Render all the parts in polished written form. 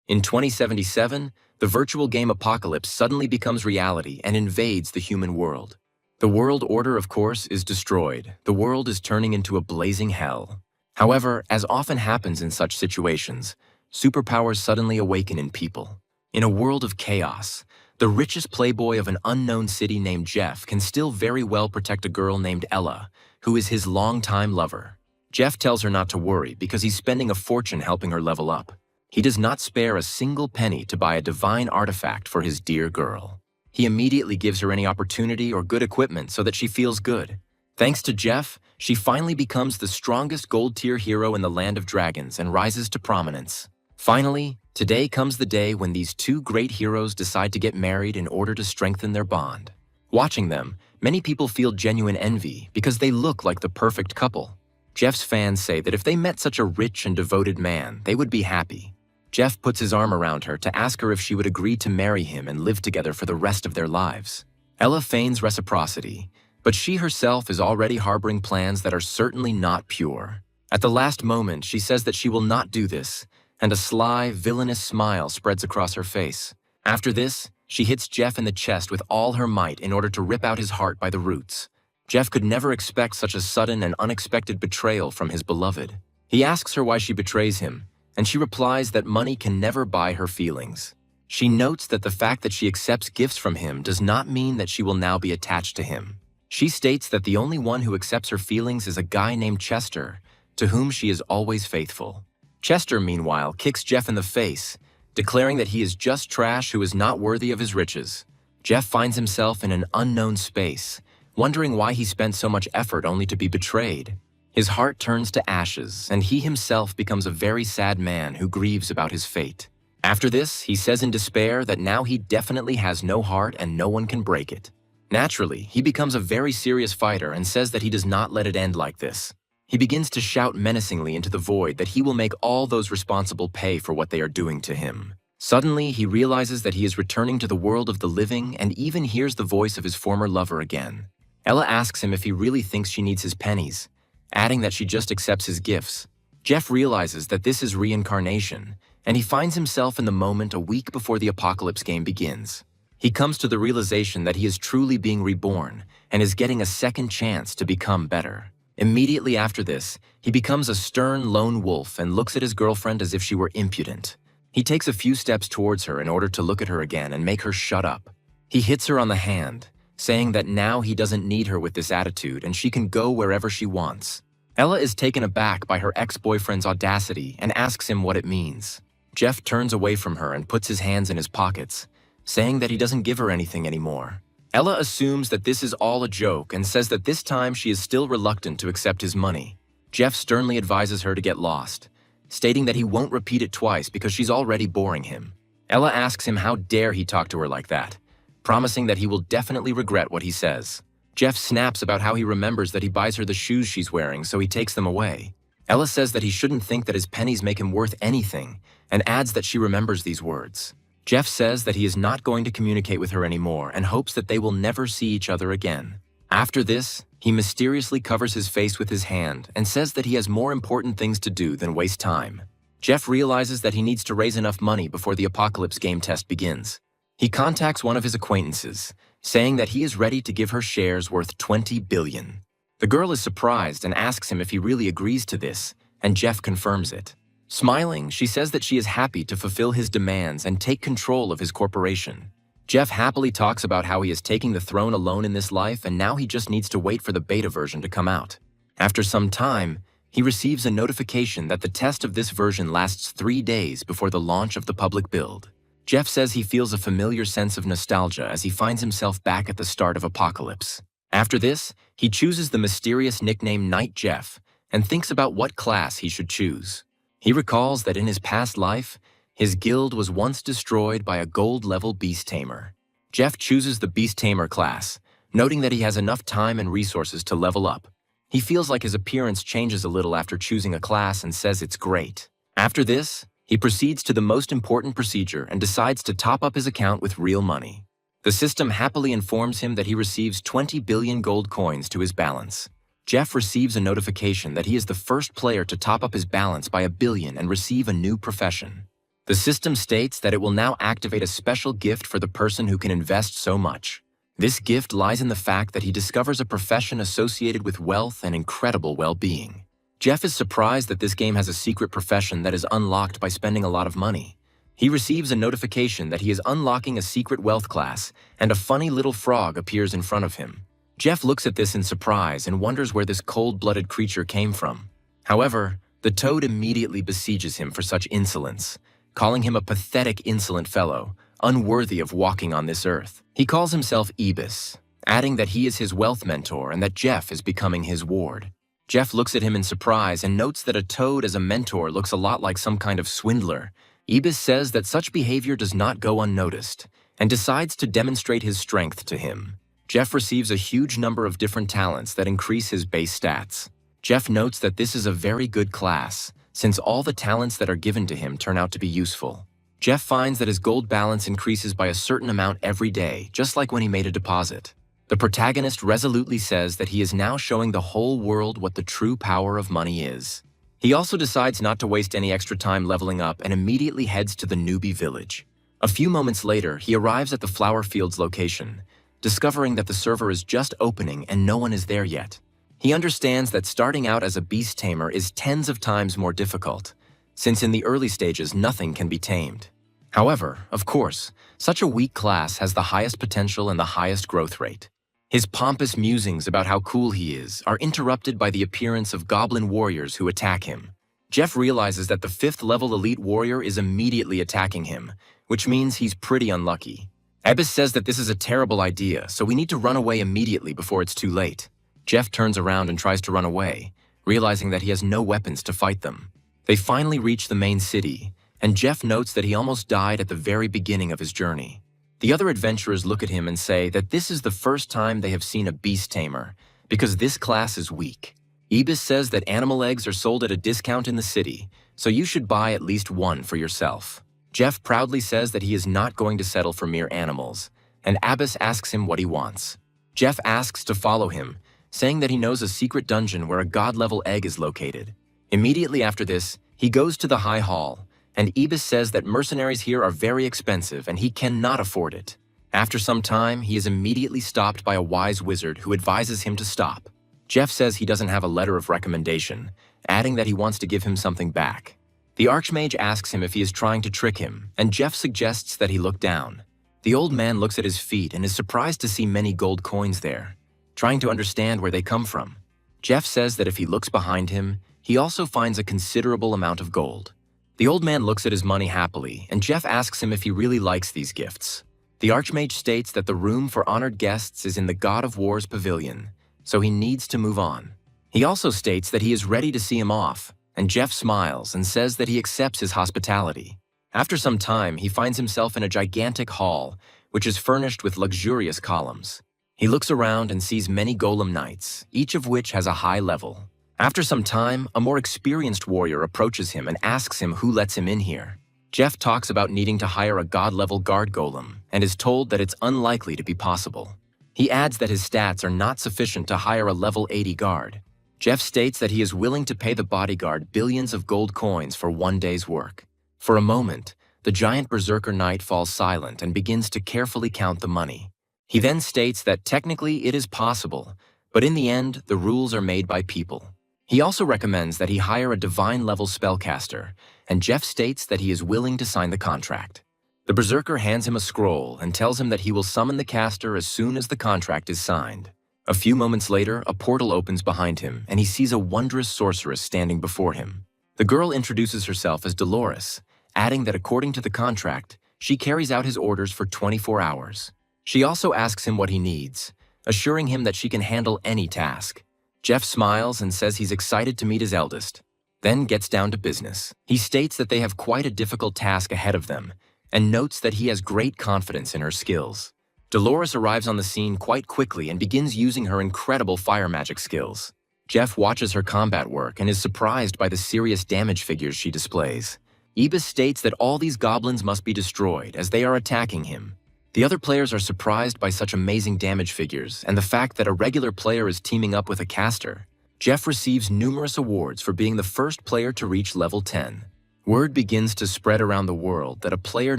In 2077, the virtual game apocalypse suddenly becomes reality and invades the human world. The world order, of course, is destroyed. The world is turning into a blazing hell. However, as often happens in such situations, superpowers suddenly awaken in people. In a world of chaos, the richest playboy of an unknown city named Jeff can still very well protect a girl named Ella, who is his longtime lover. Jeff tells her not to worry because he's spending a fortune helping her level up. He does not spare a single penny to buy a divine artifact for his dear girl. He immediately gives her any opportunity or good equipment so that she feels good. Thanks to Jeff, she finally becomes the strongest gold-tier hero in the land of dragons and rises to prominence. Finally, today comes the day when these two great heroes decide to get married in order to strengthen their bond. Watching them, many people feel genuine envy because they look like the perfect couple. Jeff's fans say that if they met such a rich and devoted man, they would be happy. Jeff puts his arm around her to ask her if she would agree to marry him and live together for the rest of their lives. Ella feigns reciprocity, but she herself is already harboring plans that are certainly not pure. At the last moment, she says that she will not do this, and a sly, villainous smile spreads across her face. After this, she hits Jeff in the chest with all her might in order to rip out his heart by the roots. Jeff could never expect such a sudden and unexpected betrayal from his beloved. He asks her why she betrays him, and she replies that money can never buy her feelings. She notes that the fact that she accepts gifts from him does not mean that she will now be attached to him. She states that the only one who accepts her feelings is a guy named Chester, to whom she is always faithful. Chester, meanwhile, kicks Jeff in the face, declaring that he is just trash who is not worthy of his riches. Jeff finds himself in an unknown space, wondering why he spent so much effort only to be betrayed. His heart turns to ashes, and he himself becomes a very sad man who grieves about his fate. After this, he says in despair that now he definitely has no heart and no one can break it. Naturally, he becomes a very serious fighter and says that he does not let it end like this. He begins to shout menacingly into the void that he will make all those responsible pay for what they are doing to him. Suddenly, he realizes that he is returning to the world of the living and even hears the voice of his former lover again. Ella asks him if he really thinks she needs his pennies, adding that she just accepts his gifts. Jeff realizes that this is reincarnation, and he finds himself in the moment a week before the apocalypse game begins. He comes to the realization that he is truly being reborn and is getting a second chance to become better. Immediately after this, he becomes a stern lone wolf and looks at his girlfriend as if she were impudent. He takes a few steps towards her in order to look at her again and make her shut up. He hits her on the hand, saying that now he doesn't need her with this attitude and she can go wherever she wants. Ella is taken aback by her ex-boyfriend's audacity and asks him what it means. Jeff turns away from her and puts his hands in his pockets, saying that he doesn't give her anything anymore. Ella assumes that this is all a joke and says that this time she is still reluctant to accept his money. Jeff sternly advises her to get lost, stating that he won't repeat it twice because she's already boring him. Ella asks him how dare he talk to her like that, promising that he will definitely regret what he says. Jeff snaps about how he remembers that he buys her the shoes she's wearing, so he takes them away. Ella says that he shouldn't think that his pennies make him worth anything, and adds that she remembers these words. Jeff says that he is not going to communicate with her anymore and hopes that they will never see each other again. After this, he mysteriously covers his face with his hand and says that he has more important things to do than waste time. Jeff realizes that he needs to raise enough money before the apocalypse game test begins. He contacts one of his acquaintances, saying that he is ready to give her shares worth $20 billion. The girl is surprised and asks him if he really agrees to this, and Jeff confirms it. Smiling, she says that she is happy to fulfill his demands and take control of his corporation. Jeff happily talks about how he is taking the throne alone in this life and now he just needs to wait for the beta version to come out. After some time, he receives a notification that the test of this version lasts 3 days before the launch of the public build. Jeff says he feels a familiar sense of nostalgia as he finds himself back at the start of Apocalypse. After this, he chooses the mysterious nickname Night Jeff and thinks about what class he should choose. He recalls that in his past life, his guild was once destroyed by a gold-level beast tamer. Jeff chooses the beast tamer class, noting that he has enough time and resources to level up. He feels like his appearance changes a little after choosing a class and says it's great. After this, he proceeds to the most important procedure and decides to top up his account with real money. The system happily informs him that he receives 20 billion gold coins to his balance. Jeff receives a notification that he is the first player to top up his balance by 1 billion and receive a new profession. The system states that it will now activate a special gift for the person who can invest so much. This gift lies in the fact that he discovers a profession associated with wealth and incredible well-being. Jeff is surprised that this game has a secret profession that is unlocked by spending a lot of money. He receives a notification that he is unlocking a secret wealth class, and a funny little frog appears in front of him. Jeff looks at this in surprise and wonders where this cold-blooded creature came from. However, the toad immediately besieges him for such insolence, calling him a pathetic, insolent fellow, unworthy of walking on this earth. He calls himself Ibis, adding that he is his wealth mentor and that Jeff is becoming his ward. Jeff looks at him in surprise and notes that a toad as a mentor looks a lot like some kind of swindler. Ibis says that such behavior does not go unnoticed, and decides to demonstrate his strength to him. Jeff receives a huge number of different talents that increase his base stats. Jeff notes that this is a very good class, since all the talents that are given to him turn out to be useful. Jeff finds that his gold balance increases by a certain amount every day, just like when he made a deposit. The protagonist resolutely says that he is now showing the whole world what the true power of money is. He also decides not to waste any extra time leveling up and immediately heads to the newbie village. A few moments later, he arrives at the flower field's location, discovering that the server is just opening and no one is there yet. He understands that starting out as a beast tamer is tens of times more difficult, since in the early stages nothing can be tamed. However, of course, such a weak class has the highest potential and the highest growth rate. His pompous musings about how cool he is are interrupted by the appearance of goblin warriors who attack him. Jeff realizes that the 5th level elite warrior is immediately attacking him, which means he's pretty unlucky. Ibis says that this is a terrible idea, so we need to run away immediately before it's too late. Jeff turns around and tries to run away, realizing that he has no weapons to fight them. They finally reach the main city, and Jeff notes that he almost died at the very beginning of his journey. The other adventurers look at him and say that this is the first time they have seen a beast tamer, because this class is weak. Ibis says that animal eggs are sold at a discount in the city, so you should buy at least one for yourself. Jeff proudly says that he is not going to settle for mere animals, and Ibis asks him what he wants. Jeff asks to follow him, saying that he knows a secret dungeon where a god-level egg is located. Immediately after this, he goes to the High Hall, and Ibis says that mercenaries here are very expensive and he cannot afford it. After some time, he is immediately stopped by a wise wizard who advises him to stop. Jeff says he doesn't have a letter of recommendation, adding that he wants to give him something back. The Archmage asks him if he is trying to trick him, and Jeff suggests that he look down. The old man looks at his feet and is surprised to see many gold coins there, trying to understand where they come from. Jeff says that if he looks behind him, he also finds a considerable amount of gold. The old man looks at his money happily, and Jeff asks him if he really likes these gifts. The Archmage states that the room for honored guests is in the God of War's pavilion, so he needs to move on. He also states that he is ready to see him off, and Jeff smiles and says that he accepts his hospitality. After some time, he finds himself in a gigantic hall, which is furnished with luxurious columns. He looks around and sees many golem knights, each of which has a high level. After some time, a more experienced warrior approaches him and asks him who lets him in here. Jeff talks about needing to hire a god-level guard golem and is told that it's unlikely to be possible. He adds that his stats are not sufficient to hire a level 80 guard. Jeff states that he is willing to pay the bodyguard billions of gold coins for one day's work. For a moment, the giant berserker knight falls silent and begins to carefully count the money. He then states that technically it is possible, but in the end, the rules are made by people. He also recommends that he hire a divine-level spellcaster, and Jeff states that he is willing to sign the contract. The berserker hands him a scroll and tells him that he will summon the caster as soon as the contract is signed. A few moments later, a portal opens behind him, and he sees a wondrous sorceress standing before him. The girl introduces herself as Dolores, adding that according to the contract, she carries out his orders for 24 hours. She also asks him what he needs, assuring him that she can handle any task. Jeff smiles and says he's excited to meet his eldest, then gets down to business. He states that they have quite a difficult task ahead of them, and notes that he has great confidence in her skills. Dolores arrives on the scene quite quickly and begins using her incredible fire magic skills. Jeff watches her combat work and is surprised by the serious damage figures she displays. Ibis states that all these goblins must be destroyed as they are attacking him. The other players are surprised by such amazing damage figures and the fact that a regular player is teaming up with a caster. Jeff receives numerous awards for being the first player to reach level 10. Word begins to spread around the world that a player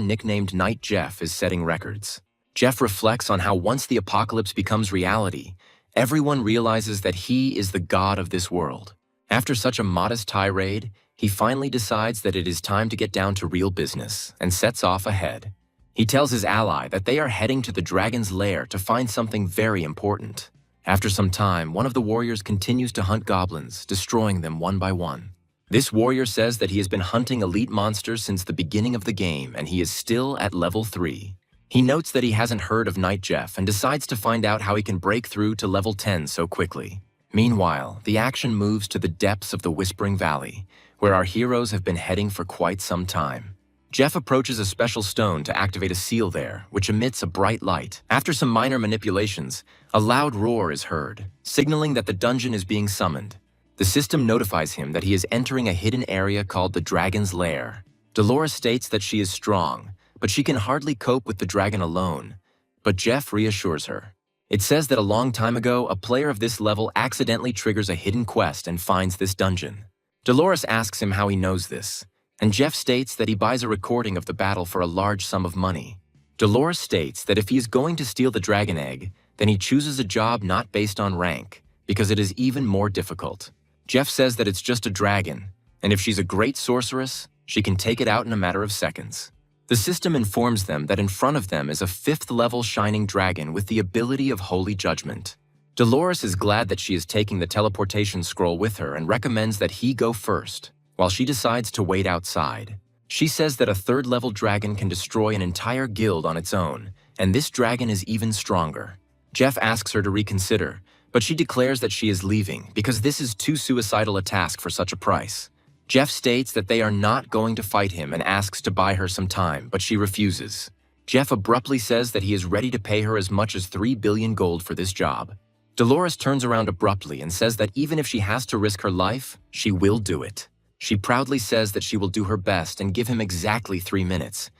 nicknamed Knight Jeff is setting records. Jeff reflects on how once the apocalypse becomes reality, everyone realizes that he is the god of this world. After such a modest tirade, he finally decides that it is time to get down to real business and sets off ahead. He tells his ally that they are heading to the dragon's lair to find something very important. After some time, one of the warriors continues to hunt goblins, destroying them one by one. This warrior says that he has been hunting elite monsters since the beginning of the game and he is still at level 3. He notes that he hasn't heard of Knight Jeff and decides to find out how he can break through to level 10 so quickly. Meanwhile, the action moves to the depths of the Whispering Valley, where our heroes have been heading for quite some time. Jeff approaches a special stone to activate a seal there, which emits a bright light. After some minor manipulations, a loud roar is heard, signaling that the dungeon is being summoned. The system notifies him that he is entering a hidden area called the Dragon's Lair. Dolores states that she is strong, but she can hardly cope with the dragon alone. But Jeff reassures her. It says that a long time ago, a player of this level accidentally triggers a hidden quest and finds this dungeon. Dolores asks him how he knows this, and Jeff states that he buys a recording of the battle for a large sum of money. Dolores states that if he is going to steal the dragon egg, then he chooses a job not based on rank, because it is even more difficult. Jeff says that it's just a dragon, and if she's a great sorceress, she can take it out in a matter of seconds. The system informs them that in front of them is a 5th-level shining dragon with the ability of Holy Judgment. Dolores is glad that she is taking the teleportation scroll with her and recommends that he go first, while she decides to wait outside. She says that a 3rd-level dragon can destroy an entire guild on its own, and this dragon is even stronger. Jeff asks her to reconsider, but she declares that she is leaving because this is too suicidal a task for such a price. Jeff states that they are not going to fight him and asks to buy her some time, but she refuses. Jeff abruptly says that he is ready to pay her as much as 3 billion gold for this job. Dolores turns around abruptly and says that even if she has to risk her life, she will do it. She proudly says that she will do her best and give him exactly 3 minutes,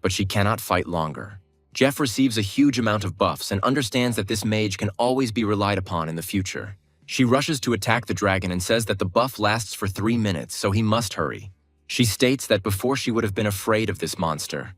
but she cannot fight longer. Jeff receives a huge amount of buffs and understands that this mage can always be relied upon in the future. She rushes to attack the dragon and says that the buff lasts for 3 minutes, so he must hurry. She states that before she would have been afraid of this monster,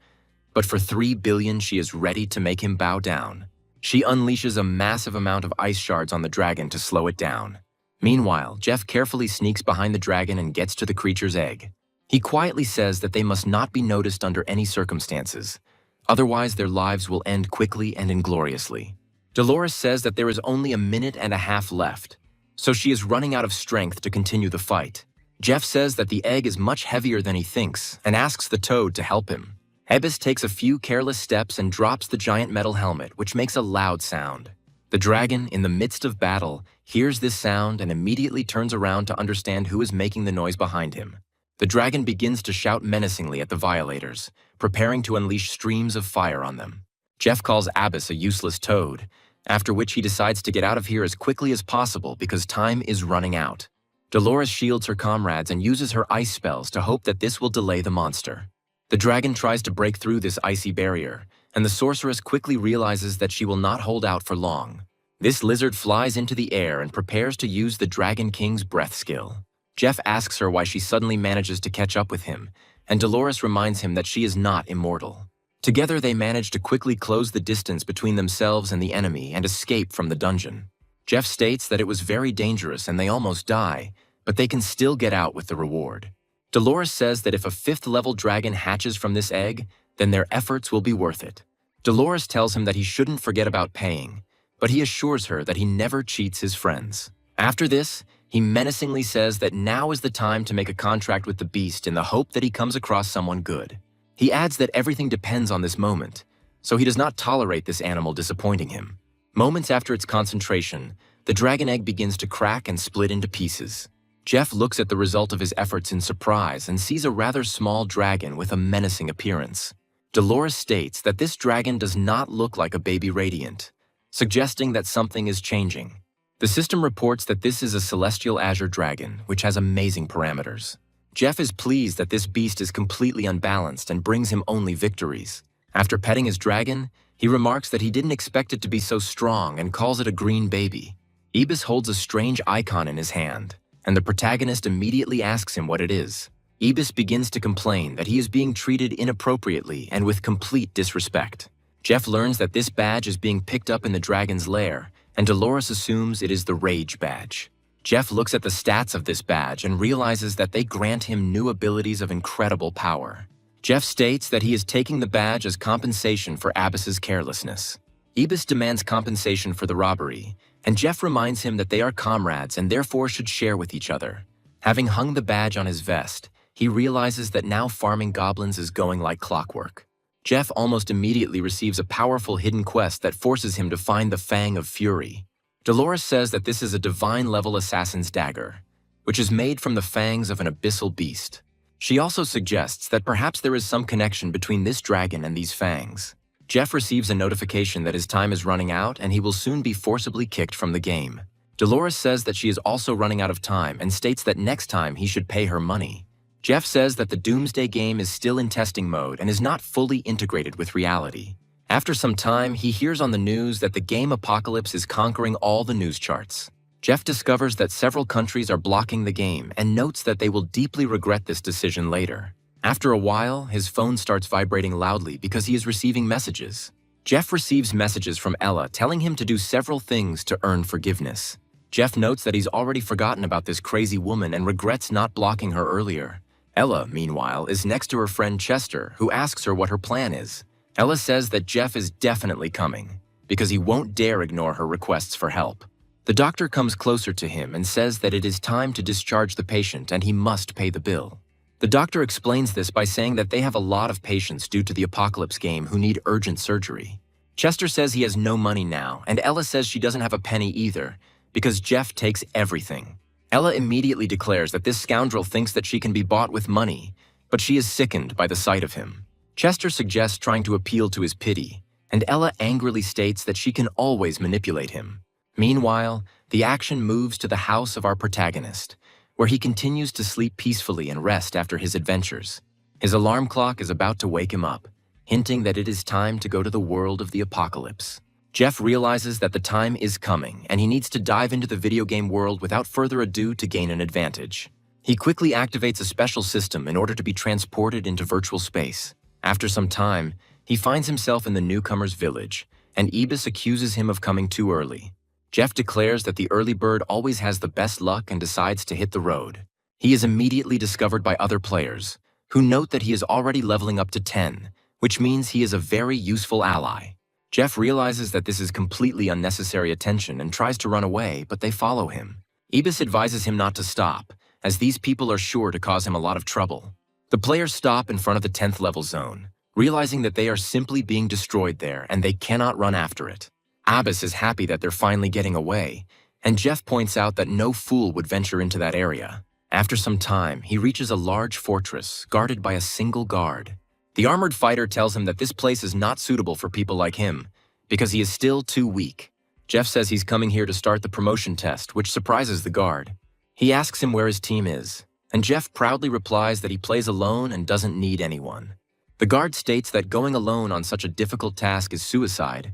but for 3 billion she is ready to make him bow down. She unleashes a massive amount of ice shards on the dragon to slow it down. Meanwhile, Jeff carefully sneaks behind the dragon and gets to the creature's egg. He quietly says that they must not be noticed under any circumstances. Otherwise, their lives will end quickly and ingloriously. Dolores says that there is only 1.5 minutes left, so she is running out of strength to continue the fight. Jeff says that the egg is much heavier than he thinks and asks the toad to help him. Ebis takes a few careless steps and drops the giant metal helmet, which makes a loud sound. The dragon, in the midst of battle, hears this sound and immediately turns around to understand who is making the noise behind him. The dragon begins to shout menacingly at the violators, preparing to unleash streams of fire on them. Jeff calls Abyss a useless toad, after which he decides to get out of here as quickly as possible because time is running out. Dolores shields her comrades and uses her ice spells to hope that this will delay the monster. The dragon tries to break through this icy barrier, and the sorceress quickly realizes that she will not hold out for long. This lizard flies into the air and prepares to use the Dragon King's breath skill. Jeff asks her why she suddenly manages to catch up with him, and Dolores reminds him that she is not immortal. Together they manage to quickly close the distance between themselves and the enemy and escape from the dungeon. Jeff states that it was very dangerous and they almost die, but they can still get out with the reward. Dolores says that if a 5th-level dragon hatches from this egg, then their efforts will be worth it. Dolores tells him that he shouldn't forget about paying, but he assures her that he never cheats his friends. After this, he menacingly says that now is the time to make a contract with the beast in the hope that he comes across someone good. He adds that everything depends on this moment, so he does not tolerate this animal disappointing him. Moments after its concentration, the dragon egg begins to crack and split into pieces. Jeff looks at the result of his efforts in surprise and sees a rather small dragon with a menacing appearance. Dolores states that this dragon does not look like a baby radiant, suggesting that something is changing. The system reports that this is a celestial azure dragon, which has amazing parameters. Jeff is pleased that this beast is completely unbalanced and brings him only victories. After petting his dragon, he remarks that he didn't expect it to be so strong and calls it a green baby. Ibis holds a strange icon in his hand, and the protagonist immediately asks him what it is. Ibis begins to complain that he is being treated inappropriately and with complete disrespect. Jeff learns that this badge is being picked up in the dragon's lair, and Dolores assumes it is the Rage badge. Jeff looks at the stats of this badge and realizes that they grant him new abilities of incredible power. Jeff states that he is taking the badge as compensation for Abbas's carelessness. Ibis demands compensation for the robbery, and Jeff reminds him that they are comrades and therefore should share with each other. Having hung the badge on his vest, he realizes that now farming goblins is going like clockwork. Jeff almost immediately receives a powerful hidden quest that forces him to find the Fang of Fury. Dolores says that this is a divine-level assassin's dagger, which is made from the fangs of an abyssal beast. She also suggests that perhaps there is some connection between this dragon and these fangs. Jeff receives a notification that his time is running out and he will soon be forcibly kicked from the game. Dolores says that she is also running out of time and states that next time he should pay her money. Jeff says that the Doomsday game is still in testing mode and is not fully integrated with reality. After some time, he hears on the news that the game Apocalypse is conquering all the news charts. Jeff discovers that several countries are blocking the game and notes that they will deeply regret this decision later. After a while, his phone starts vibrating loudly because he is receiving messages. Jeff receives messages from Ella telling him to do several things to earn forgiveness. Jeff notes that he's already forgotten about this crazy woman and regrets not blocking her earlier. Ella, meanwhile, is next to her friend Chester, who asks her what her plan is. Ella says that Jeff is definitely coming, because he won't dare ignore her requests for help. The doctor comes closer to him and says that it is time to discharge the patient and he must pay the bill. The doctor explains this by saying that they have a lot of patients due to the Apocalypse game who need urgent surgery. Chester says he has no money now, and Ella says she doesn't have a penny either, because Jeff takes everything. Ella immediately declares that this scoundrel thinks that she can be bought with money, but she is sickened by the sight of him. Chester suggests trying to appeal to his pity, and Ella angrily states that she can always manipulate him. Meanwhile, the action moves to the house of our protagonist, where he continues to sleep peacefully and rest after his adventures. His alarm clock is about to wake him up, hinting that it is time to go to the world of the apocalypse. Jeff realizes that the time is coming, and he needs to dive into the video game world without further ado to gain an advantage. He quickly activates a special system in order to be transported into virtual space. After some time, he finds himself in the newcomer's village, and Ibis accuses him of coming too early. Jeff declares that the early bird always has the best luck and decides to hit the road. He is immediately discovered by other players, who note that he is already leveling up to 10, which means he is a very useful ally. Jeff realizes that this is completely unnecessary attention and tries to run away, but they follow him. Ibis advises him not to stop, as these people are sure to cause him a lot of trouble. The players stop in front of the 10th level zone, realizing that they are simply being destroyed there and they cannot run after it. Ibis is happy that they're finally getting away, and Jeff points out that no fool would venture into that area. After some time, he reaches a large fortress guarded by a single guard. The armored fighter tells him that this place is not suitable for people like him, because he is still too weak. Jeff says he's coming here to start the promotion test, which surprises the guard. He asks him where his team is, and Jeff proudly replies that he plays alone and doesn't need anyone. The guard states that going alone on such a difficult task is suicide,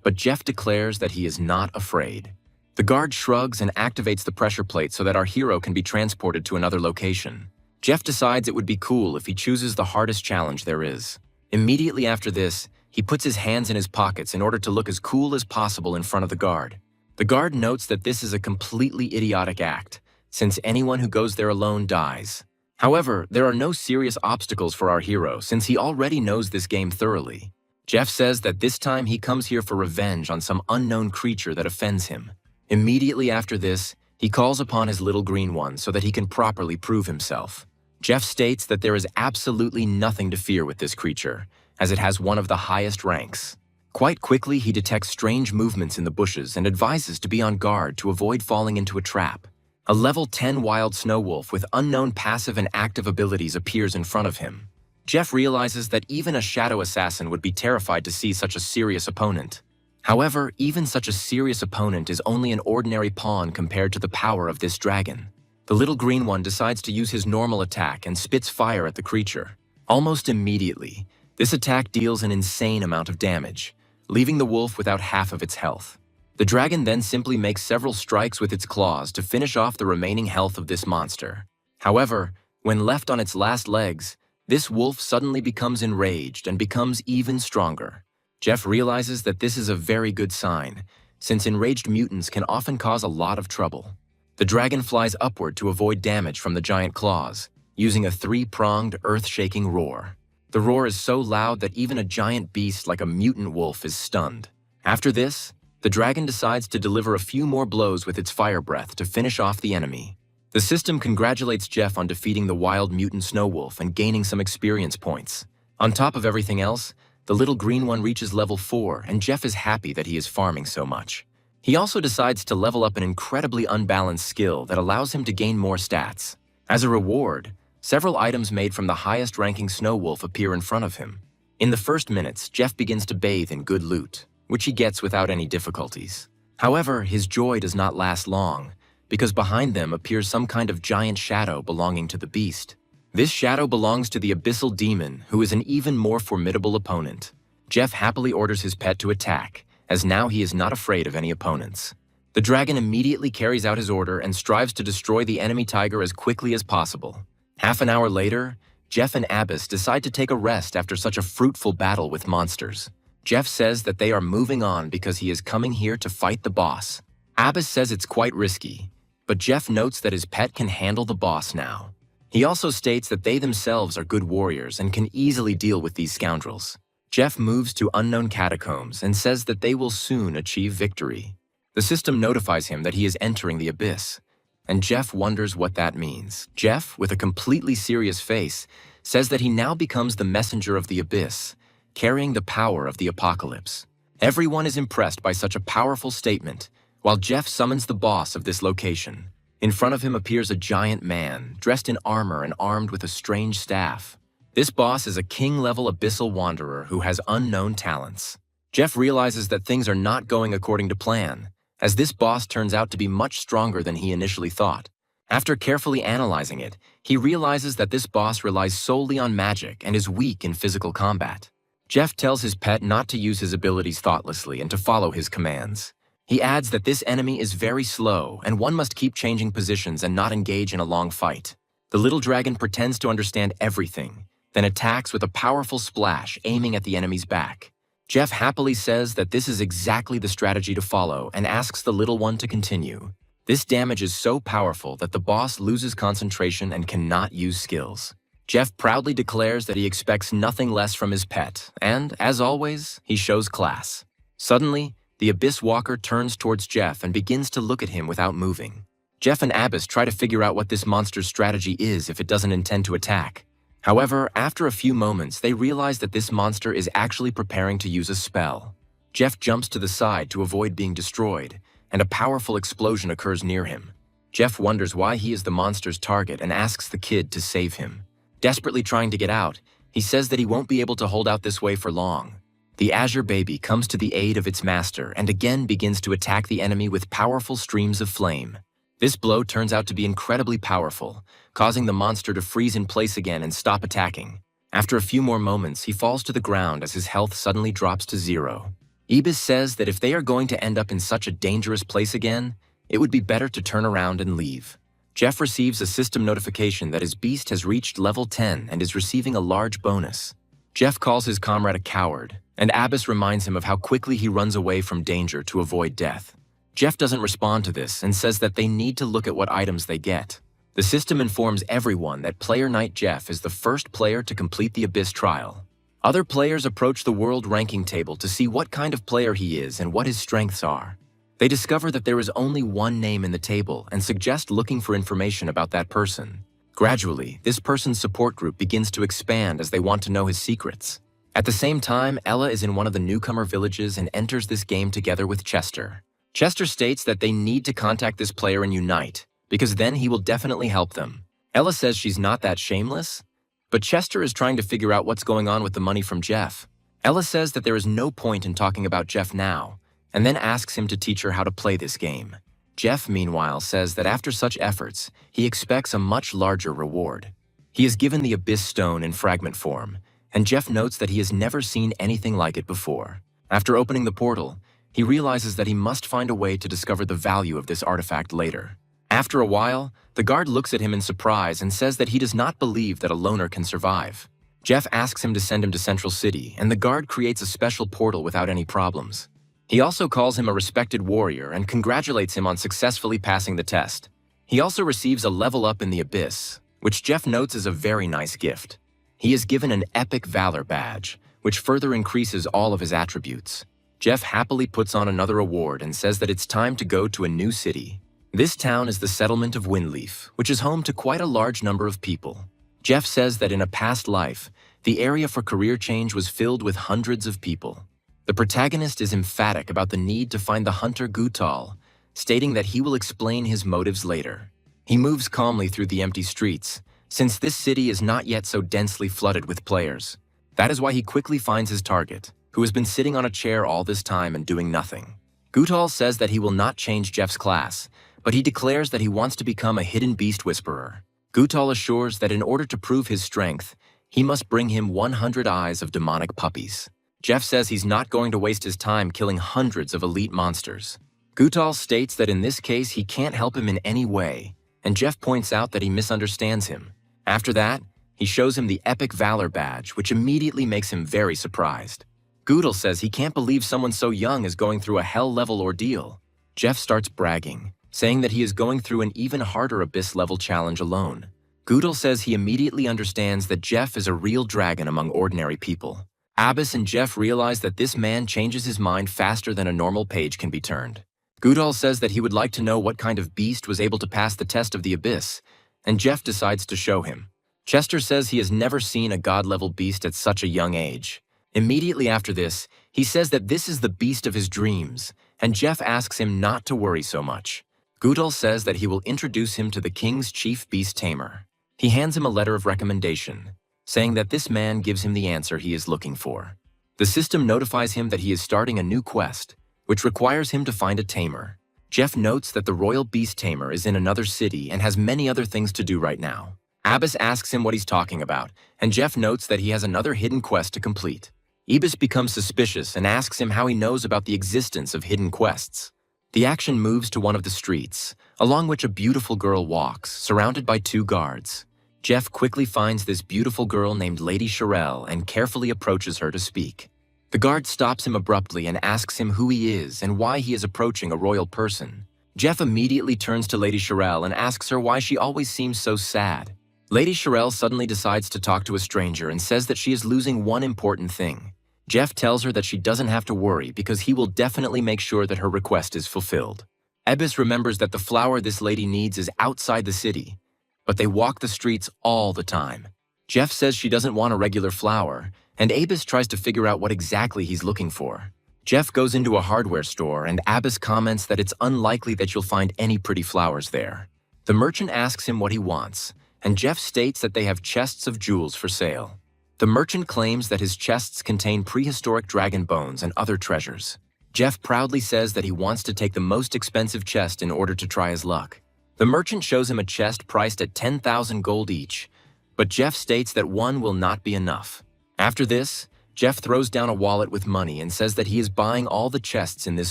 but Jeff declares that he is not afraid. The guard shrugs and activates the pressure plate so that our hero can be transported to another location. Jeff decides it would be cool if he chooses the hardest challenge there is. Immediately after this, he puts his hands in his pockets in order to look as cool as possible in front of the guard. The guard notes that this is a completely idiotic act, since anyone who goes there alone dies. However, there are no serious obstacles for our hero since he already knows this game thoroughly. Jeff says that this time he comes here for revenge on some unknown creature that offends him. Immediately after this, he calls upon his little green one so that he can properly prove himself. Jeff states that there is absolutely nothing to fear with this creature, as it has one of the highest ranks. Quite quickly, he detects strange movements in the bushes and advises to be on guard to avoid falling into a trap. A level 10 wild snow wolf with unknown passive and active abilities appears in front of him. Jeff realizes that even a shadow assassin would be terrified to see such a serious opponent. However, even such a serious opponent is only an ordinary pawn compared to the power of this dragon. The little green one decides to use his normal attack and spits fire at the creature. Almost immediately, this attack deals an insane amount of damage, leaving the wolf without half of its health. The dragon then simply makes several strikes with its claws to finish off the remaining health of this monster. However, When left on its last legs, this wolf suddenly becomes enraged and becomes even stronger. Jeff realizes that this is a very good sign, since enraged mutants can often cause a lot of trouble. The dragon flies upward to avoid damage from the giant claws, using a three-pronged, earth-shaking roar. The roar is so loud that even a giant beast like a mutant wolf is stunned. After this, the dragon decides to deliver a few more blows with its fire breath to finish off the enemy. The system congratulates Jeff on defeating the wild mutant snow wolf and gaining some experience points. On top of everything else, the little green one reaches level 4, and Jeff is happy that he is farming so much. He also decides to level up an incredibly unbalanced skill that allows him to gain more stats. As a reward, several items made from the highest-ranking snow wolf appear in front of him. In the first minutes, Jeff begins to bathe in good loot, which he gets without any difficulties. However, his joy does not last long, because behind them appears some kind of giant shadow belonging to the beast. This shadow belongs to the abyssal demon, who is an even more formidable opponent. Jeff happily orders his pet to attack, as now he is not afraid of any opponents. The dragon immediately carries out his order and strives to destroy the enemy tiger as quickly as possible. Half an hour later, Jeff and Abyss decide to take a rest after such a fruitful battle with monsters. Jeff says that they are moving on because he is coming here to fight the boss. Abyss says it's quite risky, but Jeff notes that his pet can handle the boss now. He also states that they themselves are good warriors and can easily deal with these scoundrels. Jeff moves to unknown catacombs and says that they will soon achieve victory. The system notifies him that he is entering the abyss, and Jeff wonders what that means. Jeff, with a completely serious face, says that he now becomes the messenger of the abyss, carrying the power of the apocalypse. Everyone is impressed by such a powerful statement, while Jeff summons the boss of this location. In front of him appears a giant man, dressed in armor and armed with a strange staff. This boss is a king-level abyssal wanderer who has unknown talents. Jeff realizes that things are not going according to plan, as this boss turns out to be much stronger than he initially thought. After carefully analyzing it, he realizes that this boss relies solely on magic and is weak in physical combat. Jeff tells his pet not to use his abilities thoughtlessly and to follow his commands. He adds that this enemy is very slow and one must keep changing positions and not engage in a long fight. The little dragon pretends to understand everything, then attacks with a powerful splash aiming at the enemy's back. Jeff happily says that this is exactly the strategy to follow and asks the little one to continue. This damage is so powerful that the boss loses concentration and cannot use skills. Jeff proudly declares that he expects nothing less from his pet, and, as always, he shows class. Suddenly, the Abyss Walker turns towards Jeff and begins to look at him without moving. Jeff and Abyss try to figure out what this monster's strategy is if it doesn't intend to attack. However, after a few moments, they realize that this monster is actually preparing to use a spell. Jeff jumps to the side to avoid being destroyed, and a powerful explosion occurs near him. Jeff wonders why he is the monster's target and asks the kid to save him. Desperately trying to get out, he says that he won't be able to hold out this way for long. The Azure Baby comes to the aid of its master and again begins to attack the enemy with powerful streams of flame. This blow turns out to be incredibly powerful, causing the monster to freeze in place again and stop attacking. After a few more moments, he falls to the ground as his health suddenly drops to 0. Ibis says that if they are going to end up in such a dangerous place again, it would be better to turn around and leave. Jeff receives a system notification that his beast has reached level 10 and is receiving a large bonus. Jeff calls his comrade a coward, and Abyss reminds him of how quickly he runs away from danger to avoid death. Jeff doesn't respond to this and says that they need to look at what items they get. The system informs everyone that Player Knight Jeff is the first player to complete the Abyss trial. Other players approach the world ranking table to see what kind of player he is and what his strengths are. They discover that there is only one name in the table and suggest looking for information about that person. Gradually, this person's support group begins to expand as they want to know his secrets. At the same time, Ella is in one of the newcomer villages and enters this game together with Chester. Chester states that they need to contact this player and unite, because then he will definitely help them. Ella says she's not that shameless, but Chester is trying to figure out what's going on with the money from Jeff. Ella says that there is no point in talking about Jeff now, and then asks him to teach her how to play this game. Jeff, meanwhile, says that after such efforts, he expects a much larger reward. He is given the Abyss Stone in fragment form, and Jeff notes that he has never seen anything like it before. After opening the portal, he realizes that he must find a way to discover the value of this artifact later. After a while, the guard looks at him in surprise and says that he does not believe that a loner can survive. Jeff asks him to send him to Central City, and the guard creates a special portal without any problems. He also calls him a respected warrior and congratulates him on successfully passing the test. He also receives a level up in the Abyss, which Jeff notes is a very nice gift. He is given an Epic Valor badge, which further increases all of his attributes. Jeff happily puts on another award and says that it's time to go to a new city. This town is the settlement of Windleaf, which is home to quite a large number of people. Jeff says that in a past life, the area for career change was filled with hundreds of people. The protagonist is emphatic about the need to find the hunter Gutal, stating that he will explain his motives later. He moves calmly through the empty streets, since this city is not yet so densely flooded with players. That is why he quickly finds his target, who has been sitting on a chair all this time and doing nothing. Gutal says that he will not change Jeff's class, but he declares that he wants to become a hidden beast whisperer. Gutal assures that in order to prove his strength, he must bring him 100 eyes of demonic puppies. Jeff says he's not going to waste his time killing hundreds of elite monsters. Gutal states that in this case he can't help him in any way, and Jeff points out that he misunderstands him. After that, he shows him the Epic Valor badge, which immediately makes him very surprised. Gutal says he can't believe someone so young is going through a hell-level ordeal. Jeff starts bragging, saying that he is going through an even harder Abyss-level challenge alone. Gutal says he immediately understands that Jeff is a real dragon among ordinary people. Abyss and Jeff realize that this man changes his mind faster than a normal page can be turned. Gutal says that he would like to know what kind of beast was able to pass the test of the Abyss, and Jeff decides to show him. Chester says he has never seen a god-level beast at such a young age. Immediately after this, he says that this is the beast of his dreams, and Jeff asks him not to worry so much. Gutal says that he will introduce him to the king's chief beast tamer. He hands him a letter of recommendation, saying that this man gives him the answer he is looking for. The system notifies him that he is starting a new quest, which requires him to find a tamer. Jeff notes that the royal beast tamer is in another city and has many other things to do right now. Abyss asks him what he's talking about, and Jeff notes that he has another hidden quest to complete. Abyss becomes suspicious and asks him how he knows about the existence of hidden quests. The action moves to one of the streets, along which a beautiful girl walks, surrounded by two guards. Jeff quickly finds this beautiful girl named Lady Sherelle and carefully approaches her to speak. The guard stops him abruptly and asks him who he is and why he is approaching a royal person. Jeff immediately turns to Lady Sherelle and asks her why she always seems so sad. Lady Sherelle suddenly decides to talk to a stranger and says that she is losing one important thing. Jeff tells her that she doesn't have to worry because he will definitely make sure that her request is fulfilled. Abyss remembers that the flower this lady needs is outside the city, but they walk the streets all the time. Jeff says she doesn't want a regular flower, and Abyss tries to figure out what exactly he's looking for. Jeff goes into a hardware store, and Abyss comments that it's unlikely that you'll find any pretty flowers there. The merchant asks him what he wants, and Jeff states that they have chests of jewels for sale. The merchant claims that his chests contain prehistoric dragon bones and other treasures. Jeff proudly says that he wants to take the most expensive chest in order to try his luck. The merchant shows him a chest priced at 10,000 gold each, but Jeff states that one will not be enough. After this, Jeff throws down a wallet with money and says that he is buying all the chests in this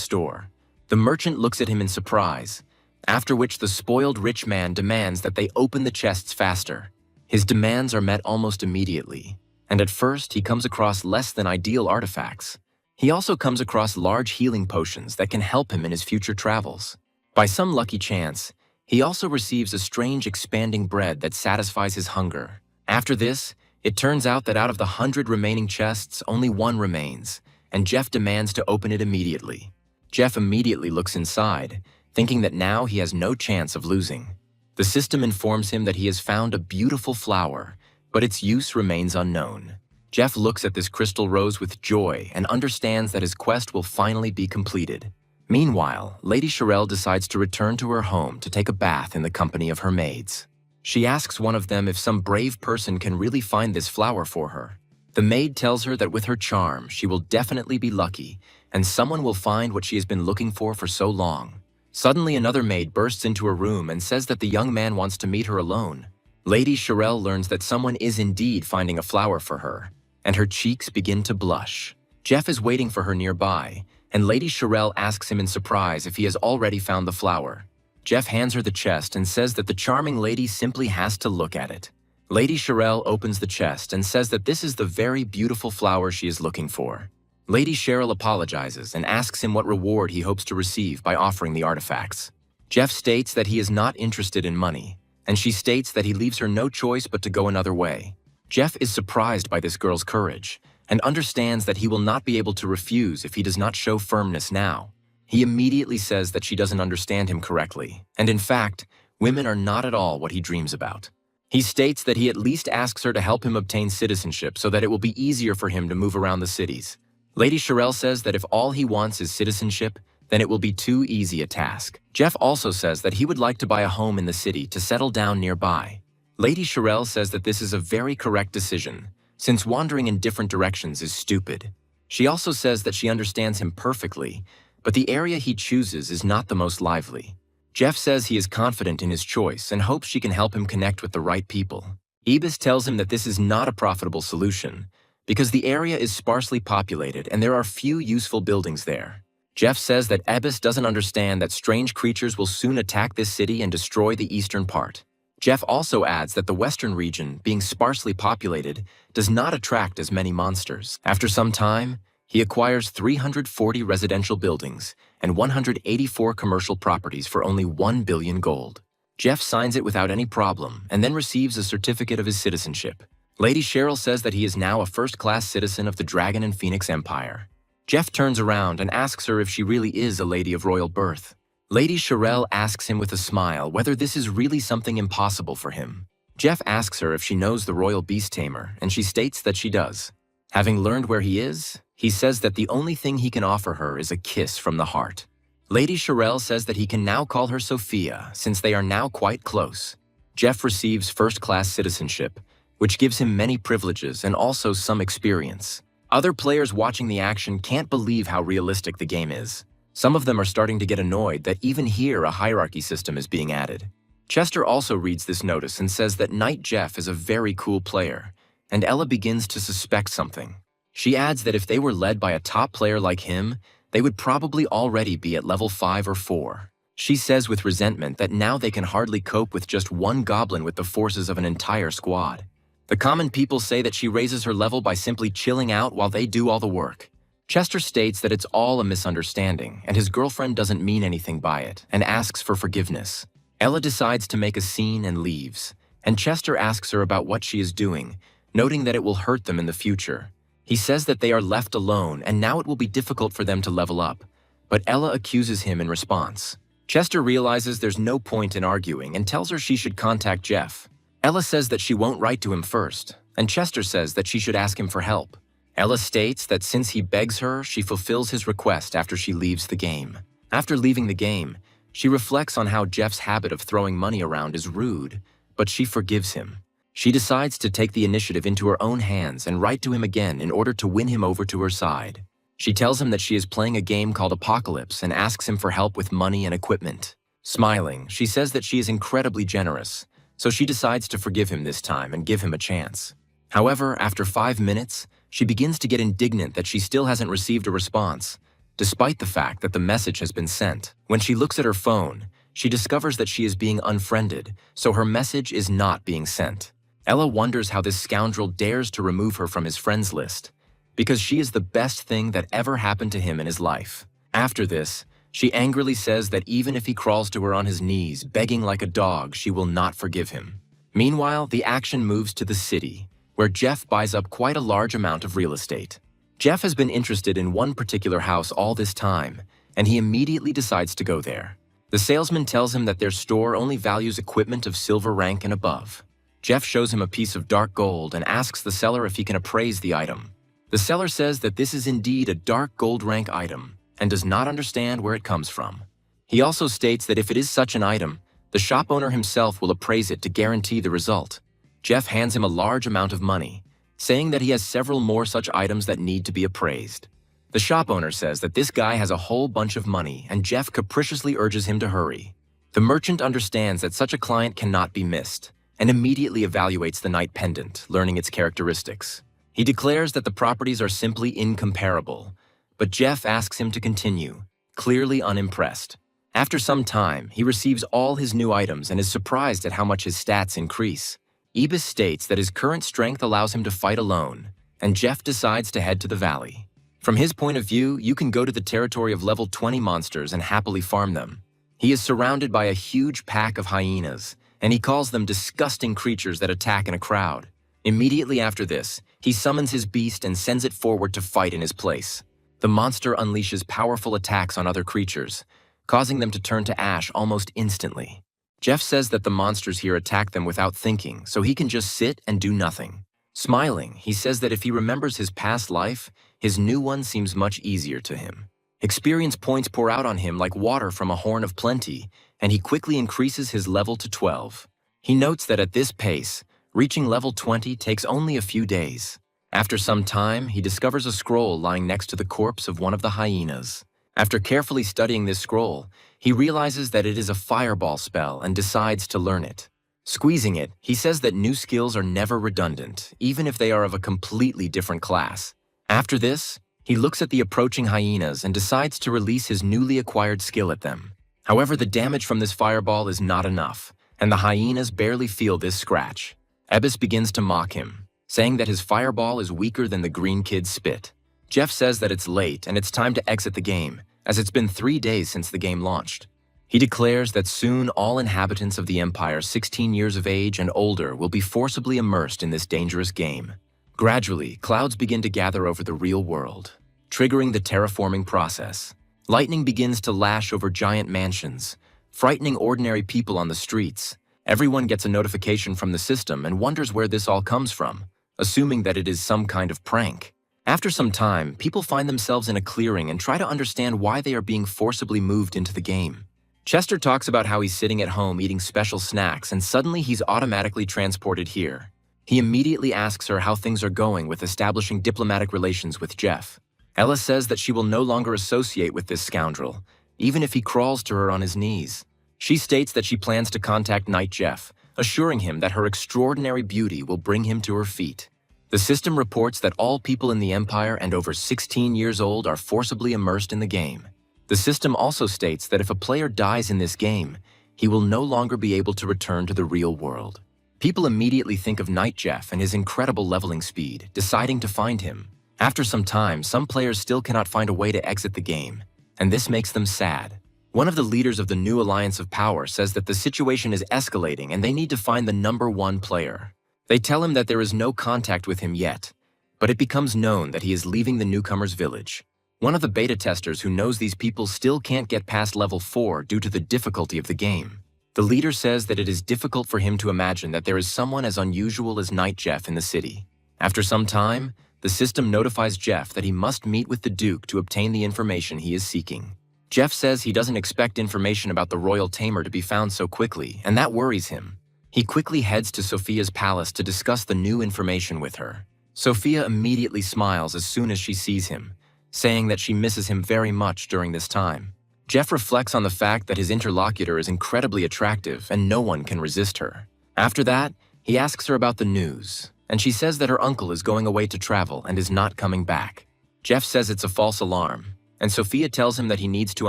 store. The merchant looks at him in surprise, after which the spoiled rich man demands that they open the chests faster. His demands are met almost immediately, and at first he comes across less than ideal artifacts. He also comes across large healing potions that can help him in his future travels. By some lucky chance, he also receives a strange expanding bread that satisfies his hunger. After this, it turns out that out of the 100 remaining chests, only one remains, and Jeff demands to open it immediately. Jeff immediately looks inside, thinking that now he has no chance of losing. The system informs him that he has found a beautiful flower, but its use remains unknown. Jeff looks at this crystal rose with joy and understands that his quest will finally be completed. Meanwhile, Lady Sherelle decides to return to her home to take a bath in the company of her maids. She asks one of them if some brave person can really find this flower for her. The maid tells her that with her charm, she will definitely be lucky, and someone will find what she has been looking for so long. Suddenly, another maid bursts into her room and says that the young man wants to meet her alone. Lady Sherelle learns that someone is indeed finding a flower for her, and her cheeks begin to blush. Jeff is waiting for her nearby, and Lady Sherelle asks him in surprise if he has already found the flower. Jeff hands her the chest and says that the charming lady simply has to look at it. Lady Cheryl opens the chest and says that this is the very beautiful flower she is looking for. Lady Cheryl apologizes and asks him what reward he hopes to receive by offering the artifacts. Jeff states that he is not interested in money, and she states that he leaves her no choice but to go another way. Jeff is surprised by this girl's courage and understands that he will not be able to refuse if he does not show firmness now. He immediately says that she doesn't understand him correctly, and in fact, women are not at all what he dreams about. He states that he at least asks her to help him obtain citizenship so that it will be easier for him to move around the cities. Lady Cheryl says that if all he wants is citizenship, then it will be too easy a task. Jeff also says that he would like to buy a home in the city to settle down nearby. Lady Cheryl says that this is a very correct decision, since wandering in different directions is stupid. She also says that she understands him perfectly, but the area he chooses is not the most lively. Jeff says he is confident in his choice and hopes she can help him connect with the right people. Ibis tells him that this is not a profitable solution, because the area is sparsely populated and there are few useful buildings there. Jeff says that Ibis doesn't understand that strange creatures will soon attack this city and destroy the eastern part. Jeff also adds that the western region, being sparsely populated, does not attract as many monsters. After some time, he acquires 340 residential buildings and 184 commercial properties for only 1 billion gold. Jeff signs it without any problem and then receives a certificate of his citizenship. Lady Cheryl says that he is now a first-class citizen of the Dragon and Phoenix Empire. Jeff turns around and asks her if she really is a lady of royal birth. Lady Cheryl asks him with a smile whether this is really something impossible for him. Jeff asks her if she knows the royal beast tamer, and she states that she does. Having learned where he is, he says that the only thing he can offer her is a kiss from the heart. Lady Cheryl says that he can now call her Sophia, since they are now quite close. Jeff receives first-class citizenship, which gives him many privileges and also some experience. Other players watching the action can't believe how realistic the game is. Some of them are starting to get annoyed that even here a hierarchy system is being added. Chester also reads this notice and says that Knight Jeff is a very cool player, and Ella begins to suspect something. She adds that if they were led by a top player like him, they would probably already be at level 5 or 4. She says with resentment that now they can hardly cope with just one goblin with the forces of an entire squad. The common people say that she raises her level by simply chilling out while they do all the work. Chester states that it's all a misunderstanding and his girlfriend doesn't mean anything by it and asks for forgiveness. Ella decides to make a scene and leaves, and Chester asks her about what she is doing, noting that it will hurt them in the future. He says that they are left alone and now it will be difficult for them to level up, but Ella accuses him in response. Chester realizes there's no point in arguing and tells her she should contact Jeff. Ella says that she won't write to him first, and Chester says that she should ask him for help. Ella states that since he begs her, she fulfills his request after she leaves the game. After leaving the game, she reflects on how Jeff's habit of throwing money around is rude, but she forgives him. She decides to take the initiative into her own hands and write to him again in order to win him over to her side. She tells him that she is playing a game called Apocalypse and asks him for help with money and equipment. Smiling, she says that she is incredibly generous, so she decides to forgive him this time and give him a chance. However, after 5 minutes, she begins to get indignant that she still hasn't received a response, despite the fact that the message has been sent. When she looks at her phone, she discovers that she is being unfriended, so her message is not being sent. Ella wonders how this scoundrel dares to remove her from his friends list, because she is the best thing that ever happened to him in his life. After this, she angrily says that even if he crawls to her on his knees, begging like a dog, she will not forgive him. Meanwhile, the action moves to the city, where Jeff buys up quite a large amount of real estate. Jeff has been interested in one particular house all this time, and he immediately decides to go there. The salesman tells him that their store only values equipment of silver rank and above. Jeff shows him a piece of dark gold and asks the seller if he can appraise the item. The seller says that this is indeed a dark gold rank item, and does not understand where it comes from. He also states that if it is such an item, the shop owner himself will appraise it to guarantee the result. Jeff hands him a large amount of money, saying that he has several more such items that need to be appraised. The shop owner says that this guy has a whole bunch of money and Jeff capriciously urges him to hurry. The merchant understands that such a client cannot be missed and immediately evaluates the Knight pendant, learning its characteristics. He declares that the properties are simply incomparable, but Jeff asks him to continue, clearly unimpressed. After some time, he receives all his new items and is surprised at how much his stats increase. Ibis states that his current strength allows him to fight alone, and Jeff decides to head to the valley. From his point of view, you can go to the territory of level 20 monsters and happily farm them. He is surrounded by a huge pack of hyenas, and he calls them disgusting creatures that attack in a crowd. Immediately after this, he summons his beast and sends it forward to fight in his place. The monster unleashes powerful attacks on other creatures, causing them to turn to ash almost instantly. Jeff says that the monsters here attack them without thinking, so he can just sit and do nothing. Smiling, he says that if he remembers his past life, his new one seems much easier to him. Experience points pour out on him like water from a horn of plenty, and he quickly increases his level to 12. He notes that at this pace, reaching level 20 takes only a few days. After some time, he discovers a scroll lying next to the corpse of one of the hyenas. After carefully studying this scroll, he realizes that it is a fireball spell and decides to learn it. Squeezing it, he says that new skills are never redundant, even if they are of a completely different class. After this, he looks at the approaching hyenas and decides to release his newly acquired skill at them. However, the damage from this fireball is not enough, and the hyenas barely feel this scratch. Ebis begins to mock him, saying that his fireball is weaker than the green kid's spit. Jeff says that it's late and it's time to exit the game, as it's been 3 days since the game launched. He declares that soon all inhabitants of the Empire 16 years of age and older will be forcibly immersed in this dangerous game. Gradually, clouds begin to gather over the real world, triggering the terraforming process. Lightning begins to lash over giant mansions, frightening ordinary people on the streets. Everyone gets a notification from the system and wonders where this all comes from, assuming that it is some kind of prank. After some time, people find themselves in a clearing and try to understand why they are being forcibly moved into the game. Chester talks about how he's sitting at home eating special snacks and suddenly he's automatically transported here. He immediately asks her how things are going with establishing diplomatic relations with Jeff. Ella says that she will no longer associate with this scoundrel, even if he crawls to her on his knees. She states that she plans to contact Knight Jeff, assuring him that her extraordinary beauty will bring him to her feet. The system reports that all people in the Empire and over 16 years old are forcibly immersed in the game. The system also states that if a player dies in this game, he will no longer be able to return to the real world. People immediately think of Knight Jeff and his incredible leveling speed, deciding to find him. After some time, some players still cannot find a way to exit the game, and this makes them sad. One of the leaders of the new Alliance of Power says that the situation is escalating and they need to find the #1 player. They tell him that there is no contact with him yet, but it becomes known that he is leaving the newcomer's village. One of the beta testers who knows these people still can't get past level 4 due to the difficulty of the game. The leader says that it is difficult for him to imagine that there is someone as unusual as Knight Jeff in the city. After some time, the system notifies Jeff that he must meet with the Duke to obtain the information he is seeking. Jeff says he doesn't expect information about the royal tamer to be found so quickly, and that worries him. He quickly heads to Sophia's palace to discuss the new information with her. Sophia immediately smiles as soon as she sees him, saying that she misses him very much during this time. Jeff reflects on the fact that his interlocutor is incredibly attractive and no one can resist her. After that, he asks her about the news, and she says that her uncle is going away to travel and is not coming back. Jeff says it's a false alarm, and Sophia tells him that he needs to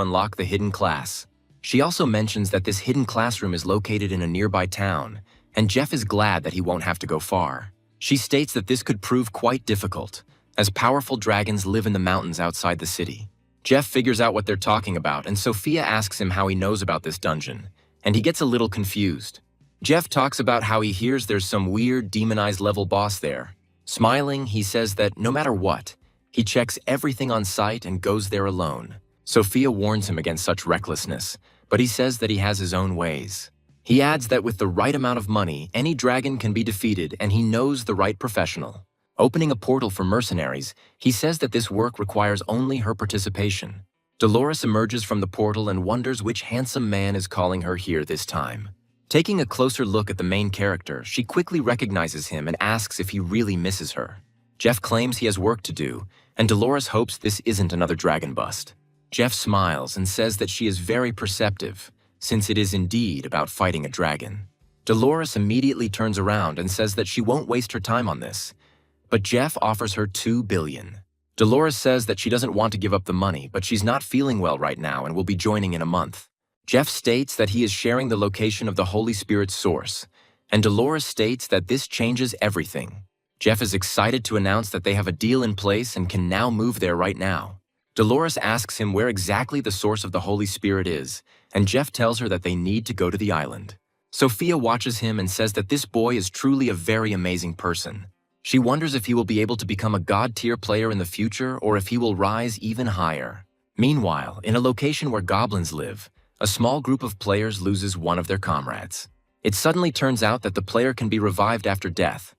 unlock the hidden class. She also mentions that this hidden classroom is located in a nearby town, and Jeff is glad that he won't have to go far. She states that this could prove quite difficult, as powerful dragons live in the mountains outside the city. Jeff figures out what they're talking about, and Sophia asks him how he knows about this dungeon, and he gets a little confused. Jeff talks about how he hears there's some weird demonized level boss there. Smiling, he says that no matter what, he checks everything on site and goes there alone. Sophia warns him against such recklessness, but he says that he has his own ways. He adds that with the right amount of money, any dragon can be defeated and he knows the right professional. Opening a portal for mercenaries, he says that this work requires only her participation. Dolores emerges from the portal and wonders which handsome man is calling her here this time. Taking a closer look at the main character, she quickly recognizes him and asks if he really misses her. Jeff claims he has work to do, and Dolores hopes this isn't another dragon bust. Jeff smiles and says that she is very perceptive, since it is indeed about fighting a dragon. Dolores immediately turns around and says that she won't waste her time on this, but Jeff offers her $2 billion. Dolores says that she doesn't want to give up the money, but she's not feeling well right now and will be joining in a month. Jeff states that he is sharing the location of the Holy Spirit's source, and Dolores states that this changes everything. Jeff is excited to announce that they have a deal in place and can now move there right now. Dolores asks him where exactly the source of the Holy Spirit is, and Jeff tells her that they need to go to the island. Sophia watches him and says that this boy is truly a very amazing person. She wonders if he will be able to become a god-tier player in the future or if he will rise even higher. Meanwhile, in a location where goblins live, a small group of players loses one of their comrades. It suddenly turns out that the player can be revived after death,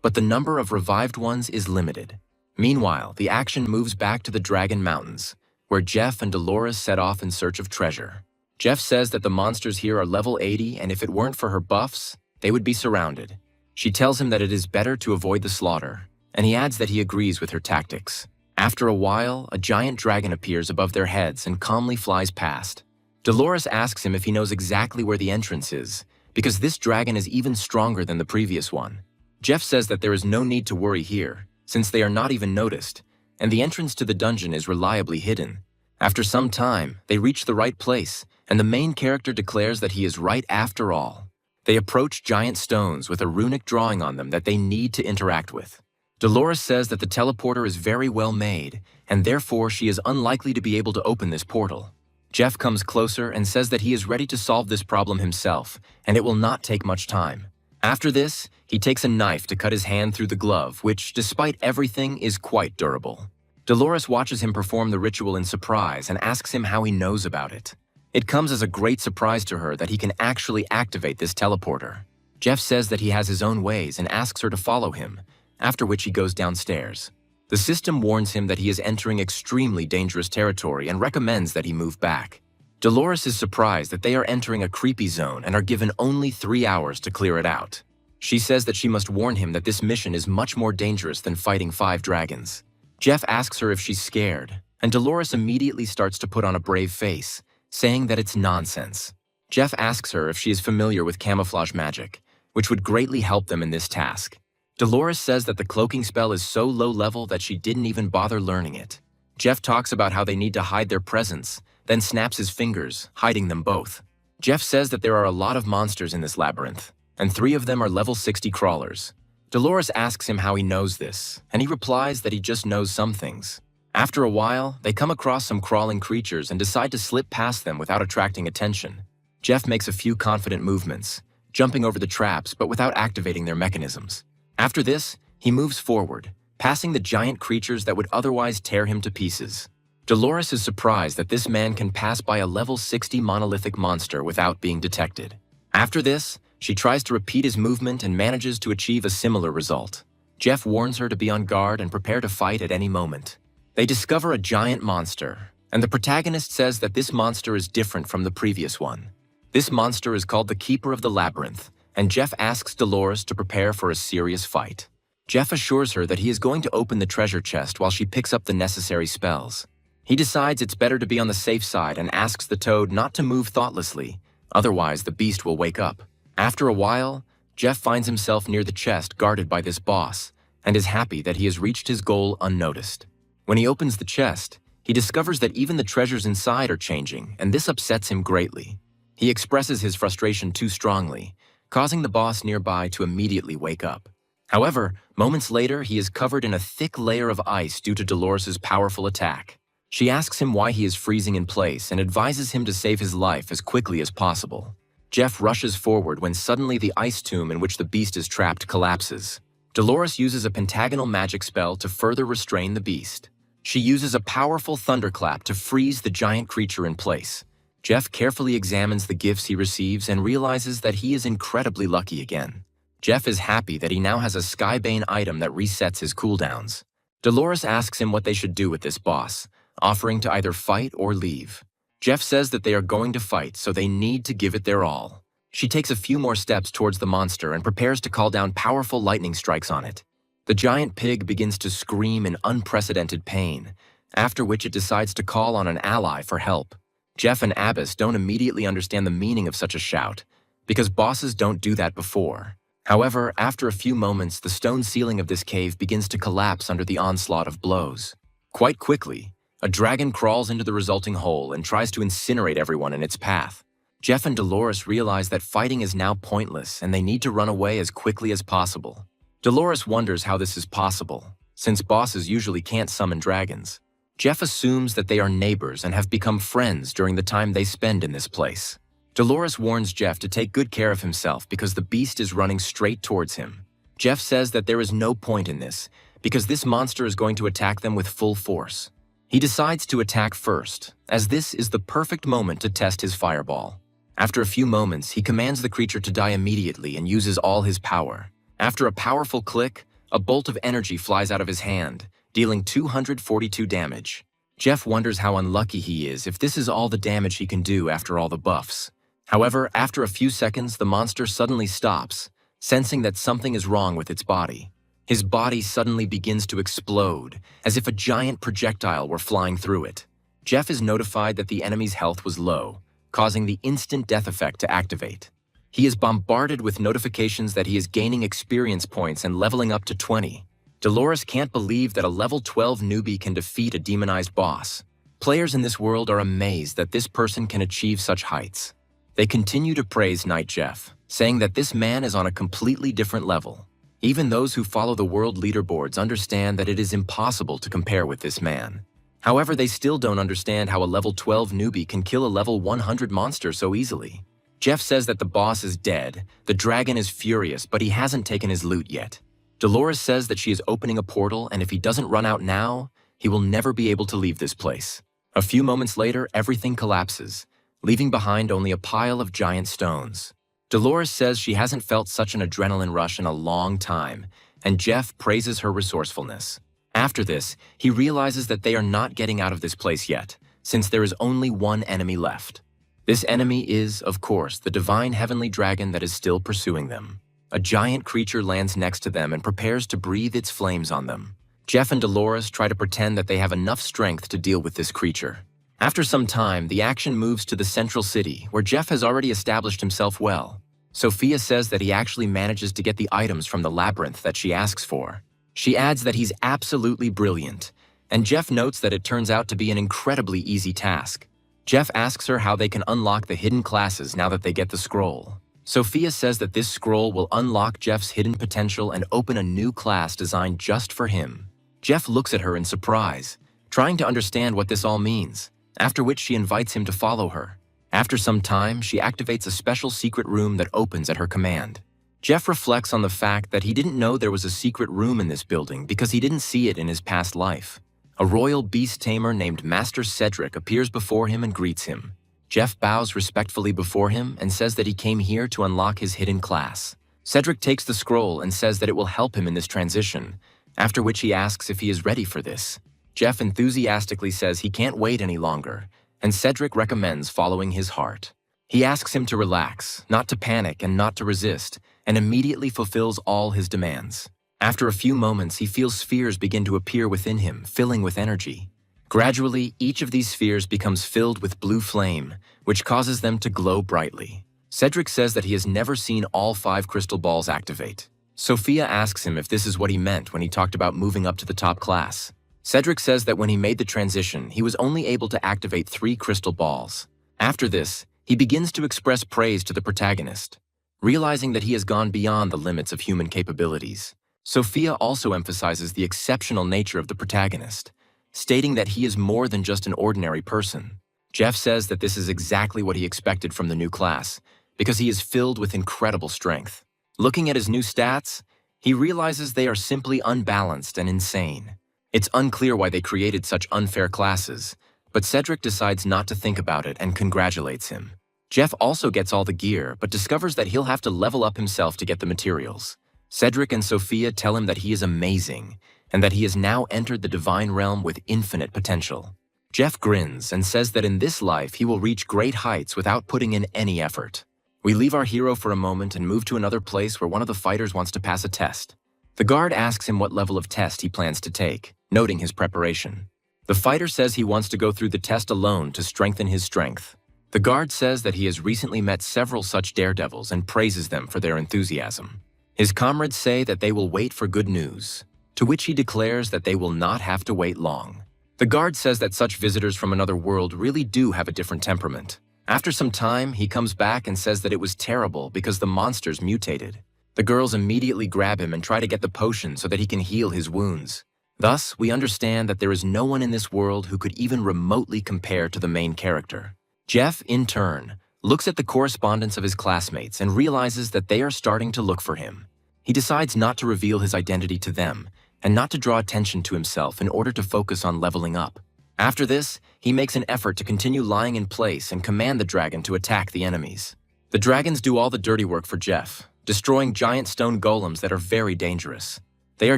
but the number of revived ones is limited. Meanwhile, the action moves back to the Dragon Mountains, where Jeff and Dolores set off in search of treasure. Jeff says that the monsters here are level 80, and if it weren't for her buffs, they would be surrounded. She tells him that it is better to avoid the slaughter, and he adds that he agrees with her tactics. After a while, a giant dragon appears above their heads and calmly flies past. Dolores asks him if he knows exactly where the entrance is, because this dragon is even stronger than the previous one. Jeff says that there is no need to worry here, since they are not even noticed, and the entrance to the dungeon is reliably hidden. After some time, they reach the right place, and the main character declares that he is right after all. They approach giant stones with a runic drawing on them that they need to interact with. Dolores says that the teleporter is very well made, and therefore she is unlikely to be able to open this portal. Jeff comes closer and says that he is ready to solve this problem himself, and it will not take much time. After this, he takes a knife to cut his hand through the glove, which, despite everything, is quite durable. Dolores watches him perform the ritual in surprise and asks him how he knows about it. It comes as a great surprise to her that he can actually activate this teleporter. Jeff says that he has his own ways and asks her to follow him, after which he goes downstairs. The system warns him that he is entering extremely dangerous territory and recommends that he move back. Dolores is surprised that they are entering a creepy zone and are given only 3 hours to clear it out. She says that she must warn him that this mission is much more dangerous than fighting 5 dragons. Jeff asks her if she's scared, and Dolores immediately starts to put on a brave face, saying that it's nonsense. Jeff asks her if she is familiar with camouflage magic, which would greatly help them in this task. Dolores says that the cloaking spell is so low level that she didn't even bother learning it. Jeff talks about how they need to hide their presence, then snaps his fingers, hiding them both. Jeff says that there are a lot of monsters in this labyrinth, and 3 of them are level 60 crawlers. Dolores asks him how he knows this, and he replies that he just knows some things. After a while, they come across some crawling creatures and decide to slip past them without attracting attention. Jeff makes a few confident movements, jumping over the traps but without activating their mechanisms. After this, he moves forward, passing the giant creatures that would otherwise tear him to pieces. Dolores is surprised that this man can pass by a level 60 monolithic monster without being detected. After this, she tries to repeat his movement and manages to achieve a similar result. Jeff warns her to be on guard and prepare to fight at any moment. They discover a giant monster, and the protagonist says that this monster is different from the previous one. This monster is called the Keeper of the Labyrinth, and Jeff asks Dolores to prepare for a serious fight. Jeff assures her that he is going to open the treasure chest while she picks up the necessary spells. He decides it's better to be on the safe side and asks the toad not to move thoughtlessly, otherwise the beast will wake up. After a while, Jeff finds himself near the chest guarded by this boss, and is happy that he has reached his goal unnoticed. When he opens the chest, he discovers that even the treasures inside are changing, and this upsets him greatly. He expresses his frustration too strongly, causing the boss nearby to immediately wake up. However, moments later, he is covered in a thick layer of ice due to Dolores' powerful attack. She asks him why he is freezing in place and advises him to save his life as quickly as possible. Jeff rushes forward when suddenly the ice tomb in which the beast is trapped collapses. Dolores uses a pentagonal magic spell to further restrain the beast. She uses a powerful thunderclap to freeze the giant creature in place. Jeff carefully examines the gifts he receives and realizes that he is incredibly lucky again. Jeff is happy that he now has a Skybane item that resets his cooldowns. Dolores asks him what they should do with this boss, offering to either fight or leave. Jeff says that they are going to fight, so they need to give it their all. She takes a few more steps towards the monster and prepares to call down powerful lightning strikes on it. The giant pig begins to scream in unprecedented pain, after which it decides to call on an ally for help. Jeff and Abbas don't immediately understand the meaning of such a shout, because bosses don't do that before. However, after a few moments, the stone ceiling of this cave begins to collapse under the onslaught of blows. Quite quickly, a dragon crawls into the resulting hole and tries to incinerate everyone in its path. Jeff and Dolores realize that fighting is now pointless and they need to run away as quickly as possible. Dolores wonders how this is possible, since bosses usually can't summon dragons. Jeff assumes that they are neighbors and have become friends during the time they spend in this place. Dolores warns Jeff to take good care of himself because the beast is running straight towards him. Jeff says that there is no point in this, because this monster is going to attack them with full force. He decides to attack first, as this is the perfect moment to test his fireball. After a few moments, he commands the creature to die immediately and uses all his power. After a powerful click, a bolt of energy flies out of his hand, dealing 242 damage. Jeff wonders how unlucky he is if this is all the damage he can do after all the buffs. However, after a few seconds, the monster suddenly stops, sensing that something is wrong with its body. His body suddenly begins to explode, as if a giant projectile were flying through it. Jeff is notified that the enemy's health was low, causing the instant death effect to activate. He is bombarded with notifications that he is gaining experience points and leveling up to 20. Dolores can't believe that a level 12 newbie can defeat a demonized boss. Players in this world are amazed that this person can achieve such heights. They continue to praise Knight Jeff, saying that this man is on a completely different level. Even those who follow the world leaderboards understand that it is impossible to compare with this man. However, they still don't understand how a level 12 newbie can kill a level 100 monster so easily. Jeff says that the boss is dead, the dragon is furious, but he hasn't taken his loot yet. Dolores says that she is opening a portal, and if he doesn't run out now, he will never be able to leave this place. A few moments later, everything collapses, leaving behind only a pile of giant stones. Dolores says she hasn't felt such an adrenaline rush in a long time, and Jeff praises her resourcefulness. After this, he realizes that they are not getting out of this place yet, since there is only one enemy left. This enemy is, of course, the divine heavenly dragon that is still pursuing them. A giant creature lands next to them and prepares to breathe its flames on them. Jeff and Dolores try to pretend that they have enough strength to deal with this creature. After some time, the action moves to the central city, where Jeff has already established himself well. Sophia says that he actually manages to get the items from the labyrinth that she asks for. She adds that he's absolutely brilliant, and Jeff notes that it turns out to be an incredibly easy task. Jeff asks her how they can unlock the hidden classes now that they get the scroll. Sophia says that this scroll will unlock Jeff's hidden potential and open a new class designed just for him. Jeff looks at her in surprise, trying to understand what this all means, after which she invites him to follow her. After some time, she activates a special secret room that opens at her command. Jeff reflects on the fact that he didn't know there was a secret room in this building because he didn't see it in his past life. A royal beast tamer named Master Cedric appears before him and greets him. Jeff bows respectfully before him and says that he came here to unlock his hidden class. Cedric takes the scroll and says that it will help him in this transition, after which he asks if he is ready for this. Jeff enthusiastically says he can't wait any longer, and Cedric recommends following his heart. He asks him to relax, not to panic and not to resist, and immediately fulfills all his demands. After a few moments, he feels spheres begin to appear within him, filling with energy. Gradually, each of these spheres becomes filled with blue flame, which causes them to glow brightly. Cedric says that he has never seen all 5 crystal balls activate. Sophia asks him if this is what he meant when he talked about moving up to the top class. Cedric says that when he made the transition, he was only able to activate 3 crystal balls. After this, he begins to express praise to the protagonist, realizing that he has gone beyond the limits of human capabilities. Sophia also emphasizes the exceptional nature of the protagonist, stating that he is more than just an ordinary person. Jeff says that this is exactly what he expected from the new class, because he is filled with incredible strength. Looking at his new stats, he realizes they are simply unbalanced and insane. It's unclear why they created such unfair classes, but Cedric decides not to think about it and congratulates him. Jeff also gets all the gear, but discovers that he'll have to level up himself to get the materials. Cedric and Sophia tell him that he is amazing, and that he has now entered the divine realm with infinite potential. Jeff grins and says that in this life he will reach great heights without putting in any effort. We leave our hero for a moment and move to another place where one of the fighters wants to pass a test. The guard asks him what level of test he plans to take, noting his preparation. The fighter says he wants to go through the test alone to strengthen his strength. The guard says that he has recently met several such daredevils and praises them for their enthusiasm. His comrades say that they will wait for good news, to which he declares that they will not have to wait long. The guard says that such visitors from another world really do have a different temperament. After some time, he comes back and says that it was terrible because the monsters mutated. The girls immediately grab him and try to get the potion so that he can heal his wounds. Thus, we understand that there is no one in this world who could even remotely compare to the main character. Jeff, in turn, looks at the correspondence of his classmates and realizes that they are starting to look for him. He decides not to reveal his identity to them and not to draw attention to himself in order to focus on leveling up. After this, he makes an effort to continue lying in place and command the dragon to attack the enemies. The dragons do all the dirty work for Jeff, destroying giant stone golems that are very dangerous. They are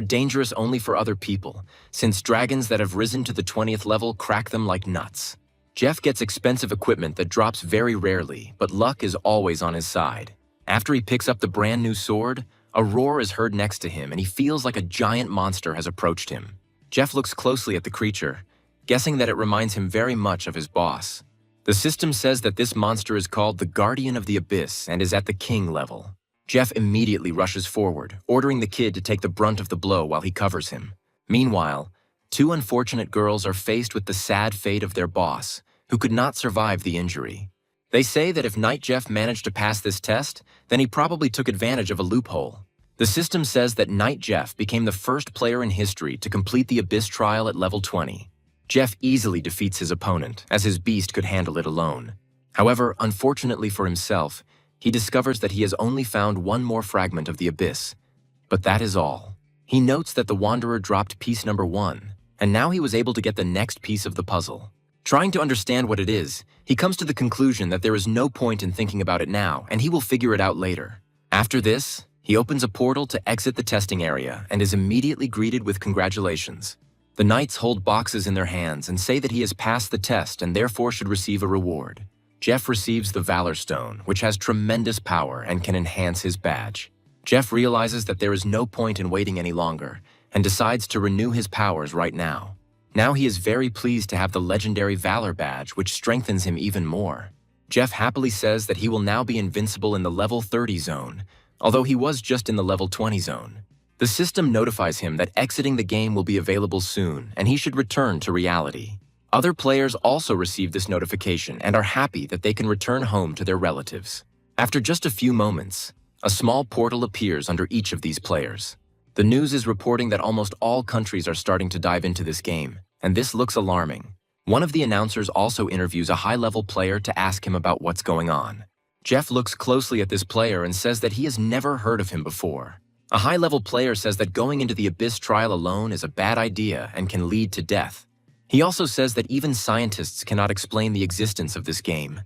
dangerous only for other people, since dragons that have risen to the 20th level crack them like nuts. Jeff gets expensive equipment that drops very rarely, but luck is always on his side. After he picks up the brand new sword, a roar is heard next to him and he feels like a giant monster has approached him. Jeff looks closely at the creature, guessing that it reminds him very much of his boss. The system says that this monster is called the Guardian of the Abyss and is at the king level. Jeff immediately rushes forward, ordering the kid to take the brunt of the blow while he covers him. Meanwhile, two unfortunate girls are faced with the sad fate of their boss, who could not survive the injury. They say that if Knight Jeff managed to pass this test, then he probably took advantage of a loophole. The system says that Knight Jeff became the first player in history to complete the Abyss trial at level 20. Jeff easily defeats his opponent, as his beast could handle it alone. However, unfortunately for himself, he discovers that he has only found one more fragment of the Abyss. But that is all. He notes that the Wanderer dropped piece number 1, and now he was able to get the next piece of the puzzle. Trying to understand what it is, he comes to the conclusion that there is no point in thinking about it now, and he will figure it out later. After this, he opens a portal to exit the testing area and is immediately greeted with congratulations. The knights hold boxes in their hands and say that he has passed the test and therefore should receive a reward. Jeff receives the Valor Stone, which has tremendous power and can enhance his badge. Jeff realizes that there is no point in waiting any longer and decides to renew his powers right now. Now he is very pleased to have the legendary Valor badge, which strengthens him even more. Jeff happily says that he will now be invincible in the level 30 zone, although he was just in the level 20 zone. The system notifies him that exiting the game will be available soon and he should return to reality. Other players also receive this notification and are happy that they can return home to their relatives. After just a few moments, a small portal appears under each of these players. The news is reporting that almost all countries are starting to dive into this game, and this looks alarming. One of the announcers also interviews a high-level player to ask him about what's going on. Jeff looks closely at this player and says that he has never heard of him before. A high-level player says that going into the Abyss trial alone is a bad idea and can lead to death. He also says that even scientists cannot explain the existence of this game,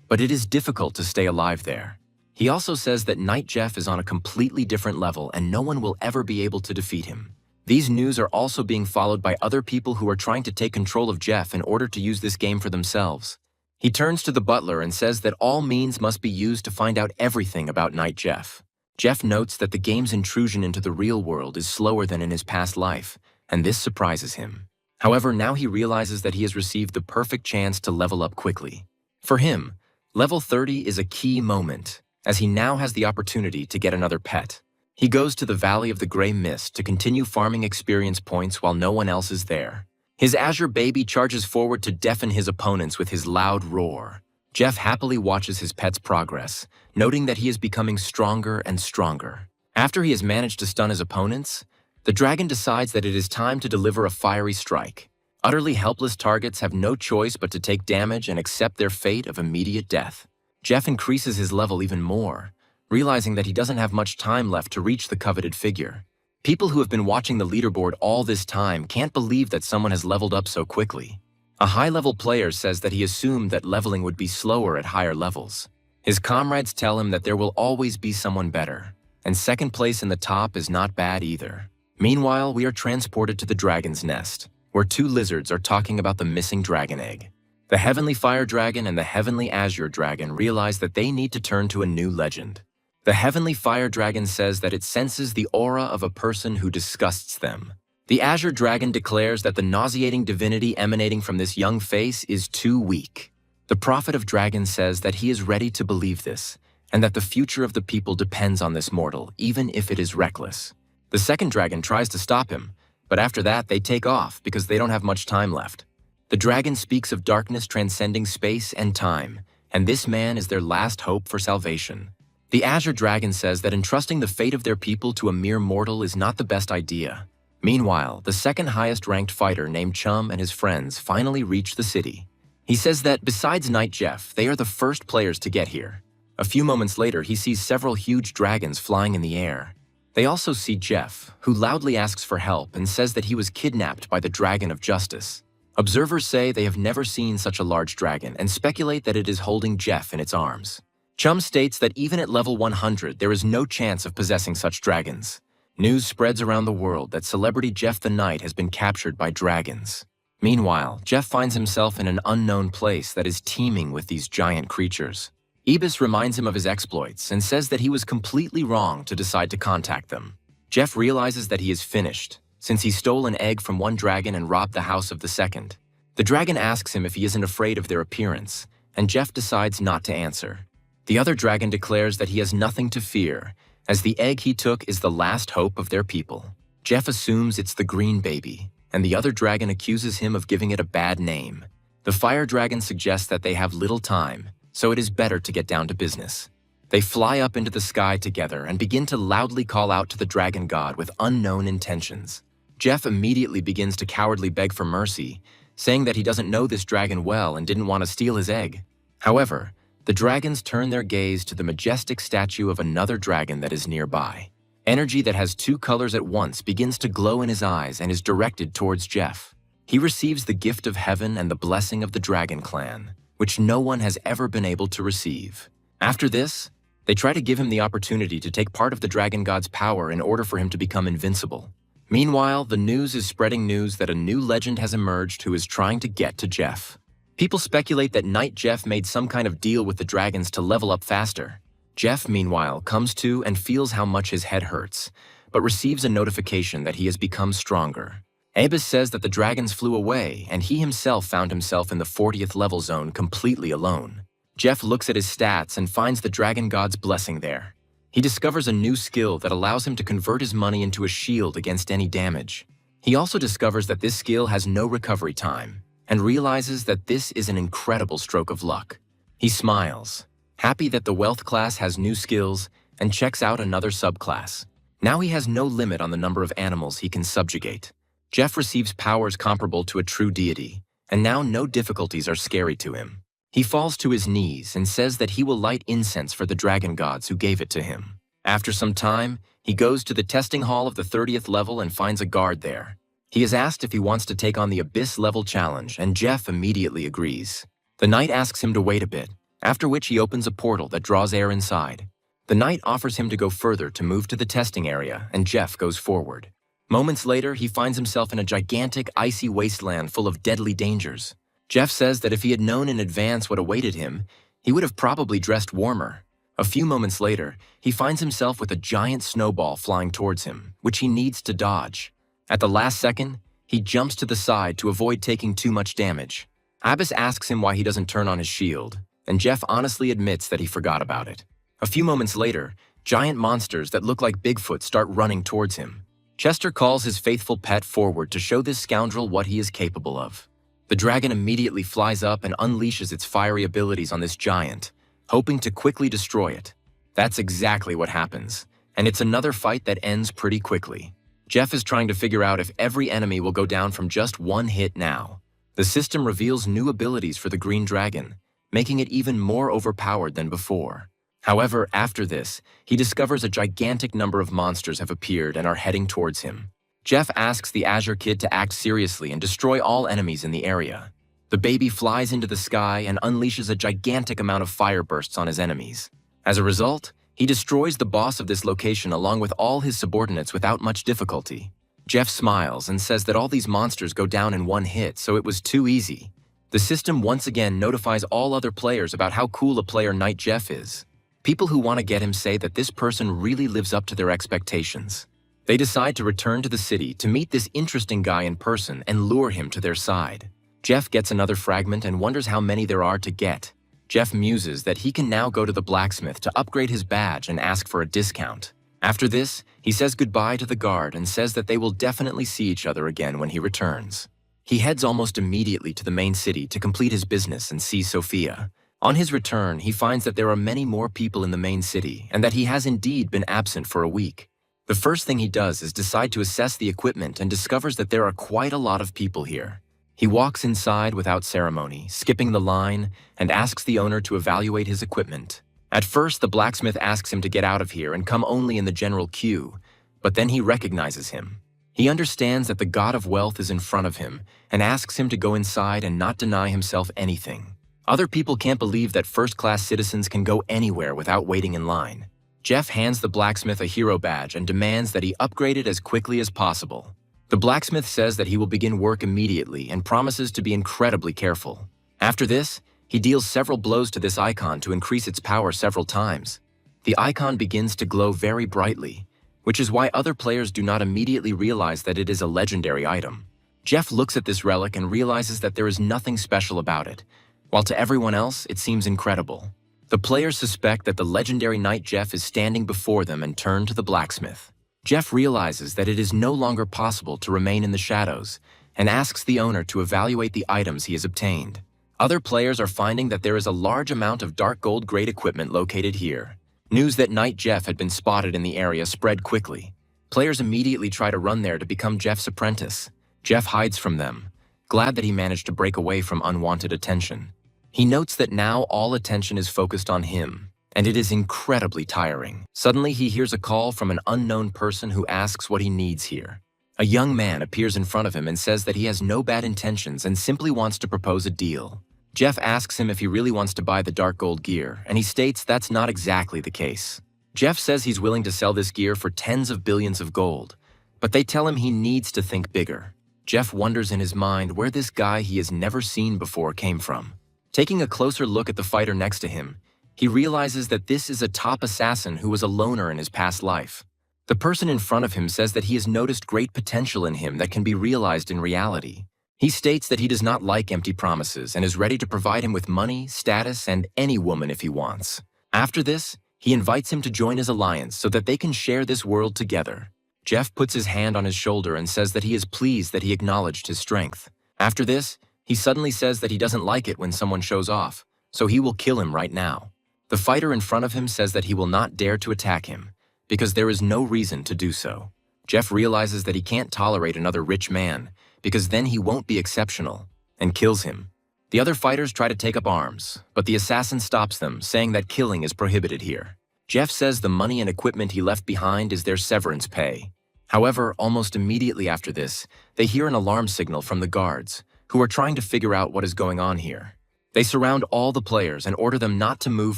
but it is difficult to stay alive there. He also says that Knight Jeff is on a completely different level and no one will ever be able to defeat him. These news are also being followed by other people who are trying to take control of Jeff in order to use this game for themselves. He turns to the butler and says that all means must be used to find out everything about Knight Jeff. Jeff notes that the game's intrusion into the real world is slower than in his past life, and this surprises him. However, now he realizes that he has received the perfect chance to level up quickly. For him, level 30 is a key moment, as he now has the opportunity to get another pet. He goes to the Valley of the Grey Mist to continue farming experience points while no one else is there. His Azure baby charges forward to deafen his opponents with his loud roar. Jeff happily watches his pet's progress, noting that he is becoming stronger and stronger. After he has managed to stun his opponents, the dragon decides that it is time to deliver a fiery strike. Utterly helpless targets have no choice but to take damage and accept their fate of immediate death. Jeff increases his level even more, realizing that he doesn't have much time left to reach the coveted figure. People who have been watching the leaderboard all this time can't believe that someone has leveled up so quickly. A high-level player says that he assumed that leveling would be slower at higher levels. His comrades tell him that there will always be someone better, and second place in the top is not bad either. Meanwhile, we are transported to the dragon's nest, where two lizards are talking about the missing dragon egg. The Heavenly Fire Dragon and the Heavenly Azure Dragon realize that they need to turn to a new legend. The Heavenly Fire Dragon says that it senses the aura of a person who disgusts them. The Azure Dragon declares that the nauseating divinity emanating from this young face is too weak. The Prophet of Dragons says that he is ready to believe this, and that the future of the people depends on this mortal, even if it is reckless. The second dragon tries to stop him, but after that they take off because they don't have much time left. The dragon speaks of darkness transcending space and time, and this man is their last hope for salvation. The Azure Dragon says that entrusting the fate of their people to a mere mortal is not the best idea. Meanwhile, the second highest ranked fighter named Chum and his friends finally reach the city. He says that besides Knight Jeff, they are the first players to get here. A few moments later, he sees several huge dragons flying in the air. They also see Jeff, who loudly asks for help and says that he was kidnapped by the Dragon of Justice. Observers say they have never seen such a large dragon and speculate that it is holding Jeff in its arms. Chum states that even at level 100, there is no chance of possessing such dragons. News spreads around the world that celebrity Jeff the Knight has been captured by dragons. Meanwhile, Jeff finds himself in an unknown place that is teeming with these giant creatures. Ibis reminds him of his exploits and says that he was completely wrong to decide to contact them. Jeff realizes that he is finished, since he stole an egg from one dragon and robbed the house of the second. The dragon asks him if he isn't afraid of their appearance, and Jeff decides not to answer. The other dragon declares that he has nothing to fear, as the egg he took is the last hope of their people. Jeff assumes it's the green baby, and the other dragon accuses him of giving it a bad name. The fire dragon suggests that they have little time, so it is better to get down to business. They fly up into the sky together and begin to loudly call out to the dragon god with unknown intentions. Jeff immediately begins to cowardly beg for mercy, saying that he doesn't know this dragon well and didn't want to steal his egg. However, the dragons turn their gaze to the majestic statue of another dragon that is nearby. Energy that has two colors at once begins to glow in his eyes and is directed towards Jeff. He receives the gift of heaven and the blessing of the Dragon Clan, which no one has ever been able to receive. After this, they try to give him the opportunity to take part of the dragon god's power in order for him to become invincible. Meanwhile, the news is spreading news that a new legend has emerged who is trying to get to Jeff. People speculate that Knight Jeff made some kind of deal with the dragons to level up faster. Jeff, meanwhile, comes to and feels how much his head hurts, but receives a notification that he has become stronger. Abus says that the dragons flew away, and he himself found himself in the 40th level zone completely alone. Jeff looks at his stats and finds the dragon god's blessing there. He discovers a new skill that allows him to convert his money into a shield against any damage. He also discovers that this skill has no recovery time, and realizes that this is an incredible stroke of luck. He smiles, happy that the wealth class has new skills, and checks out another subclass. Now he has no limit on the number of animals he can subjugate. Jeff receives powers comparable to a true deity, and now no difficulties are scary to him. He falls to his knees and says that he will light incense for the dragon gods who gave it to him. After some time, he goes to the testing hall of the 30th level and finds a guard there. He is asked if he wants to take on the Abyss level challenge, and Jeff immediately agrees. The knight asks him to wait a bit, after which he opens a portal that draws air inside. The knight offers him to go further to move to the testing area, and Jeff goes forward. Moments later, he finds himself in a gigantic, icy wasteland full of deadly dangers. Jeff says that if he had known in advance what awaited him, he would have probably dressed warmer. A few moments later, he finds himself with a giant snowball flying towards him, which he needs to dodge. At the last second, he jumps to the side to avoid taking too much damage. Abbas asks him why he doesn't turn on his shield, and Jeff honestly admits that he forgot about it. A few moments later, giant monsters that look like Bigfoot start running towards him. Chester calls his faithful pet forward to show this scoundrel what he is capable of. The dragon immediately flies up and unleashes its fiery abilities on this giant, hoping to quickly destroy it. That's exactly what happens, and it's another fight that ends pretty quickly. Jeff is trying to figure out if every enemy will go down from just one hit now. The system reveals new abilities for the green dragon, making it even more overpowered than before. However, after this, he discovers a gigantic number of monsters have appeared and are heading towards him. Jeff asks the Azure Kid to act seriously and destroy all enemies in the area. The baby flies into the sky and unleashes a gigantic amount of fire bursts on his enemies. As a result, he destroys the boss of this location along with all his subordinates without much difficulty. Jeff smiles and says that all these monsters go down in one hit, so it was too easy. The system once again notifies all other players about how cool a player Knight Jeff is. People who want to get him say that this person really lives up to their expectations. They decide to return to the city to meet this interesting guy in person and lure him to their side. Jeff gets another fragment and wonders how many there are to get. Jeff muses that he can now go to the blacksmith to upgrade his badge and ask for a discount. After this, he says goodbye to the guard and says that they will definitely see each other again when he returns. He heads almost immediately to the main city to complete his business and see Sophia. On his return, he finds that there are many more people in the main city and that he has indeed been absent for a week. The first thing he does is decide to assess the equipment and discovers that there are quite a lot of people here. He walks inside without ceremony, skipping the line, and asks the owner to evaluate his equipment. At first, the blacksmith asks him to get out of here and come only in the general queue, but then he recognizes him. He understands that the god of wealth is in front of him and asks him to go inside and not deny himself anything. Other people can't believe that first-class citizens can go anywhere without waiting in line. Jeff hands the blacksmith a hero badge and demands that he upgrade it as quickly as possible. The blacksmith says that he will begin work immediately and promises to be incredibly careful. After this, he deals several blows to this icon to increase its power several times. The icon begins to glow very brightly, which is why other players do not immediately realize that it is a legendary item. Jeff looks at this relic and realizes that there is nothing special about it, while to everyone else it seems incredible. The players suspect that the legendary knight Jeff is standing before them and turn to the blacksmith. Jeff realizes that it is no longer possible to remain in the shadows and asks the owner to evaluate the items he has obtained. Other players are finding that there is a large amount of dark gold grade equipment located here. News that Knight Jeff had been spotted in the area spread quickly. Players immediately try to run there to become Jeff's apprentice. Jeff hides from them, glad that he managed to break away from unwanted attention. He notes that now all attention is focused on him, and it is incredibly tiring. Suddenly, he hears a call from an unknown person who asks what he needs here. A young man appears in front of him and says that he has no bad intentions and simply wants to propose a deal. Jeff asks him if he really wants to buy the dark gold gear, and he states that's not exactly the case. Jeff says he's willing to sell this gear for tens of billions of gold, but they tell him he needs to think bigger. Jeff wonders in his mind where this guy he has never seen before came from. Taking a closer look at the fighter next to him, he realizes that this is a top assassin who was a loner in his past life. The person in front of him says that he has noticed great potential in him that can be realized in reality. He states that he does not like empty promises and is ready to provide him with money, status, and any woman if he wants. After this, he invites him to join his alliance so that they can share this world together. Jeff puts his hand on his shoulder and says that he is pleased that he acknowledged his strength. After this, he suddenly says that he doesn't like it when someone shows off, so he will kill him right now. The fighter in front of him says that he will not dare to attack him, because there is no reason to do so. Jeff realizes that he can't tolerate another rich man, because then he won't be exceptional, and kills him. The other fighters try to take up arms, but the assassin stops them, saying that killing is prohibited here. Jeff says the money and equipment he left behind is their severance pay. However, almost immediately after this, they hear an alarm signal from the guards, who are trying to figure out what is going on here. They surround all the players and order them not to move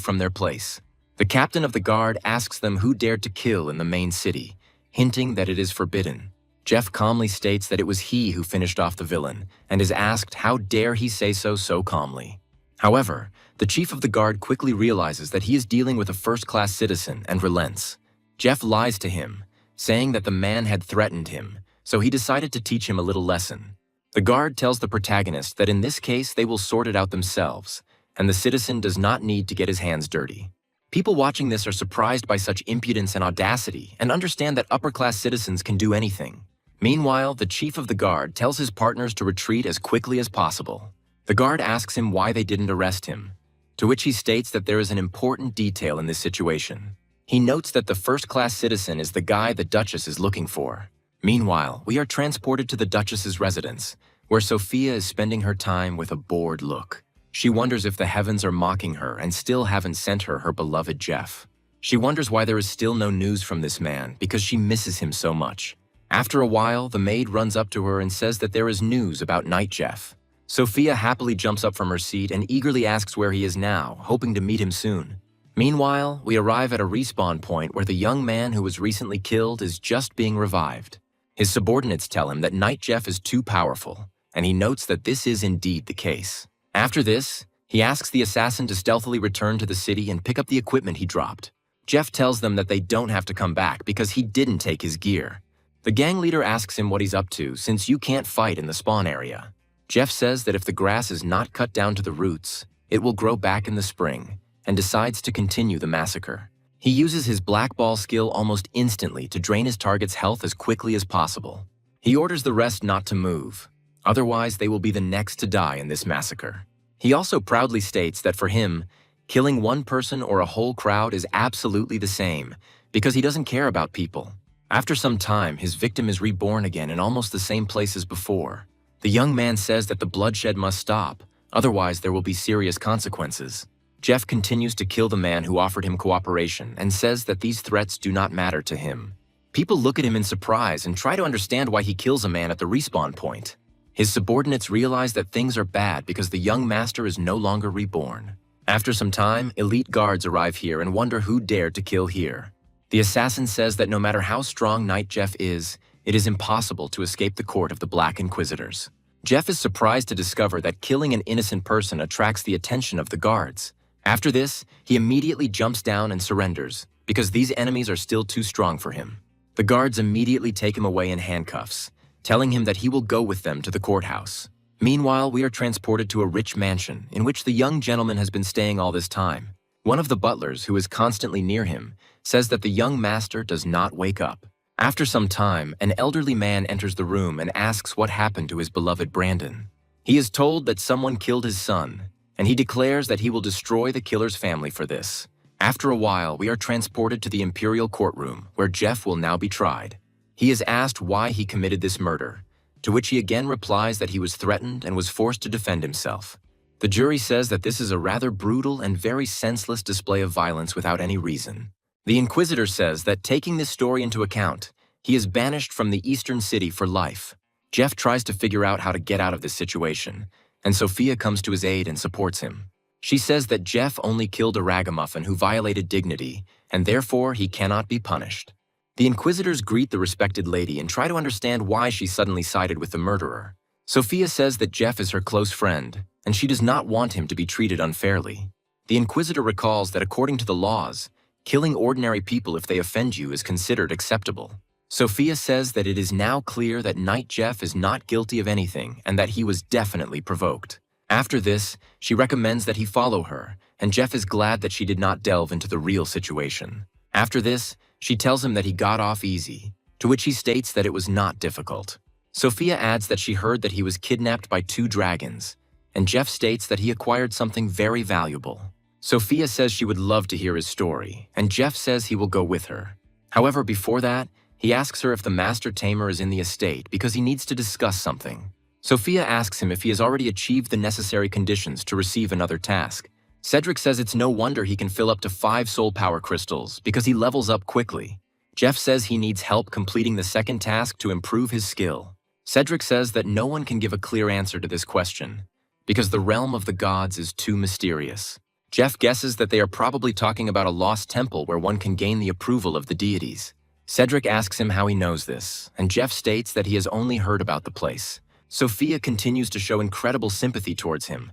from their place. The captain of the guard asks them who dared to kill in the main city, hinting that it is forbidden. Jeff calmly states that it was he who finished off the villain, and is asked how dare he say so calmly. However, the chief of the guard quickly realizes that he is dealing with a first-class citizen and relents. Jeff lies to him, saying that the man had threatened him, so he decided to teach him a little lesson. The guard tells the protagonist that in this case they will sort it out themselves, and the citizen does not need to get his hands dirty. People watching this are surprised by such impudence and audacity and understand that upper-class citizens can do anything. Meanwhile, the chief of the guard tells his partners to retreat as quickly as possible. The guard asks him why they didn't arrest him, to which he states that there is an important detail in this situation. He notes that the first-class citizen is the guy the Duchess is looking for. Meanwhile, we are transported to the Duchess's residence, where Sophia is spending her time with a bored look. She wonders if the heavens are mocking her and still haven't sent her her beloved Jeff. She wonders why there is still no news from this man because she misses him so much. After a while, the maid runs up to her and says that there is news about Knight Jeff. Sophia happily jumps up from her seat and eagerly asks where he is now, hoping to meet him soon. Meanwhile, we arrive at a respawn point where the young man who was recently killed is just being revived. His subordinates tell him that Knight Jeff is too powerful, and he notes that this is indeed the case. After this, he asks the assassin to stealthily return to the city and pick up the equipment he dropped. Jeff tells them that they don't have to come back because he didn't take his gear. The gang leader asks him what he's up to since you can't fight in the spawn area. Jeff says that if the grass is not cut down to the roots, it will grow back in the spring, and decides to continue the massacre. He uses his black ball skill almost instantly to drain his target's health as quickly as possible. He orders the rest not to move, otherwise they will be the next to die in this massacre. He also proudly states that for him, killing one person or a whole crowd is absolutely the same, because he doesn't care about people. After some time, his victim is reborn again in almost the same place as before. The young man says that the bloodshed must stop, otherwise there will be serious consequences. Jeff continues to kill the man who offered him cooperation and says that these threats do not matter to him. People look at him in surprise and try to understand why he kills a man at the respawn point. His subordinates realize that things are bad because the young master is no longer reborn. After some time, elite guards arrive here and wonder who dared to kill here. The assassin says that no matter how strong Knight Jeff is, it is impossible to escape the court of the Black Inquisitors. Jeff is surprised to discover that killing an innocent person attracts the attention of the guards. After this, he immediately jumps down and surrenders, because these enemies are still too strong for him. The guards immediately take him away in handcuffs, telling him that he will go with them to the courthouse. Meanwhile, we are transported to a rich mansion in which the young gentleman has been staying all this time. One of the butlers, who is constantly near him, says that the young master does not wake up. After some time, an elderly man enters the room and asks what happened to his beloved Brandon. He is told that someone killed his son, and he declares that he will destroy the killer's family for this. After a while, we are transported to the imperial courtroom, where Jeff will now be tried. He is asked why he committed this murder, to which he again replies that he was threatened and was forced to defend himself. The jury says that this is a rather brutal and very senseless display of violence without any reason. The Inquisitor says that taking this story into account, he is banished from the Eastern City for life. Jeff tries to figure out how to get out of this situation, and Sophia comes to his aid and supports him. She says that Jeff only killed a ragamuffin who violated dignity, and therefore he cannot be punished. The Inquisitors greet the respected lady and try to understand why she suddenly sided with the murderer. Sophia says that Jeff is her close friend, and she does not want him to be treated unfairly. The Inquisitor recalls that according to the laws, killing ordinary people if they offend you is considered acceptable. Sophia says that it is now clear that Knight Jeff is not guilty of anything and that he was definitely provoked. After this, she recommends that he follow her, and Jeff is glad that she did not delve into the real situation. After this, she tells him that he got off easy, to which he states that it was not difficult. Sophia adds that she heard that he was kidnapped by 2 dragons, and Jeff states that he acquired something very valuable. Sophia says she would love to hear his story, and Jeff says he will go with her. However, before that, he asks her if the Master Tamer is in the estate because he needs to discuss something. Sophia asks him if he has already achieved the necessary conditions to receive another task. Cedric says it's no wonder he can fill up to 5 soul power crystals because he levels up quickly. Jeff says he needs help completing the second task to improve his skill. Cedric says that no one can give a clear answer to this question because the realm of the gods is too mysterious. Jeff guesses that they are probably talking about a lost temple where one can gain the approval of the deities. Cedric asks him how he knows this, and Jeff states that he has only heard about the place. Sophia continues to show incredible sympathy towards him,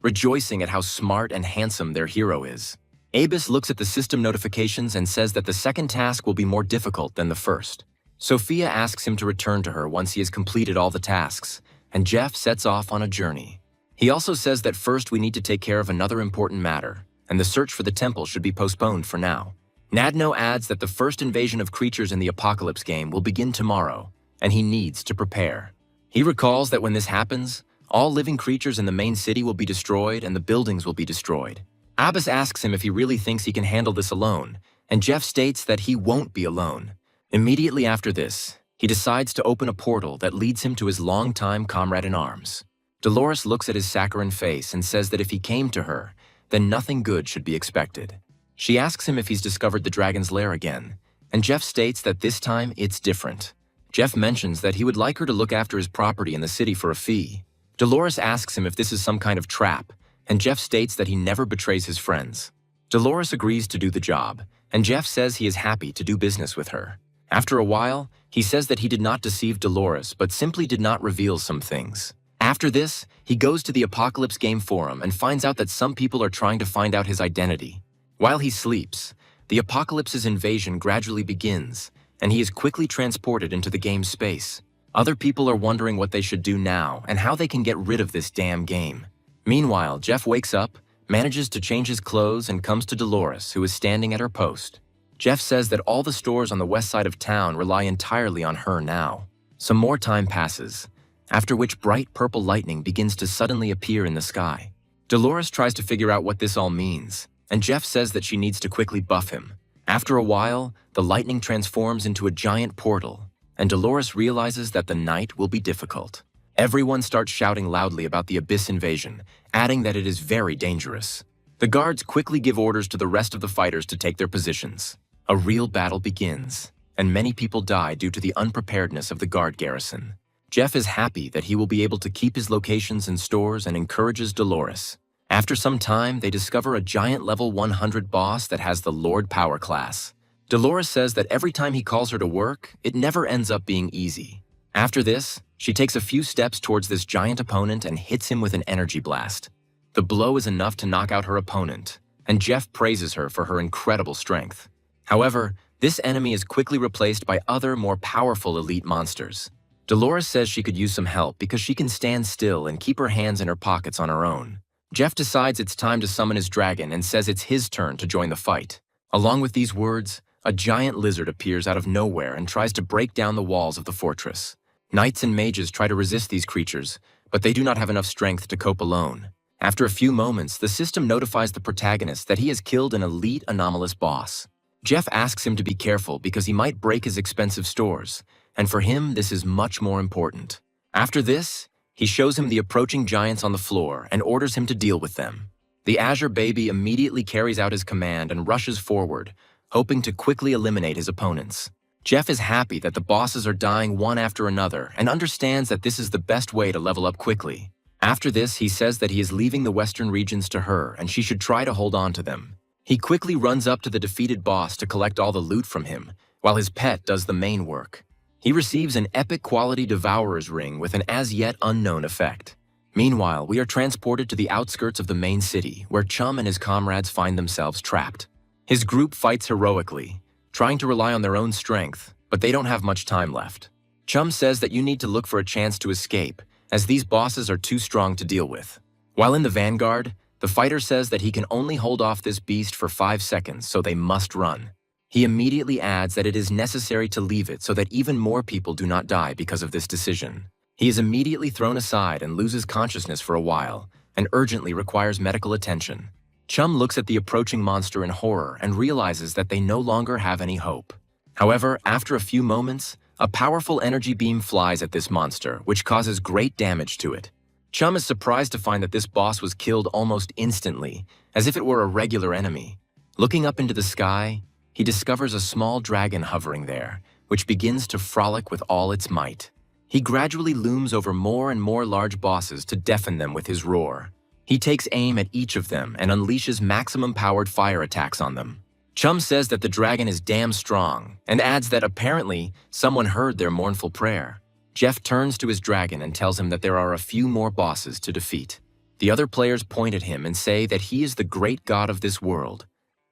rejoicing at how smart and handsome their hero is. Abus looks at the system notifications and says that the second task will be more difficult than the first. Sophia asks him to return to her once he has completed all the tasks, and Jeff sets off on a journey. He also says that first we need to take care of another important matter, and the search for the temple should be postponed for now. Nadno adds that the first invasion of creatures in the Apocalypse game will begin tomorrow, and he needs to prepare. He recalls that when this happens, all living creatures in the main city will be destroyed and the buildings will be destroyed. Abbas asks him if he really thinks he can handle this alone, and Jeff states that he won't be alone. Immediately after this, he decides to open a portal that leads him to his longtime comrade-in-arms. Dolores looks at his saccharine face and says that if he came to her, then nothing good should be expected. She asks him if he's discovered the dragon's lair again, and Jeff states that this time it's different. Jeff mentions that he would like her to look after his property in the city for a fee. Dolores asks him if this is some kind of trap, and Jeff states that he never betrays his friends. Dolores agrees to do the job, and Jeff says he is happy to do business with her. After a while, he says that he did not deceive Dolores, but simply did not reveal some things. After this, he goes to the Apocalypse Game forum and finds out that some people are trying to find out his identity. While he sleeps, the Apocalypse's invasion gradually begins, and he is quickly transported into the game's space. Other people are wondering what they should do now and how they can get rid of this damn game. Meanwhile, Jeff wakes up, manages to change his clothes, and comes to Dolores, who is standing at her post. Jeff says that all the stores on the west side of town rely entirely on her now. Some more time passes, after which bright purple lightning begins to suddenly appear in the sky. Dolores tries to figure out what this all means, and Jeff says that she needs to quickly buff him. After a while, the lightning transforms into a giant portal, and Dolores realizes that the night will be difficult. Everyone starts shouting loudly about the Abyss invasion, adding that it is very dangerous. The guards quickly give orders to the rest of the fighters to take their positions. A real battle begins, and many people die due to the unpreparedness of the guard garrison. Jeff is happy that he will be able to keep his locations and stores and encourages Dolores. After some time, they discover a giant level 100 boss that has the Lord Power class. Dolores says that every time he calls her to work, it never ends up being easy. After this, she takes a few steps towards this giant opponent and hits him with an energy blast. The blow is enough to knock out her opponent, and Jeff praises her for her incredible strength. However, this enemy is quickly replaced by other, more powerful elite monsters. Dolores says she could use some help because she can stand still and keep her hands in her pockets on her own. Jeff decides it's time to summon his dragon and says it's his turn to join the fight. Along with these words, a giant lizard appears out of nowhere and tries to break down the walls of the fortress. Knights and mages try to resist these creatures, but they do not have enough strength to cope alone. After a few moments, the system notifies the protagonist that he has killed an elite anomalous boss. Jeff asks him to be careful because he might break his expensive stores, and for him this is much more important. After this, he shows him the approaching giants on the floor and orders him to deal with them. The Azure Baby immediately carries out his command and rushes forward, hoping to quickly eliminate his opponents. Jeff is happy that the bosses are dying one after another and understands that this is the best way to level up quickly. After this, he says that he is leaving the western regions to her and she should try to hold on to them. He quickly runs up to the defeated boss to collect all the loot from him, while his pet does the main work. He receives an epic quality Devourer's Ring with an as-yet unknown effect. Meanwhile, we are transported to the outskirts of the main city, where Chum and his comrades find themselves trapped. His group fights heroically, trying to rely on their own strength, but they don't have much time left. Chum says that you need to look for a chance to escape, as these bosses are too strong to deal with. While in the vanguard, the fighter says that he can only hold off this beast for 5 seconds, so they must run. He immediately adds that it is necessary to leave it so that even more people do not die because of this decision. He is immediately thrown aside and loses consciousness for a while, and urgently requires medical attention. Chum looks at the approaching monster in horror and realizes that they no longer have any hope. However, after a few moments, a powerful energy beam flies at this monster, which causes great damage to it. Chum is surprised to find that this boss was killed almost instantly, as if it were a regular enemy. Looking up into the sky, he discovers a small dragon hovering there, which begins to frolic with all its might. He gradually looms over more and more large bosses to deafen them with his roar. He takes aim at each of them and unleashes maximum-powered fire attacks on them. Chum says that the dragon is damn strong, and adds that apparently someone heard their mournful prayer. Jeff turns to his dragon and tells him that there are a few more bosses to defeat. The other players point at him and say that he is the great god of this world,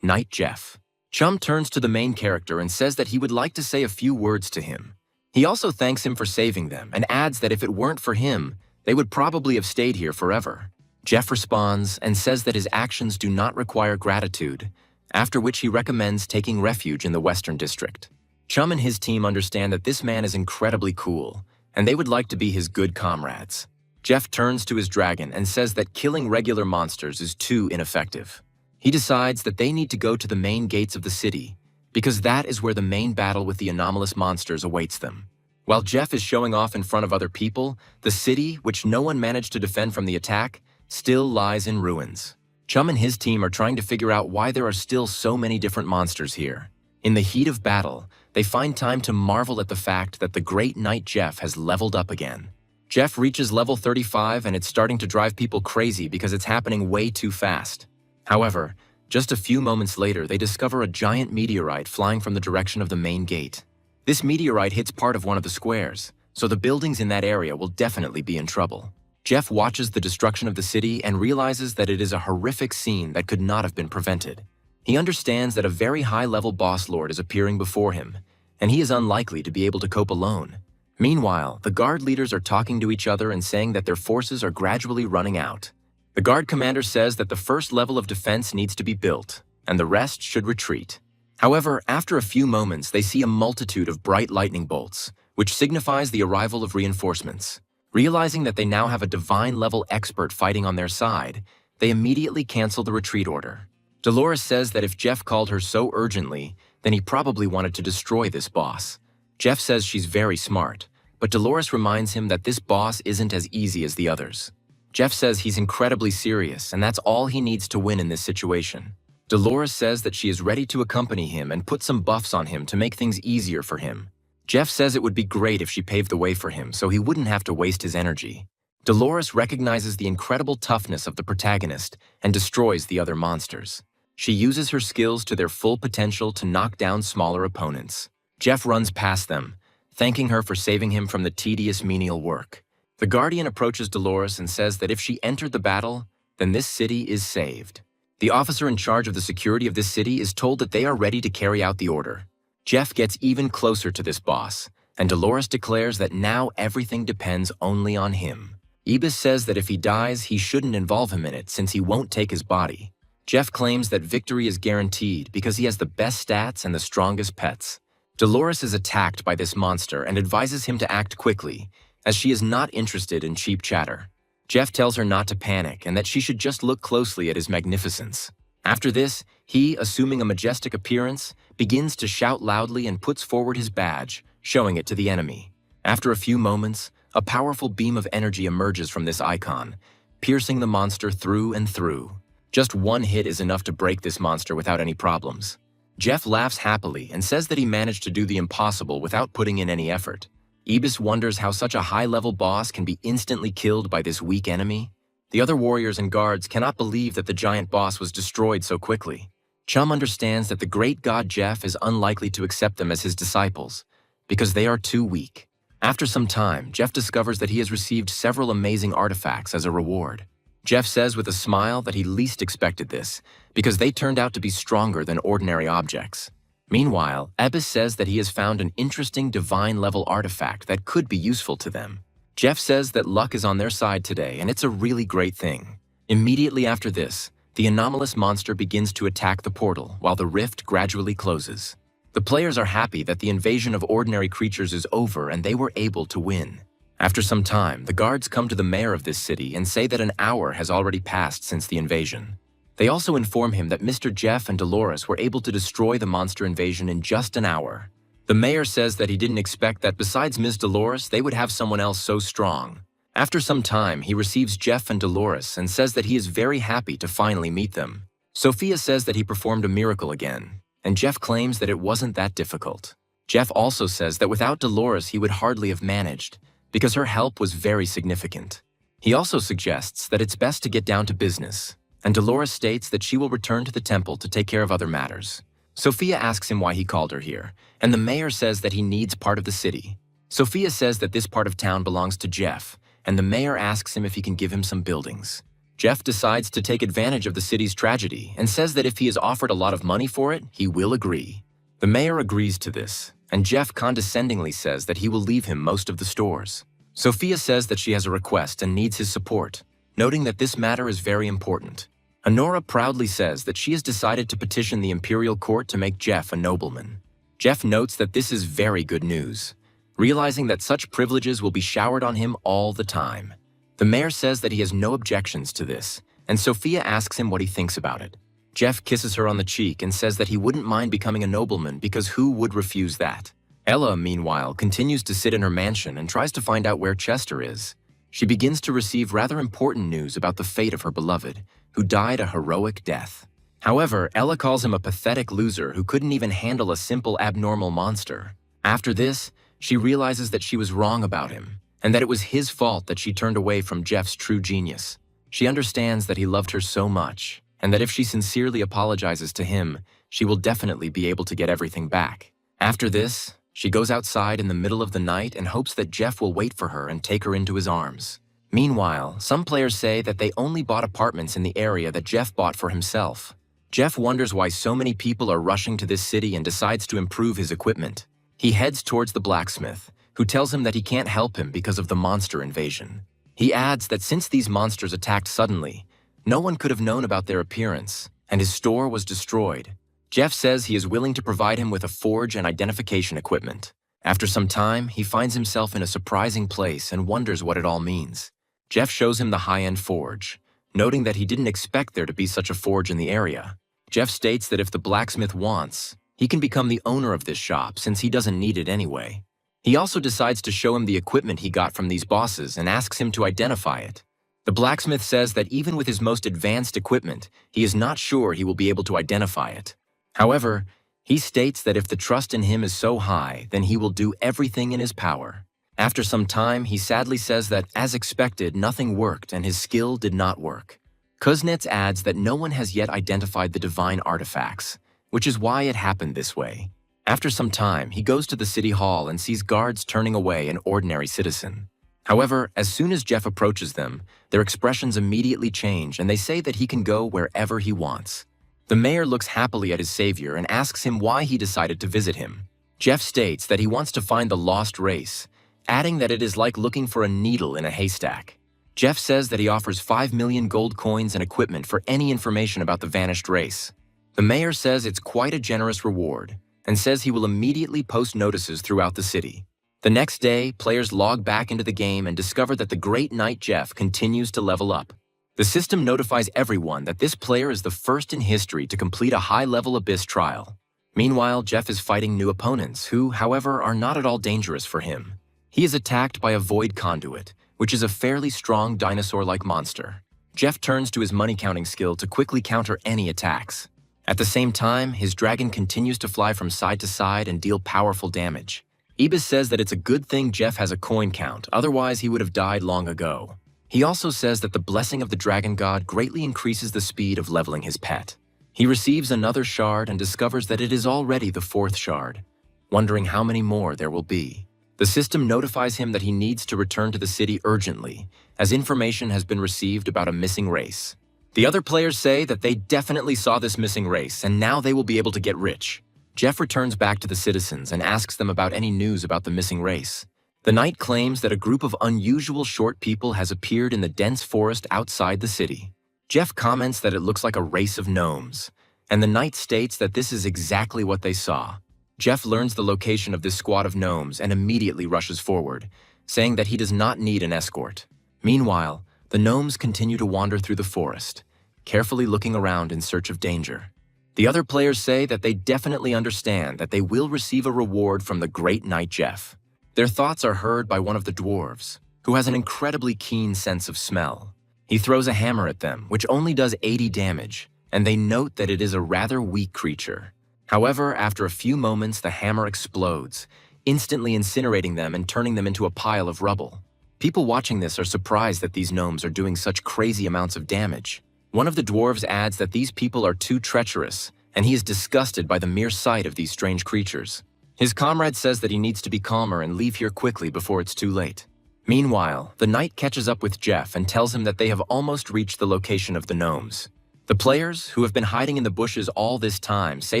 Knight Jeff. Chum turns to the main character and says that he would like to say a few words to him. He also thanks him for saving them and adds that if it weren't for him, they would probably have stayed here forever. Jeff responds and says that his actions do not require gratitude, after which he recommends taking refuge in the Western District. Chum and his team understand that this man is incredibly cool, and they would like to be his good comrades. Jeff turns to his dragon and says that killing regular monsters is too ineffective. He decides that they need to go to the main gates of the city, because that is where the main battle with the anomalous monsters awaits them. While Jeff is showing off in front of other people, the city, which no one managed to defend from the attack, still lies in ruins. Chum and his team are trying to figure out why there are still so many different monsters here. In the heat of battle, they find time to marvel at the fact that the great knight Jeff has leveled up again. Jeff reaches level 35 and it's starting to drive people crazy because it's happening way too fast. However, just a few moments later, they discover a giant meteorite flying from the direction of the main gate. This meteorite hits part of one of the squares, so the buildings in that area will definitely be in trouble. Jeff watches the destruction of the city and realizes that it is a horrific scene that could not have been prevented. He understands that a very high-level boss lord is appearing before him, and he is unlikely to be able to cope alone. Meanwhile, the guard leaders are talking to each other and saying that their forces are gradually running out. The guard commander says that the first level of defense needs to be built, and the rest should retreat. However, after a few moments, they see a multitude of bright lightning bolts, which signifies the arrival of reinforcements. Realizing that they now have a divine-level expert fighting on their side, They immediately cancel the retreat order. Dolores says that if Jeff called her so urgently, then he probably wanted to destroy this boss. Jeff says she's very smart, but Dolores reminds him that this boss isn't as easy as the others. Jeff says he's incredibly serious and that's all he needs to win in this situation. Dolores says that she is ready to accompany him and put some buffs on him to make things easier for him. Jeff says it would be great if she paved the way for him so he wouldn't have to waste his energy. Dolores recognizes the incredible toughness of the protagonist and destroys the other monsters. She uses her skills to their full potential to knock down smaller opponents. Jeff runs past them, thanking her for saving him from the tedious menial work. The Guardian approaches Dolores and says that if she entered the battle, then this city is saved. The officer in charge of the security of this city is told that they are ready to carry out the order. Jeff gets even closer to this boss, and Dolores declares that now everything depends only on him. Ibis says that if he dies, he shouldn't involve him in it since he won't take his body. Jeff claims that victory is guaranteed because he has the best stats and the strongest pets. Dolores is attacked by this monster and advises him to act quickly, as she is not interested in cheap chatter. Jeff tells her not to panic and that she should just look closely at his magnificence. After this, he, assuming a majestic appearance, begins to shout loudly and puts forward his badge, showing it to the enemy. After a few moments, a powerful beam of energy emerges from this icon, piercing the monster through and through. Just one hit is enough to break this monster without any problems. Jeff laughs happily and says that he managed to do the impossible without putting in any effort. Ibis wonders how such a high-level boss can be instantly killed by this weak enemy. The other warriors and guards cannot believe that the giant boss was destroyed so quickly. Chum understands that the great god Jeff is unlikely to accept them as his disciples, because they are too weak. After some time, Jeff discovers that he has received several amazing artifacts as a reward. Jeff says with a smile that he least expected this, because they turned out to be stronger than ordinary objects. Meanwhile, Ibis says that he has found an interesting divine-level artifact that could be useful to them. Jeff says that luck is on their side today, and it's a really great thing. Immediately after this, the anomalous monster begins to attack the portal while the rift gradually closes. The players are happy that the invasion of ordinary creatures is over and they were able to win. After some time, the guards come to the mayor of this city and say that an hour has already passed since the invasion. They also inform him that Mr. Jeff and Dolores were able to destroy the monster invasion in just an hour. The mayor says that he didn't expect that besides Ms. Dolores, they would have someone else so strong. After some time, he receives Jeff and Dolores and says that he is very happy to finally meet them. Sophia says that he performed a miracle again, and Jeff claims that it wasn't that difficult. Jeff also says that without Dolores, he would hardly have managed, because her help was very significant. He also suggests that it's best to get down to business, and Dolores states that she will return to the temple to take care of other matters. Sophia asks him why he called her here, and the mayor says that he needs part of the city. Sophia says that this part of town belongs to Jeff, and the mayor asks him if he can give him some buildings. Jeff decides to take advantage of the city's tragedy and says that if he is offered a lot of money for it, he will agree. The mayor agrees to this, and Jeff condescendingly says that he will leave him most of the stores. Sophia says that she has a request and needs his support, noting that this matter is very important. Honora proudly says that she has decided to petition the imperial court to make Jeff a nobleman. Jeff notes that this is very good news, realizing that such privileges will be showered on him all the time. The mayor says that he has no objections to this, and Sophia asks him what he thinks about it. Jeff kisses her on the cheek and says that he wouldn't mind becoming a nobleman because who would refuse that? Ella, meanwhile, continues to sit in her mansion and tries to find out where Chester is. She begins to receive rather important news about the fate of her beloved, who died a heroic death. However, Ella calls him a pathetic loser who couldn't even handle a simple abnormal monster. After this, she realizes that she was wrong about him, and that it was his fault that she turned away from Jeff's true genius. She understands that he loved her so much, and that if she sincerely apologizes to him, she will definitely be able to get everything back. After this, she goes outside in the middle of the night and hopes that Jeff will wait for her and take her into his arms. Meanwhile, some players say that they only bought apartments in the area that Jeff bought for himself. Jeff wonders why so many people are rushing to this city and decides to improve his equipment. He heads towards the blacksmith, who tells him that he can't help him because of the monster invasion. He adds that since these monsters attacked suddenly, no one could have known about their appearance, and his store was destroyed. Jeff says he is willing to provide him with a forge and identification equipment. After some time, he finds himself in a surprising place and wonders what it all means. Jeff shows him the high-end forge, noting that he didn't expect there to be such a forge in the area. Jeff states that if the blacksmith wants, he can become the owner of this shop since he doesn't need it anyway. He also decides to show him the equipment he got from these bosses and asks him to identify it. The blacksmith says that even with his most advanced equipment, he is not sure he will be able to identify it. However, he states that if the trust in him is so high, then he will do everything in his power. After some time, he sadly says that, as expected, nothing worked and his skill did not work. Kuznets adds that no one has yet identified the divine artifacts, which is why it happened this way. After some time, he goes to the city hall and sees guards turning away an ordinary citizen. However, as soon as Jeff approaches them, their expressions immediately change and they say that he can go wherever he wants. The mayor looks happily at his savior and asks him why he decided to visit him. Jeff states that he wants to find the lost race, adding that it is like looking for a needle in a haystack. Jeff says that he offers 5 million gold coins and equipment for any information about the vanished race. The mayor says it's quite a generous reward and says he will immediately post notices throughout the city. The next day, players log back into the game and discover that the great knight Jeff continues to level up. The system notifies everyone that this player is the first in history to complete a high-level abyss trial. Meanwhile, Jeff is fighting new opponents who, however, are not at all dangerous for him. He is attacked by a void conduit, which is a fairly strong dinosaur-like monster. Jeff turns to his money-counting skill to quickly counter any attacks. At the same time, his dragon continues to fly from side to side and deal powerful damage. Ibis says that it's a good thing Jeff has a coin count, otherwise he would have died long ago. He also says that the blessing of the dragon god greatly increases the speed of leveling his pet. He receives another shard and discovers that it is already the 4th shard, wondering how many more there will be. The system notifies him that he needs to return to the city urgently, as information has been received about a missing race. The other players say that they definitely saw this missing race and now they will be able to get rich. Jeff returns back to the citizens and asks them about any news about the missing race. The knight claims that a group of unusual short people has appeared in the dense forest outside the city. Jeff comments that it looks like a race of gnomes, and the knight states that this is exactly what they saw. Jeff learns the location of this squad of gnomes and immediately rushes forward, saying that he does not need an escort. Meanwhile, the gnomes continue to wander through the forest, carefully looking around in search of danger. The other players say that they definitely understand that they will receive a reward from the great knight Jeff. Their thoughts are heard by one of the dwarves, who has an incredibly keen sense of smell. He throws a hammer at them, which only does 80 damage, and they note that it is a rather weak creature. However, after a few moments, the hammer explodes, instantly incinerating them and turning them into a pile of rubble. People watching this are surprised that these gnomes are doing such crazy amounts of damage. One of the dwarves adds that these people are too treacherous, and he is disgusted by the mere sight of these strange creatures. His comrade says that he needs to be calmer and leave here quickly before it's too late. Meanwhile, the knight catches up with Jeff and tells him that they have almost reached the location of the gnomes. The players, who have been hiding in the bushes all this time, say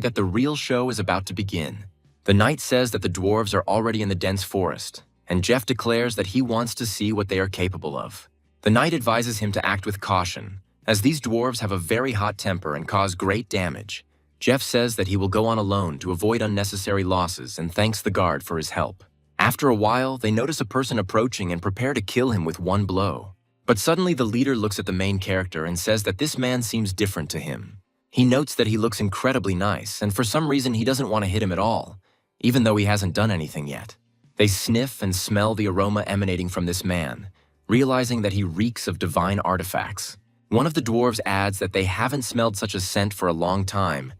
that the real show is about to begin. The knight says that the dwarves are already in the dense forest, and Jeff declares that he wants to see what they are capable of. The knight advises him to act with caution, as these dwarves have a very hot temper and cause great damage. Jeff says that he will go on alone to avoid unnecessary losses and thanks the guard for his help. After a while, they notice a person approaching and prepare to kill him with one blow. But suddenly the leader looks at the main character and says that this man seems different to him. He notes that he looks incredibly nice, and for some reason he doesn't want to hit him at all, even though he hasn't done anything yet. They sniff and smell the aroma emanating from this man, realizing that he reeks of divine artifacts. One of the dwarves adds that they haven't smelled such a scent for a long time,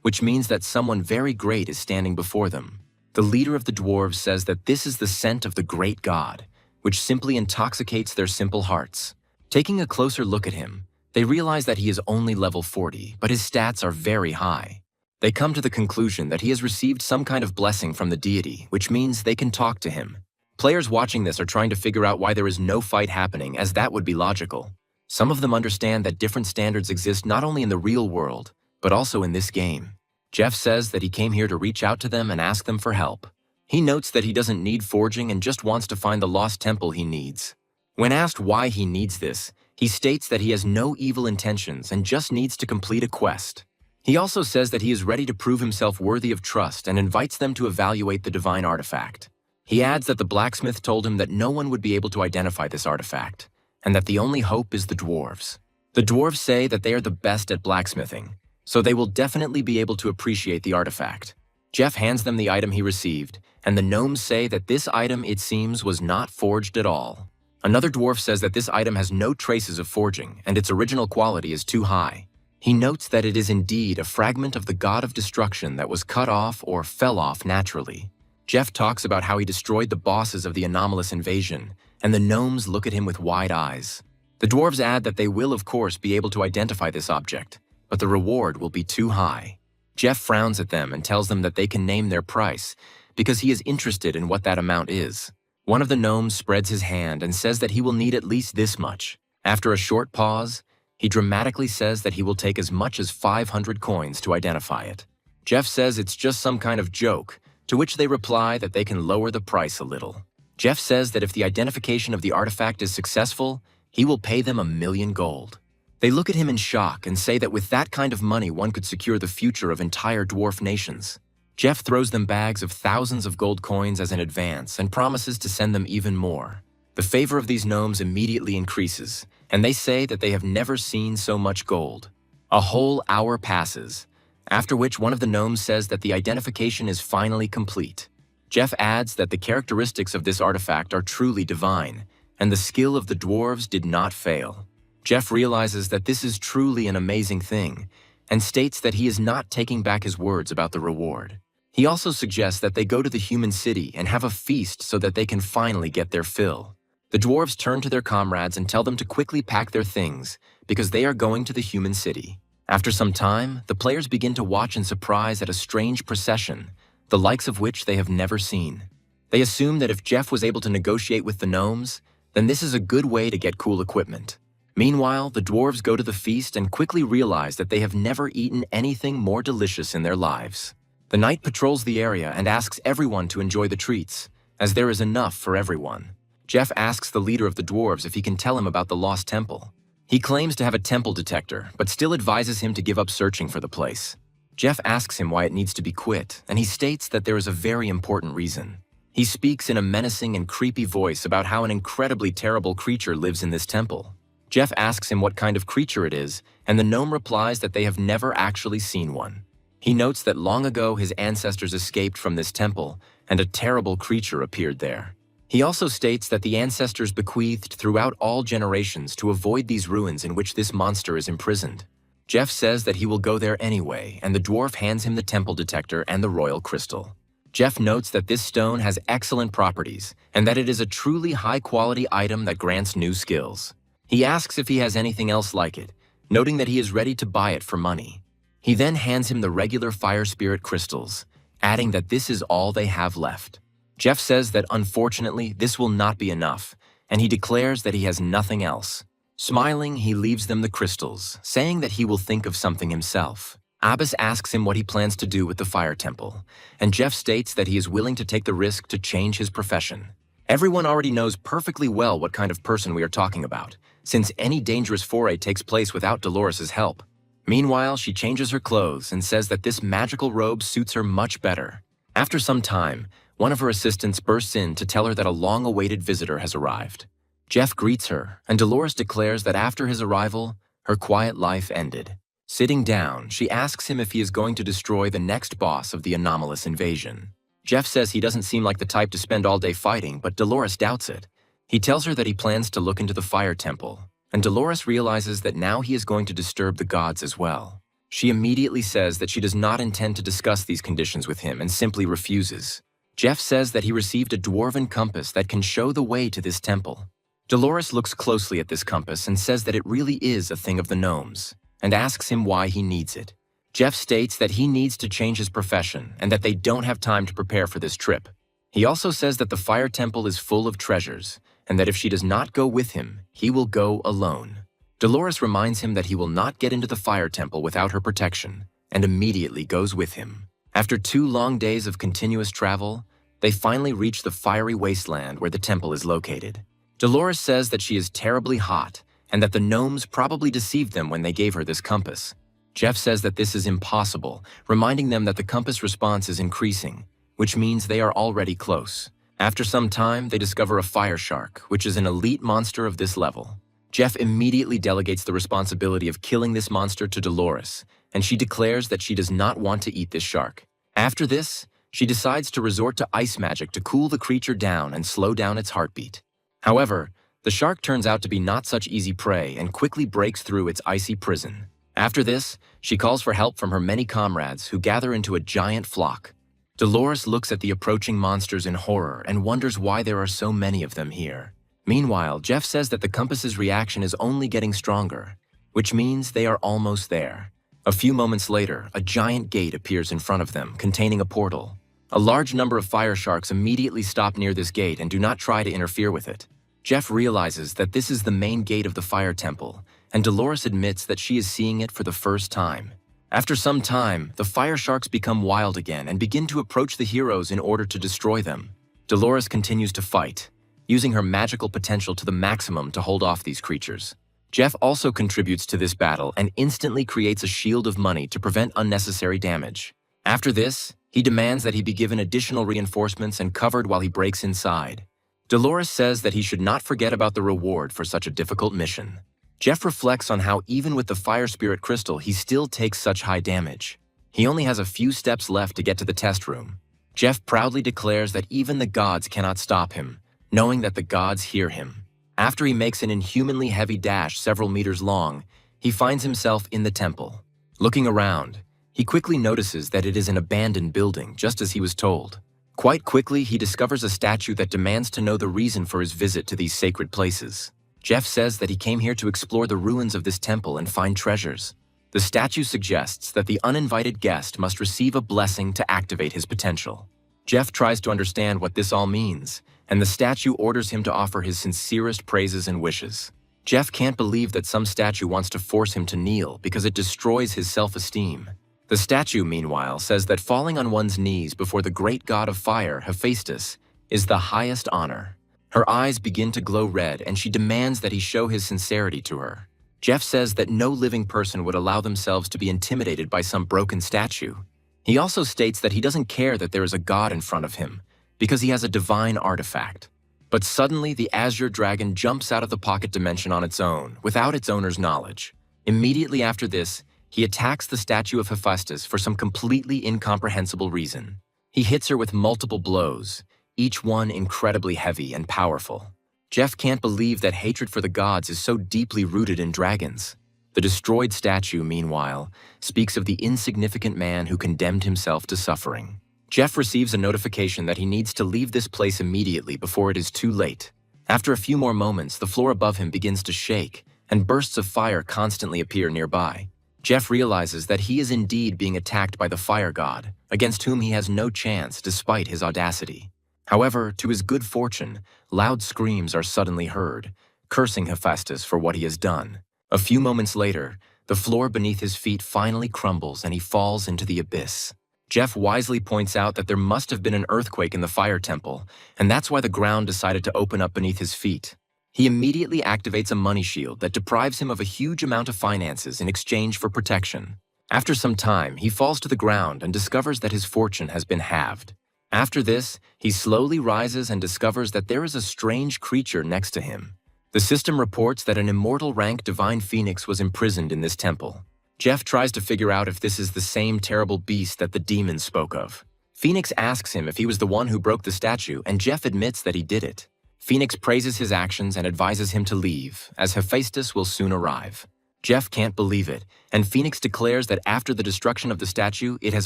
which means that someone very great is standing before them. The leader of the dwarves says that this is the scent of the great god, which simply intoxicates their simple hearts. Taking a closer look at him, they realize that he is only level 40, but his stats are very high. They come to the conclusion that he has received some kind of blessing from the deity, which means they can talk to him. Players watching this are trying to figure out why there is no fight happening, as that would be logical. Some of them understand that different standards exist not only in the real world, but also in this game. Jeff says that he came here to reach out to them and ask them for help. He notes that he doesn't need forging and just wants to find the lost temple he needs. When asked why he needs this, he states that he has no evil intentions and just needs to complete a quest. He also says that he is ready to prove himself worthy of trust and invites them to evaluate the divine artifact. He adds that the blacksmith told him that no one would be able to identify this artifact, and that the only hope is the dwarves. The dwarves say that they are the best at blacksmithing, so they will definitely be able to appreciate the artifact. Jeff hands them the item he received, and the gnomes say that this item, it seems, was not forged at all. Another dwarf says that this item has no traces of forging, and its original quality is too high. He notes that it is indeed a fragment of the god of destruction that was cut off or fell off naturally. Jeff talks about how he destroyed the bosses of the anomalous invasion, and the gnomes look at him with wide eyes. The dwarves add that they will, of course, be able to identify this object, but the reward will be too high. Jeff frowns at them and tells them that they can name their price, because he is interested in what that amount is. One of the gnomes spreads his hand and says that he will need at least this much. After a short pause, he dramatically says that he will take as much as 500 coins to identify it. Jeff says it's just some kind of joke, to which they reply that they can lower the price a little. Jeff says that if the identification of the artifact is successful, he will pay them 1,000,000 gold. They look at him in shock and say that with that kind of money one could secure the future of entire dwarf nations. Jeff throws them bags of thousands of gold coins as an advance and promises to send them even more. The favor of these gnomes immediately increases, and they say that they have never seen so much gold. A whole hour passes, after which one of the gnomes says that the identification is finally complete. Jeff adds that the characteristics of this artifact are truly divine, and the skill of the dwarves did not fail. Jeff realizes that this is truly an amazing thing, and states that he is not taking back his words about the reward. He also suggests that they go to the human city and have a feast so that they can finally get their fill. The dwarves turn to their comrades and tell them to quickly pack their things, because they are going to the human city. After some time, the players begin to watch in surprise at a strange procession, the likes of which they have never seen. They assume that if Jeff was able to negotiate with the gnomes, then this is a good way to get cool equipment. Meanwhile, the dwarves go to the feast and quickly realize that they have never eaten anything more delicious in their lives. The knight patrols the area and asks everyone to enjoy the treats, as there is enough for everyone. Jeff asks the leader of the dwarves if he can tell him about the lost temple. He claims to have a temple detector, but still advises him to give up searching for the place. Jeff asks him why it needs to be quit, and he states that there is a very important reason. He speaks in a menacing and creepy voice about how an incredibly terrible creature lives in this temple. Jeff asks him what kind of creature it is, and the gnome replies that they have never actually seen one. He notes that long ago his ancestors escaped from this temple, and a terrible creature appeared there. He also states that the ancestors bequeathed throughout all generations to avoid these ruins in which this monster is imprisoned. Jeff says that he will go there anyway, and the dwarf hands him the temple detector and the royal crystal. Jeff notes that this stone has excellent properties, and that it is a truly high-quality item that grants new skills. He asks if he has anything else like it, noting that he is ready to buy it for money. He then hands him the regular fire spirit crystals, adding that this is all they have left. Jeff says that unfortunately this will not be enough, and he declares that he has nothing else. Smiling, he leaves them the crystals, saying that he will think of something himself. Abbas asks him what he plans to do with the fire temple, and Jeff states that he is willing to take the risk to change his profession. Everyone already knows perfectly well what kind of person we are talking about, since any dangerous foray takes place without Dolores's help. Meanwhile, she changes her clothes and says that this magical robe suits her much better. After some time, one of her assistants bursts in to tell her that a long-awaited visitor has arrived. Jeff greets her, and Dolores declares that after his arrival, her quiet life ended. Sitting down, she asks him if he is going to destroy the next boss of the anomalous invasion. Jeff says he doesn't seem like the type to spend all day fighting, but Dolores doubts it. He tells her that he plans to look into the fire temple, and Dolores realizes that now he is going to disturb the gods as well. She immediately says that she does not intend to discuss these conditions with him and simply refuses. Jeff says that he received a dwarven compass that can show the way to this temple. Dolores looks closely at this compass and says that it really is a thing of the gnomes, and asks him why he needs it. Jeff states that he needs to change his profession and that they don't have time to prepare for this trip. He also says that the fire temple is full of treasures, and that if she does not go with him, he will go alone. Dolores reminds him that he will not get into the fire temple without her protection, and immediately goes with him. After 2 long days of continuous travel, they finally reach the fiery wasteland where the temple is located. Dolores says that she is terribly hot, and that the gnomes probably deceived them when they gave her this compass. Jeff says that this is impossible, reminding them that the compass response is increasing, which means they are already close. After some time, they discover a fire shark, which is an elite monster of this level. Jeff immediately delegates the responsibility of killing this monster to Dolores, and she declares that she does not want to eat this shark. After this, she decides to resort to ice magic to cool the creature down and slow down its heartbeat. However, the shark turns out to be not such easy prey and quickly breaks through its icy prison. After this, she calls for help from her many comrades who gather into a giant flock. Dolores looks at the approaching monsters in horror and wonders why there are so many of them here. Meanwhile, Jeff says that the compass's reaction is only getting stronger, which means they are almost there. A few moments later, a giant gate appears in front of them, containing a portal. A large number of fire sharks immediately stop near this gate and do not try to interfere with it. Jeff realizes that this is the main gate of the fire temple, and Dolores admits that she is seeing it for the first time. After some time, the fire sharks become wild again and begin to approach the heroes in order to destroy them. Dolores continues to fight, using her magical potential to the maximum to hold off these creatures. Jeff also contributes to this battle and instantly creates a shield of money to prevent unnecessary damage. After this, he demands that he be given additional reinforcements and covered while he breaks inside. Dolores says that he should not forget about the reward for such a difficult mission. Jeff reflects on how even with the fire spirit crystal, he still takes such high damage. He only has a few steps left to get to the test room. Jeff proudly declares that even the gods cannot stop him, knowing that the gods hear him. After he makes an inhumanly heavy dash several meters long, he finds himself in the temple. Looking around, he quickly notices that it is an abandoned building, just as he was told. Quite quickly, he discovers a statue that demands to know the reason for his visit to these sacred places. Jeff says that he came here to explore the ruins of this temple and find treasures. The statue suggests that the uninvited guest must receive a blessing to activate his potential. Jeff tries to understand what this all means, and the statue orders him to offer his sincerest praises and wishes. Jeff can't believe that some statue wants to force him to kneel because it destroys his self-esteem. The statue, meanwhile, says that falling on one's knees before the great god of fire, Hephaestus, is the highest honor. Her eyes begin to glow red, and she demands that he show his sincerity to her. Jeff says that no living person would allow themselves to be intimidated by some broken statue. He also states that he doesn't care that there is a god in front of him, because he has a divine artifact. But suddenly, the azure dragon jumps out of the pocket dimension on its own, without its owner's knowledge. Immediately after this, he attacks the statue of Hephaestus for some completely incomprehensible reason. He hits her with multiple blows, each one incredibly heavy and powerful. Jeff can't believe that hatred for the gods is so deeply rooted in dragons. The destroyed statue, meanwhile, speaks of the insignificant man who condemned himself to suffering. Jeff receives a notification that he needs to leave this place immediately before it is too late. After a few more moments, the floor above him begins to shake, and bursts of fire constantly appear nearby. Jeff realizes that he is indeed being attacked by the fire god, against whom he has no chance despite his audacity. However, to his good fortune, loud screams are suddenly heard, cursing Hephaestus for what he has done. A few moments later, the floor beneath his feet finally crumbles and he falls into the abyss. Jeff wisely points out that there must have been an earthquake in the fire temple, and that's why the ground decided to open up beneath his feet. He immediately activates a money shield that deprives him of a huge amount of finances in exchange for protection. After some time, he falls to the ground and discovers that his fortune has been halved. After this, he slowly rises and discovers that there is a strange creature next to him. The system reports that an immortal rank divine phoenix was imprisoned in this temple. Jeff tries to figure out if this is the same terrible beast that the demons spoke of. Phoenix asks him if he was the one who broke the statue, and Jeff admits that he did it. Phoenix praises his actions and advises him to leave, as Hephaestus will soon arrive. Jeff can't believe it, and Phoenix declares that after the destruction of the statue, it has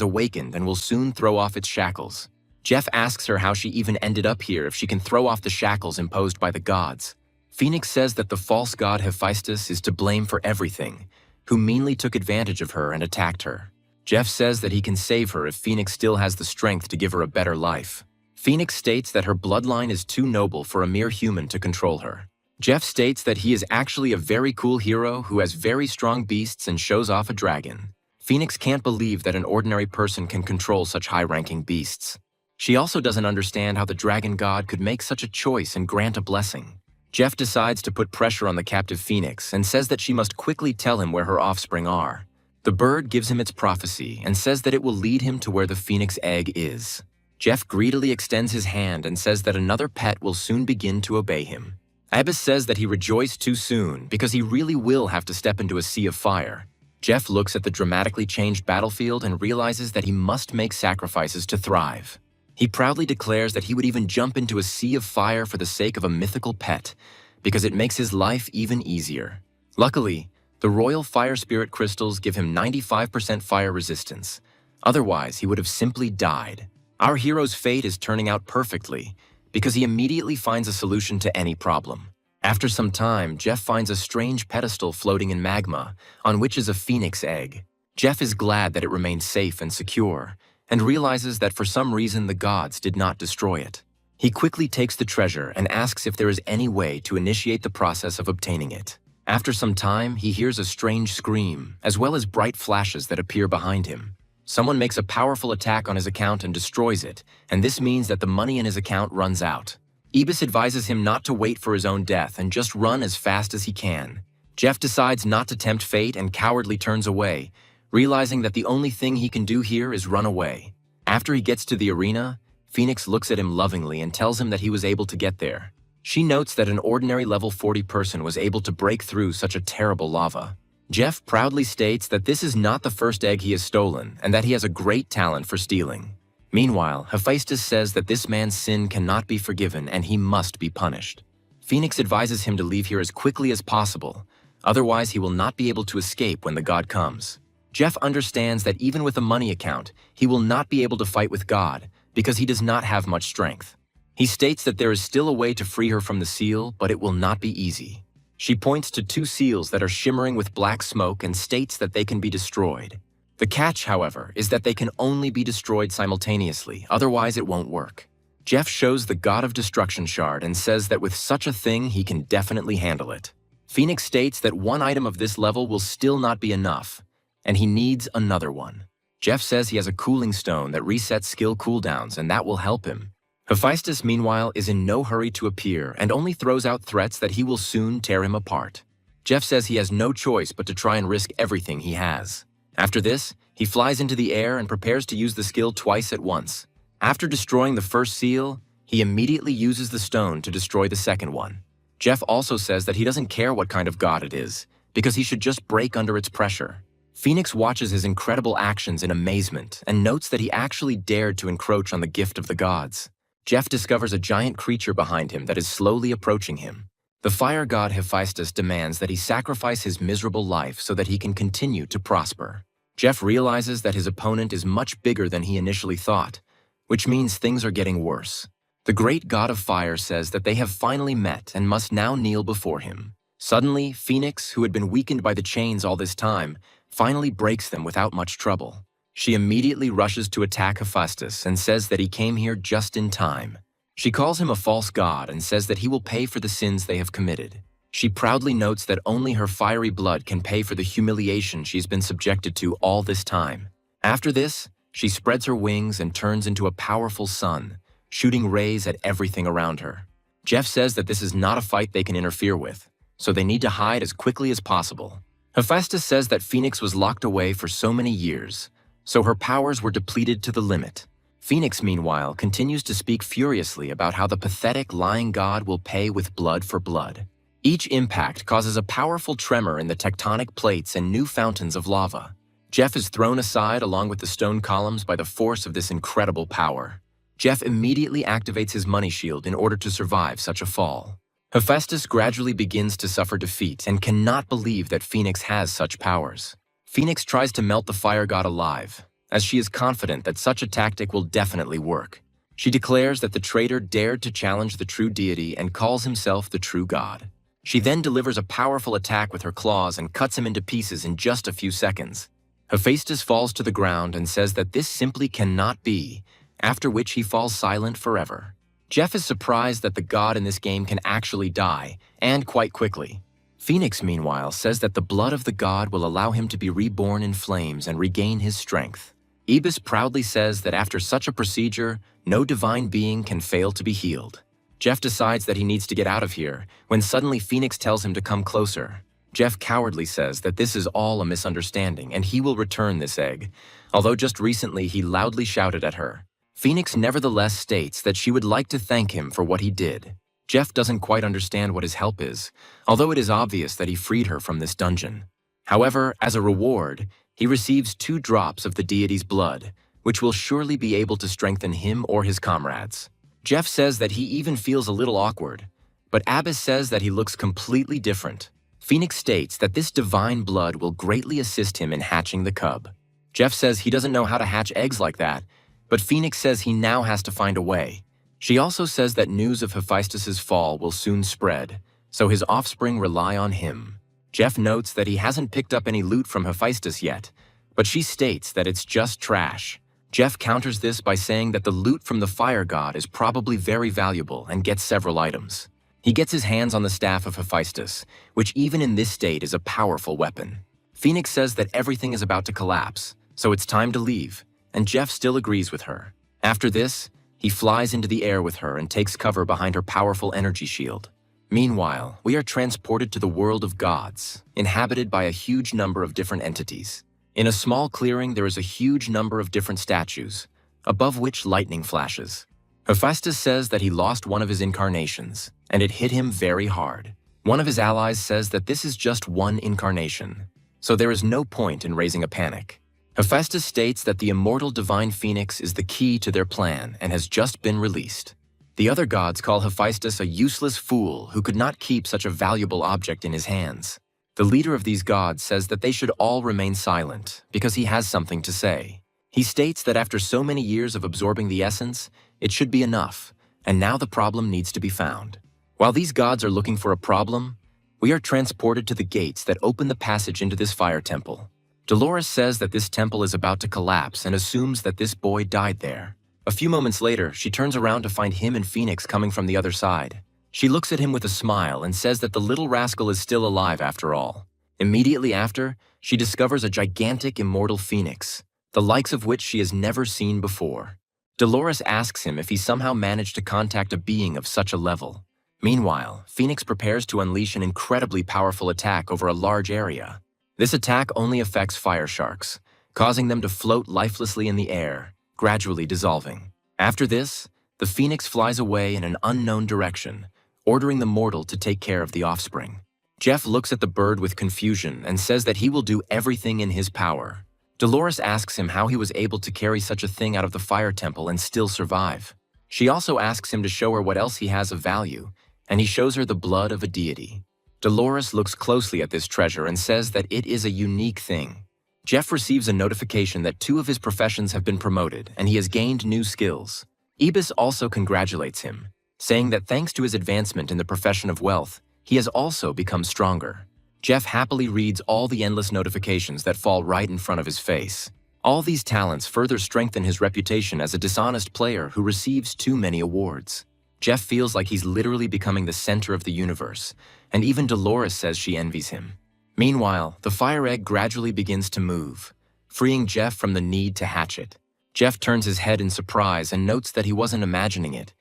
awakened and will soon throw off its shackles. Jeff asks her how she even ended up here if she can throw off the shackles imposed by the gods. Phoenix says that the false god Hephaestus is to blame for everything, who meanly took advantage of her and attacked her. Jeff says that he can save her if Phoenix still has the strength to give her a better life. Phoenix states that her bloodline is too noble for a mere human to control her. Jeff states that he is actually a very cool hero who has very strong beasts and shows off a dragon. Phoenix can't believe that an ordinary person can control such high-ranking beasts. She also doesn't understand how the dragon god could make such a choice and grant a blessing. Jeff decides to put pressure on the captive Phoenix and says that she must quickly tell him where her offspring are. The bird gives him its prophecy and says that it will lead him to where the Phoenix egg is. Jeff greedily extends his hand and says that another pet will soon begin to obey him. Ibis says that he rejoiced too soon because he really will have to step into a sea of fire. Jeff looks at the dramatically changed battlefield and realizes that he must make sacrifices to thrive. He proudly declares that he would even jump into a sea of fire for the sake of a mythical pet, because it makes his life even easier. Luckily, the royal fire spirit crystals give him 95% fire resistance. Otherwise, he would have simply died. Our hero's fate is turning out perfectly, because he immediately finds a solution to any problem. After some time, Jeff finds a strange pedestal floating in magma, on which is a phoenix egg. Jeff is glad that it remains safe and secure, and realizes that for some reason the gods did not destroy it. He quickly takes the treasure and asks if there is any way to initiate the process of obtaining it. After some time, he hears a strange scream, as well as bright flashes that appear behind him. Someone makes a powerful attack on his account and destroys it, and this means that the money in his account runs out. Ibis advises him not to wait for his own death and just run as fast as he can. Jeff decides not to tempt fate and cowardly turns away, realizing that the only thing he can do here is run away. After he gets to the arena, Phoenix looks at him lovingly and tells him that he was able to get there. She notes that an ordinary level 40 person was able to break through such a terrible lava. Jeff proudly states that this is not the first egg he has stolen and that he has a great talent for stealing. Meanwhile, Hephaestus says that this man's sin cannot be forgiven and he must be punished. Phoenix advises him to leave here as quickly as possible, otherwise he will not be able to escape when the god comes. Jeff understands that even with a money account, he will not be able to fight with God because he does not have much strength. He states that there is still a way to free her from the seal, but it will not be easy. She points to two seals that are shimmering with black smoke and states that they can be destroyed. The catch, however, is that they can only be destroyed simultaneously, otherwise it won't work. Jeff shows the God of Destruction shard and says that with such a thing, he can definitely handle it. Phoenix states that one item of this level will still not be enough, and he needs another one. Jeff says he has a cooling stone that resets skill cooldowns, and that will help him. Hephaestus, meanwhile, is in no hurry to appear and only throws out threats that he will soon tear him apart. Jeff says he has no choice but to try and risk everything he has. After this, he flies into the air and prepares to use the skill twice at once. After destroying the first seal, he immediately uses the stone to destroy the second one. Jeff also says that he doesn't care what kind of god it is, because he should just break under its pressure. Phoenix watches his incredible actions in amazement and notes that he actually dared to encroach on the gift of the gods. Jeff discovers a giant creature behind him that is slowly approaching him. The fire god Hephaestus demands that he sacrifice his miserable life so that he can continue to prosper. Jeff realizes that his opponent is much bigger than he initially thought, which means things are getting worse. The great god of fire says that they have finally met and must now kneel before him. Suddenly, Phoenix, who had been weakened by the chains all this time, finally breaks them without much trouble. She immediately rushes to attack Hephaestus and says that he came here just in time. She calls him a false god and says that he will pay for the sins they have committed. She proudly notes that only her fiery blood can pay for the humiliation she's been subjected to all this time. After this, she spreads her wings and turns into a powerful sun, shooting rays at everything around her. Jeff says that this is not a fight they can interfere with, so they need to hide as quickly as possible. Hephaestus says that Phoenix was locked away for so many years, so her powers were depleted to the limit. Phoenix, meanwhile, continues to speak furiously about how the pathetic, lying god will pay with blood for blood. Each impact causes a powerful tremor in the tectonic plates and new fountains of lava. Jeff is thrown aside along with the stone columns by the force of this incredible power. Jeff immediately activates his money shield in order to survive such a fall. Hephaestus gradually begins to suffer defeat and cannot believe that Phoenix has such powers. Phoenix tries to melt the fire god alive, as she is confident that such a tactic will definitely work. She declares that the traitor dared to challenge the true deity and calls himself the true god. She then delivers a powerful attack with her claws and cuts him into pieces in just a few seconds. Hephaestus falls to the ground and says that this simply cannot be, after which he falls silent forever. Jeff is surprised that the god in this game can actually die, and quite quickly. Phoenix, meanwhile, says that the blood of the god will allow him to be reborn in flames and regain his strength. Ibis proudly says that after such a procedure, no divine being can fail to be healed. Jeff decides that he needs to get out of here, when suddenly Phoenix tells him to come closer. Jeff cowardly says that this is all a misunderstanding and he will return this egg, although just recently he loudly shouted at her. Phoenix nevertheless states that she would like to thank him for what he did. Jeff doesn't quite understand what his help is, although it is obvious that he freed her from this dungeon. However, as a reward, he receives 2 drops of the deity's blood, which will surely be able to strengthen him or his comrades. Jeff says that he even feels a little awkward, but Abyss says that he looks completely different. Phoenix states that this divine blood will greatly assist him in hatching the cub. Jeff says he doesn't know how to hatch eggs like that, but Phoenix says he now has to find a way. She also says that news of Hephaestus's fall will soon spread, so his offspring rely on him. Jeff notes that he hasn't picked up any loot from Hephaestus yet, but she states that it's just trash. Jeff counters this by saying that the loot from the fire god is probably very valuable and gets several items. He gets his hands on the staff of Hephaestus, which even in this state is a powerful weapon. Phoenix says that everything is about to collapse, so it's time to leave, and Jeff still agrees with her. After this, he flies into the air with her and takes cover behind her powerful energy shield. Meanwhile, we are transported to the world of gods, inhabited by a huge number of different entities. In a small clearing, there is a huge number of different statues, above which lightning flashes. Hephaestus says that he lost one of his incarnations, and it hit him very hard. One of his allies says that this is just one incarnation, so there is no point in raising a panic. Hephaestus states that the immortal divine phoenix is the key to their plan and has just been released. The other gods call Hephaestus a useless fool who could not keep such a valuable object in his hands. The leader of these gods says that they should all remain silent because he has something to say. He states that after so many years of absorbing the essence, it should be enough, and now the problem needs to be found. While these gods are looking for a problem, we are transported to the gates that open the passage into this fire temple. Dolores says that this temple is about to collapse and assumes that this boy died there. A few moments later, she turns around to find him and Phoenix coming from the other side. She looks at him with a smile and says that the little rascal is still alive after all. Immediately after, she discovers a gigantic immortal phoenix, the likes of which she has never seen before. Dolores asks him if he somehow managed to contact a being of such a level. Meanwhile, Phoenix prepares to unleash an incredibly powerful attack over a large area. This attack only affects fire sharks, causing them to float lifelessly in the air, gradually dissolving. After this, the phoenix flies away in an unknown direction, ordering the mortal to take care of the offspring. Jeff looks at the bird with confusion and says that he will do everything in his power. Dolores asks him how he was able to carry such a thing out of the fire temple and still survive. She also asks him to show her what else he has of value, and he shows her the blood of a deity. Dolores looks closely at this treasure and says that it is a unique thing. Jeff receives a notification that 2 of his professions have been promoted and he has gained new skills. Ibis also congratulates him, saying that thanks to his advancement in the profession of wealth, he has also become stronger. Jeff happily reads all the endless notifications that fall right in front of his face. All these talents further strengthen his reputation as a dishonest player who receives too many awards. Jeff feels like he's literally becoming the center of the universe, and even Dolores says she envies him. Meanwhile, the fire egg gradually begins to move, freeing Jeff from the need to hatch it. Jeff turns his head in surprise and notes that he wasn't imagining it.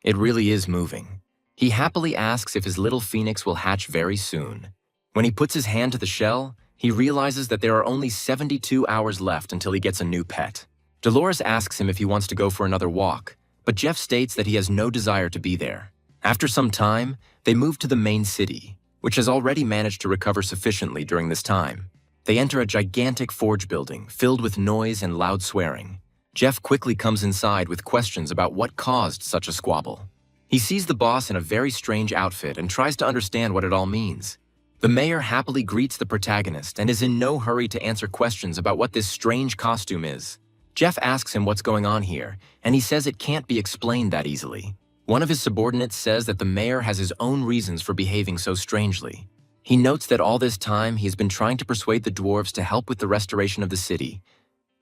It really is moving. He happily asks if his little phoenix will hatch very soon. When he puts his hand to the shell, he realizes that there are only 72 hours left until he gets a new pet. Dolores asks him if he wants to go for another walk, but Jeff states that he has no desire to be there. After some time, they move to the main city, which has already managed to recover sufficiently during this time. They enter a gigantic forge building filled with noise and loud swearing. Jeff quickly comes inside with questions about what caused such a squabble. He sees the boss in a very strange outfit and tries to understand what it all means. The mayor happily greets the protagonist and is in no hurry to answer questions about what this strange costume is. Jeff asks him what's going on here, and he says it can't be explained that easily. One of his subordinates says that the mayor has his own reasons for behaving so strangely. He notes that all this time he has been trying to persuade the dwarves to help with the restoration of the city,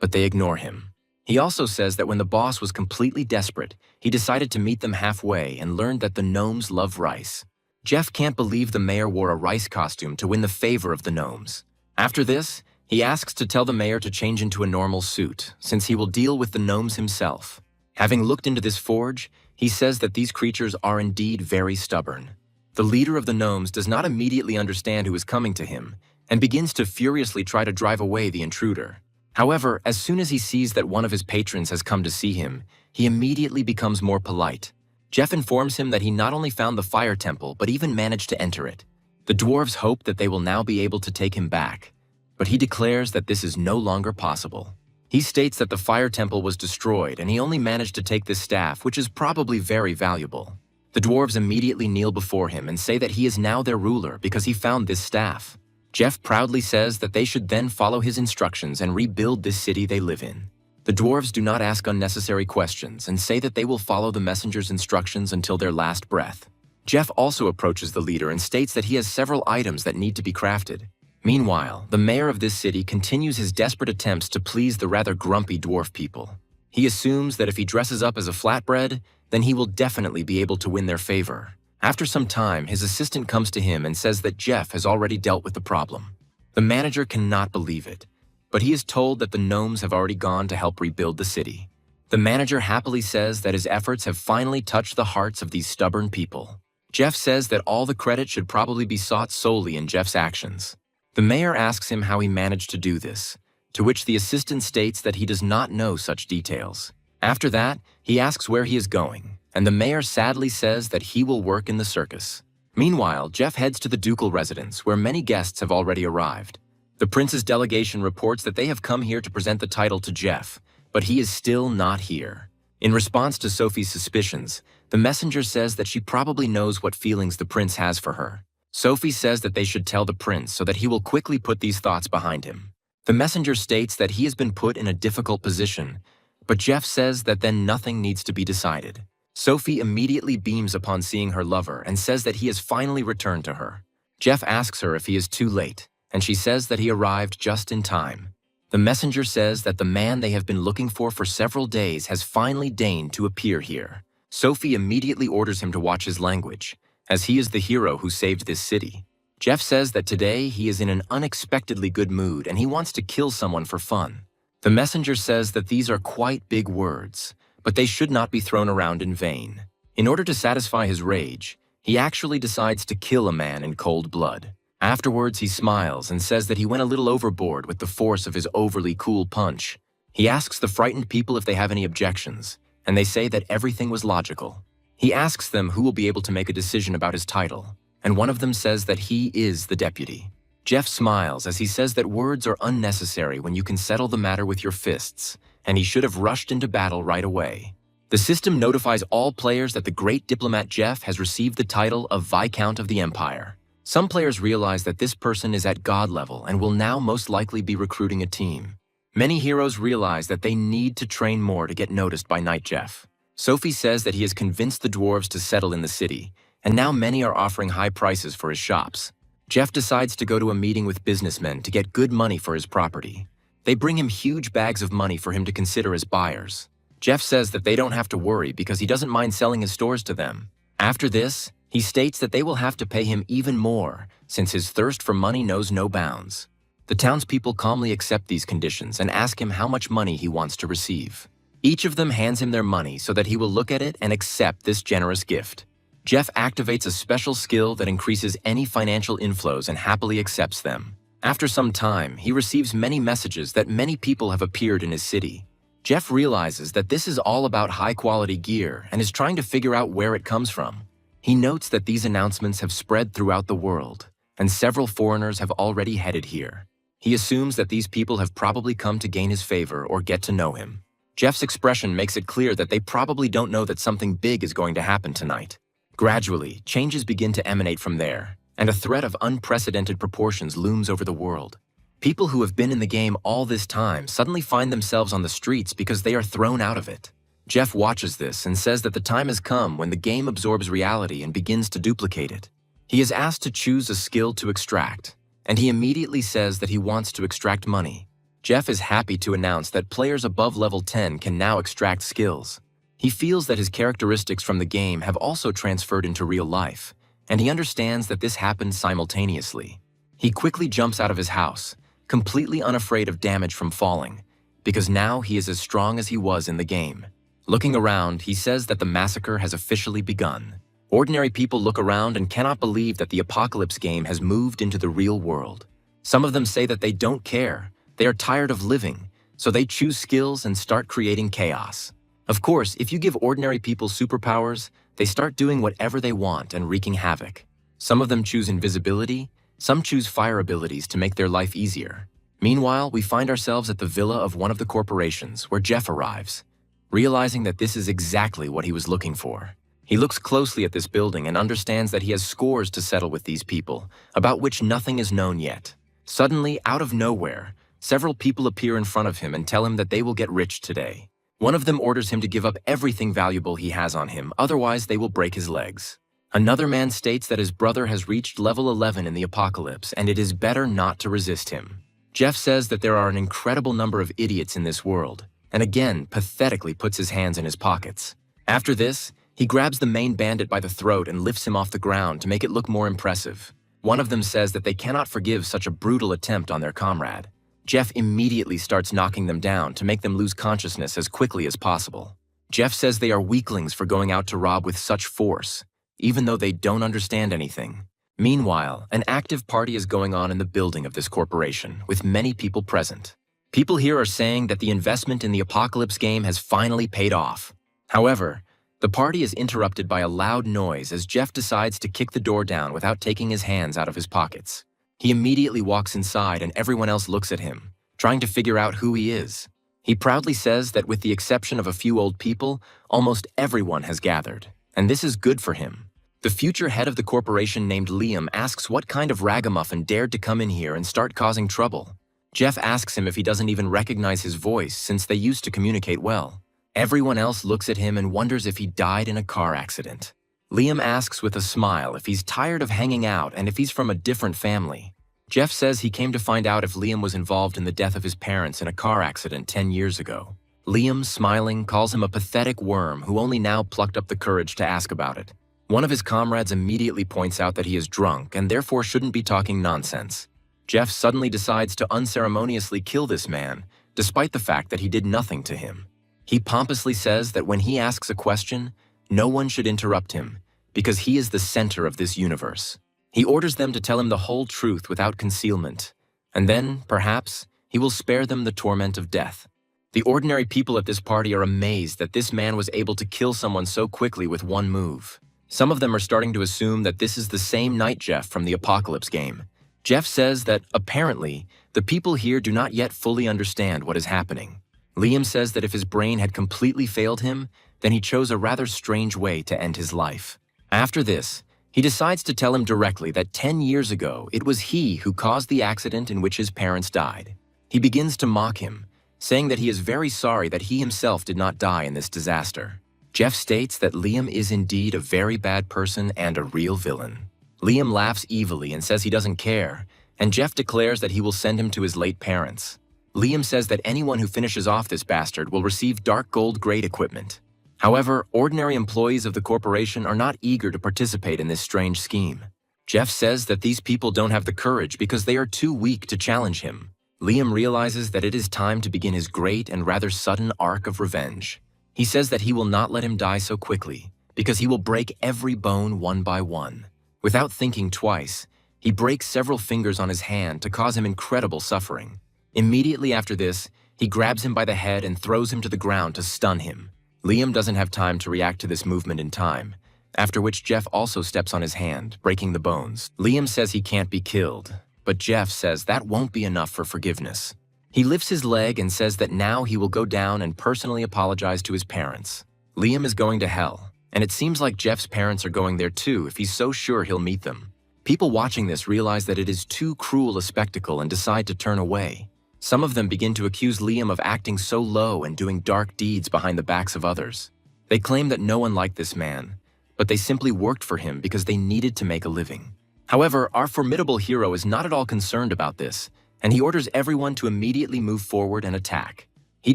but they ignore him. He also says that when the boss was completely desperate, he decided to meet them halfway and learned that the gnomes love rice. Jeff can't believe the mayor wore a rice costume to win the favor of the gnomes. After this, he asks to tell the mayor to change into a normal suit, since he will deal with the gnomes himself. Having looked into this forge, he says that these creatures are indeed very stubborn. The leader of the gnomes does not immediately understand who is coming to him, and begins to furiously try to drive away the intruder. However, as soon as he sees that one of his patrons has come to see him, he immediately becomes more polite. Jeff informs him that he not only found the fire temple, but even managed to enter it. The dwarves hope that they will now be able to take him back, but he declares that this is no longer possible. He states that the fire temple was destroyed and he only managed to take this staff, which is probably very valuable. The dwarves immediately kneel before him and say that he is now their ruler because he found this staff. Jeff proudly says that they should then follow his instructions and rebuild this city they live in. The dwarves do not ask unnecessary questions and say that they will follow the messenger's instructions until their last breath. Jeff also approaches the leader and states that he has several items that need to be crafted. Meanwhile, the mayor of this city continues his desperate attempts to please the rather grumpy dwarf people. He assumes that if he dresses up as a flatbread, then he will definitely be able to win their favor. After some time, his assistant comes to him and says that Jeff has already dealt with the problem. The manager cannot believe it, but he is told that the gnomes have already gone to help rebuild the city. The manager happily says that his efforts have finally touched the hearts of these stubborn people. Jeff says that all the credit should probably be sought solely in Jeff's actions. The mayor asks him how he managed to do this, to which the assistant states that he does not know such details. After that, he asks where he is going, and the mayor sadly says that he will work in the circus. Meanwhile, Jeff heads to the ducal residence, where many guests have already arrived. The prince's delegation reports that they have come here to present the title to Jeff, but he is still not here. In response to Sophie's suspicions, the messenger says that she probably knows what feelings the prince has for her. Sophie says that they should tell the prince so that he will quickly put these thoughts behind him. The messenger states that he has been put in a difficult position, but Jeff says that then nothing needs to be decided. Sophie immediately beams upon seeing her lover and says that he has finally returned to her. Jeff asks her if he is too late, and she says that he arrived just in time. The messenger says that the man they have been looking for several days has finally deigned to appear here. Sophie immediately orders him to watch his language, as he is the hero who saved this city. Jeff says that today he is in an unexpectedly good mood and he wants to kill someone for fun. The messenger says that these are quite big words, but they should not be thrown around in vain. In order to satisfy his rage, he actually decides to kill a man in cold blood. Afterwards, he smiles and says that he went a little overboard with the force of his overly cool punch. He asks the frightened people if they have any objections, and they say that everything was logical. He asks them who will be able to make a decision about his title, and one of them says that he is the deputy. Jeff smiles as he says that words are unnecessary when you can settle the matter with your fists, and he should have rushed into battle right away. The system notifies all players that the great diplomat Jeff has received the title of Viscount of the Empire. Some players realize that this person is at god level and will now most likely be recruiting a team. Many heroes realize that they need to train more to get noticed by Knight Jeff. Sophie says that he has convinced the dwarves to settle in the city, and now many are offering high prices for his shops. Jeff decides to go to a meeting with businessmen to get good money for his property. They bring him huge bags of money for him to consider as buyers. Jeff says that they don't have to worry because he doesn't mind selling his stores to them. After this, he states that they will have to pay him even more since his thirst for money knows no bounds. The townspeople calmly accept these conditions and ask him how much money he wants to receive. Each of them hands him their money so that he will look at it and accept this generous gift. Jeff activates a special skill that increases any financial inflows and happily accepts them. After some time, he receives many messages that many people have appeared in his city. Jeff realizes that this is all about high-quality gear and is trying to figure out where it comes from. He notes that these announcements have spread throughout the world, and several foreigners have already headed here. He assumes that these people have probably come to gain his favor or get to know him. Jeff's expression makes it clear that they probably don't know that something big is going to happen tonight. Gradually, changes begin to emanate from there, and a threat of unprecedented proportions looms over the world. People who have been in the game all this time suddenly find themselves on the streets because they are thrown out of it. Jeff watches this and says that the time has come when the game absorbs reality and begins to duplicate it. He is asked to choose a skill to extract, and he immediately says that he wants to extract money. Jeff is happy to announce that players above level 10 can now extract skills. He feels that his characteristics from the game have also transferred into real life, and he understands that this happened simultaneously. He quickly jumps out of his house, completely unafraid of damage from falling, because now he is as strong as he was in the game. Looking around, he says that the massacre has officially begun. Ordinary people look around and cannot believe that the Apocalypse game has moved into the real world. Some of them say that they don't care. They are tired of living, so they choose skills and start creating chaos. Of course, if you give ordinary people superpowers, They start doing whatever they want and wreaking havoc. Some of them choose invisibility, some choose fire abilities to make their life easier. Meanwhile, we find ourselves at the villa of one of the corporations where Jeff arrives, realizing that this is exactly what he was looking for. He looks closely at this building and understands that he has scores to settle with these people, about which nothing is known yet. Suddenly, out of nowhere, several people appear in front of him and tell him that they will get rich today. One of them orders him to give up everything valuable he has on him, otherwise they will break his legs. Another man states that his brother has reached level 11 in the apocalypse and it is better not to resist him. Jeff says that there are an incredible number of idiots in this world, and again pathetically puts his hands in his pockets. After this, he grabs the main bandit by the throat and lifts him off the ground to make it look more impressive. One of them says that they cannot forgive such a brutal attempt on their comrade. Jeff immediately starts knocking them down to make them lose consciousness as quickly as possible. Jeff says they are weaklings for going out to rob with such force, even though they don't understand anything. Meanwhile, an active party is going on in the building of this corporation, with many people present. People here are saying that the investment in the apocalypse game has finally paid off. However, the party is interrupted by a loud noise as Jeff decides to kick the door down without taking his hands out of his pockets. He immediately walks inside and everyone else looks at him, trying to figure out who he is. He proudly says that with the exception of a few old people, almost everyone has gathered, and this is good for him. The future head of the corporation named Liam asks what kind of ragamuffin dared to come in here and start causing trouble. Jeff asks him if he doesn't even recognize his voice since they used to communicate well. Everyone else looks at him and wonders if he died in a car accident. Liam asks with a smile if he's tired of hanging out and if he's from a different family. Jeff says he came to find out if Liam was involved in the death of his parents in a car accident 10 years ago. Liam, smiling, calls him a pathetic worm who only now plucked up the courage to ask about it. One of his comrades immediately points out that he is drunk and therefore shouldn't be talking nonsense. Jeff suddenly decides to unceremoniously kill this man, despite the fact that he did nothing to him. He pompously says that when he asks a question, no one should interrupt him, because he is the center of this universe. He orders them to tell him the whole truth without concealment, and then, perhaps, he will spare them the torment of death. The ordinary people at this party are amazed that this man was able to kill someone so quickly with one move. Some of them are starting to assume that this is the same Night Jeff from the Apocalypse game. Jeff says that, apparently, the people here do not yet fully understand what is happening. Liam says that if his brain had completely failed him, then he chose a rather strange way to end his life. After this, he decides to tell him directly that 10 years ago, it was he who caused the accident in which his parents died. He begins to mock him, saying that he is very sorry that he himself did not die in this disaster. Jeff states that Liam is indeed a very bad person and a real villain. Liam laughs evilly and says he doesn't care, and Jeff declares that he will send him to his late parents. Liam says that anyone who finishes off this bastard will receive dark gold grade equipment. However, ordinary employees of the corporation are not eager to participate in this strange scheme. Jeff says that these people don't have the courage because they are too weak to challenge him. Liam realizes that it is time to begin his great and rather sudden arc of revenge. He says that he will not let him die so quickly, because he will break every bone one by one. Without thinking twice, he breaks several fingers on his hand to cause him incredible suffering. Immediately after this, he grabs him by the head and throws him to the ground to stun him. Liam doesn't have time to react to this movement in time, after which Jeff also steps on his hand, breaking the bones. Liam says he can't be killed, but Jeff says that won't be enough for forgiveness. He lifts his leg and says that now he will go down and personally apologize to his parents. Liam is going to hell, and it seems like Jeff's parents are going there too if he's so sure he'll meet them. People watching this realize that it is too cruel a spectacle and decide to turn away. Some of them begin to accuse Liam of acting so low and doing dark deeds behind the backs of others. They claim that no one liked this man, but they simply worked for him because they needed to make a living. However, our formidable hero is not at all concerned about this, and he orders everyone to immediately move forward and attack. He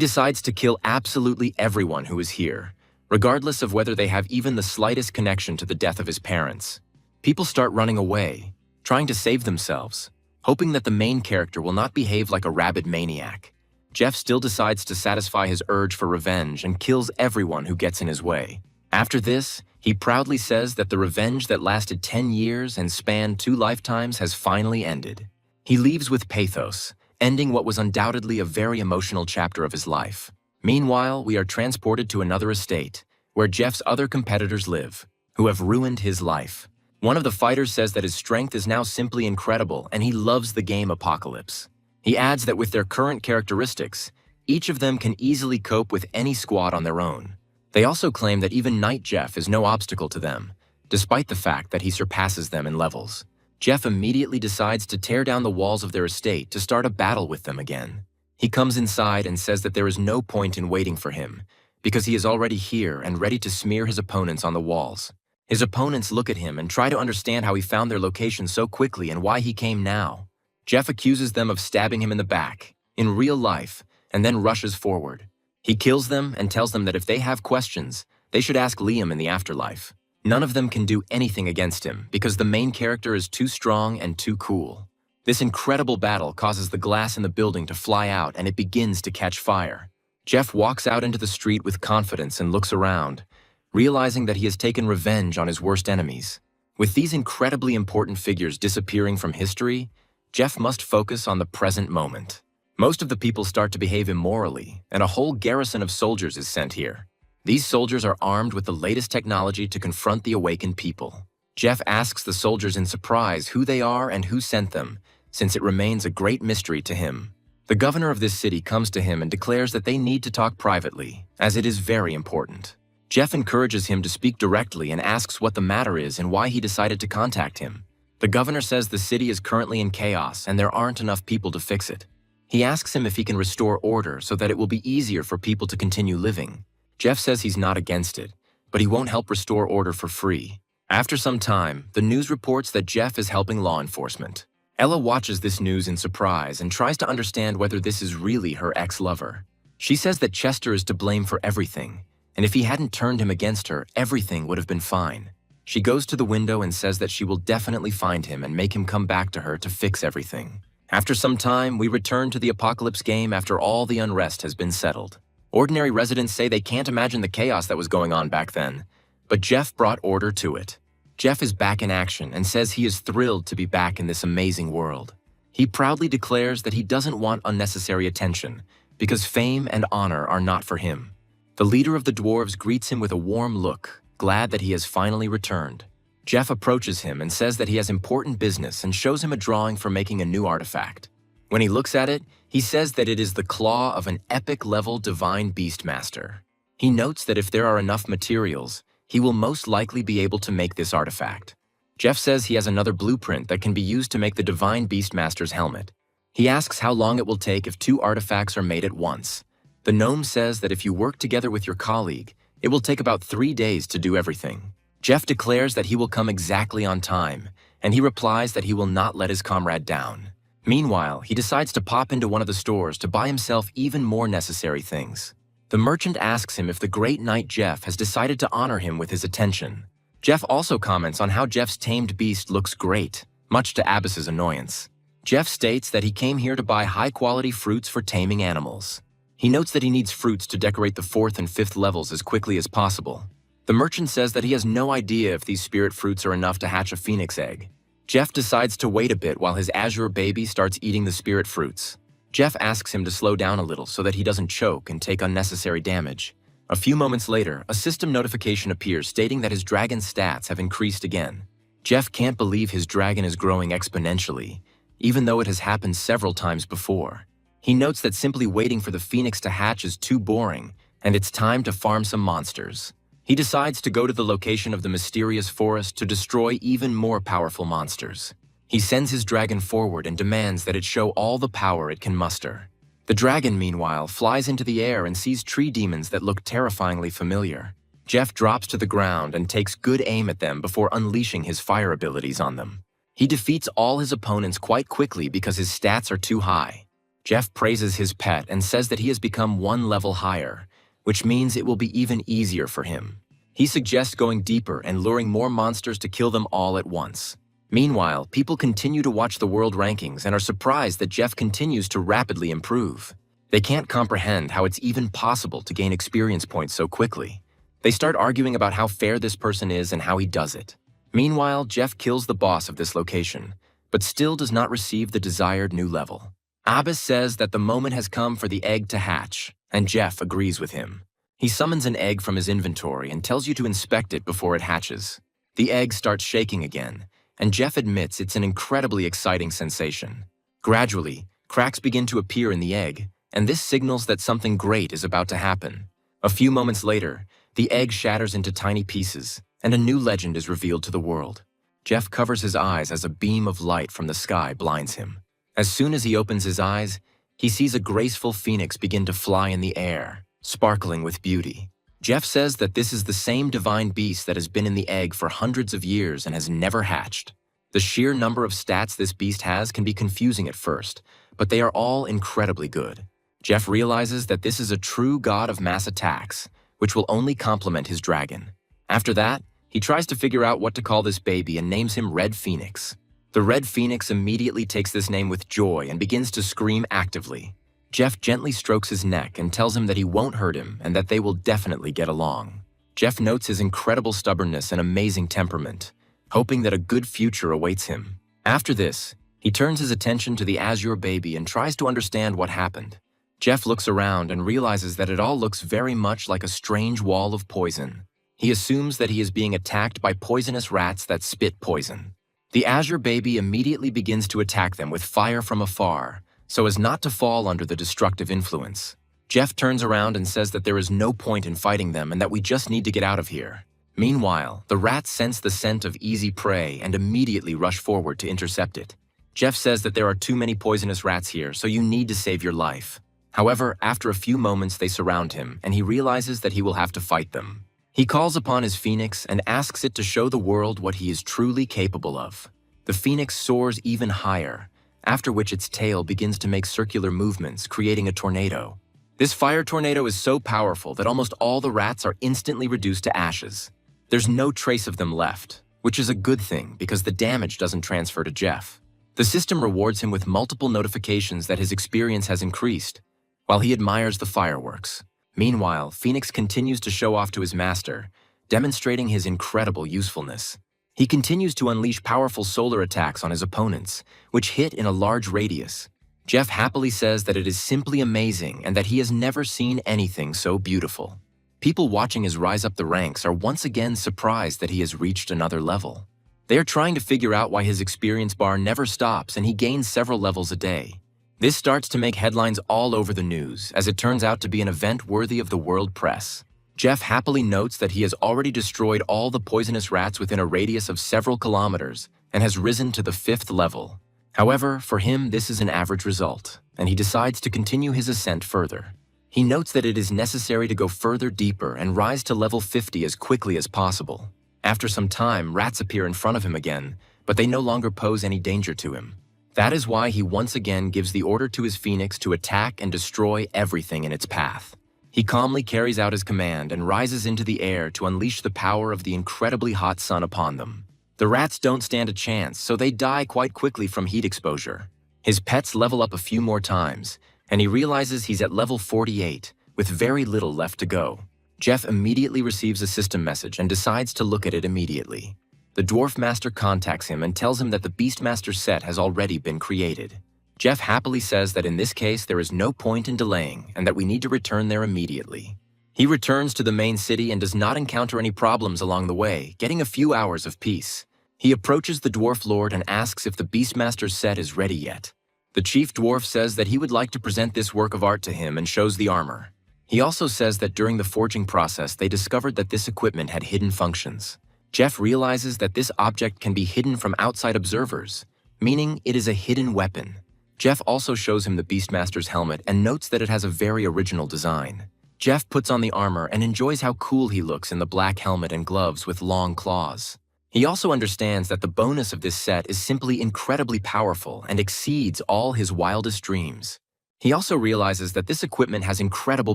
decides to kill absolutely everyone who is here, regardless of whether they have even the slightest connection to the death of his parents. People start running away, trying to save themselves, hoping that the main character will not behave like a rabid maniac. Jeff still decides to satisfy his urge for revenge and kills everyone who gets in his way. After this, he proudly says that the revenge that lasted 10 years and spanned 2 lifetimes has finally ended. He leaves with pathos, ending what was undoubtedly a very emotional chapter of his life. Meanwhile, we are transported to another estate, where Jeff's other competitors live, who have ruined his life. One of the fighters says that his strength is now simply incredible and he loves the game Apocalypse. He adds that with their current characteristics, each of them can easily cope with any squad on their own. They also claim that even Knight Jeff is no obstacle to them, despite the fact that he surpasses them in levels. Jeff immediately decides to tear down the walls of their estate to start a battle with them again. He comes inside and says that there is no point in waiting for him, because he is already here and ready to smear his opponents on the walls. His opponents look at him and try to understand how he found their location so quickly and why he came now. Jeff accuses them of stabbing him in the back, in real life, and then rushes forward. He kills them and tells them that if they have questions, they should ask Liam in the afterlife. None of them can do anything against him because the main character is too strong and too cool. This incredible battle causes the glass in the building to fly out and it begins to catch fire. Jeff walks out into the street with confidence and looks around, realizing that he has taken revenge on his worst enemies. With these incredibly important figures disappearing from history, Jeff must focus on the present moment. Most of the people start to behave immorally, and a whole garrison of soldiers is sent here. These soldiers are armed with the latest technology to confront the awakened people. Jeff asks the soldiers in surprise who they are and who sent them, since it remains a great mystery to him. The governor of this city comes to him and declares that they need to talk privately, as it is very important. Jeff encourages him to speak directly and asks what the matter is and why he decided to contact him. The governor says the city is currently in chaos and there aren't enough people to fix it. He asks him if he can restore order so that it will be easier for people to continue living. Jeff says he's not against it, but he won't help restore order for free. After some time, the news reports that Jeff is helping law enforcement. Ella watches this news in surprise and tries to understand whether this is really her ex-lover. She says that Chester is to blame for everything, and if he hadn't turned him against her, everything would have been fine. She goes to the window and says that she will definitely find him and make him come back to her to fix everything. After some time, we return to the Apocalypse game after all the unrest has been settled. Ordinary residents say they can't imagine the chaos that was going on back then, but Jeff brought order to it. Jeff is back in action and says he is thrilled to be back in this amazing world. He proudly declares that he doesn't want unnecessary attention because fame and honor are not for him. The leader of the dwarves greets him with a warm look, glad that he has finally returned. Jeff approaches him and says that he has important business and shows him a drawing for making a new artifact. When he looks at it, he says that it is the claw of an epic-level divine beastmaster. He notes that if there are enough materials, he will most likely be able to make this artifact. Jeff says he has another blueprint that can be used to make the divine beastmaster's helmet. He asks how long it will take if two artifacts are made at once. The gnome says that if you work together with your colleague, it will take about 3 days to do everything. Jeff declares that he will come exactly on time, and he replies that he will not let his comrade down. Meanwhile, he decides to pop into one of the stores to buy himself even more necessary things. The merchant asks him if the great knight Jeff has decided to honor him with his attention. Jeff also comments on how Jeff's tamed beast looks great, much to Abbas's annoyance. Jeff states that he came here to buy high-quality fruits for taming animals. He notes that he needs fruits to decorate the 4th and 5th levels as quickly as possible. The merchant says that he has no idea if these spirit fruits are enough to hatch a phoenix egg. Jeff decides to wait a bit while his azure baby starts eating the spirit fruits. Jeff asks him to slow down a little so that he doesn't choke and take unnecessary damage. A few moments later, a system notification appears stating that his dragon's stats have increased again. Jeff can't believe his dragon is growing exponentially, even though it has happened several times before. He notes that simply waiting for the phoenix to hatch is too boring, and it's time to farm some monsters. He decides to go to the location of the mysterious forest to destroy even more powerful monsters. He sends his dragon forward and demands that it show all the power it can muster. The dragon, meanwhile, flies into the air and sees tree demons that look terrifyingly familiar. Jeff drops to the ground and takes good aim at them before unleashing his fire abilities on them. He defeats all his opponents quite quickly because his stats are too high. Jeff praises his pet and says that he has become 1 level higher, which means it will be even easier for him. He suggests going deeper and luring more monsters to kill them all at once. Meanwhile, people continue to watch the world rankings and are surprised that Jeff continues to rapidly improve. They can't comprehend how it's even possible to gain experience points so quickly. They start arguing about how fair this person is and how he does it. Meanwhile, Jeff kills the boss of this location, but still does not receive the desired new level. Abbas says that the moment has come for the egg to hatch, and Jeff agrees with him. He summons an egg from his inventory and tells you to inspect it before it hatches. The egg starts shaking again, and Jeff admits it's an incredibly exciting sensation. Gradually, cracks begin to appear in the egg, and this signals that something great is about to happen. A few moments later, the egg shatters into tiny pieces, and a new legend is revealed to the world. Jeff covers his eyes as a beam of light from the sky blinds him. As soon as he opens his eyes, he sees a graceful phoenix begin to fly in the air, sparkling with beauty. Jeff says that this is the same divine beast that has been in the egg for hundreds of years and has never hatched. The sheer number of stats this beast has can be confusing at first, but they are all incredibly good. Jeff realizes that this is a true god of mass attacks, which will only complement his dragon. After that, he tries to figure out what to call this baby and names him Red Phoenix. The Red Phoenix immediately takes this name with joy and begins to scream actively. Jeff gently strokes his neck and tells him that he won't hurt him and that they will definitely get along. Jeff notes his incredible stubbornness and amazing temperament, hoping that a good future awaits him. After this, he turns his attention to the Azure baby and tries to understand what happened. Jeff looks around and realizes that it all looks very much like a strange wall of poison. He assumes that he is being attacked by poisonous rats that spit poison. The Azure baby immediately begins to attack them with fire from afar, so as not to fall under the destructive influence. Jeff turns around and says that there is no point in fighting them and that we just need to get out of here. Meanwhile, the rats sense the scent of easy prey and immediately rush forward to intercept it. Jeff says that there are too many poisonous rats here, so you need to save your life. However, after a few moments they surround him, and he realizes that he will have to fight them. He calls upon his phoenix and asks it to show the world what he is truly capable of. The phoenix soars even higher, after which its tail begins to make circular movements, creating a tornado. This fire tornado is so powerful that almost all the rats are instantly reduced to ashes. There's no trace of them left, which is a good thing because the damage doesn't transfer to Jeff. The system rewards him with multiple notifications that his experience has increased, while he admires the fireworks. Meanwhile, Phoenix continues to show off to his master, demonstrating his incredible usefulness. He continues to unleash powerful solar attacks on his opponents, which hit in a large radius. Jeff happily says that it is simply amazing and that he has never seen anything so beautiful. People watching his rise up the ranks are once again surprised that he has reached another level. They are trying to figure out why his experience bar never stops and he gains several levels a day. This starts to make headlines all over the news, as it turns out to be an event worthy of the world press. Jeff happily notes that he has already destroyed all the poisonous rats within a radius of several kilometers and has risen to the 5th level. However, for him this is an average result, and he decides to continue his ascent further. He notes that it is necessary to go further deeper and rise to level 50 as quickly as possible. After some time, rats appear in front of him again, but they no longer pose any danger to him. That is why he once again gives the order to his phoenix to attack and destroy everything in its path. He calmly carries out his command and rises into the air to unleash the power of the incredibly hot sun upon them. The rats don't stand a chance, so they die quite quickly from heat exposure. His pets level up a few more times, and he realizes he's at level 48, with very little left to go. Jeff immediately receives a system message and decides to look at it immediately. The Dwarf Master contacts him and tells him that the Beastmaster set has already been created. Jeff happily says that in this case there is no point in delaying and that we need to return there immediately. He returns to the main city and does not encounter any problems along the way, getting a few hours of peace. He approaches the Dwarf Lord and asks if the Beastmaster's set is ready yet. The Chief Dwarf says that he would like to present this work of art to him and shows the armor. He also says that during the forging process they discovered that this equipment had hidden functions. Jeff realizes that this object can be hidden from outside observers, meaning it is a hidden weapon. Jeff also shows him the Beastmaster's helmet and notes that it has a very original design. Jeff puts on the armor and enjoys how cool he looks in the black helmet and gloves with long claws. He also understands that the bonus of this set is simply incredibly powerful and exceeds all his wildest dreams. He also realizes that this equipment has incredible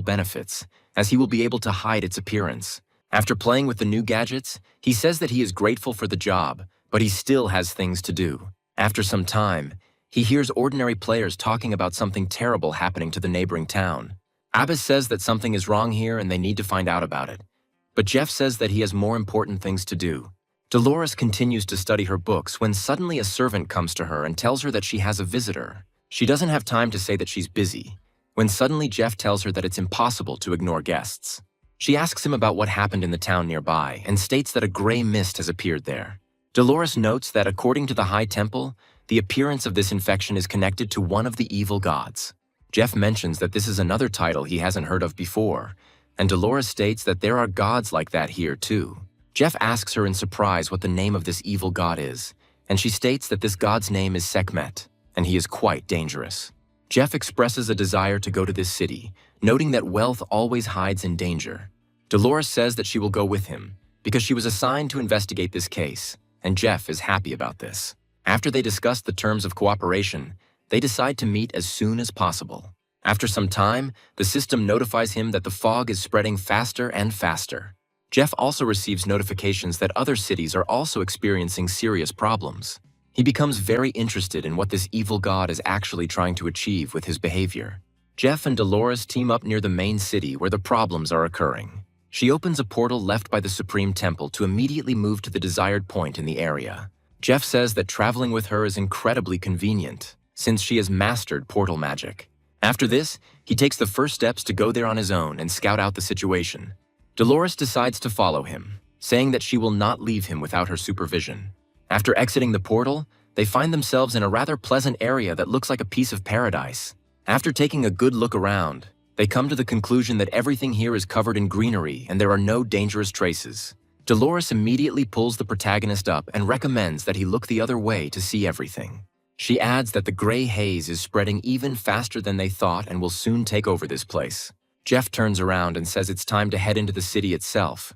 benefits, as he will be able to hide its appearance. After playing with the new gadgets, he says that he is grateful for the job, but he still has things to do. After some time, he hears ordinary players talking about something terrible happening to the neighboring town. Abbas says that something is wrong here and they need to find out about it. But Jeff says that he has more important things to do. Dolores continues to study her books when suddenly a servant comes to her and tells her that she has a visitor. She doesn't have time to say that she's busy, when suddenly Jeff tells her that it's impossible to ignore guests. She asks him about what happened in the town nearby and states that a gray mist has appeared there. Dolores notes that according to the High Temple, the appearance of this infection is connected to one of the evil gods. Jeff mentions that this is another title he hasn't heard of before, and Dolores states that there are gods like that here too. Jeff asks her in surprise what the name of this evil god is, and she states that this god's name is Sekhmet, and he is quite dangerous. Jeff expresses a desire to go to this city, noting that wealth always hides in danger. Dolores says that she will go with him, because she was assigned to investigate this case, and Jeff is happy about this. After they discuss the terms of cooperation, they decide to meet as soon as possible. After some time, the system notifies him that the fog is spreading faster and faster. Jeff also receives notifications that other cities are also experiencing serious problems. He becomes very interested in what this evil god is actually trying to achieve with his behavior. Jeff and Dolores team up near the main city where the problems are occurring. She opens a portal left by the Supreme Temple to immediately move to the desired point in the area. Jeff says that traveling with her is incredibly convenient, since she has mastered portal magic. After this, he takes the first steps to go there on his own and scout out the situation. Dolores decides to follow him, saying that she will not leave him without her supervision. After exiting the portal, they find themselves in a rather pleasant area that looks like a piece of paradise. After taking a good look around, they come to the conclusion that everything here is covered in greenery and there are no dangerous traces. Dolores immediately pulls the protagonist up and recommends that he look the other way to see everything. She adds that the gray haze is spreading even faster than they thought and will soon take over this place. Jeff turns around and says it's time to head into the city itself,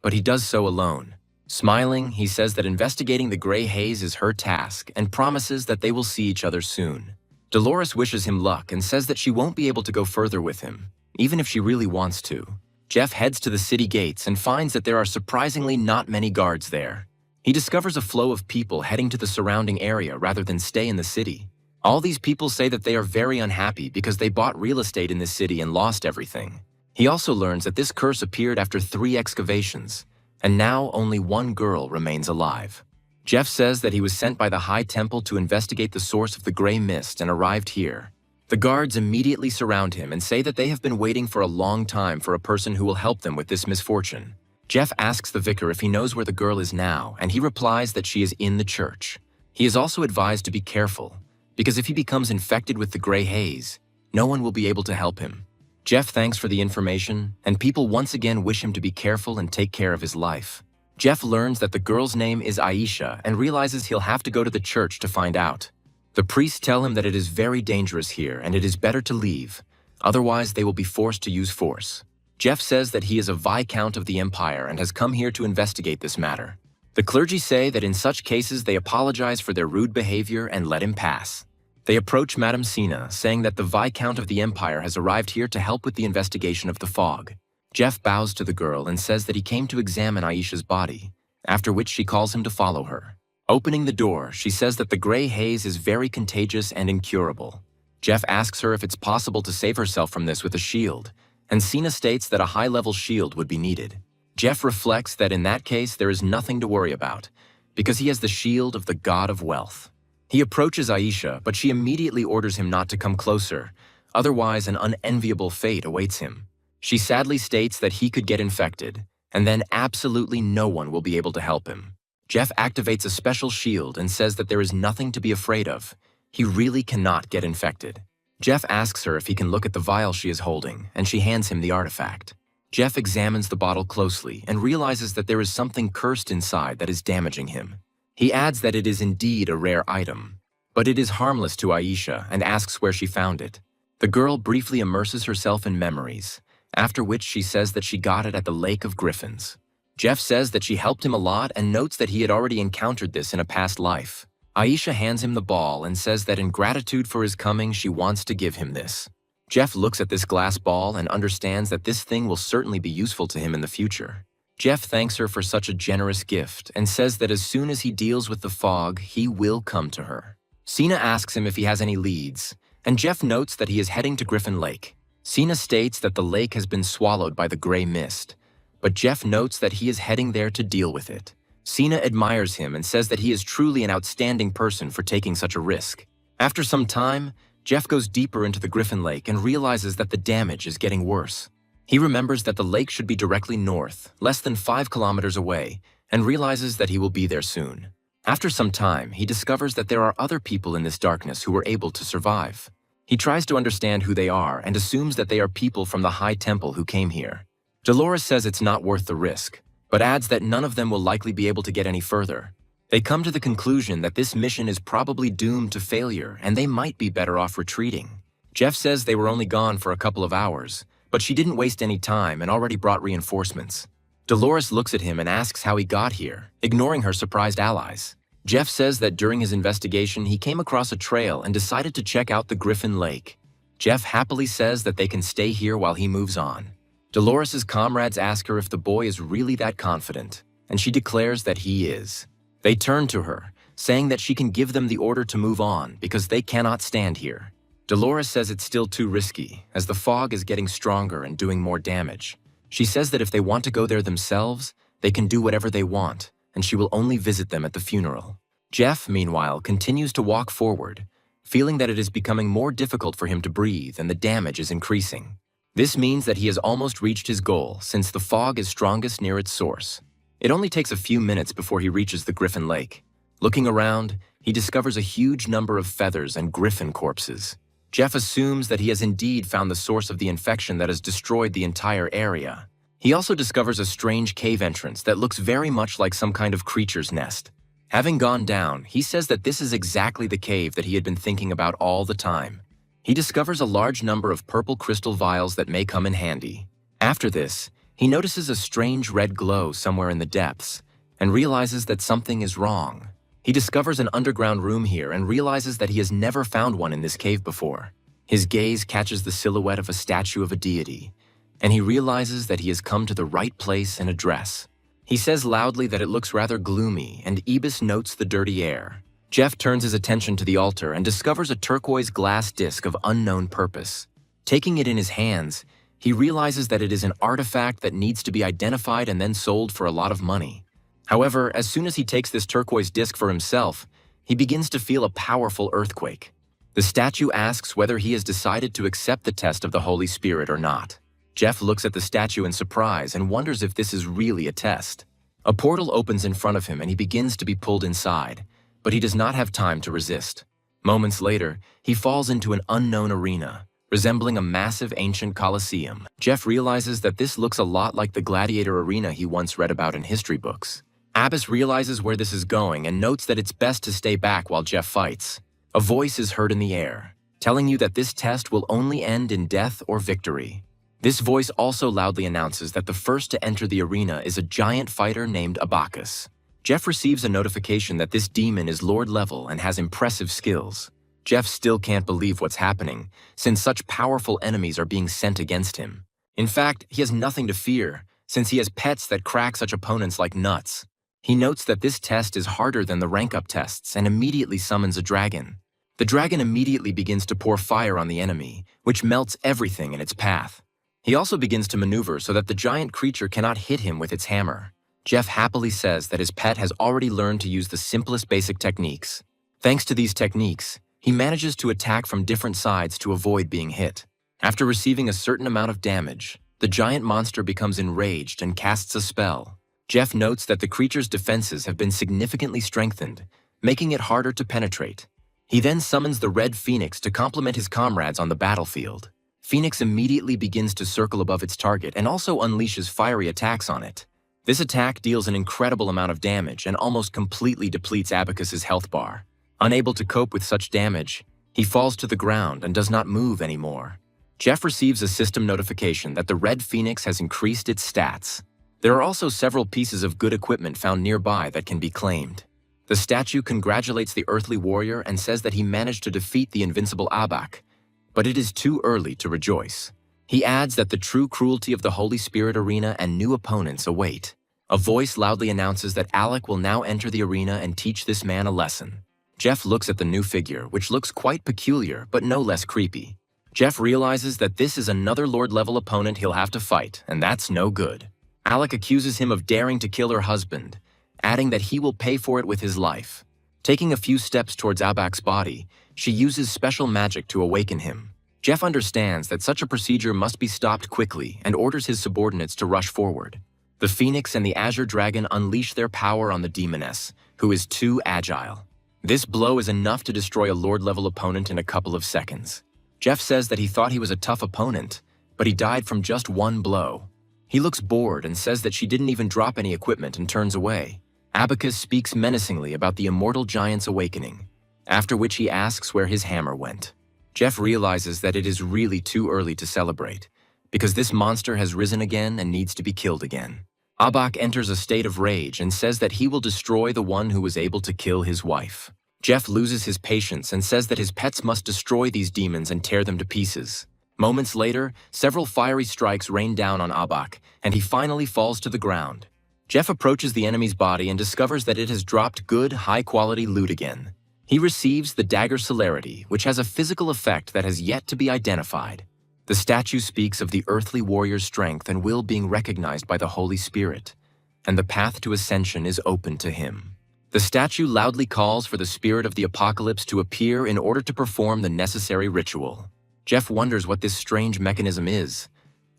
but he does so alone. Smiling, he says that investigating the gray haze is her task and promises that they will see each other soon. Dolores wishes him luck and says that she won't be able to go further with him, even if she really wants to. Jeff heads to the city gates and finds that there are surprisingly not many guards there. He discovers a flow of people heading to the surrounding area rather than stay in the city. All these people say that they are very unhappy because they bought real estate in this city and lost everything. He also learns that this curse appeared after 3 excavations, and now only one girl remains alive. Jeff says that he was sent by the High Temple to investigate the source of the gray mist and arrived here. The guards immediately surround him and say that they have been waiting for a long time for a person who will help them with this misfortune. Jeff asks the vicar if he knows where the girl is now, and he replies that she is in the church. He is also advised to be careful, because if he becomes infected with the gray haze, no one will be able to help him. Jeff thanks for the information, and people once again wish him to be careful and take care of his life. Jeff learns that the girl's name is Aisha and realizes he'll have to go to the church to find out. The priests tell him that it is very dangerous here and it is better to leave, otherwise they will be forced to use force. Jeff says that he is a Viscount of the Empire and has come here to investigate this matter. The clergy say that in such cases they apologize for their rude behavior and let him pass. They approach Madame Sina, saying that the Viscount of the Empire has arrived here to help with the investigation of the fog. Jeff bows to the girl and says that he came to examine Aisha's body, after which she calls him to follow her. Opening the door, she says that the gray haze is very contagious and incurable. Jeff asks her if it's possible to save herself from this with a shield, and Sina states that a high-level shield would be needed. Jeff reflects that in that case there is nothing to worry about, because he has the shield of the god of wealth. He approaches Aisha, but she immediately orders him not to come closer, otherwise an unenviable fate awaits him. She sadly states that he could get infected, and then absolutely no one will be able to help him. Jeff activates a special shield and says that there is nothing to be afraid of. He really cannot get infected. Jeff asks her if he can look at the vial she is holding, and she hands him the artifact. Jeff examines the bottle closely and realizes that there is something cursed inside that is damaging him. He adds that it is indeed a rare item, but it is harmless to Aisha and asks where she found it. The girl briefly immerses herself in memories, after which she says that she got it at the Lake of Griffins. Jeff says that she helped him a lot and notes that he had already encountered this in a past life. Aisha hands him the ball and says that in gratitude for his coming, she wants to give him this. Jeff looks at this glass ball and understands that this thing will certainly be useful to him in the future. Jeff thanks her for such a generous gift and says that as soon as he deals with the fog, he will come to her. Sina asks him if he has any leads, and Jeff notes that he is heading to Griffin Lake. Sina states that the lake has been swallowed by the gray mist, but Jeff notes that he is heading there to deal with it. Sina admires him and says that he is truly an outstanding person for taking such a risk. After some time, Jeff goes deeper into the Griffin Lake and realizes that the damage is getting worse. He remembers that the lake should be directly north, less than 5 kilometers away, and realizes that he will be there soon. After some time, he discovers that there are other people in this darkness who were able to survive. He tries to understand who they are and assumes that they are people from the High Temple who came here. Dolores says it's not worth the risk, but adds that none of them will likely be able to get any further. They come to the conclusion that this mission is probably doomed to failure and they might be better off retreating. Jeff says they were only gone for a couple of hours, but she didn't waste any time and already brought reinforcements. Dolores looks at him and asks how he got here, ignoring her surprised allies. Jeff says that during his investigation he came across a trail and decided to check out the Griffin Lake. Jeff happily says that they can stay here while he moves on. Dolores's comrades ask her if the boy is really that confident, and she declares that he is. They turn to her, saying that she can give them the order to move on because they cannot stand here. Dolores says it's still too risky, as the fog is getting stronger and doing more damage. She says that if they want to go there themselves, they can do whatever they want, and she will only visit them at the funeral. Jeff, meanwhile, continues to walk forward, feeling that it is becoming more difficult for him to breathe and the damage is increasing. This means that he has almost reached his goal, since the fog is strongest near its source. It only takes a few minutes before he reaches the Griffin Lake. Looking around, he discovers a huge number of feathers and griffin corpses. Jeff assumes that he has indeed found the source of the infection that has destroyed the entire area. He also discovers a strange cave entrance that looks very much like some kind of creature's nest. Having gone down, he says that this is exactly the cave that he had been thinking about all the time. He discovers a large number of purple crystal vials that may come in handy. After this, he notices a strange red glow somewhere in the depths and realizes that something is wrong. He discovers an underground room here and realizes that he has never found one in this cave before. His gaze catches the silhouette of a statue of a deity, and he realizes that he has come to the right place and address. He says loudly that it looks rather gloomy, and Ibis notes the dirty air. Jeff turns his attention to the altar and discovers a turquoise glass disc of unknown purpose. Taking it in his hands, he realizes that it is an artifact that needs to be identified and then sold for a lot of money. However, as soon as he takes this turquoise disc for himself, he begins to feel a powerful earthquake. The statue asks whether he has decided to accept the test of the Holy Spirit or not. Jeff looks at the statue in surprise and wonders if this is really a test. A portal opens in front of him and he begins to be pulled inside, but he does not have time to resist. Moments later, he falls into an unknown arena, resembling a massive ancient coliseum. Jeff realizes that this looks a lot like the gladiator arena he once read about in history books. Abbas realizes where this is going and notes that it's best to stay back while Jeff fights. A voice is heard in the air, telling you that this test will only end in death or victory. This voice also loudly announces that the first to enter the arena is a giant fighter named Abacus. Jeff receives a notification that this demon is Lord level and has impressive skills. Jeff still can't believe what's happening, since such powerful enemies are being sent against him. In fact, he has nothing to fear, since he has pets that crack such opponents like nuts. He notes that this test is harder than the rank-up tests and immediately summons a dragon. The dragon immediately begins to pour fire on the enemy, which melts everything in its path. He also begins to maneuver so that the giant creature cannot hit him with its hammer. Jeff happily says that his pet has already learned to use the simplest basic techniques. Thanks to these techniques, he manages to attack from different sides to avoid being hit. After receiving a certain amount of damage, the giant monster becomes enraged and casts a spell. Jeff notes that the creature's defenses have been significantly strengthened, making it harder to penetrate. He then summons the Red Phoenix to complement his comrades on the battlefield. Phoenix immediately begins to circle above its target and also unleashes fiery attacks on it. This attack deals an incredible amount of damage and almost completely depletes Abacus's health bar. Unable to cope with such damage, he falls to the ground and does not move anymore. Jeff receives a system notification that the Red Phoenix has increased its stats. There are also several pieces of good equipment found nearby that can be claimed. The statue congratulates the earthly warrior and says that he managed to defeat the invincible Abak, but it is too early to rejoice. He adds that the true cruelty of the Holy Spirit arena and new opponents await. A voice loudly announces that Alec will now enter the arena and teach this man a lesson. Jeff looks at the new figure, which looks quite peculiar but no less creepy. Jeff realizes that this is another Lord-level opponent he'll have to fight, and that's no good. Alec accuses him of daring to kill her husband, adding that he will pay for it with his life. Taking a few steps towards Abak's body, she uses special magic to awaken him. Jeff understands that such a procedure must be stopped quickly and orders his subordinates to rush forward. The Phoenix and the Azure Dragon unleash their power on the demoness, who is too agile. This blow is enough to destroy a Lord-level opponent in a couple of seconds. Jeff says that he thought he was a tough opponent, but he died from just one blow. He looks bored and says that she didn't even drop any equipment and turns away. Abacus speaks menacingly about the immortal giant's awakening, after which he asks where his hammer went. Jeff realizes that it is really too early to celebrate, because this monster has risen again and needs to be killed again. Abak enters a state of rage and says that he will destroy the one who was able to kill his wife. Jeff loses his patience and says that his pets must destroy these demons and tear them to pieces. Moments later, several fiery strikes rain down on Abak, and he finally falls to the ground. Jeff approaches the enemy's body and discovers that it has dropped good, high-quality loot again. He receives the dagger celerity, which has a physical effect that has yet to be identified. The statue speaks of the earthly warrior's strength and will being recognized by the Holy Spirit, and the path to ascension is open to him. The statue loudly calls for the spirit of the apocalypse to appear in order to perform the necessary ritual. Jeff wonders what this strange mechanism is,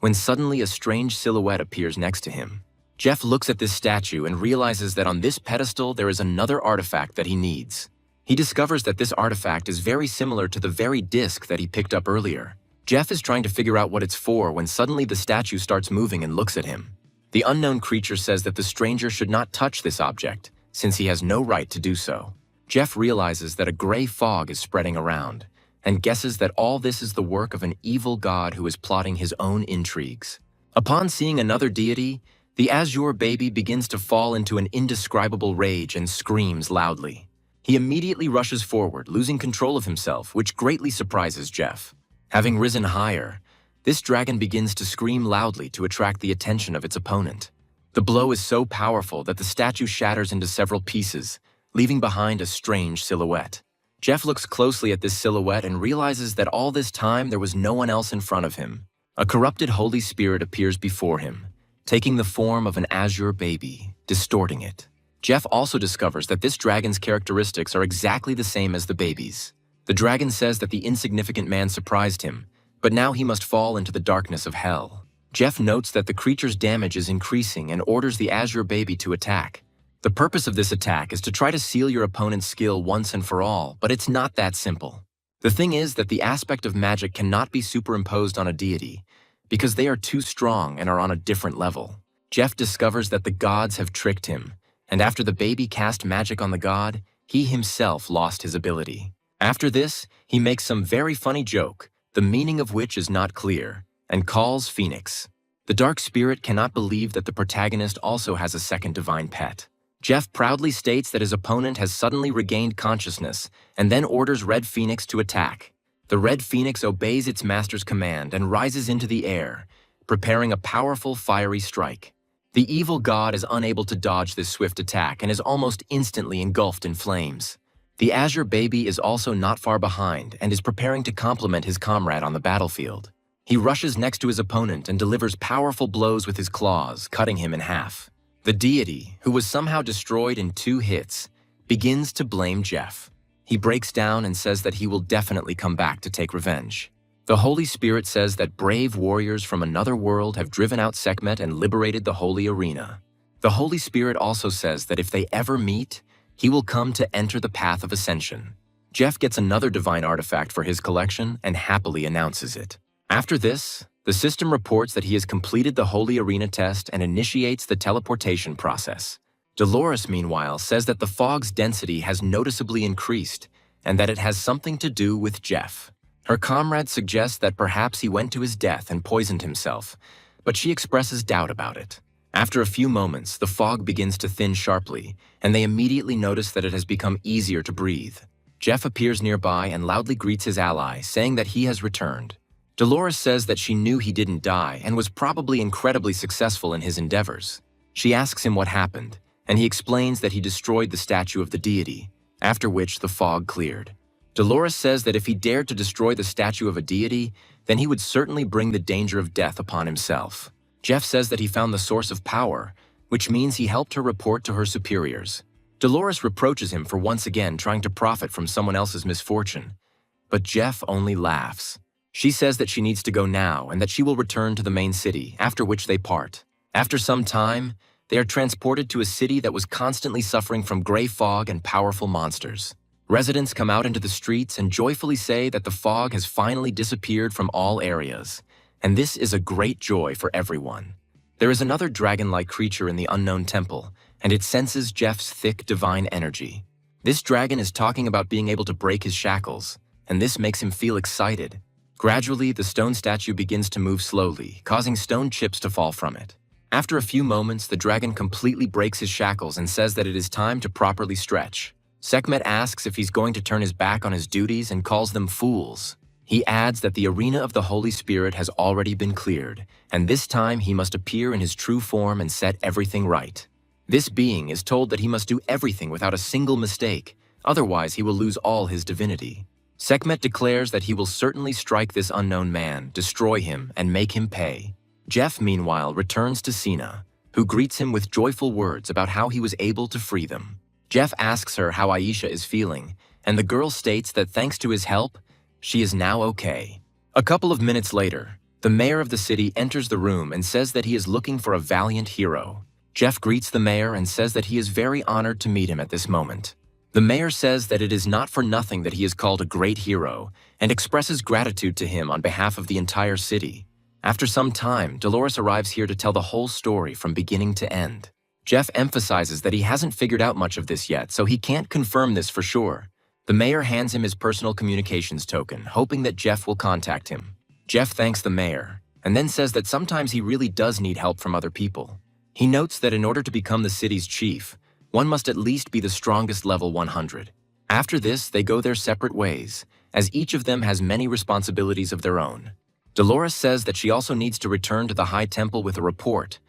when suddenly a strange silhouette appears next to him. Jeff looks at this statue and realizes that on this pedestal there is another artifact that he needs. He discovers that this artifact is very similar to the very disc that he picked up earlier. Jeff is trying to figure out what it's for when suddenly the statue starts moving and looks at him. The unknown creature says that the stranger should not touch this object, since he has no right to do so. Jeff realizes that a gray fog is spreading around, and guesses that all this is the work of an evil god who is plotting his own intrigues. Upon seeing another deity, the Azure baby begins to fall into an indescribable rage and screams loudly. He immediately rushes forward, losing control of himself, which greatly surprises Jeff. Having risen higher, this dragon begins to scream loudly to attract the attention of its opponent. The blow is so powerful that the statue shatters into several pieces, leaving behind a strange silhouette. Jeff looks closely at this silhouette and realizes that all this time there was no one else in front of him. A corrupted Holy Spirit appears before him, taking the form of an Azure baby, distorting it. Jeff also discovers that this dragon's characteristics are exactly the same as the baby's. The dragon says that the insignificant man surprised him, but now he must fall into the darkness of hell. Jeff notes that the creature's damage is increasing and orders the Azure baby to attack. The purpose of this attack is to try to seal your opponent's skill once and for all, but it's not that simple. The thing is that the aspect of magic cannot be superimposed on a deity, because they are too strong and are on a different level. Jeff discovers that the gods have tricked him, and after the baby cast magic on the god, he himself lost his ability. After this, he makes some very funny joke, the meaning of which is not clear, and calls Phoenix. The dark spirit cannot believe that the protagonist also has a second divine pet. Jeff proudly states that his opponent has suddenly regained consciousness and then orders Red Phoenix to attack. The Red Phoenix obeys its master's command and rises into the air, preparing a powerful fiery strike. The evil god is unable to dodge this swift attack and is almost instantly engulfed in flames. The Azure baby is also not far behind and is preparing to complement his comrade on the battlefield. He rushes next to his opponent and delivers powerful blows with his claws, cutting him in half. The deity, who was somehow destroyed in 2 hits, begins to blame Jeff. He breaks down and says that he will definitely come back to take revenge. The Holy Spirit says that brave warriors from another world have driven out Sekhmet and liberated the Holy Arena. The Holy Spirit also says that if they ever meet, he will come to enter the path of ascension. Jeff gets another divine artifact for his collection and happily announces it. After this, the system reports that he has completed the Holy Arena test and initiates the teleportation process. Dolores, meanwhile, says that the fog's density has noticeably increased and that it has something to do with Jeff. Her comrade suggests that perhaps he went to his death and poisoned himself, but she expresses doubt about it. After a few moments, the fog begins to thin sharply, and they immediately notice that it has become easier to breathe. Jeff appears nearby and loudly greets his ally, saying that he has returned. Dolores says that she knew he didn't die and was probably incredibly successful in his endeavors. She asks him what happened, and he explains that he destroyed the statue of the deity, after which the fog cleared. Dolores says that if he dared to destroy the statue of a deity, then he would certainly bring the danger of death upon himself. Jeff says that he found the source of power, which means he helped her report to her superiors. Dolores reproaches him for once again trying to profit from someone else's misfortune, but Jeff only laughs. She says that she needs to go now and that she will return to the main city, after which they part. After some time, they are transported to a city that was constantly suffering from gray fog and powerful monsters. Residents come out into the streets and joyfully say that the fog has finally disappeared from all areas, and this is a great joy for everyone. There is another dragon-like creature in the unknown temple, and it senses Jeff's thick divine energy. This dragon is talking about being able to break his shackles, and this makes him feel excited. Gradually, the stone statue begins to move slowly, causing stone chips to fall from it. After a few moments, the dragon completely breaks his shackles and says that it is time to properly stretch. Sekhmet asks if he's going to turn his back on his duties and calls them fools. He adds that the arena of the Holy Spirit has already been cleared, and this time he must appear in his true form and set everything right. This being is told that he must do everything without a single mistake, otherwise he will lose all his divinity. Sekhmet declares that he will certainly strike this unknown man, destroy him, and make him pay. Jeff, meanwhile, returns to Sina, who greets him with joyful words about how he was able to free them. Jeff asks her how Aisha is feeling, and the girl states that thanks to his help, she is now okay. A couple of minutes later, the mayor of the city enters the room and says that he is looking for a valiant hero. Jeff greets the mayor and says that he is very honored to meet him at this moment. The mayor says that it is not for nothing that he is called a great hero and expresses gratitude to him on behalf of the entire city. After some time, Dolores arrives here to tell the whole story from beginning to end. Jeff emphasizes that he hasn't figured out much of this yet, so he can't confirm this for sure. The mayor hands him his personal communications token, hoping that Jeff will contact him. Jeff thanks the mayor, and then says that sometimes he really does need help from other people. He notes that in order to become the city's chief, one must at least be the strongest level 100. After this, they go their separate ways, as each of them has many responsibilities of their own. Dolores says that she also needs to return to the High Temple with a report,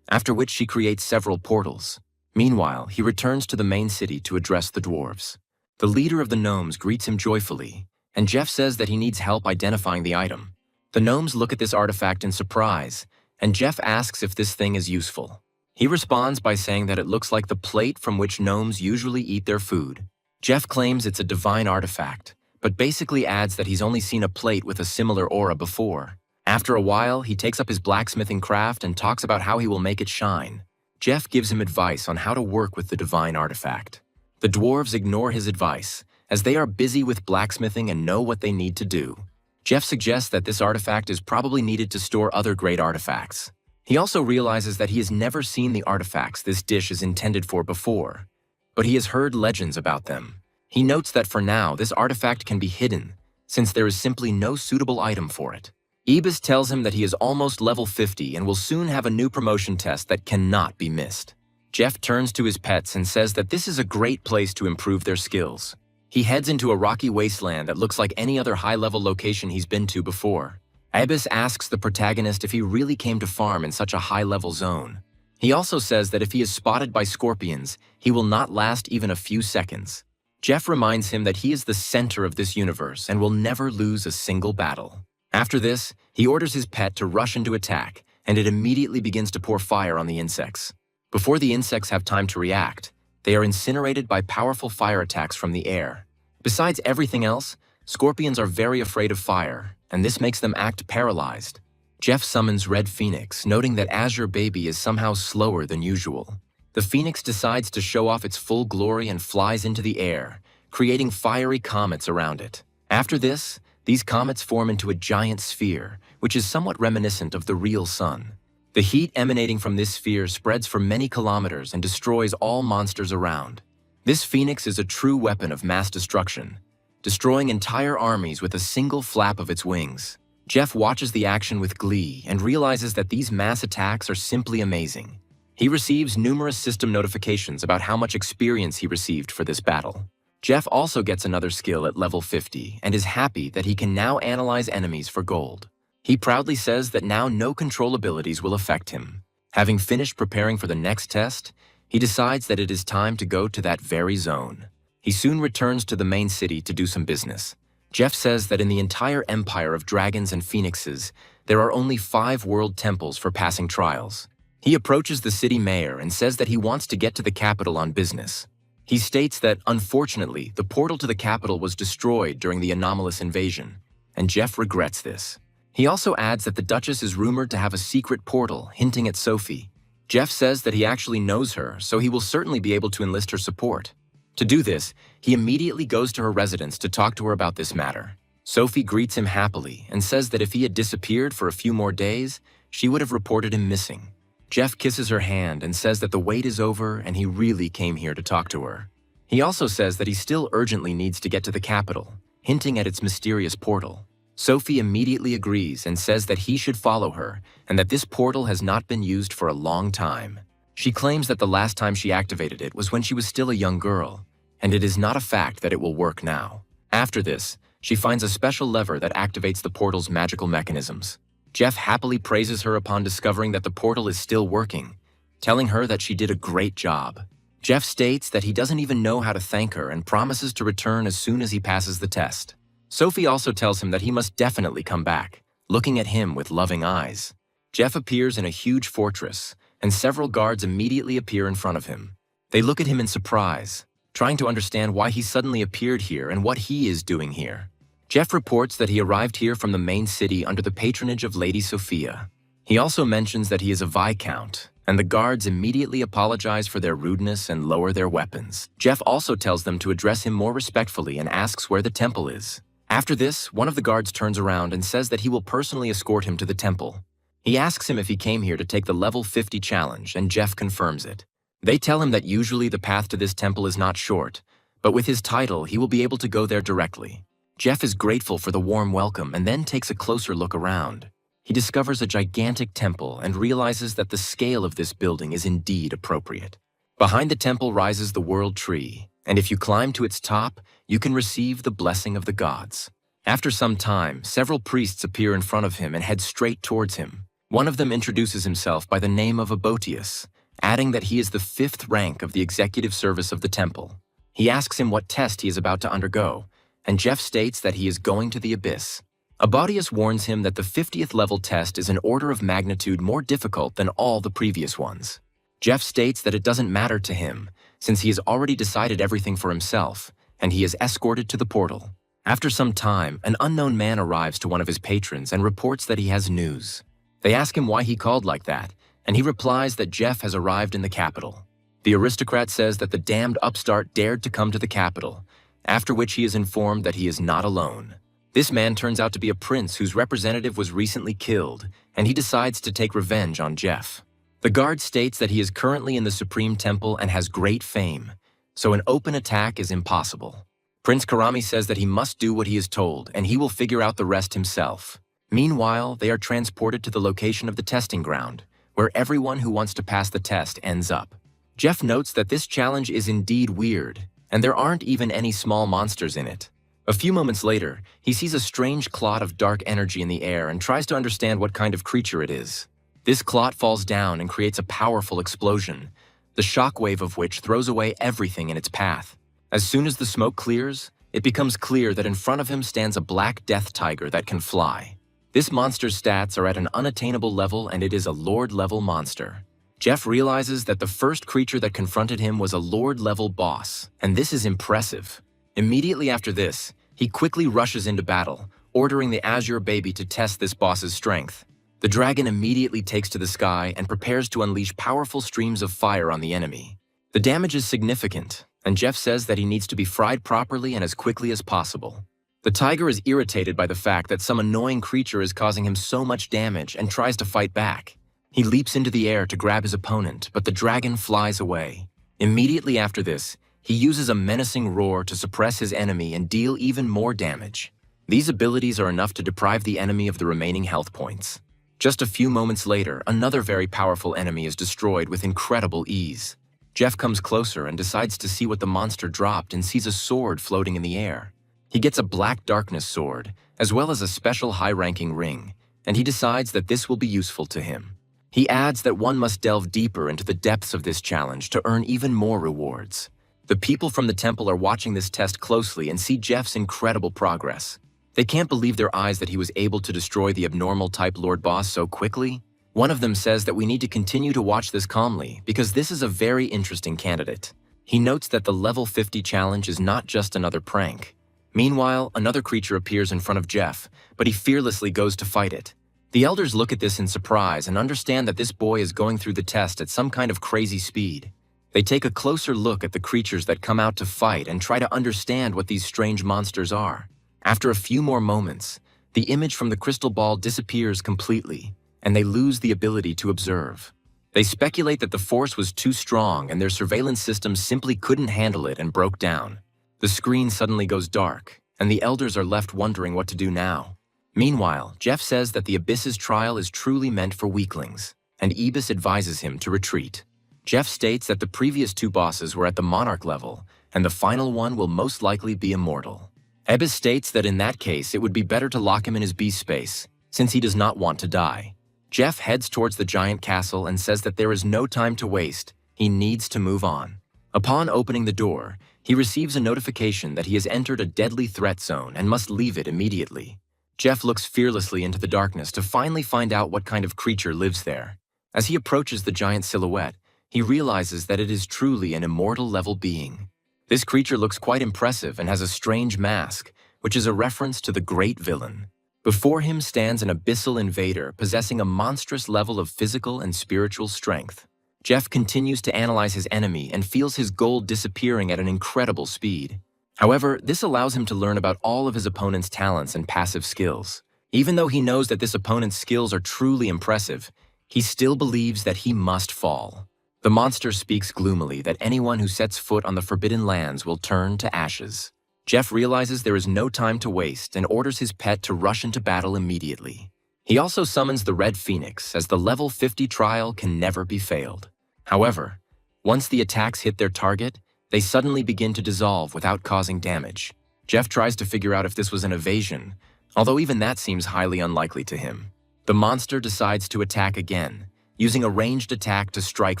after which she creates several portals. Meanwhile, he returns to the main city to address the dwarves. The leader of the gnomes greets him joyfully, and Jeff says that he needs help identifying the item. The gnomes look at this artifact in surprise, and Jeff asks if this thing is useful. He responds by saying that it looks like the plate from which gnomes usually eat their food. Jeff claims it's a divine artifact, but basically adds that he's only seen a plate with a similar aura before. After a while, he takes up his blacksmithing craft and talks about how he will make it shine. Jeff gives him advice on how to work with the divine artifact. The dwarves ignore his advice, as they are busy with blacksmithing and know what they need to do. Jeff suggests that this artifact is probably needed to store other great artifacts. He also realizes that he has never seen the artifacts this dish is intended for before, but he has heard legends about them. He notes that for now, this artifact can be hidden, since there is simply no suitable item for it. Ibis tells him that he is almost level 50 and will soon have a new promotion test that cannot be missed. Jeff turns to his pets and says that this is a great place to improve their skills. He heads into a rocky wasteland that looks like any other high-level location he's been to before. Ibis asks the protagonist if he really came to farm in such a high-level zone. He also says that if he is spotted by scorpions, he will not last even a few seconds. Jeff reminds him that he is the center of this universe and will never lose a single battle. After this, he orders his pet to rush into attack, and it immediately begins to pour fire on the insects. Before the insects have time to react, they are incinerated by powerful fire attacks from the air. Besides everything else, scorpions are very afraid of fire, and this makes them act paralyzed. Jeff summons Red Phoenix, noting that Azure Baby is somehow slower than usual. The Phoenix decides to show off its full glory and flies into the air, creating fiery comets around it. After this, these comets form into a giant sphere, which is somewhat reminiscent of the real sun. The heat emanating from this sphere spreads for many kilometers and destroys all monsters around. This Phoenix is a true weapon of mass destruction, destroying entire armies with a single flap of its wings. Jeff watches the action with glee and realizes that these mass attacks are simply amazing. He receives numerous system notifications about how much experience he received for this battle. Jeff also gets another skill at level 50 and is happy that he can now analyze enemies for gold. He proudly says that now no control abilities will affect him. Having finished preparing for the next test, he decides that it is time to go to that very zone. He soon returns to the main city to do some business. Jeff says that in the entire empire of dragons and phoenixes, there are only 5 world temples for passing trials. He approaches the city mayor and says that he wants to get to the capital on business. He states that, unfortunately, the portal to the capital was destroyed during the anomalous invasion. and Jeff regrets this. He also adds that the Duchess is rumored to have a secret portal, hinting at Sophie. Jeff says that he actually knows her, so he will certainly be able to enlist her support. To do this, he immediately goes to her residence to talk to her about this matter. Sophie greets him happily and says that if he had disappeared for a few more days, she would have reported him missing. Jeff kisses her hand and says that the wait is over and he really came here to talk to her. He also says that he still urgently needs to get to the capital, hinting at its mysterious portal. Sophie immediately agrees and says that he should follow her and that this portal has not been used for a long time. She claims that the last time she activated it was when she was still a young girl, and it is not a fact that it will work now. After this, she finds a special lever that activates the portal's magical mechanisms. Jeff happily praises her upon discovering that the portal is still working, telling her that she did a great job. Jeff states that he doesn't even know how to thank her and promises to return as soon as he passes the test. Sophie also tells him that he must definitely come back, looking at him with loving eyes. Jeff appears in a huge fortress, and several guards immediately appear in front of him. They look at him in surprise, trying to understand why he suddenly appeared here and what he is doing here. Jeff reports that he arrived here from the main city under the patronage of Lady Sophia. He also mentions that he is a viscount, and the guards immediately apologize for their rudeness and lower their weapons. Jeff also tells them to address him more respectfully and asks where the temple is. After this, one of the guards turns around and says that he will personally escort him to the temple. He asks him if he came here to take the level 50 challenge, and Jeff confirms it. They tell him that usually the path to this temple is not short, but with his title, he will be able to go there directly. Jeff is grateful for the warm welcome and then takes a closer look around. He discovers a gigantic temple and realizes that the scale of this building is indeed appropriate. Behind the temple rises the world tree, and if you climb to its top, you can receive the blessing of the gods. After some time, several priests appear in front of him and head straight towards him. One of them introduces himself by the name of Abotius, adding that he is the 5th rank of the executive service of the temple. He asks him what test he is about to undergo, and Jeff states that he is going to the abyss. Abotius warns him that the 50th level test is an order of magnitude more difficult than all the previous ones. Jeff states that it doesn't matter to him, since he has already decided everything for himself, and he is escorted to the portal. After some time, an unknown man arrives to one of his patrons and reports that he has news. They ask him why he called like that, and he replies that Jeff has arrived in the capital. The aristocrat says that the damned upstart dared to come to the capital, after which he is informed that he is not alone. This man turns out to be a prince whose representative was recently killed, and he decides to take revenge on Jeff. The guard states that he is currently in the Supreme Temple and has great fame, so an open attack is impossible. Prince Karami says that he must do what he is told, and he will figure out the rest himself. Meanwhile, they are transported to the location of the testing ground, where everyone who wants to pass the test ends up. Jeff notes that this challenge is indeed weird, and there aren't even any small monsters in it. A few moments later, he sees a strange clot of dark energy in the air and tries to understand what kind of creature it is. This clot falls down and creates a powerful explosion, the shockwave of which throws away everything in its path. As soon as the smoke clears, it becomes clear that in front of him stands a black death tiger that can fly. This monster's stats are at an unattainable level, and it is a Lord-level monster. Jeff realizes that the first creature that confronted him was a Lord-level boss, and this is impressive. Immediately after this, he quickly rushes into battle, ordering the Azure Baby to test this boss's strength. The dragon immediately takes to the sky and prepares to unleash powerful streams of fire on the enemy. The damage is significant, and Jeff says that he needs to be fried properly and as quickly as possible. The tiger is irritated by the fact that some annoying creature is causing him so much damage and tries to fight back. He leaps into the air to grab his opponent, but the dragon flies away. Immediately after this, he uses a menacing roar to suppress his enemy and deal even more damage. These abilities are enough to deprive the enemy of the remaining health points. Just a few moments later, another very powerful enemy is destroyed with incredible ease. Jeff comes closer and decides to see what the monster dropped and sees a sword floating in the air. He gets a black darkness sword, as well as a special high-ranking ring, and he decides that this will be useful to him. He adds that one must delve deeper into the depths of this challenge to earn even more rewards. The people from the temple are watching this test closely and see Jeff's incredible progress. They can't believe their eyes that he was able to destroy the abnormal type Lord Boss so quickly. One of them says that we need to continue to watch this calmly because this is a very interesting candidate. He notes that the level 50 challenge is not just another prank. Meanwhile, another creature appears in front of Jeff, but he fearlessly goes to fight it. The elders look at this in surprise and understand that this boy is going through the test at some kind of crazy speed. They take a closer look at the creatures that come out to fight and try to understand what these strange monsters are. After a few more moments, the image from the crystal ball disappears completely, and they lose the ability to observe. They speculate that the force was too strong and their surveillance system simply couldn't handle it and broke down. The screen suddenly goes dark, and the elders are left wondering what to do now. Meanwhile, Jeff says that the Abyss's trial is truly meant for weaklings, and Ibis advises him to retreat. Jeff states that the previous two bosses were at the Monarch level, and the final one will most likely be immortal. Ibis states that in that case it would be better to lock him in his beast space, since he does not want to die. Jeff heads towards the giant castle and says that there is no time to waste, he needs to move on. Upon opening the door, he receives a notification that he has entered a deadly threat zone and must leave it immediately. Jeff looks fearlessly into the darkness to finally find out what kind of creature lives there. As he approaches the giant silhouette, he realizes that it is truly an immortal-level being. This creature looks quite impressive and has a strange mask, which is a reference to the great villain. Before him stands an abyssal invader possessing a monstrous level of physical and spiritual strength. Jeff continues to analyze his enemy and feels his gold disappearing at an incredible speed. However, this allows him to learn about all of his opponent's talents and passive skills. Even though he knows that this opponent's skills are truly impressive, he still believes that he must fall. The monster speaks gloomily that anyone who sets foot on the Forbidden Lands will turn to ashes. Jeff realizes there is no time to waste and orders his pet to rush into battle immediately. He also summons the Red Phoenix, as the level 50 trial can never be failed. However, once the attacks hit their target, they suddenly begin to dissolve without causing damage. Jeff tries to figure out if this was an evasion, although even that seems highly unlikely to him. The monster decides to attack again, using a ranged attack to strike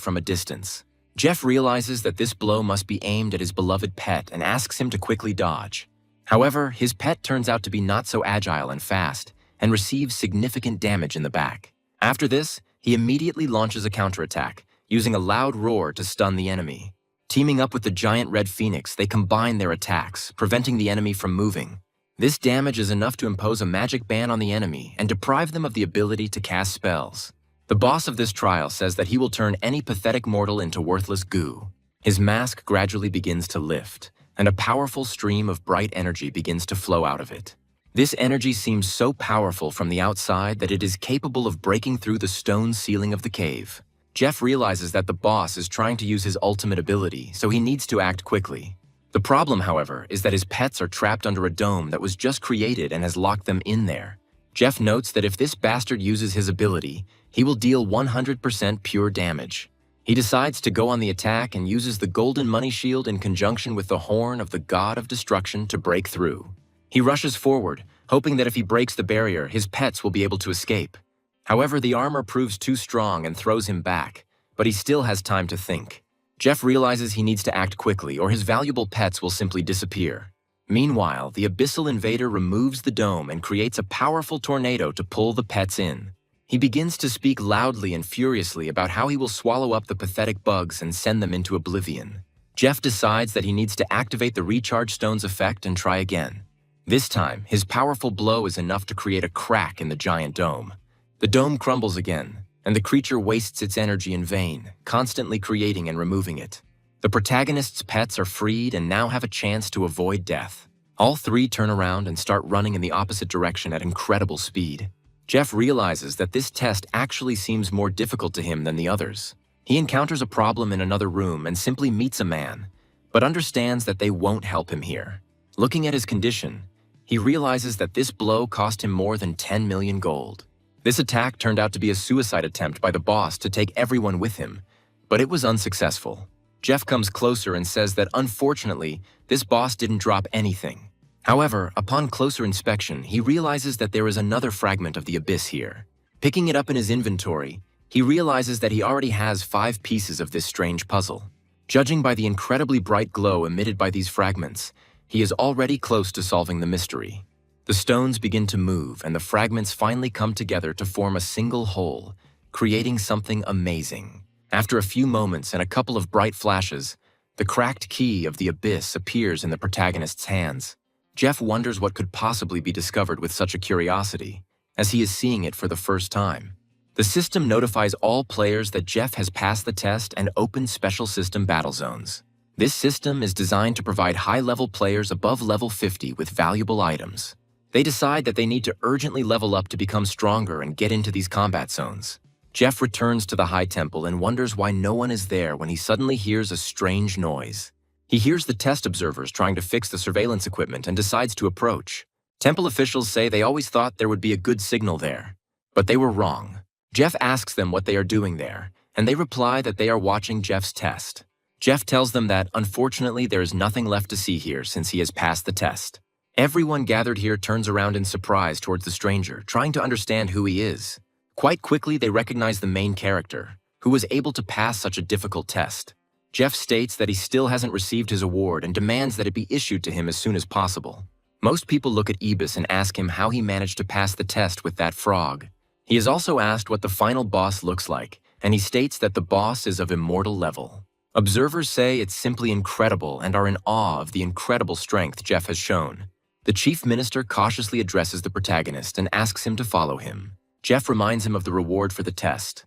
from a distance. Jeff realizes that this blow must be aimed at his beloved pet and asks him to quickly dodge. However, his pet turns out to be not so agile and fast, and receives significant damage in the back. After this, he immediately launches a counterattack, using a loud roar to stun the enemy. Teaming up with the giant Red Phoenix, they combine their attacks, preventing the enemy from moving. This damage is enough to impose a magic ban on the enemy and deprive them of the ability to cast spells. The boss of this trial says that he will turn any pathetic mortal into worthless goo. His mask gradually begins to lift, and a powerful stream of bright energy begins to flow out of it. This energy seems so powerful from the outside that it is capable of breaking through the stone ceiling of the cave. Jeff realizes that the boss is trying to use his ultimate ability, so he needs to act quickly. The problem, however, is that his pets are trapped under a dome that was just created and has locked them in there. Jeff notes that if this bastard uses his ability, he will deal 100% pure damage. He decides to go on the attack and uses the golden money shield in conjunction with the horn of the god of destruction to break through. He rushes forward, hoping that if he breaks the barrier, his pets will be able to escape. However, the armor proves too strong and throws him back, but he still has time to think. Jeff realizes he needs to act quickly or his valuable pets will simply disappear. Meanwhile, the abyssal invader removes the dome and creates a powerful tornado to pull the pets in. He begins to speak loudly and furiously about how he will swallow up the pathetic bugs and send them into oblivion. Jeff decides that he needs to activate the Recharge Stone's effect and try again. This time, his powerful blow is enough to create a crack in the giant dome. The dome crumbles again, and the creature wastes its energy in vain, constantly creating and removing it. The protagonist's pets are freed and now have a chance to avoid death. All three turn around and start running in the opposite direction at incredible speed. Jeff realizes that this test actually seems more difficult to him than the others. He encounters a problem in another room and simply meets a man, but understands that they won't help him here. Looking at his condition, he realizes that this blow cost him more than 10 million gold. This attack turned out to be a suicide attempt by the boss to take everyone with him, but it was unsuccessful. Jeff comes closer and says that unfortunately, this boss didn't drop anything. However, upon closer inspection, he realizes that there is another fragment of the abyss here. Picking it up in his inventory, he realizes that he already has 5 pieces of this strange puzzle. Judging by the incredibly bright glow emitted by these fragments, he is already close to solving the mystery. The stones begin to move and the fragments finally come together to form a single whole, creating something amazing. After a few moments and a couple of bright flashes, the cracked key of the abyss appears in the protagonist's hands. Jeff wonders what could possibly be discovered with such a curiosity, as he is seeing it for the first time. The system notifies all players that Jeff has passed the test and opens special system battle zones. This system is designed to provide high-level players above level 50 with valuable items. They decide that they need to urgently level up to become stronger and get into these combat zones. Jeff returns to the High Temple and wonders why no one is there when he suddenly hears a strange noise. He hears the test observers trying to fix the surveillance equipment and decides to approach. Temple officials say they always thought there would be a good signal there, but they were wrong. Jeff asks them what they are doing there, and they reply that they are watching Jeff's test. Jeff tells them that, unfortunately, there is nothing left to see here since he has passed the test. Everyone gathered here turns around in surprise towards the stranger, trying to understand who he is. Quite quickly, they recognize the main character, who was able to pass such a difficult test. Jeff states that he still hasn't received his award and demands that it be issued to him as soon as possible. Most people look at Ibis and ask him how he managed to pass the test with that frog. He is also asked what the final boss looks like, and he states that the boss is of immortal level. Observers say it's simply incredible and are in awe of the incredible strength Jeff has shown. The chief minister cautiously addresses the protagonist and asks him to follow him. Jeff reminds him of the reward for the test,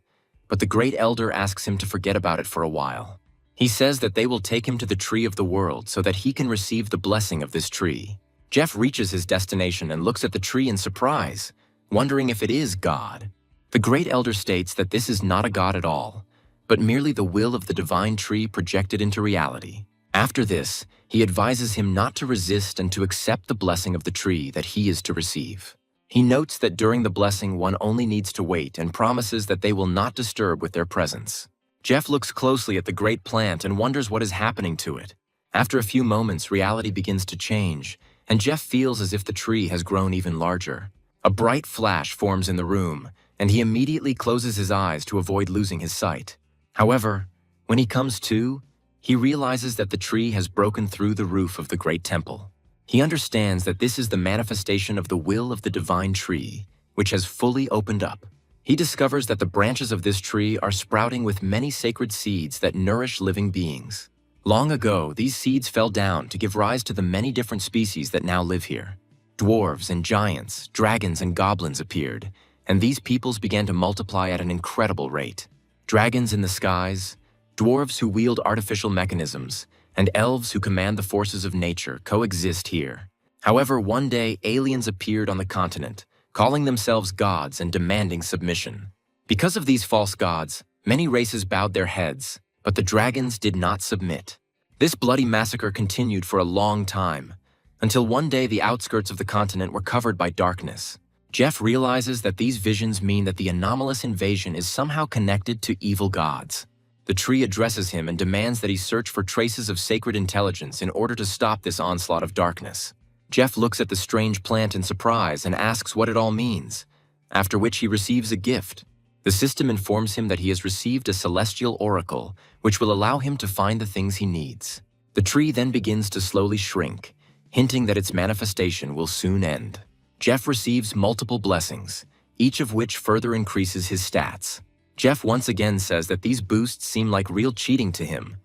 but the great elder asks him to forget about it for a while. He says that they will take him to the tree of the world so that he can receive the blessing of this tree. Jeff reaches his destination and looks at the tree in surprise, wondering if it is God. The great elder states that this is not a god at all, but merely the will of the divine tree projected into reality. After this, he advises him not to resist and to accept the blessing of the tree that he is to receive. He notes that during the blessing one only needs to wait and promises that they will not disturb with their presence. Jeff looks closely at the great plant and wonders what is happening to it. After a few moments, reality begins to change, and Jeff feels as if the tree has grown even larger. A bright flash forms in the room, and he immediately closes his eyes to avoid losing his sight. However, when he comes to, he realizes that the tree has broken through the roof of the great temple. He understands that this is the manifestation of the will of the divine tree, which has fully opened up. He discovers that the branches of this tree are sprouting with many sacred seeds that nourish living beings. Long ago, these seeds fell down to give rise to the many different species that now live here. Dwarves and giants, dragons and goblins appeared, and these peoples began to multiply at an incredible rate. Dragons in the skies, dwarves who wield artificial mechanisms, and elves who command the forces of nature coexist here. However, one day aliens appeared on the continent, calling themselves gods and demanding submission. Because of these false gods, many races bowed their heads, but the dragons did not submit. This bloody massacre continued for a long time, until one day the outskirts of the continent were covered by darkness. Jeff realizes that these visions mean that the anomalous invasion is somehow connected to evil gods. The tree addresses him and demands that he search for traces of sacred intelligence in order to stop this onslaught of darkness. Jeff looks at the strange plant in surprise and asks what it all means, after which he receives a gift. The system informs him that he has received a celestial oracle, which will allow him to find the things he needs. The tree then begins to slowly shrink, hinting that its manifestation will soon end. Jeff receives multiple blessings, each of which further increases his stats. Jeff once again says that these boosts seem like real cheating to him,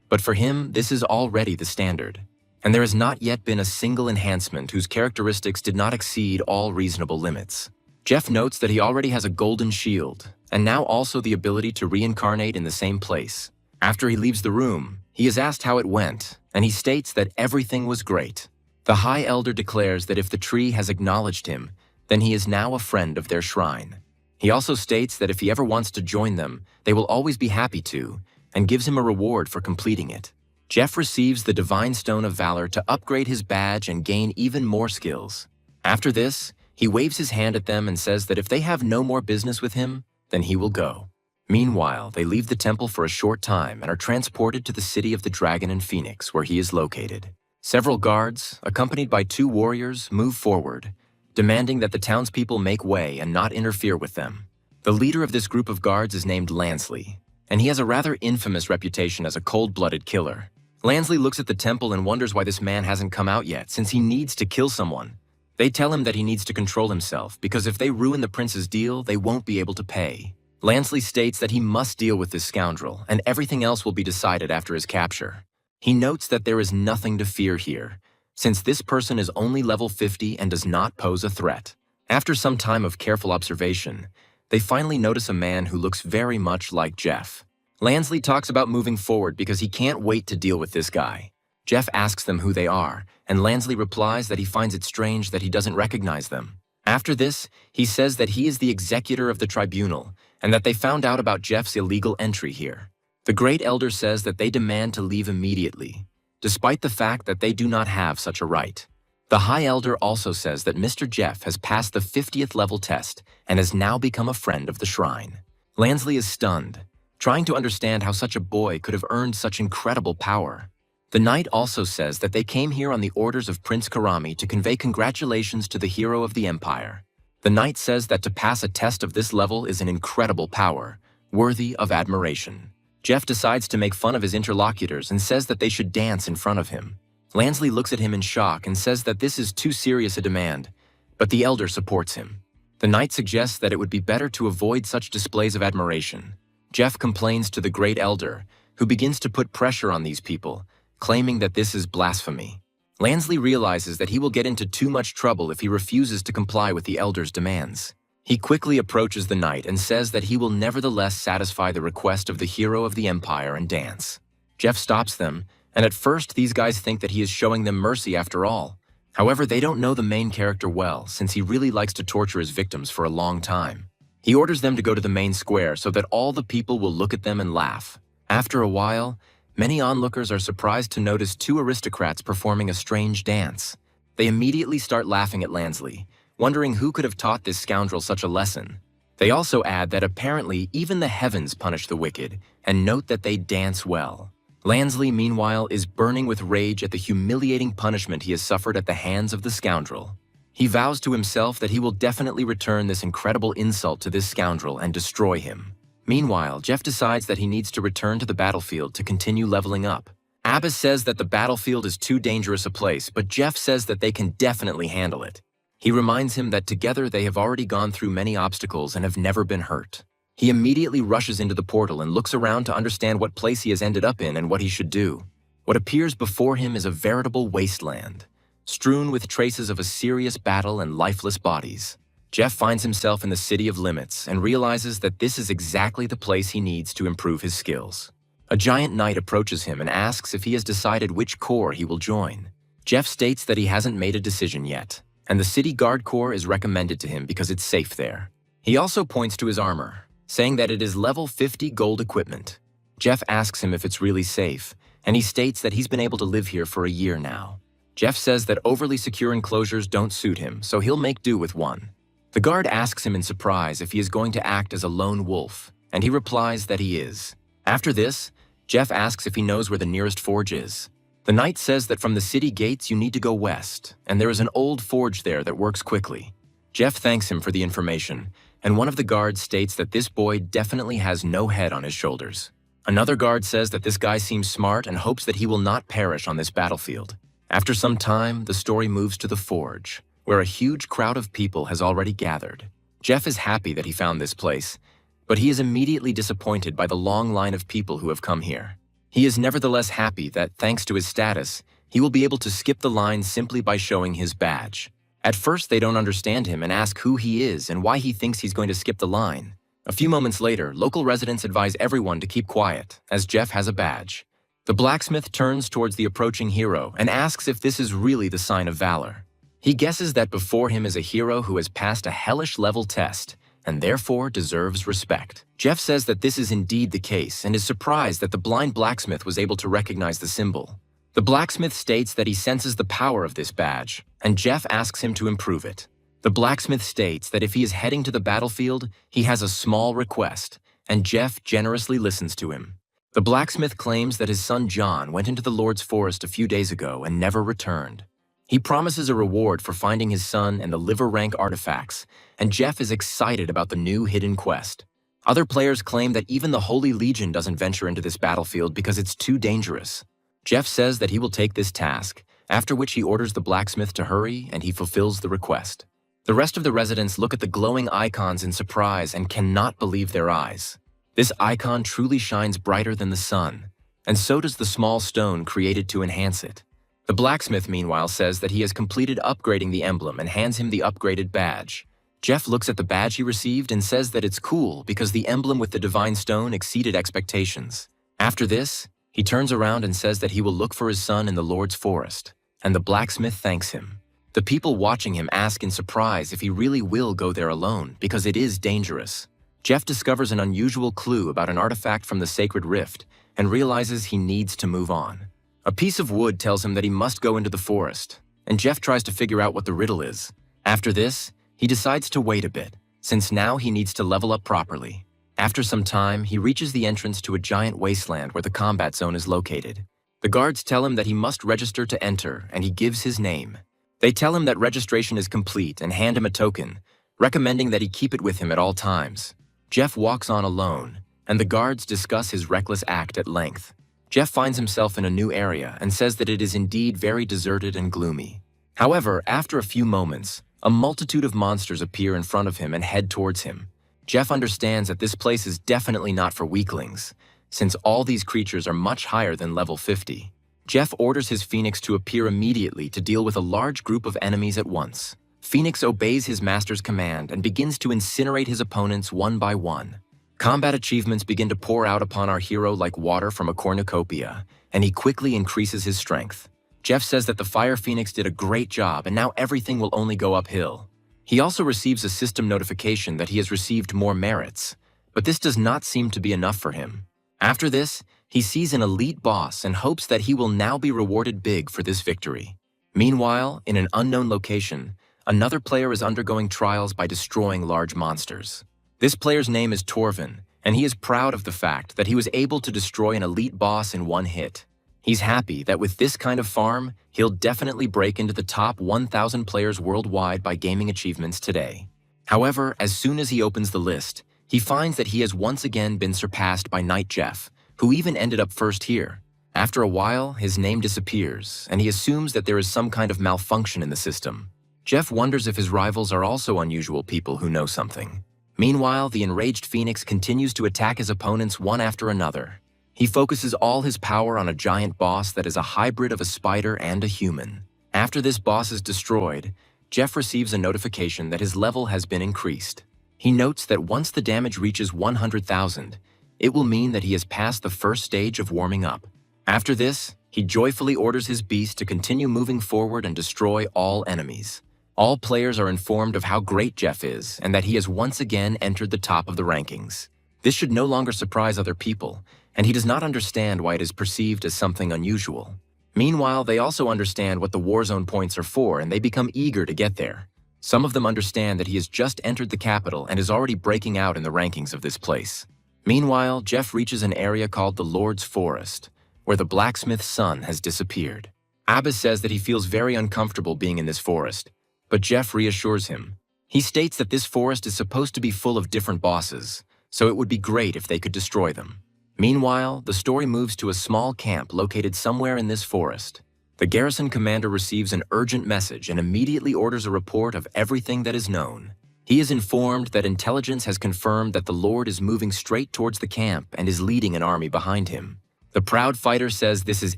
but for him, this is already the standard. And there has not yet been a single enhancement whose characteristics did not exceed all reasonable limits. Jeff notes that he already has a golden shield, and now also the ability to reincarnate in the same place. After he leaves the room, he is asked how it went, and he states that everything was great. The High Elder declares that if the tree has acknowledged him, then he is now a friend of their shrine. He also states that if he ever wants to join them, they will always be happy to, and gives him a reward for completing it. Jeff receives the Divine Stone of Valor to upgrade his badge and gain even more skills. After this, he waves his hand at them and says that if they have no more business with him, then he will go. Meanwhile, they leave the temple for a short time and are transported to the city of the Dragon and Phoenix, where he is located. Several guards, accompanied by 2 warriors, move forward, demanding that the townspeople make way and not interfere with them. The leader of this group of guards is named Lansley, and he has a rather infamous reputation as a cold-blooded killer. Lansley looks at the temple and wonders why this man hasn't come out yet, since he needs to kill someone. They tell him that he needs to control himself, because if they ruin the prince's deal, they won't be able to pay. Lansley states that he must deal with this scoundrel, and everything else will be decided after his capture. He notes that there is nothing to fear here, since this person is only level 50 and does not pose a threat. After some time of careful observation, they finally notice a man who looks very much like Jeff. Lansley talks about moving forward because he can't wait to deal with this guy. Jeff asks them who they are, and Lansley replies that he finds it strange that he doesn't recognize them. After this, he says that he is the executor of the tribunal, and that they found out about Jeff's illegal entry here. The Great Elder says that they demand to leave immediately, despite the fact that they do not have such a right. The High Elder also says that Mr. Jeff has passed the 50th level test and has now become a friend of the shrine. Lansley is stunned, trying to understand how such a boy could have earned such incredible power. The knight also says that they came here on the orders of Prince Karami to convey congratulations to the hero of the empire. The knight says that to pass a test of this level is an incredible power, worthy of admiration. Jeff decides to make fun of his interlocutors and says that they should dance in front of him. Lansley looks at him in shock and says that this is too serious a demand, but the elder supports him. The knight suggests that it would be better to avoid such displays of admiration. Jeff complains to the Great Elder, who begins to put pressure on these people, claiming that this is blasphemy. Lansley realizes that he will get into too much trouble if he refuses to comply with the elder's demands. He quickly approaches the knight and says that he will nevertheless satisfy the request of the hero of the empire and dance. Jeff stops them, and at first these guys think that he is showing them mercy after all. However, they don't know the main character well, since he really likes to torture his victims for a long time. He orders them to go to the main square so that all the people will look at them and laugh. After a while, many onlookers are surprised to notice two aristocrats performing a strange dance. They immediately start laughing at Lansley, wondering who could have taught this scoundrel such a lesson. They also add that apparently even the heavens punish the wicked, and note that they dance well. Lansley, meanwhile, is burning with rage at the humiliating punishment he has suffered at the hands of the scoundrel. He vows to himself that he will definitely return this incredible insult to this scoundrel and destroy him. Meanwhile, Jeff decides that he needs to return to the battlefield to continue leveling up. Abbas says that the battlefield is too dangerous a place, but Jeff says that they can definitely handle it. He reminds him that together they have already gone through many obstacles and have never been hurt. He immediately rushes into the portal and looks around to understand what place he has ended up in and what he should do. What appears before him is a veritable wasteland, strewn with traces of a serious battle and lifeless bodies. Jeff finds himself in the City of Limits and realizes that this is exactly the place he needs to improve his skills. A giant knight approaches him and asks if he has decided which corps he will join. Jeff states that he hasn't made a decision yet, and the City Guard Corps is recommended to him because it's safe there. He also points to his armor, saying that it is level 50 gold equipment. Jeff asks him if it's really safe, and he states that he's been able to live here for a year now. Jeff says that overly secure enclosures don't suit him, so he'll make do with one. The guard asks him in surprise if he is going to act as a lone wolf, and he replies that he is. After this, Jeff asks if he knows where the nearest forge is. The knight says that from the city gates you need to go west, and there is an old forge there that works quickly. Jeff thanks him for the information, and one of the guards states that this boy definitely has no head on his shoulders. Another guard says that this guy seems smart and hopes that he will not perish on this battlefield. After some time, the story moves to the forge, where a huge crowd of people has already gathered. Jeff is happy that he found this place, but he is immediately disappointed by the long line of people who have come here. He is nevertheless happy that, thanks to his status, he will be able to skip the line simply by showing his badge. At first, they don't understand him and ask who he is and why he thinks he's going to skip the line. A few moments later, local residents advise everyone to keep quiet, as Jeff has a badge. The blacksmith turns towards the approaching hero and asks if this is really the sign of valor. He guesses that before him is a hero who has passed a hellish level test and therefore deserves respect. Jeff says that this is indeed the case and is surprised that the blind blacksmith was able to recognize the symbol. The blacksmith states that he senses the power of this badge, and Jeff asks him to improve it. The blacksmith states that if he is heading to the battlefield, he has a small request, and Jeff generously listens to him. The blacksmith claims that his son John went into the Lord's forest a few days ago and never returned. He promises a reward for finding his son and the liver rank artifacts, and Jeff is excited about the new hidden quest. Other players claim that even the Holy Legion doesn't venture into this battlefield because it's too dangerous. Jeff says that he will take this task, after which he orders the blacksmith to hurry and he fulfills the request. The rest of the residents look at the glowing icons in surprise and cannot believe their eyes. This icon truly shines brighter than the sun, and so does the small stone created to enhance it. The blacksmith, meanwhile, says that he has completed upgrading the emblem and hands him the upgraded badge. Jeff looks at the badge he received and says that it's cool because the emblem with the divine stone exceeded expectations. After this, he turns around and says that he will look for his son in the Lord's forest, and the blacksmith thanks him. The people watching him ask in surprise if he really will go there alone because it is dangerous. Jeff discovers an unusual clue about an artifact from the sacred rift and realizes he needs to move on. A piece of wood tells him that he must go into the forest, and Jeff tries to figure out what the riddle is. After this, he decides to wait a bit, since now he needs to level up properly. After some time, he reaches the entrance to a giant wasteland where the combat zone is located. The guards tell him that he must register to enter, and he gives his name. They tell him that registration is complete and hand him a token, recommending that he keep it with him at all times. Jeff walks on alone, and the guards discuss his reckless act at length. Jeff finds himself in a new area and says that it is indeed very deserted and gloomy. However, after a few moments, a multitude of monsters appear in front of him and head towards him. Jeff understands that this place is definitely not for weaklings, since all these creatures are much higher than level 50. Jeff orders his Phoenix to appear immediately to deal with a large group of enemies at once. Phoenix obeys his master's command and begins to incinerate his opponents one by one. Combat achievements begin to pour out upon our hero like water from a cornucopia, and he quickly increases his strength. Jeff says that the Fire Phoenix did a great job and now everything will only go uphill. He also receives a system notification that he has received more merits, but this does not seem to be enough for him. After this, he sees an elite boss and hopes that he will now be rewarded big for this victory. Meanwhile, in an unknown location, another player is undergoing trials by destroying large monsters. This player's name is Torvin, and he is proud of the fact that he was able to destroy an elite boss in one hit. He's happy that with this kind of farm, he'll definitely break into the top 1,000 players worldwide by gaming achievements today. However, as soon as he opens the list, he finds that he has once again been surpassed by Knight Jeff, who even ended up first here. After a while, his name disappears, and he assumes that there is some kind of malfunction in the system. Jeff wonders if his rivals are also unusual people who know something. Meanwhile, the enraged Phoenix continues to attack his opponents one after another. He focuses all his power on a giant boss that is a hybrid of a spider and a human. After this boss is destroyed, Jeff receives a notification that his level has been increased. He notes that once the damage reaches 100,000, it will mean that he has passed the first stage of warming up. After this, he joyfully orders his beast to continue moving forward and destroy all enemies. All players are informed of how great Jeff is and that he has once again entered the top of the rankings. This should no longer surprise other people, and he does not understand why it is perceived as something unusual. Meanwhile, they also understand what the Warzone points are for and they become eager to get there. Some of them understand that he has just entered the capital and is already breaking out in the rankings of this place. Meanwhile, Jeff reaches an area called the Lord's Forest, where the blacksmith's son has disappeared. Abbas says that he feels very uncomfortable being in this forest, but Jeff reassures him. He states that this forest is supposed to be full of different bosses, so it would be great if they could destroy them. Meanwhile, the story moves to a small camp located somewhere in this forest. The garrison commander receives an urgent message and immediately orders a report of everything that is known. He is informed that intelligence has confirmed that the Lord is moving straight towards the camp and is leading an army behind him. The proud fighter says this is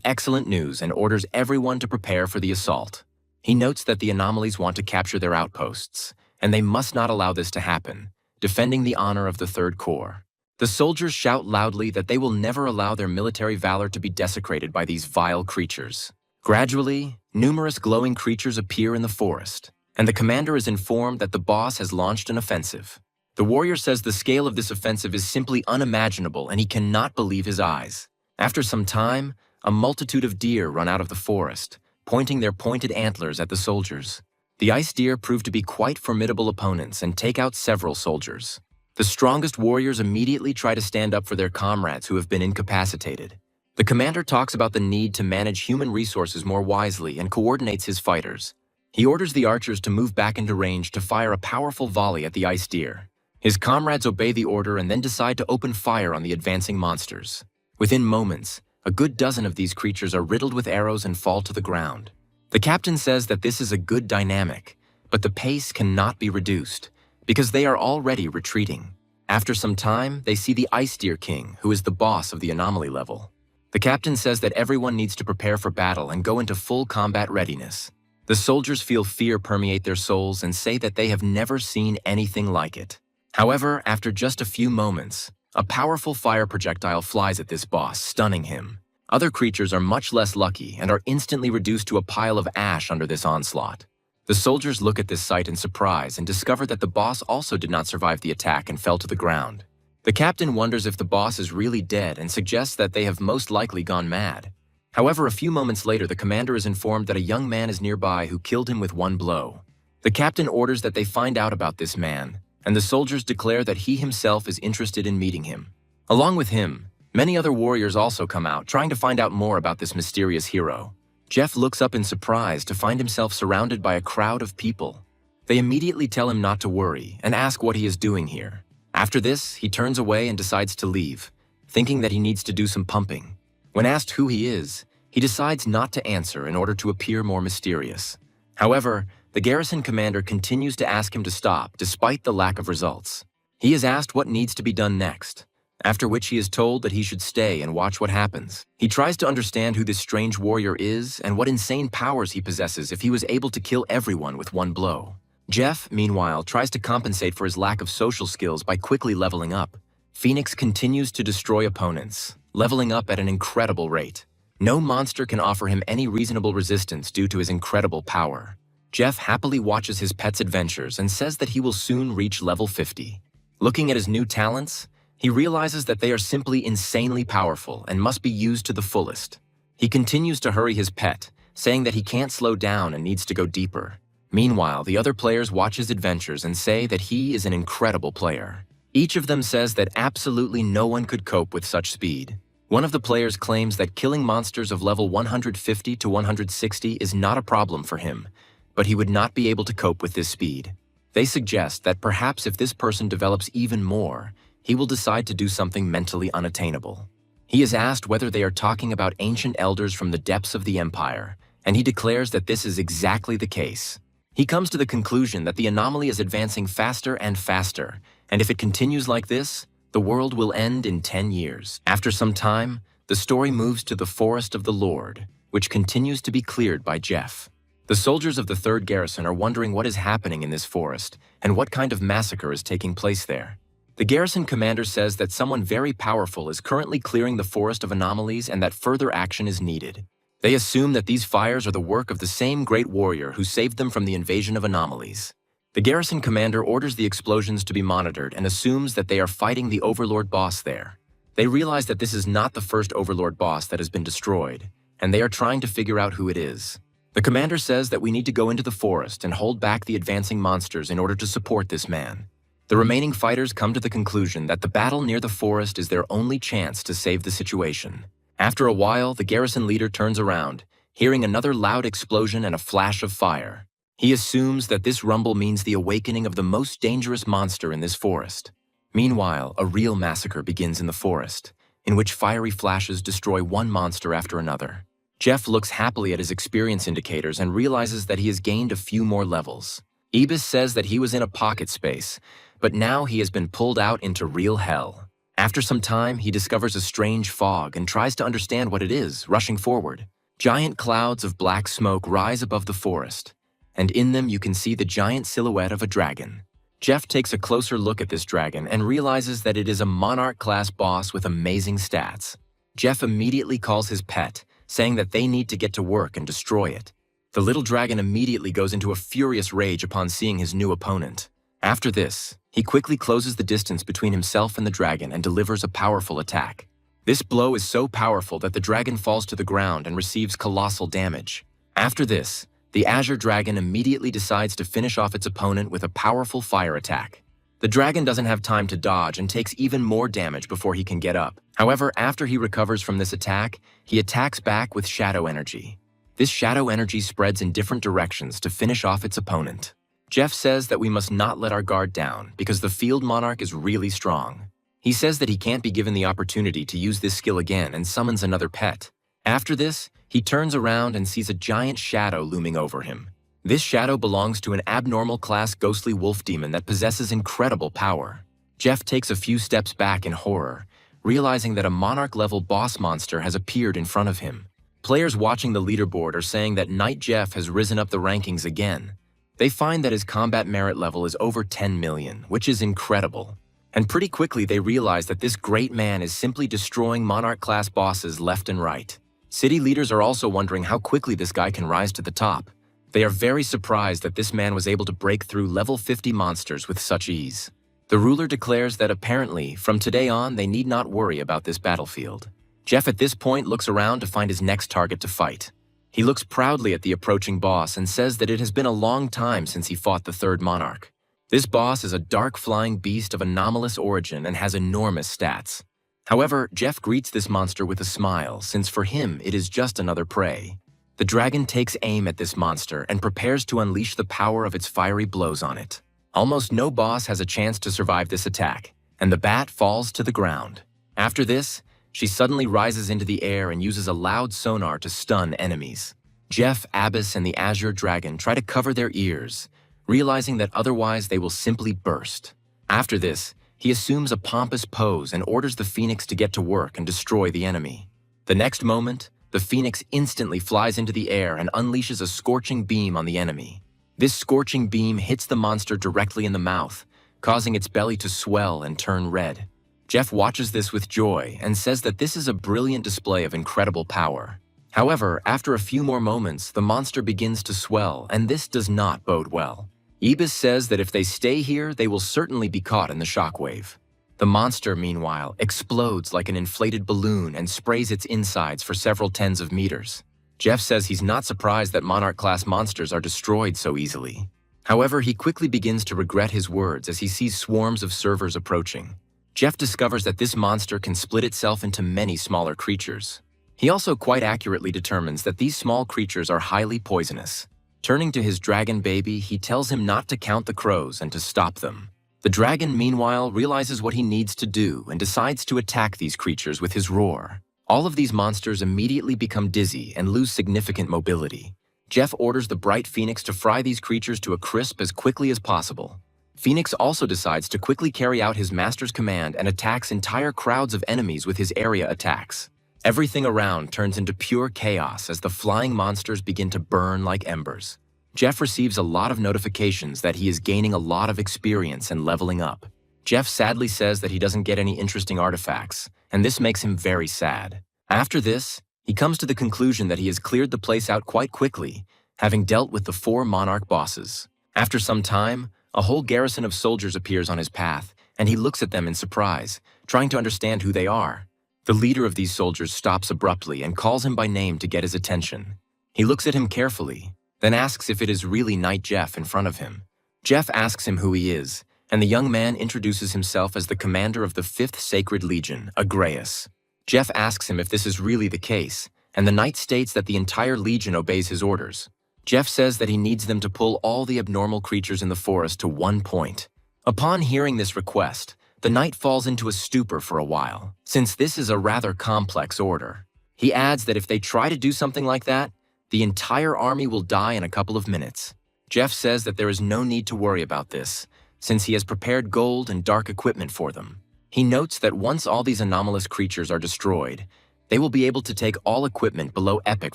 excellent news and orders everyone to prepare for the assault. He notes that the anomalies want to capture their outposts, and they must not allow this to happen, defending the honor of the Third Corps. The soldiers shout loudly that they will never allow their military valor to be desecrated by these vile creatures. Gradually, numerous glowing creatures appear in the forest, and the commander is informed that the boss has launched an offensive. The warrior says the scale of this offensive is simply unimaginable and he cannot believe his eyes. After some time, a multitude of deer run out of the forest, pointing their pointed antlers at the soldiers. The ice deer prove to be quite formidable opponents and take out several soldiers. The strongest warriors immediately try to stand up for their comrades who have been incapacitated. The commander talks about the need to manage human resources more wisely and coordinates his fighters. He orders the archers to move back into range to fire a powerful volley at the ice deer. His comrades obey the order and then decide to open fire on the advancing monsters. Within moments, a good dozen of these creatures are riddled with arrows and fall to the ground. The captain says that this is a good dynamic, but the pace cannot be reduced, because they are already retreating. After some time, they see the Ice Deer King, who is the boss of the anomaly level. The captain says that everyone needs to prepare for battle and go into full combat readiness. The soldiers feel fear permeate their souls and say that they have never seen anything like it. However, after just a few moments, a powerful fire projectile flies at this boss, stunning him. Other creatures are much less lucky and are instantly reduced to a pile of ash under this onslaught. The soldiers look at this sight in surprise and discover that the boss also did not survive the attack and fell to the ground. The captain wonders if the boss is really dead and suggests that they have most likely gone mad. However, a few moments later, the commander is informed that a young man is nearby who killed him with one blow. The captain orders that they find out about this man, and the soldiers declare that he himself is interested in meeting him. Along with him, many other warriors also come out, trying to find out more about this mysterious hero. Jeff looks up in surprise to find himself surrounded by a crowd of people. They immediately tell him not to worry and ask what he is doing here. After this, he turns away and decides to leave, thinking that he needs to do some pumping. When asked who he is, he decides not to answer in order to appear more mysterious. However, the garrison commander continues to ask him to stop despite the lack of results. He is asked what needs to be done next, after which he is told that he should stay and watch what happens. He tries to understand who this strange warrior is and what insane powers he possesses if he was able to kill everyone with one blow. Jeff, meanwhile, tries to compensate for his lack of social skills by quickly leveling up. Phoenix continues to destroy opponents, leveling up at an incredible rate. No monster can offer him any reasonable resistance due to his incredible power. Jeff happily watches his pet's adventures and says that he will soon reach level 50. Looking at his new talents, he realizes that they are simply insanely powerful and must be used to the fullest. He continues to hurry his pet, saying that he can't slow down and needs to go deeper. Meanwhile, the other players watch his adventures and say that he is an incredible player. Each of them says that absolutely no one could cope with such speed. One of the players claims that killing monsters of level 150 to 160 is not a problem for him, but he would not be able to cope with this speed. They suggest that perhaps if this person develops even more, he will decide to do something mentally unattainable. He is asked whether they are talking about ancient elders from the depths of the Empire, and he declares that this is exactly the case. He comes to the conclusion that the anomaly is advancing faster and faster, and if it continues like this, the world will end in 10 years. After some time, the story moves to the Forest of the Lord, which continues to be cleared by Jeff. The soldiers of the 3rd Garrison are wondering what is happening in this forest and what kind of massacre is taking place there. The garrison commander says that someone very powerful is currently clearing the forest of anomalies and that further action is needed. They assume that these fires are the work of the same great warrior who saved them from the invasion of anomalies. The garrison commander orders the explosions to be monitored and assumes that they are fighting the Overlord boss there. They realize that this is not the first Overlord boss that has been destroyed, and they are trying to figure out who it is. The commander says that we need to go into the forest and hold back the advancing monsters in order to support this man. The remaining fighters come to the conclusion that the battle near the forest is their only chance to save the situation. After a while, the garrison leader turns around, hearing another loud explosion and a flash of fire. He assumes that this rumble means the awakening of the most dangerous monster in this forest. Meanwhile, a real massacre begins in the forest, in which fiery flashes destroy one monster after another. Jeff looks happily at his experience indicators and realizes that he has gained a few more levels. Ibis says that he was in a pocket space, but now he has been pulled out into real hell. After some time, he discovers a strange fog and tries to understand what it is, rushing forward. Giant clouds of black smoke rise above the forest, and in them you can see the giant silhouette of a dragon. Jeff takes a closer look at this dragon and realizes that it is a monarch-class boss with amazing stats. Jeff immediately calls his pet, saying that they need to get to work and destroy it. The little dragon immediately goes into a furious rage upon seeing his new opponent. After this, he quickly closes the distance between himself and the dragon and delivers a powerful attack. This blow is so powerful that the dragon falls to the ground and receives colossal damage. After this, the Azure Dragon immediately decides to finish off its opponent with a powerful fire attack. The dragon doesn't have time to dodge and takes even more damage before he can get up. However, after he recovers from this attack, he attacks back with shadow energy. This shadow energy spreads in different directions to finish off its opponent. Jeff says that we must not let our guard down because the Field Monarch is really strong. He says that he can't be given the opportunity to use this skill again and summons another pet. After this, he turns around and sees a giant shadow looming over him. This shadow belongs to an abnormal class ghostly wolf demon that possesses incredible power. Jeff takes a few steps back in horror, realizing that a Monarch-level boss monster has appeared in front of him. Players watching the leaderboard are saying that Knight Jeff has risen up the rankings again. They find that his combat merit level is over 10 million, which is incredible. And pretty quickly they realize that this great man is simply destroying Monarch-class bosses left and right. City leaders are also wondering how quickly this guy can rise to the top. They are very surprised that this man was able to break through level 50 monsters with such ease. The ruler declares that apparently, from today on, they need not worry about this battlefield. Jeff at this point looks around to find his next target to fight. He looks proudly at the approaching boss and says that it has been a long time since he fought the third monarch. This boss is a dark flying beast of anomalous origin and has enormous stats. However, Jeff greets this monster with a smile, since for him it is just another prey. The dragon takes aim at this monster and prepares to unleash the power of its fiery blows on it. Almost no boss has a chance to survive this attack, and the bat falls to the ground. After this, she suddenly rises into the air and uses a loud sonar to stun enemies. Jeff, Abyss, and the Azure Dragon try to cover their ears, realizing that otherwise they will simply burst. After this, he assumes a pompous pose and orders the Phoenix to get to work and destroy the enemy. The next moment, the Phoenix instantly flies into the air and unleashes a scorching beam on the enemy. This scorching beam hits the monster directly in the mouth, causing its belly to swell and turn red. Jeff watches this with joy and says that this is a brilliant display of incredible power. However, after a few more moments, the monster begins to swell, and this does not bode well. Ibis says that if they stay here, they will certainly be caught in the shockwave. The monster, meanwhile, explodes like an inflated balloon and sprays its insides for several tens of meters. Jeff says he's not surprised that Monarch-class monsters are destroyed so easily. However, he quickly begins to regret his words as he sees swarms of servers approaching. Jeff discovers that this monster can split itself into many smaller creatures. He also quite accurately determines that these small creatures are highly poisonous. Turning to his dragon baby, he tells him not to count the crows and to stop them. The dragon, meanwhile, realizes what he needs to do and decides to attack these creatures with his roar. All of these monsters immediately become dizzy and lose significant mobility. Jeff orders the Bright Phoenix to fry these creatures to a crisp as quickly as possible. Phoenix also decides to quickly carry out his master's command and attacks entire crowds of enemies with his area attacks. Everything around turns into pure chaos as the flying monsters begin to burn like embers. Jeff receives a lot of notifications that he is gaining a lot of experience and leveling up. Jeff sadly says that he doesn't get any interesting artifacts, and this makes him very sad. After this, he comes to the conclusion that he has cleared the place out quite quickly, having dealt with the 4 Monarch bosses. After some time, a whole garrison of soldiers appears on his path, and he looks at them in surprise, trying to understand who they are. The leader of these soldiers stops abruptly and calls him by name to get his attention. He looks at him carefully, then asks if it is really Knight Jeff in front of him. Jeff asks him who he is, and the young man introduces himself as the commander of the 5th Sacred Legion, Agreus. Jeff asks him if this is really the case, and the knight states that the entire legion obeys his orders. Jeff says that he needs them to pull all the abnormal creatures in the forest to one point. Upon hearing this request, the knight falls into a stupor for a while, since this is a rather complex order. He adds that if they try to do something like that, the entire army will die in a couple of minutes. Jeff says that there is no need to worry about this, since he has prepared gold and dark equipment for them. He notes that once all these anomalous creatures are destroyed, they will be able to take all equipment below epic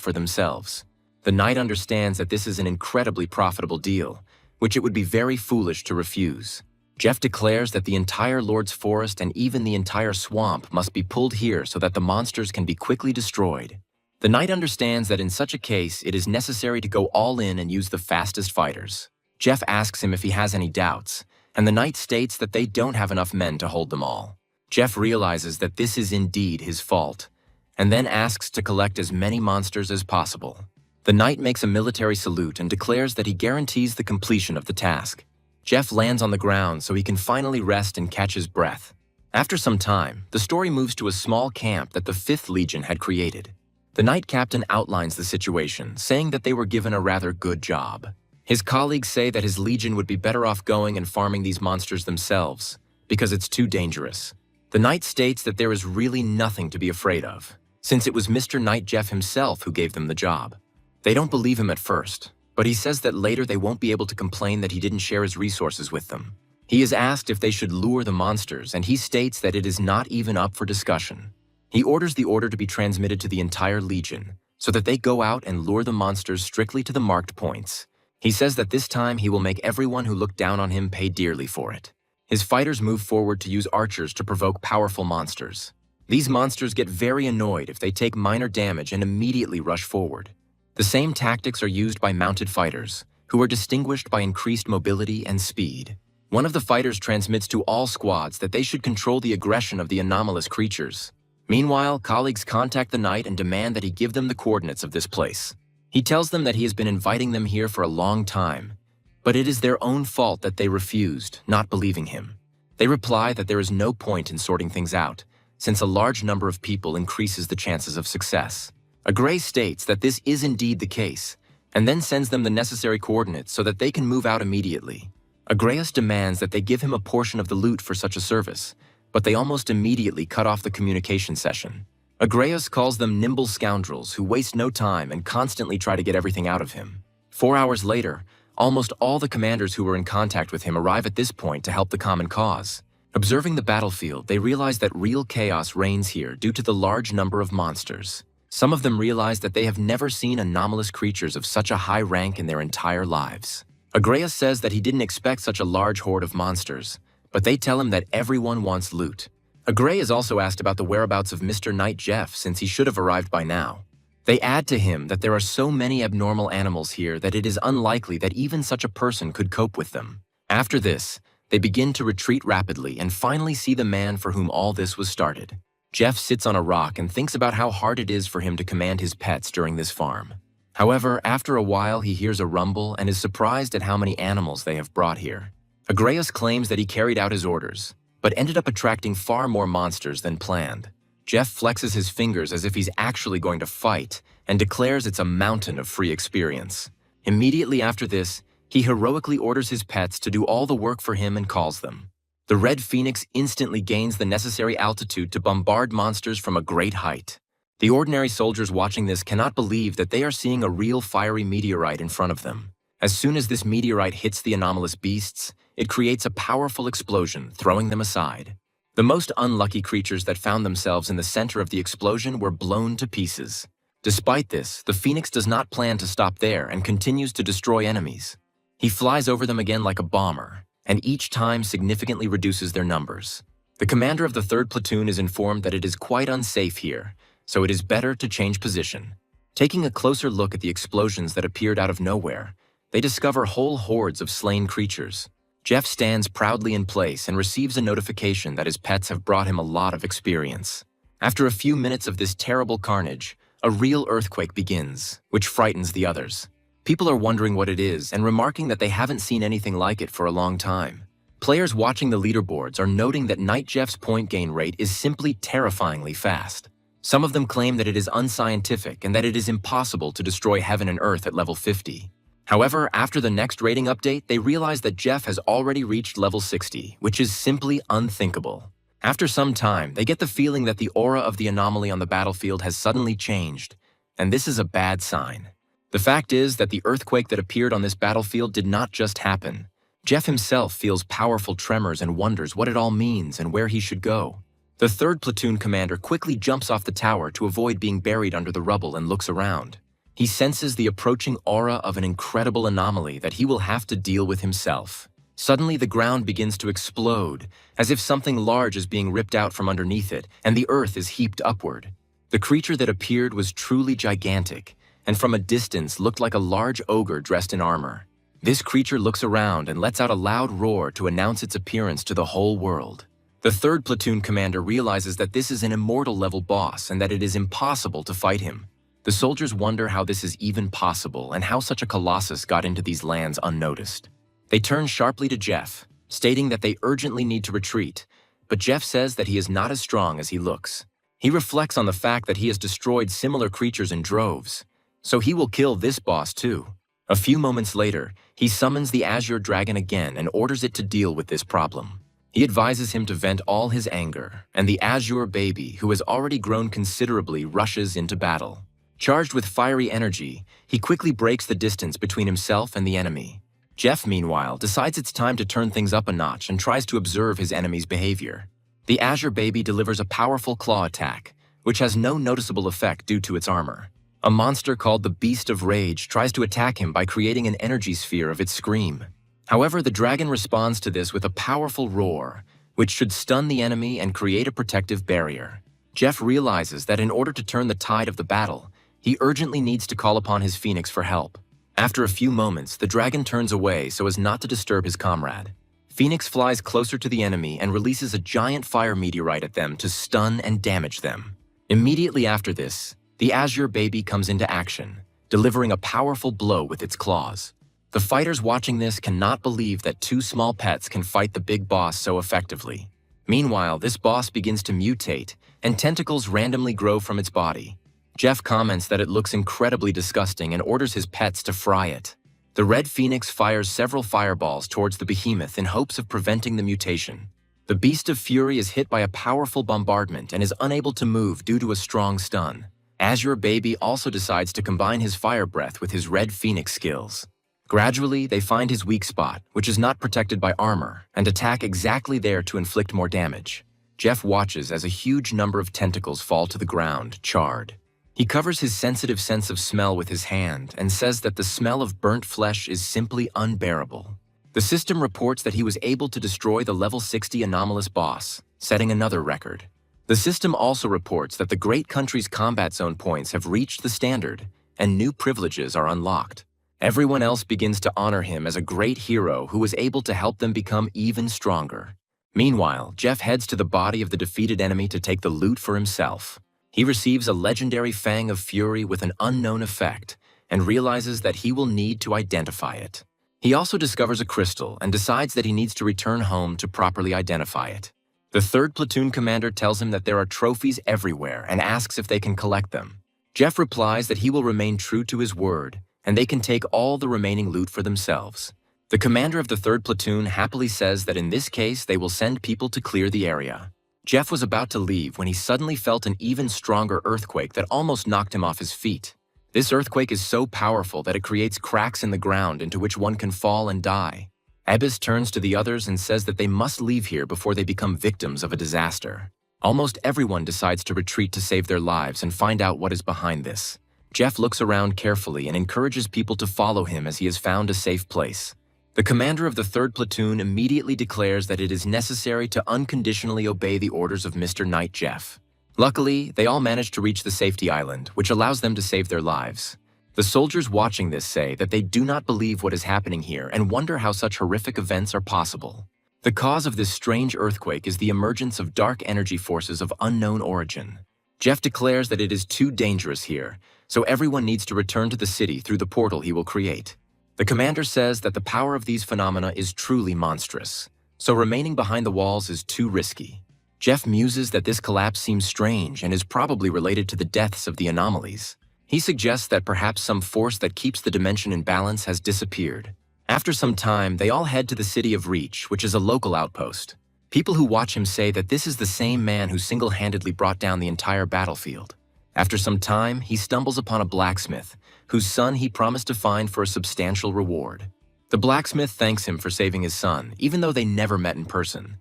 for themselves. The knight understands that this is an incredibly profitable deal, which it would be very foolish to refuse. Jeff declares that the entire Lord's Forest and even the entire swamp must be pulled here so that the monsters can be quickly destroyed. The knight understands that in such a case, it is necessary to go all in and use the fastest fighters. Jeff asks him if he has any doubts, and the knight states that they don't have enough men to hold them all. Jeff realizes that this is indeed his fault, and then asks to collect as many monsters as possible. The knight makes a military salute and declares that he guarantees the completion of the task. Jeff lands on the ground so he can finally rest and catch his breath. After some time, the story moves to a small camp that the 5th Legion had created. The knight captain outlines the situation, saying that they were given a rather good job. His colleagues say that his legion would be better off going and farming these monsters themselves, because it's too dangerous. The knight states that there is really nothing to be afraid of, since it was Mr. Knight Jeff himself who gave them the job. They don't believe him at first, but he says that later they won't be able to complain that he didn't share his resources with them. He is asked if they should lure the monsters, and he states that it is not even up for discussion. He orders the order to be transmitted to the entire legion, so that they go out and lure the monsters strictly to the marked points. He says that this time he will make everyone who looked down on him pay dearly for it. His fighters move forward to use archers to provoke powerful monsters. These monsters get very annoyed if they take minor damage and immediately rush forward. The same tactics are used by mounted fighters, who are distinguished by increased mobility and speed. One of the fighters transmits to all squads that they should control the aggression of the anomalous creatures. Meanwhile, colleagues contact the knight and demand that he give them the coordinates of this place. He tells them that he has been inviting them here for a long time, but it is their own fault that they refused, not believing him. They reply that there is no point in sorting things out, since a large number of people increases the chances of success. Agrey states that this is indeed the case, and then sends them the necessary coordinates so that they can move out immediately. Agreyus demands that they give him a portion of the loot for such a service, but they almost immediately cut off the communication session. Agreyus calls them nimble scoundrels who waste no time and constantly try to get everything out of him. 4 hours later, almost all the commanders who were in contact with him arrive at this point to help the common cause. Observing the battlefield, they realize that real chaos reigns here due to the large number of monsters. Some of them realize that they have never seen anomalous creatures of such a high rank in their entire lives. Agreyus says that he didn't expect such a large horde of monsters, but they tell him that everyone wants loot. Agrey is also asked about the whereabouts of Mr. Knight Jeff, since he should have arrived by now. They add to him that there are so many abnormal animals here that it is unlikely that even such a person could cope with them. After this, they begin to retreat rapidly and finally see the man for whom all this was started. Jeff sits on a rock and thinks about how hard it is for him to command his pets during this farm. However, after a while he hears a rumble and is surprised at how many animals they have brought here. Agreyus claims that he carried out his orders, but ended up attracting far more monsters than planned. Jeff flexes his fingers as if he's actually going to fight and declares it's a mountain of free experience. Immediately after this, he heroically orders his pets to do all the work for him and calls them. The Red Phoenix instantly gains the necessary altitude to bombard monsters from a great height. The ordinary soldiers watching this cannot believe that they are seeing a real fiery meteorite in front of them. As soon as this meteorite hits the anomalous beasts, it creates a powerful explosion, throwing them aside. The most unlucky creatures that found themselves in the center of the explosion were blown to pieces. Despite this, the Phoenix does not plan to stop there and continues to destroy enemies. He flies over them again like a bomber, and each time significantly reduces their numbers. The commander of the 3rd platoon is informed that it is quite unsafe here, so it is better to change position. Taking a closer look at the explosions that appeared out of nowhere, they discover whole hordes of slain creatures. Jeff stands proudly in place and receives a notification that his pets have brought him a lot of experience. After a few minutes of this terrible carnage, a real earthquake begins, which frightens the others. People are wondering what it is and remarking that they haven't seen anything like it for a long time. Players watching the leaderboards are noting that Knight Jeff's point gain rate is simply terrifyingly fast. Some of them claim that it is unscientific and that it is impossible to destroy heaven and earth at level 50. However, after the next rating update, they realize that Jeff has already reached level 60, which is simply unthinkable. After some time, they get the feeling that the aura of the anomaly on the battlefield has suddenly changed, and this is a bad sign. The fact is that the earthquake that appeared on this battlefield did not just happen. Jeff himself feels powerful tremors and wonders what it all means and where he should go. The 3rd platoon commander quickly jumps off the tower to avoid being buried under the rubble and looks around. He senses the approaching aura of an incredible anomaly that he will have to deal with himself. Suddenly, the ground begins to explode, as if something large is being ripped out from underneath it, and the earth is heaped upward. The creature that appeared was truly gigantic, and from a distance looked like a large ogre dressed in armor. This creature looks around and lets out a loud roar to announce its appearance to the whole world. The 3rd platoon commander realizes that this is an immortal-level boss and that it is impossible to fight him. The soldiers wonder how this is even possible and how such a colossus got into these lands unnoticed. They turn sharply to Jeff, stating that they urgently need to retreat, but Jeff says that he is not as strong as he looks. He reflects on the fact that he has destroyed similar creatures in droves, so he will kill this boss too. A few moments later, he summons the Azure Dragon again and orders it to deal with this problem. He advises him to vent all his anger, and the Azure Baby, who has already grown considerably, rushes into battle. Charged with fiery energy, he quickly breaks the distance between himself and the enemy. Jeff, meanwhile, decides it's time to turn things up a notch and tries to observe his enemy's behavior. The Azure Baby delivers a powerful claw attack, which has no noticeable effect due to its armor. A monster called the Beast of Rage tries to attack him by creating an energy sphere of its scream. However, the dragon responds to this with a powerful roar, which should stun the enemy and create a protective barrier. Jeff realizes that in order to turn the tide of the battle, he urgently needs to call upon his Phoenix for help. After a few moments, the dragon turns away so as not to disturb his comrade. Phoenix flies closer to the enemy and releases a giant fire meteorite at them to stun and damage them. Immediately after this, the Azure Baby comes into action, delivering a powerful blow with its claws. The fighters watching this cannot believe that two small pets can fight the big boss so effectively. Meanwhile, this boss begins to mutate, and tentacles randomly grow from its body. Jeff comments that it looks incredibly disgusting and orders his pets to fry it. The Red Phoenix fires several fireballs towards the behemoth in hopes of preventing the mutation. The Beast of Fury is hit by a powerful bombardment and is unable to move due to a strong stun. Azure Baby also decides to combine his fire breath with his Red Phoenix skills. Gradually, they find his weak spot, which is not protected by armor, and attack exactly there to inflict more damage. Jeff watches as a huge number of tentacles fall to the ground, charred. He covers his sensitive sense of smell with his hand and says that the smell of burnt flesh is simply unbearable. The system reports that he was able to destroy the level 60 anomalous boss, setting another record. The system also reports that the great country's combat zone points have reached the standard, and new privileges are unlocked. Everyone else begins to honor him as a great hero who was able to help them become even stronger. Meanwhile, Jeff heads to the body of the defeated enemy to take the loot for himself. He receives a legendary Fang of Fury with an unknown effect and realizes that he will need to identify it. He also discovers a crystal and decides that he needs to return home to properly identify it. The 3rd platoon commander tells him that there are trophies everywhere and asks if they can collect them. Jeff replies that he will remain true to his word and they can take all the remaining loot for themselves. The commander of the 3rd platoon happily says that in this case they will send people to clear the area. Jeff was about to leave when he suddenly felt an even stronger earthquake that almost knocked him off his feet. This earthquake is so powerful that it creates cracks in the ground into which one can fall and die. Ebis turns to the others and says that they must leave here before they become victims of a disaster. Almost everyone decides to retreat to save their lives and find out what is behind this. Jeff looks around carefully and encourages people to follow him as he has found a safe place. The commander of the 3rd platoon immediately declares that it is necessary to unconditionally obey the orders of Mr. Knight Jeff. Luckily, they all manage to reach the safety island, which allows them to save their lives. The soldiers watching this say that they do not believe what is happening here and wonder how such horrific events are possible. The cause of this strange earthquake is the emergence of dark energy forces of unknown origin. Jeff declares that it is too dangerous here, so everyone needs to return to the city through the portal he will create. The commander says that the power of these phenomena is truly monstrous, so remaining behind the walls is too risky. Jeff muses that this collapse seems strange and is probably related to the deaths of the anomalies. He suggests that perhaps some force that keeps the dimension in balance has disappeared. After some time, they all head to the city of Reach, which is a local outpost. People who watch him say that this is the same man who single-handedly brought down the entire battlefield. After some time, he stumbles upon a blacksmith, whose son he promised to find for a substantial reward. The blacksmith thanks him for saving his son, even though they never met in person.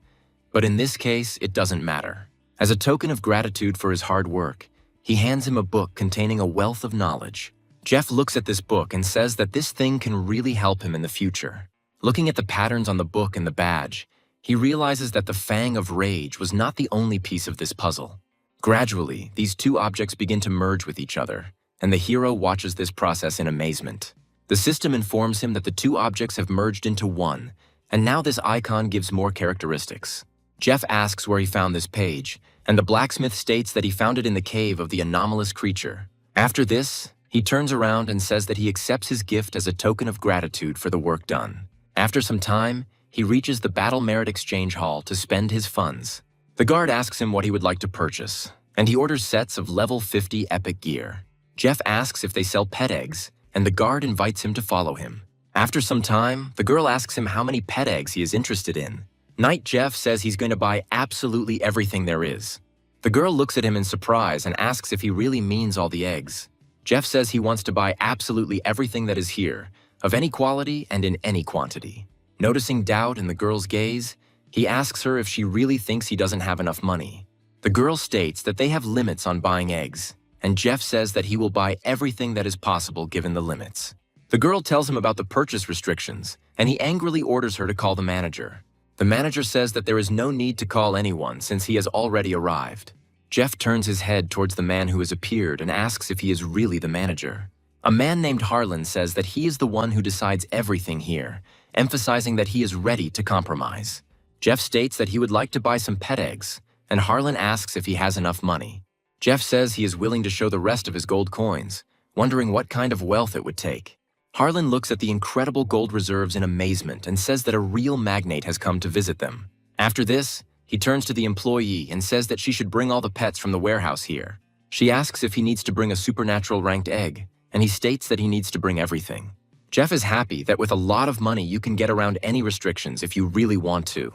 But in this case, it doesn't matter. As a token of gratitude for his hard work, he hands him a book containing a wealth of knowledge. Jeff looks at this book and says that this thing can really help him in the future. Looking at the patterns on the book and the badge, he realizes that the Fang of Rage was not the only piece of this puzzle. Gradually, these two objects begin to merge with each other, and the hero watches this process in amazement. The system informs him that the two objects have merged into one, and now this icon gives more characteristics. Jeff asks where he found this page, and the blacksmith states that he found it in the cave of the anomalous creature. After this, he turns around and says that he accepts his gift as a token of gratitude for the work done. After some time, he reaches the Battle Merit Exchange Hall to spend his funds. The guard asks him what he would like to purchase, and he orders sets of level 50 epic gear. Jeff asks if they sell pet eggs, and the guard invites him to follow him. After some time, the girl asks him how many pet eggs he is interested in. Knight Jeff says he's going to buy absolutely everything there is. The girl looks at him in surprise and asks if he really means all the eggs. Jeff says he wants to buy absolutely everything that is here, of any quality and in any quantity. Noticing doubt in the girl's gaze, he asks her if she really thinks he doesn't have enough money. The girl states that they have limits on buying eggs, and Jeff says that he will buy everything that is possible given the limits. The girl tells him about the purchase restrictions, and he angrily orders her to call the manager. The manager says that there is no need to call anyone since he has already arrived. Jeff turns his head towards the man who has appeared and asks if he is really the manager. A man named Harlan says that he is the one who decides everything here, emphasizing that he is ready to compromise. Jeff states that he would like to buy some pet eggs, and Harlan asks if he has enough money. Jeff says he is willing to show the rest of his gold coins, wondering what kind of wealth it would take. Harlan looks at the incredible gold reserves in amazement and says that a real magnate has come to visit them. After this, he turns to the employee and says that she should bring all the pets from the warehouse here. She asks if he needs to bring a supernatural ranked egg, and he states that he needs to bring everything. Jeff is happy that with a lot of money you can get around any restrictions if you really want to.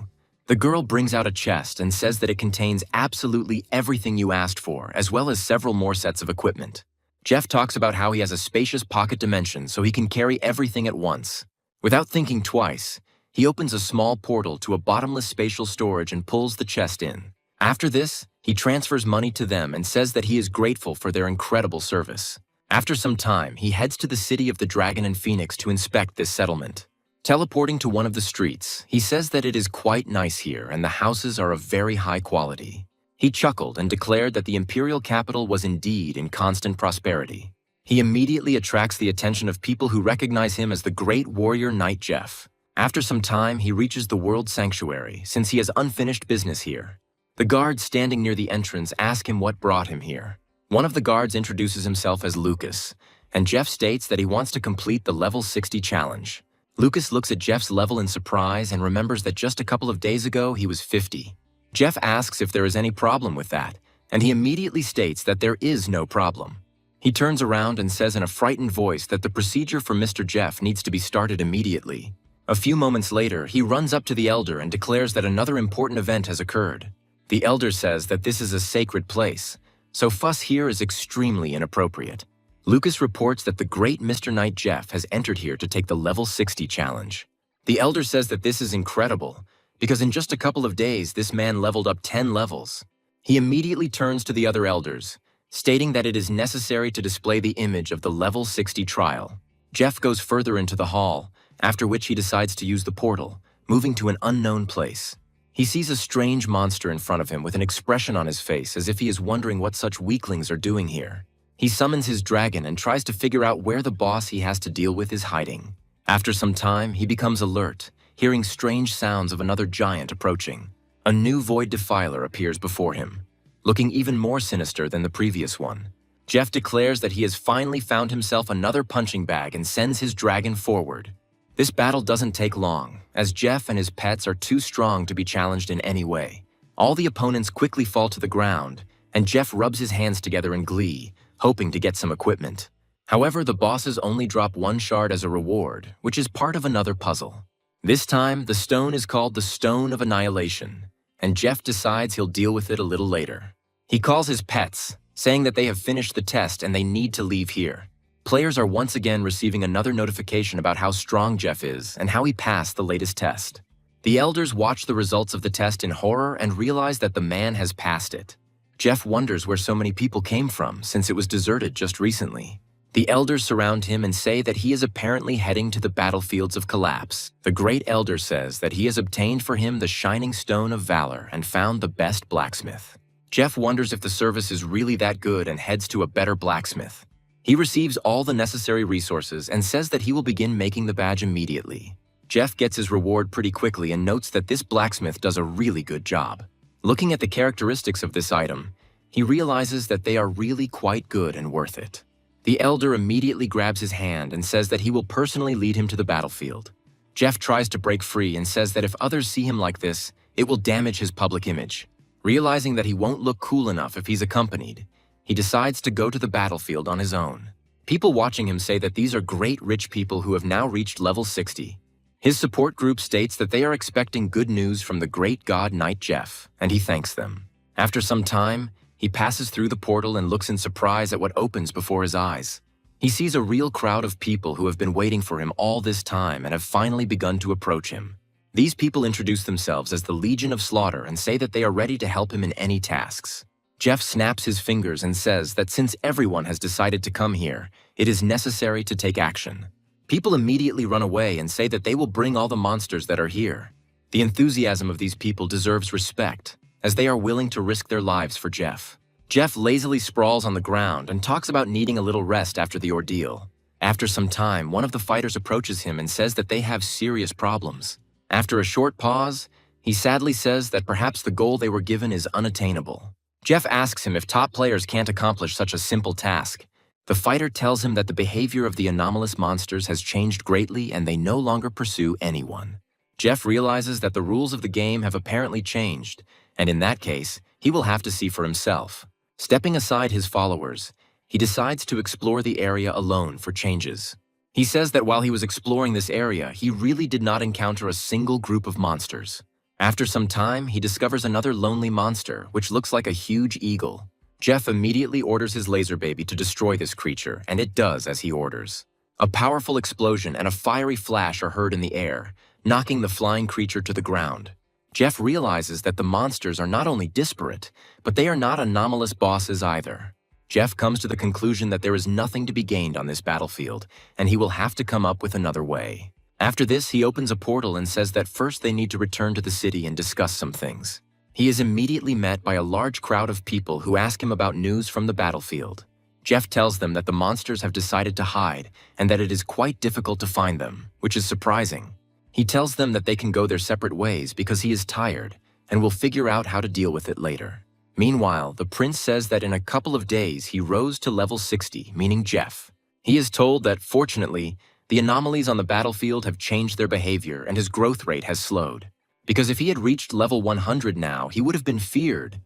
The girl brings out a chest and says that it contains absolutely everything you asked for, as well as several more sets of equipment. Jeff talks about how he has a spacious pocket dimension so he can carry everything at once. Without thinking twice, he opens a small portal to a bottomless spatial storage and pulls the chest in. After this, he transfers money to them and says that he is grateful for their incredible service. After some time, he heads to the city of the Dragon and Phoenix to inspect this settlement. Teleporting to one of the streets, he says that it is quite nice here and the houses are of very high quality. He chuckled and declared that the imperial capital was indeed in constant prosperity. He immediately attracts the attention of people who recognize him as the great warrior knight Jeff. After some time, he reaches the world sanctuary since he has unfinished business here. The guards standing near the entrance ask him what brought him here. One of the guards introduces himself as Lucas, and Jeff states that he wants to complete the level 60 challenge. Lucas looks at Jeff's level in surprise and remembers that just a couple of days ago he was 50. Jeff asks if there is any problem with that, and he immediately states that there is no problem. He turns around and says in a frightened voice that the procedure for Mr. Jeff needs to be started immediately. A few moments later, he runs up to the elder and declares that another important event has occurred. The elder says that this is a sacred place, so fuss here is extremely inappropriate. Lucas reports that the great Mr. Knight Jeff has entered here to take the level 60 challenge. The elder says that this is incredible, because in just a couple of days this man leveled up 10 levels. He immediately turns to the other elders, stating that it is necessary to display the image of the level 60 trial. Jeff goes further into the hall, after which he decides to use the portal, moving to an unknown place. He sees a strange monster in front of him with an expression on his face as if he is wondering what such weaklings are doing here. He summons his dragon and tries to figure out where the boss he has to deal with is hiding. After some time, he becomes alert, hearing strange sounds of another giant approaching. A new void defiler appears before him, looking even more sinister than the previous one. Jeff declares that he has finally found himself another punching bag and sends his dragon forward. This battle doesn't take long, as Jeff and his pets are too strong to be challenged in any way. All the opponents quickly fall to the ground, and Jeff rubs his hands together in glee, hoping to get some equipment. However, the bosses only drop one shard as a reward, which is part of another puzzle. This time, the stone is called the Stone of Annihilation, and Jeff decides he'll deal with it a little later. He calls his pets, saying that they have finished the test and they need to leave here. Players are once again receiving another notification about how strong Jeff is and how he passed the latest test. The elders watch the results of the test in horror and realize that the man has passed it. Jeff wonders where so many people came from since it was deserted just recently. The elders surround him and say that he is apparently heading to the battlefields of collapse. The great elder says that he has obtained for him the shining stone of valor and found the best blacksmith. Jeff wonders if the service is really that good and heads to a better blacksmith. He receives all the necessary resources and says that he will begin making the badge immediately. Jeff gets his reward pretty quickly and notes that this blacksmith does a really good job. Looking at the characteristics of this item, he realizes that they are really quite good and worth it. The elder immediately grabs his hand and says that he will personally lead him to the battlefield. Jeff tries to break free and says that if others see him like this, it will damage his public image. Realizing that he won't look cool enough if he's accompanied, he decides to go to the battlefield on his own. People watching him say that these are great rich people who have now reached level 60. His support group states that they are expecting good news from the great god Knight Jeff, and he thanks them. After some time, he passes through the portal and looks in surprise at what opens before his eyes. He sees a real crowd of people who have been waiting for him all this time and have finally begun to approach him. These people introduce themselves as the Legion of Slaughter and say that they are ready to help him in any tasks. Jeff snaps his fingers and says that since everyone has decided to come here, it is necessary to take action. People immediately run away and say that they will bring all the monsters that are here. The enthusiasm of these people deserves respect, as they are willing to risk their lives for Jeff. Jeff lazily sprawls on the ground and talks about needing a little rest after the ordeal. After some time, one of the fighters approaches him and says that they have serious problems. After a short pause, he sadly says that perhaps the goal they were given is unattainable. Jeff asks him if top players can't accomplish such a simple task. The fighter tells him that the behavior of the anomalous monsters has changed greatly and they no longer pursue anyone. Jeff realizes that the rules of the game have apparently changed, and in that case, he will have to see for himself. Stepping aside his followers, he decides to explore the area alone for changes. He says that while he was exploring this area, he really did not encounter a single group of monsters. After some time, he discovers another lonely monster, which looks like a huge eagle. Jeff immediately orders his laser baby to destroy this creature, and it does as he orders. A powerful explosion and a fiery flash are heard in the air, knocking the flying creature to the ground. Jeff realizes that the monsters are not only disparate, but they are not anomalous bosses either. Jeff comes to the conclusion that there is nothing to be gained on this battlefield, and he will have to come up with another way. After this, he opens a portal and says that first they need to return to the city and discuss some things. He is immediately met by a large crowd of people who ask him about news from the battlefield. Jeff tells them that the monsters have decided to hide and that it is quite difficult to find them, which is surprising. He tells them that they can go their separate ways because he is tired and will figure out how to deal with it later. Meanwhile, the prince says that in a couple of days he rose to level 60, meaning Jeff. He is told that, fortunately, the anomalies on the battlefield have changed their behavior and his growth rate has slowed. Because if he had reached level 100 now, he would have been feared.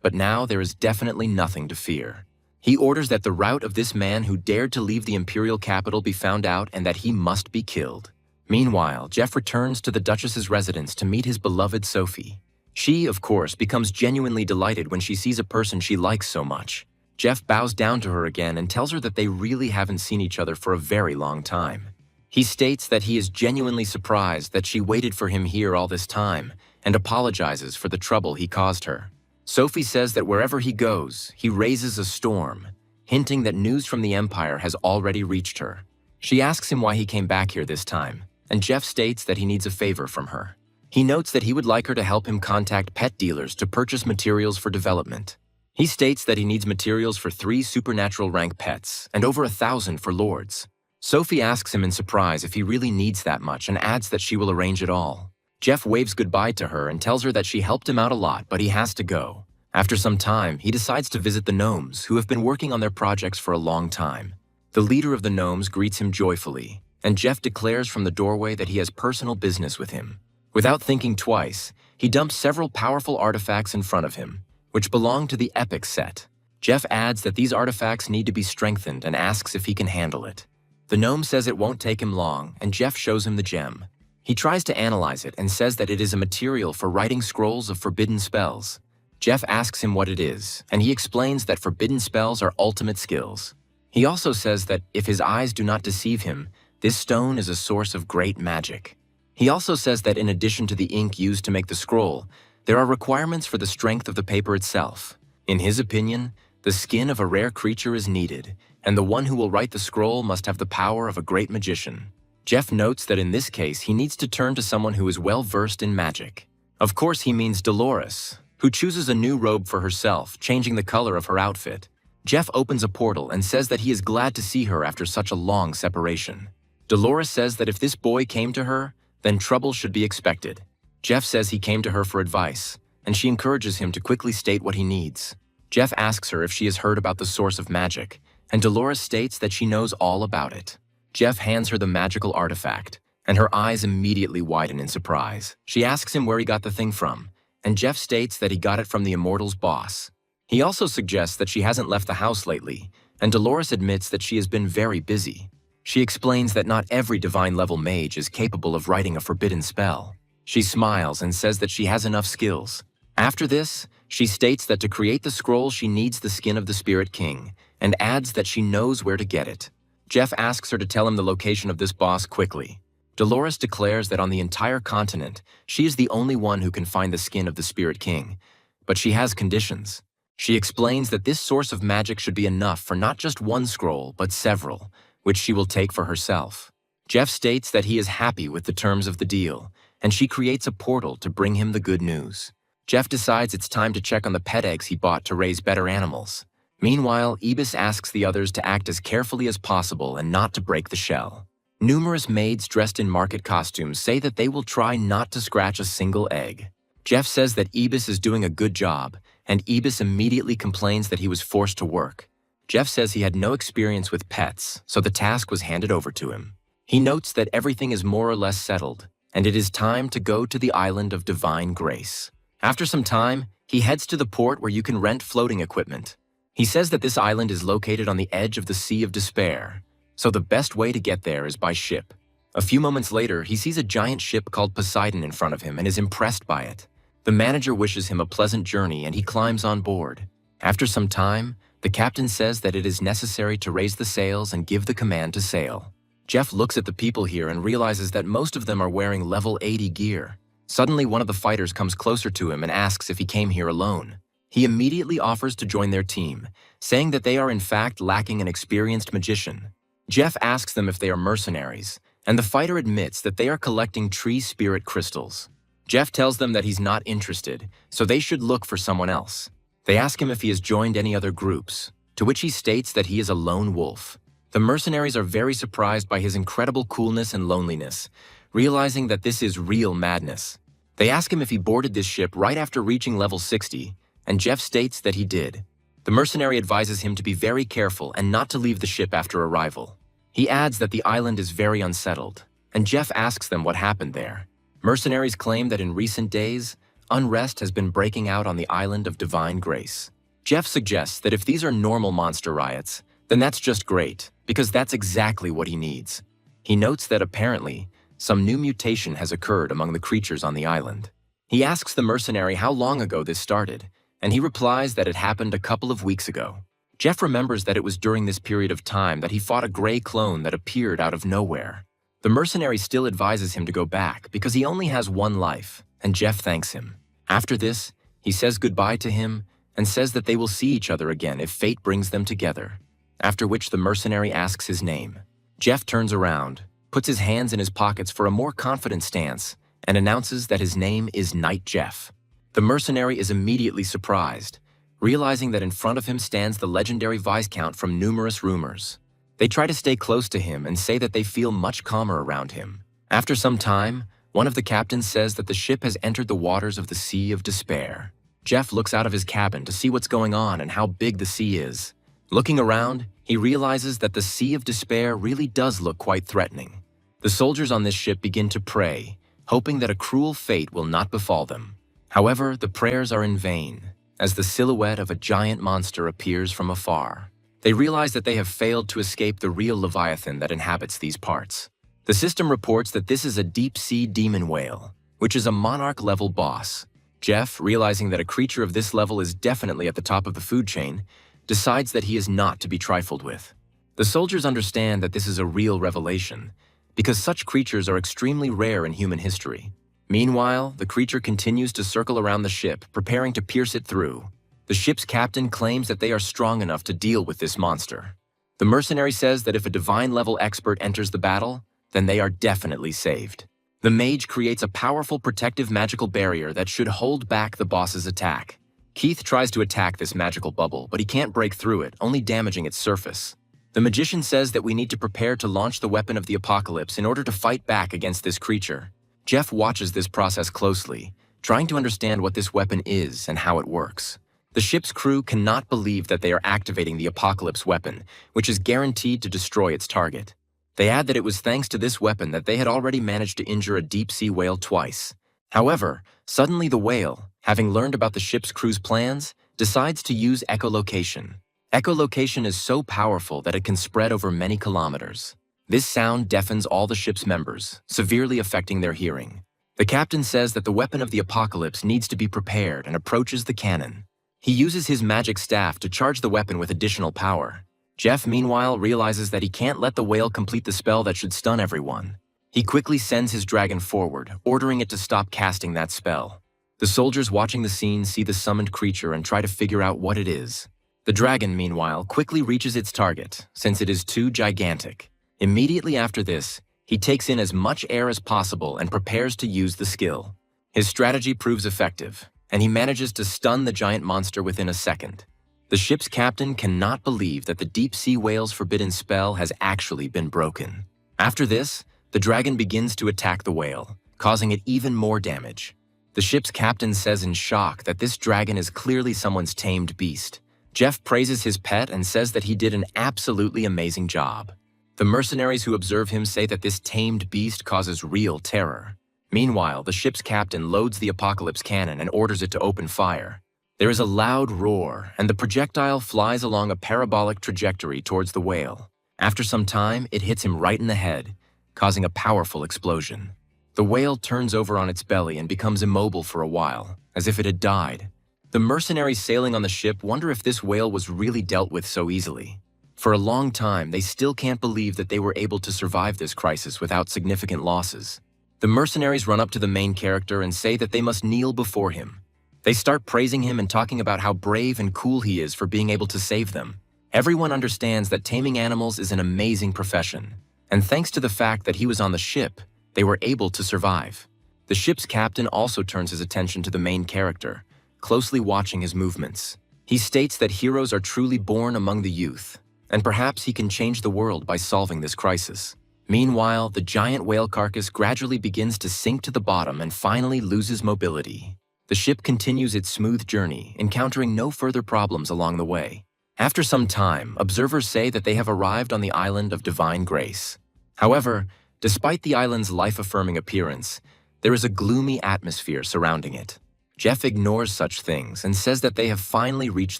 But now there is definitely nothing to fear. He orders that the route of this man who dared to leave the imperial capital be found out and that he must be killed. Meanwhile, Jeff returns to the Duchess's residence to meet his beloved Sophie. She, of course, becomes genuinely delighted when she sees a person she likes so much. Jeff bows down to her again and tells her that they really haven't seen each other for a very long time. He states that he is genuinely surprised that she waited for him here all this time and apologizes for the trouble he caused her. Sophie says that wherever he goes, he raises a storm, hinting that news from the Empire has already reached her. She asks him why he came back here this time, and Jeff states that he needs a favor from her. He notes that he would like her to help him contact pet dealers to purchase materials for development. He states that he needs materials for 3 supernatural rank pets and over 1,000 for lords. Sophie asks him in surprise if he really needs that much and adds that she will arrange it all. Jeff waves goodbye to her and tells her that she helped him out a lot, but he has to go. After some time, he decides to visit the gnomes, who have been working on their projects for a long time. The leader of the gnomes greets him joyfully, and Jeff declares from the doorway that he has personal business with him. Without thinking twice, he dumps several powerful artifacts in front of him, which belong to the Epic set. Jeff adds that these artifacts need to be strengthened and asks if he can handle it. The gnome says it won't take him long, and Jeff shows him the gem. He tries to analyze it and says that it is a material for writing scrolls of forbidden spells. Jeff asks him what it is, and he explains that forbidden spells are ultimate skills. He also says that if his eyes do not deceive him, this stone is a source of great magic. He also says that in addition to the ink used to make the scroll, there are requirements for the strength of the paper itself. In his opinion, the skin of a rare creature is needed, and the one who will write the scroll must have the power of a great magician. Jeff notes that in this case, he needs to turn to someone who is well versed in magic. Of course, he means Dolores, who chooses a new robe for herself, changing the color of her outfit. Jeff opens a portal and says that he is glad to see her after such a long separation. Dolores says that if this boy came to her, then trouble should be expected. Jeff says he came to her for advice, and she encourages him to quickly state what he needs. Jeff asks her if she has heard about the source of magic, and Dolores states that she knows all about it. Jeff hands her the magical artifact, and her eyes immediately widen in surprise. She asks him where he got the thing from, and Jeff states that he got it from the Immortal's boss. He also suggests that she hasn't left the house lately, and Dolores admits that she has been very busy. She explains that not every divine-level mage is capable of writing a forbidden spell. She smiles and says that she has enough skills. After this, she states that to create the scroll she needs the skin of the Spirit King, and adds that she knows where to get it. Jeff asks her to tell him the location of this boss quickly. Dolores declares that on the entire continent, she is the only one who can find the skin of the Spirit King, but she has conditions. She explains that this source of magic should be enough for not just one scroll, but several, which she will take for herself. Jeff states that he is happy with the terms of the deal, and she creates a portal to bring him the good news. Jeff decides it's time to check on the pet eggs he bought to raise better animals. Meanwhile, Ibis asks the others to act as carefully as possible and not to break the shell. Numerous maids dressed in market costumes say that they will try not to scratch a single egg. Jeff says that Ibis is doing a good job, and Ibis immediately complains that he was forced to work. Jeff says he had no experience with pets, so the task was handed over to him. He notes that everything is more or less settled, and it is time to go to the island of Divine Grace. After some time, he heads to the port where you can rent floating equipment. He says that this island is located on the edge of the Sea of Despair, so the best way to get there is by ship. A few moments later, he sees a giant ship called Poseidon in front of him and is impressed by it. The manager wishes him a pleasant journey and he climbs on board. After some time, the captain says that it is necessary to raise the sails and give the command to sail. Jeff looks at the people here and realizes that most of them are wearing level 80 gear. Suddenly, one of the fighters comes closer to him and asks if he came here alone. He immediately offers to join their team, saying that they are in fact lacking an experienced magician. Jeff asks them if they are mercenaries, and the fighter admits that they are collecting tree spirit crystals. Jeff tells them that he's not interested, so they should look for someone else. They ask him if he has joined any other groups, to which he states that he is a lone wolf. The mercenaries are very surprised by his incredible coolness and loneliness, realizing that this is real madness. They ask him if he boarded this ship right after reaching level 60, and Jeff states that he did. The mercenary advises him to be very careful and not to leave the ship after arrival. He adds that the island is very unsettled, and Jeff asks them what happened there. Mercenaries claim that in recent days, unrest has been breaking out on the island of Divine Grace. Jeff suggests that if these are normal monster riots, then that's just great, because that's exactly what he needs. He notes that apparently, some new mutation has occurred among the creatures on the island. He asks the mercenary how long ago this started, and he replies that it happened a couple of weeks ago. Jeff remembers that it was during this period of time that he fought a gray clone that appeared out of nowhere. The mercenary still advises him to go back because he only has one life, and Jeff thanks him. After this, he says goodbye to him and says that they will see each other again if fate brings them together, after which the mercenary asks his name. Jeff turns around, puts his hands in his pockets for a more confident stance, and announces that his name is Knight Jeff. The mercenary is immediately surprised, realizing that in front of him stands the legendary Viscount from numerous rumors. They try to stay close to him and say that they feel much calmer around him. After some time, one of the captains says that the ship has entered the waters of the Sea of Despair. Jeff looks out of his cabin to see what's going on and how big the sea is. Looking around, he realizes that the Sea of Despair really does look quite threatening. The soldiers on this ship begin to pray, hoping that a cruel fate will not befall them. However, the prayers are in vain, as the silhouette of a giant monster appears from afar. They realize that they have failed to escape the real Leviathan that inhabits these parts. The system reports that this is a deep-sea demon whale, which is a monarch-level boss. Jeff, realizing that a creature of this level is definitely at the top of the food chain, decides that he is not to be trifled with. The soldiers understand that this is a real revelation, because such creatures are extremely rare in human history. Meanwhile, the creature continues to circle around the ship, preparing to pierce it through. The ship's captain claims that they are strong enough to deal with this monster. The mercenary says that if a divine-level expert enters the battle, then they are definitely saved. The mage creates a powerful protective magical barrier that should hold back the boss's attack. Keith tries to attack this magical bubble, but he can't break through it, only damaging its surface. The magician says that we need to prepare to launch the weapon of the apocalypse in order to fight back against this creature. Jeff watches this process closely, trying to understand what this weapon is and how it works. The ship's crew cannot believe that they are activating the apocalypse weapon, which is guaranteed to destroy its target. They add that it was thanks to this weapon that they had already managed to injure a deep-sea whale twice. However, suddenly the whale, having learned about the ship's crew's plans, decides to use echolocation. Echolocation is so powerful that it can spread over many kilometers. This sound deafens all the ship's members, severely affecting their hearing. The captain says that the weapon of the apocalypse needs to be prepared and approaches the cannon. He uses his magic staff to charge the weapon with additional power. Jeff, meanwhile, realizes that he can't let the whale complete the spell that should stun everyone. He quickly sends his dragon forward, ordering it to stop casting that spell. The soldiers watching the scene see the summoned creature and try to figure out what it is. The dragon, meanwhile, quickly reaches its target, since it is too gigantic. Immediately after this, he takes in as much air as possible and prepares to use the skill. His strategy proves effective, and he manages to stun the giant monster within a second. The ship's captain cannot believe that the deep-sea whale's forbidden spell has actually been broken. After this, the dragon begins to attack the whale, causing it even more damage. The ship's captain says in shock that this dragon is clearly someone's tamed beast. Jeff praises his pet and says that he did an absolutely amazing job. The mercenaries who observe him say that this tamed beast causes real terror. Meanwhile, the ship's captain loads the apocalypse cannon and orders it to open fire. There is a loud roar, and the projectile flies along a parabolic trajectory towards the whale. After some time, it hits him right in the head, causing a powerful explosion. The whale turns over on its belly and becomes immobile for a while, as if it had died. The mercenaries sailing on the ship wonder if this whale was really dealt with so easily. For a long time, they still can't believe that they were able to survive this crisis without significant losses. The mercenaries run up to the main character and say that they must kneel before him. They start praising him and talking about how brave and cool he is for being able to save them. Everyone understands that taming animals is an amazing profession, and thanks to the fact that he was on the ship, they were able to survive. The ship's captain also turns his attention to the main character, closely watching his movements. He states that heroes are truly born among the youth, and perhaps he can change the world by solving this crisis. Meanwhile, the giant whale carcass gradually begins to sink to the bottom and finally loses mobility. The ship continues its smooth journey, encountering no further problems along the way. After some time, observers say that they have arrived on the island of Divine Grace. However, despite the island's life-affirming appearance, there is a gloomy atmosphere surrounding it. Jeff ignores such things and says that they have finally reached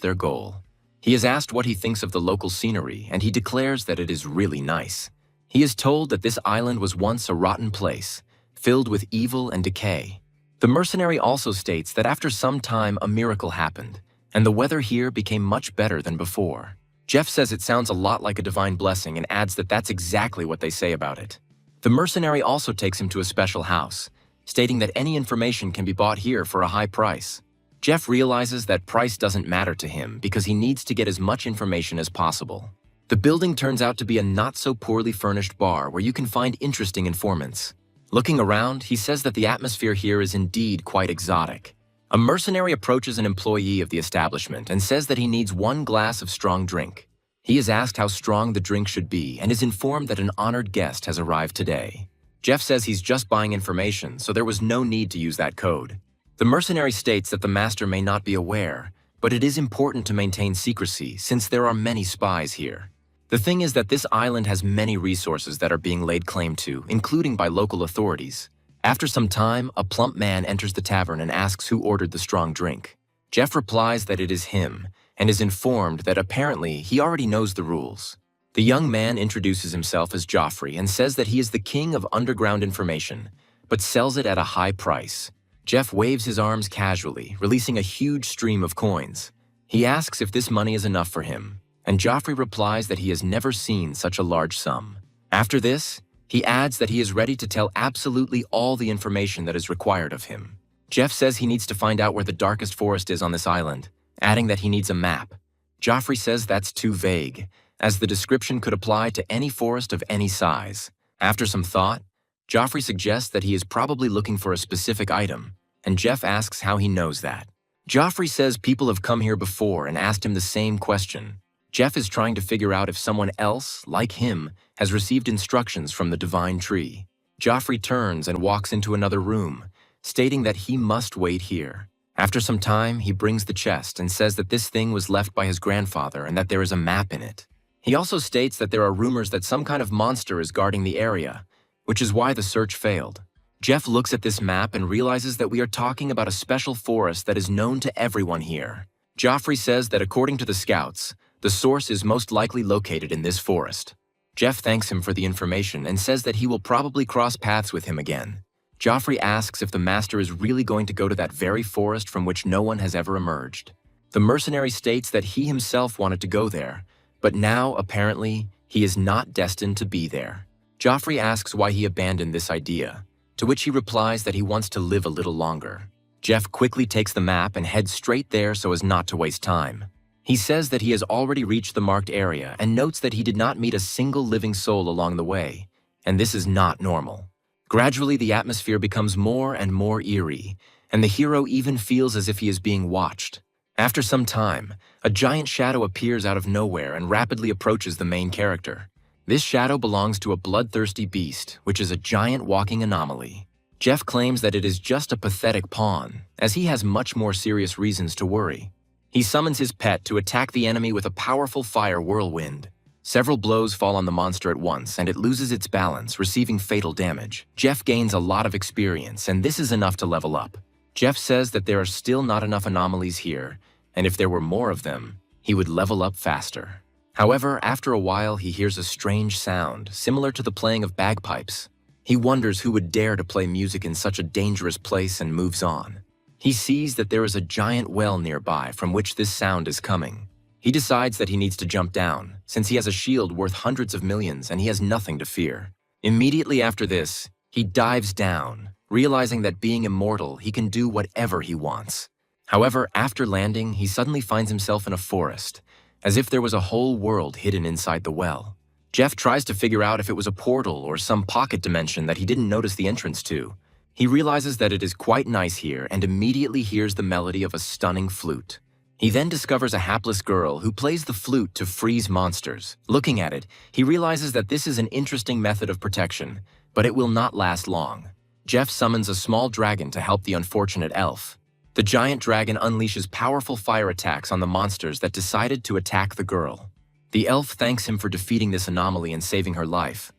their goal. He is asked what he thinks of the local scenery, and he declares that it is really nice. He is told that this island was once a rotten place, filled with evil and decay. The mercenary also states that after some time a miracle happened, and the weather here became much better than before. Jeff says it sounds a lot like a divine blessing and adds that that's exactly what they say about it. The mercenary also takes him to a special house, stating that any information can be bought here for a high price. Jeff realizes that price doesn't matter to him because he needs to get as much information as possible. The building turns out to be a not-so-poorly furnished bar where you can find interesting informants. Looking around, he says that the atmosphere here is indeed quite exotic. A mercenary approaches an employee of the establishment and says that he needs 1 glass of strong drink. He is asked how strong the drink should be and is informed that an honored guest has arrived today. Jeff says he's just buying information, so there was no need to use that code. The mercenary states that the master may not be aware, but it is important to maintain secrecy since there are many spies here. The thing is that this island has many resources that are being laid claim to, including by local authorities. After some time, a plump man enters the tavern and asks who ordered the strong drink. Jeff replies that it is him, and is informed that apparently he already knows the rules. The young man introduces himself as Joffrey and says that he is the king of underground information, but sells it at a high price. Jeff waves his arms casually, releasing a huge stream of coins. He asks if this money is enough for him, and Joffrey replies that he has never seen such a large sum. After this, he adds that he is ready to tell absolutely all the information that is required of him. Jeff says he needs to find out where the darkest forest is on this island, adding that he needs a map. Joffrey says that's too vague, as the description could apply to any forest of any size. After some thought, Joffrey suggests that he is probably looking for a specific item, and Jeff asks how he knows that. Joffrey says people have come here before and asked him the same question. Jeff is trying to figure out if someone else, like him, has received instructions from the divine tree. Joffrey turns and walks into another room, stating that he must wait here. After some time, he brings the chest and says that this thing was left by his grandfather and that there is a map in it. He also states that there are rumors that some kind of monster is guarding the area, which is why the search failed. Jeff looks at this map and realizes that we are talking about a special forest that is known to everyone here. Joffrey says that according to the scouts, the source is most likely located in this forest. Jeff thanks him for the information and says that he will probably cross paths with him again. Joffrey asks if the master is really going to go to that very forest from which no one has ever emerged. The mercenary states that he himself wanted to go there, But now, apparently, he is not destined to be there. Joffrey asks why he abandoned this idea, to which he replies that he wants to live a little longer. Jeff quickly takes the map and heads straight there so as not to waste time. He says that he has already reached the marked area and notes that he did not meet a single living soul along the way, and this is not normal. Gradually, the atmosphere becomes more and more eerie, and the hero even feels as if he is being watched. After some time, a giant shadow appears out of nowhere and rapidly approaches the main character. This shadow belongs to a bloodthirsty beast, which is a giant walking anomaly. Jeff claims that it is just a pathetic pawn, as he has much more serious reasons to worry. He summons his pet to attack the enemy with a powerful fire whirlwind. Several blows fall on the monster at once, and it loses its balance, receiving fatal damage. Jeff gains a lot of experience, and this is enough to level up. Jeff says that there are still not enough anomalies here, and if there were more of them, he would level up faster. However, after a while, he hears a strange sound, similar to the playing of bagpipes. He wonders who would dare to play music in such a dangerous place and moves on. He sees that there is a giant well nearby from which this sound is coming. He decides that he needs to jump down, since he has a shield worth hundreds of millions and he has nothing to fear. Immediately after this, he dives down, realizing that being immortal, he can do whatever he wants. However, after landing, he suddenly finds himself in a forest, as if there was a whole world hidden inside the well. Jeff tries to figure out if it was a portal or some pocket dimension that he didn't notice the entrance to. He realizes that it is quite nice here and immediately hears the melody of a stunning flute. He then discovers a hapless girl who plays the flute to freeze monsters. Looking at it, he realizes that this is an interesting method of protection, but it will not last long. Jeff summons a small dragon to help the unfortunate elf. The giant dragon unleashes powerful fire attacks on the monsters that decided to attack the girl. The elf thanks him for defeating this anomaly and saving her life,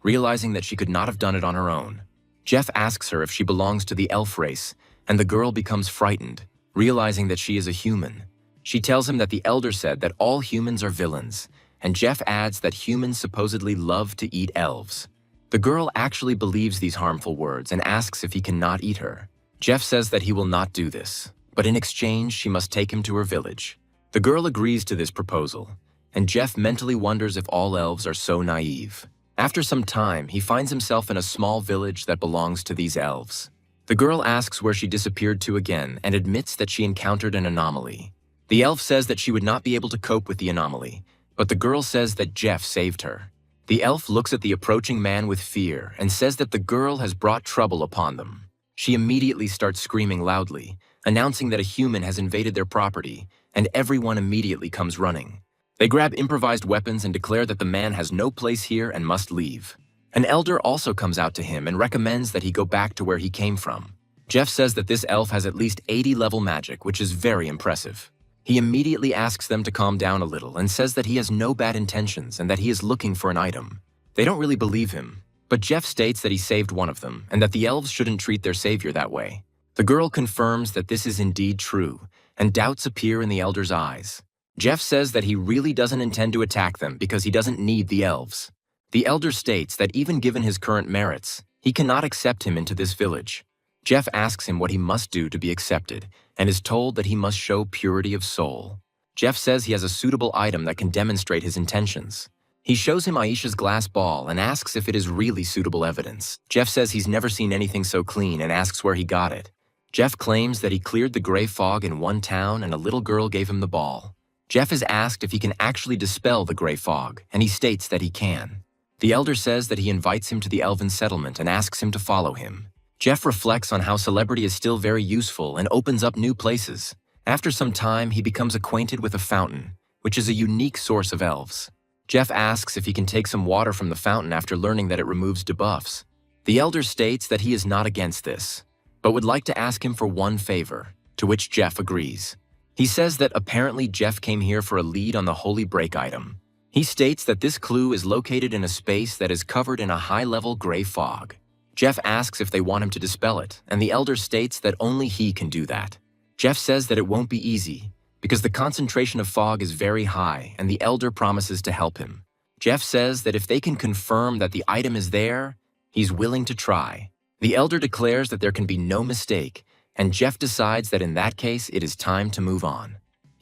realizing that she could not have done it on her own. Jeff asks her if she belongs to the elf race, and the girl becomes frightened, realizing that she is a human. She tells him that the elder said that all humans are villains, and Jeff adds that humans supposedly love to eat elves. The girl actually believes these harmful words and asks if he cannot eat her. Jeff says that he will not do this, but in exchange, she must take him to her village. The girl agrees to this proposal, and Jeff mentally wonders if all elves are so naive. After some time, he finds himself in a small village that belongs to these elves. The girl asks where she disappeared to again and admits that she encountered an anomaly. The elf says that she would not be able to cope with the anomaly, but the girl says that Jeff saved her. The elf looks at the approaching man with fear and says that the girl has brought trouble upon them. She immediately starts screaming loudly, announcing that a human has invaded their property, and everyone immediately comes running. They grab improvised weapons and declare that the man has no place here and must leave. An elder also comes out to him and recommends that he go back to where he came from. Jeff says that this elf has at least 80-level magic, which is very impressive. He immediately asks them to calm down a little and says that he has no bad intentions and that he is looking for an item. They don't really believe him, but Jeff states that he saved one of them and that the elves shouldn't treat their savior that way. The girl confirms that this is indeed true, and doubts appear in the elder's eyes. Jeff says that he really doesn't intend to attack them because he doesn't need the elves. The elder states that even given his current merits, he cannot accept him into this village. Jeff asks him what he must do to be accepted, and is told that he must show purity of soul. Jeff says he has a suitable item that can demonstrate his intentions. He shows him Aisha's glass ball and asks if it is really suitable evidence. Jeff says he's never seen anything so clean and asks where he got it. Jeff claims that he cleared the gray fog in one town and a little girl gave him the ball. Jeff is asked if he can actually dispel the gray fog, and he states that he can. The elder says that he invites him to the elven settlement and asks him to follow him. Jeff reflects on how celebrity is still very useful and opens up new places. After some time, he becomes acquainted with a fountain, which is a unique source of elves. Jeff asks if he can take some water from the fountain after learning that it removes debuffs. The elder states that he is not against this, but would like to ask him for one favor, to which Jeff agrees. He says that apparently Jeff came here for a lead on the Holy Break item. He states that this clue is located in a space that is covered in a high-level gray fog. Jeff asks if they want him to dispel it, and the elder states that only he can do that. Jeff says that it won't be easy, because the concentration of fog is very high and the elder promises to help him. Jeff says that if they can confirm that the item is there, he's willing to try. The elder declares that there can be no mistake, and Jeff decides that in that case it is time to move on.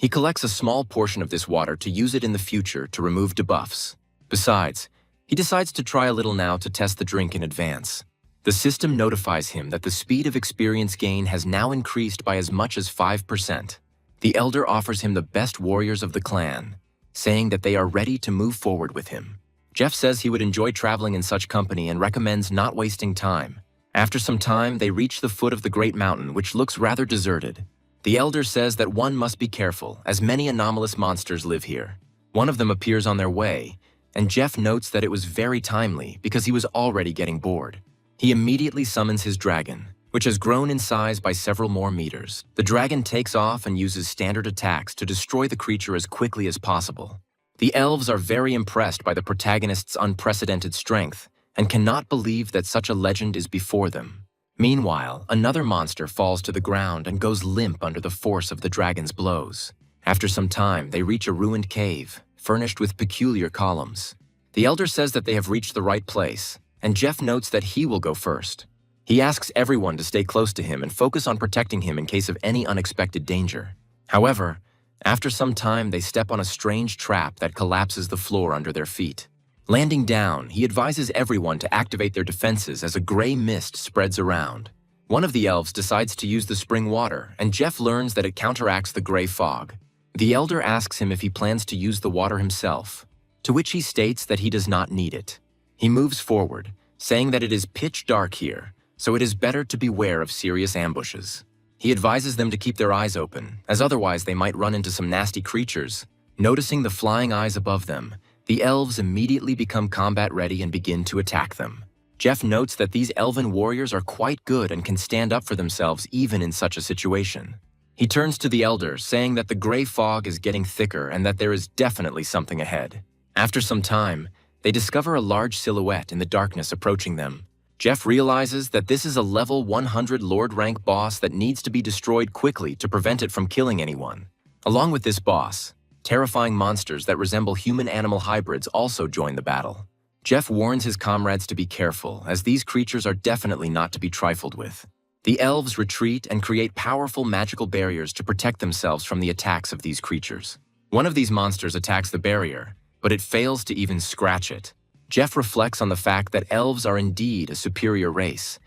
He collects a small portion of this water to use it in the future to remove debuffs. Besides, he decides to try a little now to test the drink in advance. The system notifies him that the speed of experience gain has now increased by as much as 5%. The elder offers him the best warriors of the clan, saying that they are ready to move forward with him. Jeff says he would enjoy traveling in such company and recommends not wasting time. After some time, they reach the foot of the great mountain, which looks rather deserted. The elder says that one must be careful, as many anomalous monsters live here. One of them appears on their way, and Jeff notes that it was very timely because he was already getting bored. He immediately summons his dragon, which has grown in size by several more meters. The dragon takes off and uses standard attacks to destroy the creature as quickly as possible. The elves are very impressed by the protagonist's unprecedented strength and cannot believe that such a legend is before them. Meanwhile, another monster falls to the ground and goes limp under the force of the dragon's blows. After some time, they reach a ruined cave, furnished with peculiar columns. The elder says that they have reached the right place, and Jeff notes that he will go first. He asks everyone to stay close to him and focus on protecting him in case of any unexpected danger. However, after some time, they step on a strange trap that collapses the floor under their feet. Landing down, he advises everyone to activate their defenses as a gray mist spreads around. One of the elves decides to use the spring water, and Jeff learns that it counteracts the gray fog. The elder asks him if he plans to use the water himself, to which he states that he does not need it. He moves forward, saying that it is pitch dark here, so it is better to beware of serious ambushes. He advises them to keep their eyes open, as otherwise they might run into some nasty creatures. Noticing the flying eyes above them, the elves immediately become combat ready and begin to attack them. Jeff notes that these elven warriors are quite good and can stand up for themselves even in such a situation. He turns to the elder, saying that the gray fog is getting thicker and that there is definitely something ahead. After some time, they discover a large silhouette in the darkness approaching them. Jeff realizes that this is a level 100 Lord rank boss that needs to be destroyed quickly to prevent it from killing anyone. Along with this boss, terrifying monsters that resemble human-animal hybrids also join the battle. Jeff warns his comrades to be careful, as these creatures are definitely not to be trifled with. The elves retreat and create powerful magical barriers to protect themselves from the attacks of these creatures. One of these monsters attacks the barrier, but it fails to even scratch it. Jeff reflects on the fact that elves are indeed a superior race.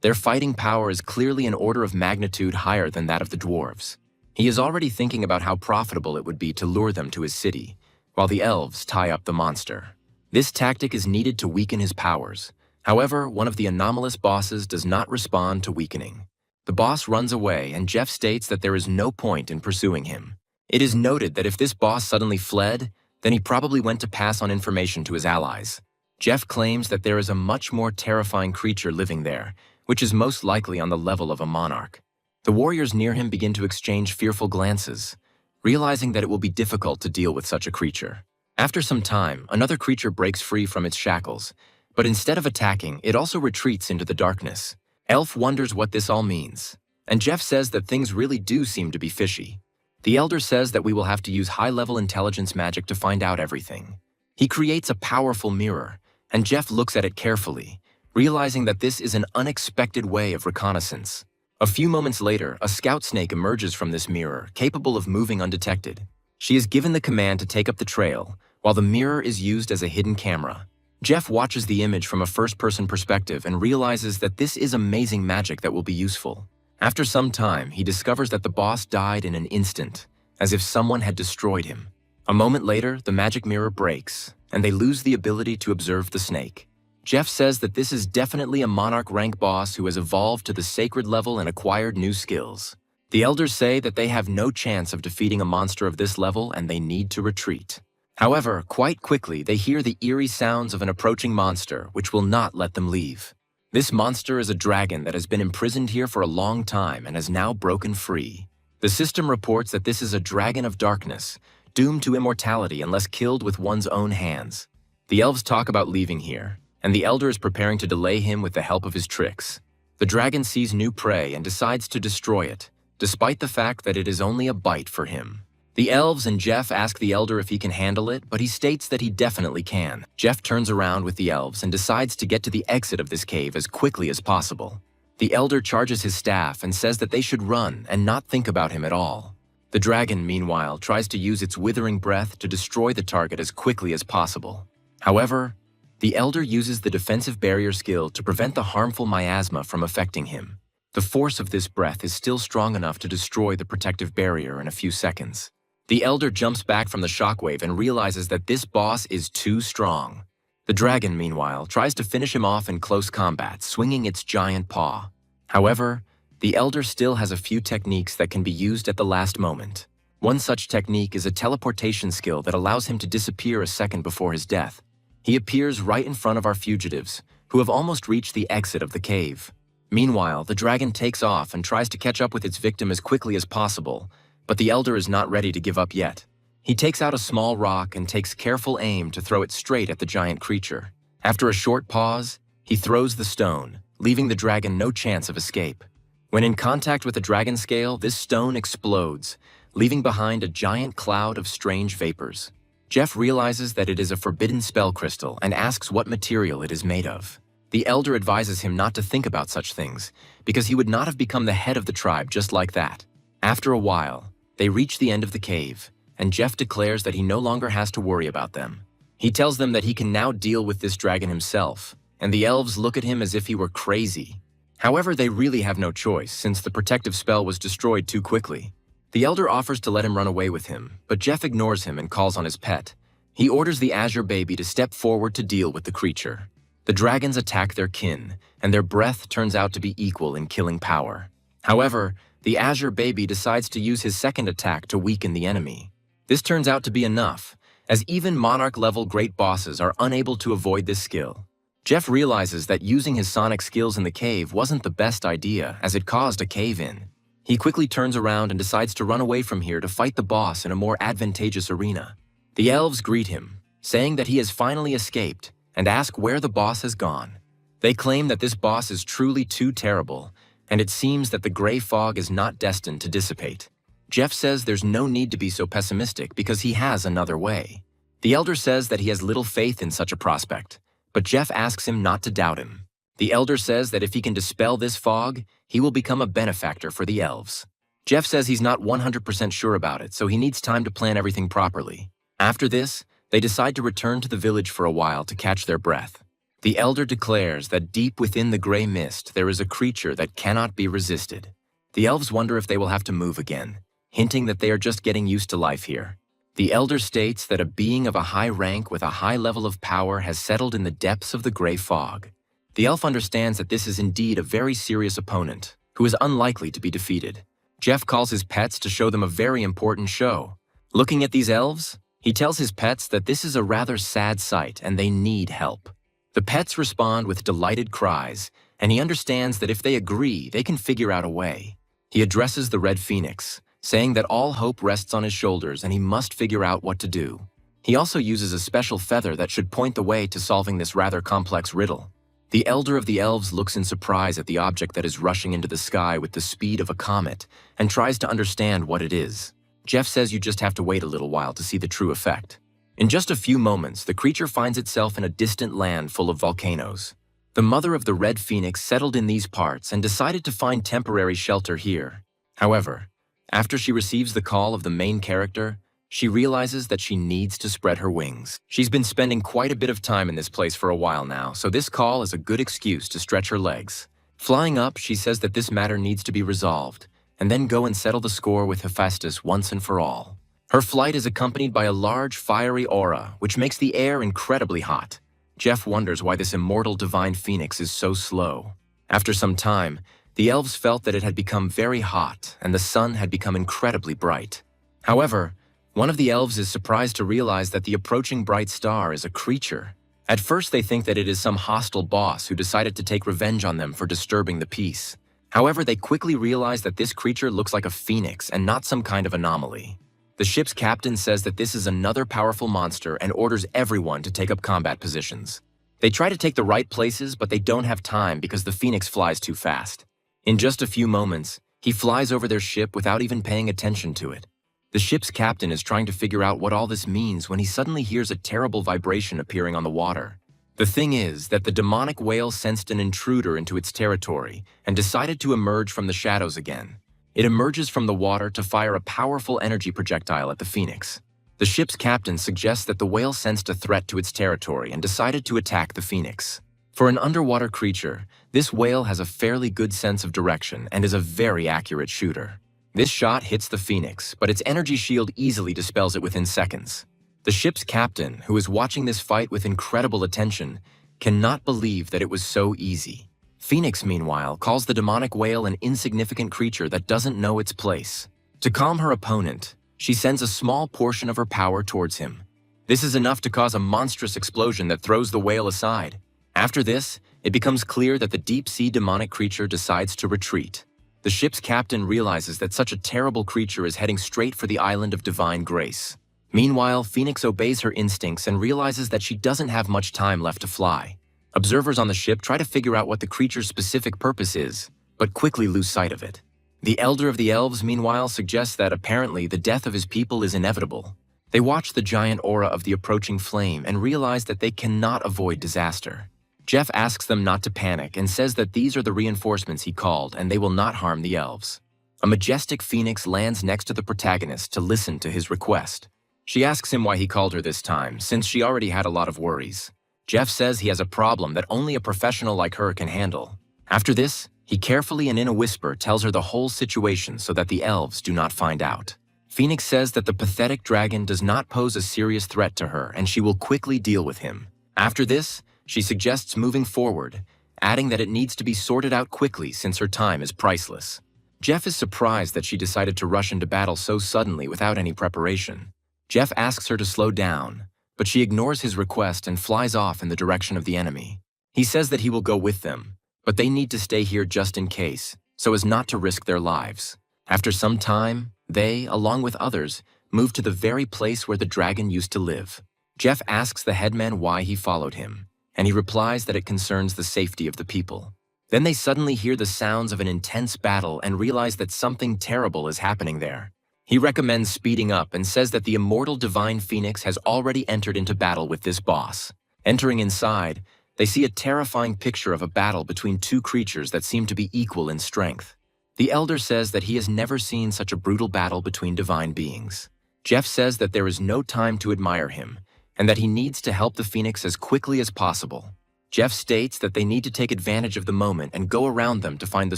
Their fighting power is clearly an order of magnitude higher than that of the dwarves. He is already thinking about how profitable it would be to lure them to his city, while the elves tie up the monster. This tactic is needed to weaken his powers. However, one of the anomalous bosses does not respond to weakening. The boss runs away, and Jeff states that there is no point in pursuing him. It is noted that if this boss suddenly fled, then he probably went to pass on information to his allies. Jeff claims that there is a much more terrifying creature living there, which is most likely on the level of a monarch. The warriors near him begin to exchange fearful glances, realizing that it will be difficult to deal with such a creature. After some time, another creature breaks free from its shackles, but instead of attacking, it also retreats into the darkness. Elf wonders what this all means, and Jeff says that things really do seem to be fishy. The elder says that we will have to use high-level intelligence magic to find out everything. He creates a powerful mirror, and Jeff looks at it carefully, realizing that this is an unexpected way of reconnaissance. A few moments later, a scout snake emerges from this mirror, capable of moving undetected. She is given the command to take up the trail, while the mirror is used as a hidden camera. Jeff watches the image from a first-person perspective and realizes that this is amazing magic that will be useful. After some time, he discovers that the boss died in an instant, as if someone had destroyed him. A moment later, the magic mirror breaks, and they lose the ability to observe the snake. Jeff says that this is definitely a monarch rank boss who has evolved to the sacred level and acquired new skills. The elders say that they have no chance of defeating a monster of this level and they need to retreat. However, quite quickly they hear the eerie sounds of an approaching monster, which will not let them leave. This monster is a dragon that has been imprisoned here for a long time and has now broken free. The system reports that this is a dragon of darkness, doomed to immortality unless killed with one's own hands. The elves talk about leaving here, and the elder is preparing to delay him with the help of his tricks. The dragon sees new prey and decides to destroy it, despite the fact that it is only a bite for him. The elves and Jeff ask the elder if he can handle it, but he states that he definitely can. Jeff turns around with the elves and decides to get to the exit of this cave as quickly as possible. The elder charges his staff and says that they should run and not think about him at all. The dragon, meanwhile, tries to use its withering breath to destroy the target as quickly as possible. However, the elder uses the defensive barrier skill to prevent the harmful miasma from affecting him. The force of this breath is still strong enough to destroy the protective barrier in a few seconds. The elder jumps back from the shockwave and realizes that this boss is too strong. The dragon, meanwhile, tries to finish him off in close combat, swinging its giant paw. However, the elder still has a few techniques that can be used at the last moment. One such technique is a teleportation skill that allows him to disappear a second before his death. He appears right in front of our fugitives, who have almost reached the exit of the cave. Meanwhile, the dragon takes off and tries to catch up with its victim as quickly as possible, but the elder is not ready to give up yet. He takes out a small rock and takes careful aim to throw it straight at the giant creature. After a short pause, he throws the stone, leaving the dragon no chance of escape. When in contact with the dragon scale, this stone explodes, leaving behind a giant cloud of strange vapors. Jeff realizes that it is a forbidden spell crystal and asks what material it is made of. The elder advises him not to think about such things, because he would not have become the head of the tribe just like that. After a while, they reach the end of the cave, and Jeff declares that he no longer has to worry about them. He tells them that he can now deal with this dragon himself, and the elves look at him as if he were crazy. However, they really have no choice, since the protective spell was destroyed too quickly. The elder offers to let him run away with him, but Jeff ignores him and calls on his pet. He orders the Azure baby to step forward to deal with the creature. The dragons attack their kin, and their breath turns out to be equal in killing power. However, the Azure baby decides to use his second attack to weaken the enemy. This turns out to be enough, as even Monarch-level great bosses are unable to avoid this skill. Jeff realizes that using his sonic skills in the cave wasn't the best idea, as it caused a cave-in. He quickly turns around and decides to run away from here to fight the boss in a more advantageous arena. The elves greet him, saying that he has finally escaped, and ask where the boss has gone. They claim that this boss is truly too terrible, and it seems that the gray fog is not destined to dissipate. Jeff says there's no need to be so pessimistic because he has another way. The elder says that he has little faith in such a prospect, but Jeff asks him not to doubt him. The elder says that if he can dispel this fog, he will become a benefactor for the elves. Jeff says he's not 100% sure about it, so he needs time to plan everything properly. After this, they decide to return to the village for a while to catch their breath. The elder declares that deep within the gray mist there is a creature that cannot be resisted. The elves wonder if they will have to move again, hinting that they are just getting used to life here. The elder states that a being of a high rank with a high level of power has settled in the depths of the gray fog. The elf understands that this is indeed a very serious opponent, who is unlikely to be defeated. Jeff calls his pets to show them a very important show. Looking at these elves, he tells his pets that this is a rather sad sight and they need help. The pets respond with delighted cries, and he understands that if they agree, they can figure out a way. He addresses the Red Phoenix, saying that all hope rests on his shoulders and he must figure out what to do. He also uses a special feather that should point the way to solving this rather complex riddle. The elder of the elves looks in surprise at the object that is rushing into the sky with the speed of a comet and tries to understand what it is. Jeff says you just have to wait a little while to see the true effect. In just a few moments, the creature finds itself in a distant land full of volcanoes. The mother of the Red Phoenix settled in these parts and decided to find temporary shelter here. However, after she receives the call of the main character, she realizes that she needs to spread her wings. She's been spending quite a bit of time in this place for a while now, so this call is a good excuse to stretch her legs. Flying up, she says that this matter needs to be resolved, and then go and settle the score with Hephaestus once and for all. Her flight is accompanied by a large fiery aura, which makes the air incredibly hot. Jeff wonders why this immortal divine phoenix is so slow. After some time, the elves felt that it had become very hot, and the sun had become incredibly bright. However, one of the elves is surprised to realize that the approaching bright star is a creature. At first they think that it is some hostile boss who decided to take revenge on them for disturbing the peace. However, they quickly realize that this creature looks like a phoenix and not some kind of anomaly. The ship's captain says that this is another powerful monster and orders everyone to take up combat positions. They try to take the right places, but they don't have time because the phoenix flies too fast. In just a few moments, he flies over their ship without even paying attention to it. The ship's captain is trying to figure out what all this means when he suddenly hears a terrible vibration appearing on the water. The thing is that the demonic whale sensed an intruder into its territory and decided to emerge from the shadows again. It emerges from the water to fire a powerful energy projectile at the Phoenix. The ship's captain suggests that the whale sensed a threat to its territory and decided to attack the Phoenix. For an underwater creature, this whale has a fairly good sense of direction and is a very accurate shooter. This shot hits the Phoenix, but its energy shield easily dispels it within seconds. The ship's captain, who is watching this fight with incredible attention, cannot believe that it was so easy. Phoenix, meanwhile, calls the demonic whale an insignificant creature that doesn't know its place. To calm her opponent, she sends a small portion of her power towards him. This is enough to cause a monstrous explosion that throws the whale aside. After this, it becomes clear that the deep-sea demonic creature decides to retreat. The ship's captain realizes that such a terrible creature is heading straight for the island of divine grace. Meanwhile, Phoenix obeys her instincts and realizes that she doesn't have much time left to fly. Observers on the ship try to figure out what the creature's specific purpose is, but quickly lose sight of it. The Elder of the Elves, meanwhile, suggests that apparently the death of his people is inevitable. They watch the giant aura of the approaching flame and realize that they cannot avoid disaster. Jeff asks them not to panic and says that these are the reinforcements he called and they will not harm the elves. A majestic phoenix lands next to the protagonist to listen to his request. She asks him why he called her this time, since she already had a lot of worries. Jeff says he has a problem that only a professional like her can handle. After this, he carefully and in a whisper tells her the whole situation so that the elves do not find out. Phoenix says that the pathetic dragon does not pose a serious threat to her and she will quickly deal with him. After this, she suggests moving forward, adding that it needs to be sorted out quickly since her time is priceless. Jeff is surprised that she decided to rush into battle so suddenly without any preparation. Jeff asks her to slow down, but she ignores his request and flies off in the direction of the enemy. He says that he will go with them, but they need to stay here just in case, so as not to risk their lives. After some time, they, along with others, move to the very place where the dragon used to live. Jeff asks the headman why he followed him, and he replies that it concerns the safety of the people. Then they suddenly hear the sounds of an intense battle and realize that something terrible is happening there. He recommends speeding up and says that the immortal divine phoenix has already entered into battle with this boss. Entering inside, they see a terrifying picture of a battle between two creatures that seem to be equal in strength. The elder says that he has never seen such a brutal battle between divine beings. Jeff says that there is no time to admire him, and that he needs to help the phoenix as quickly as possible. Jeff states that they need to take advantage of the moment and go around them to find the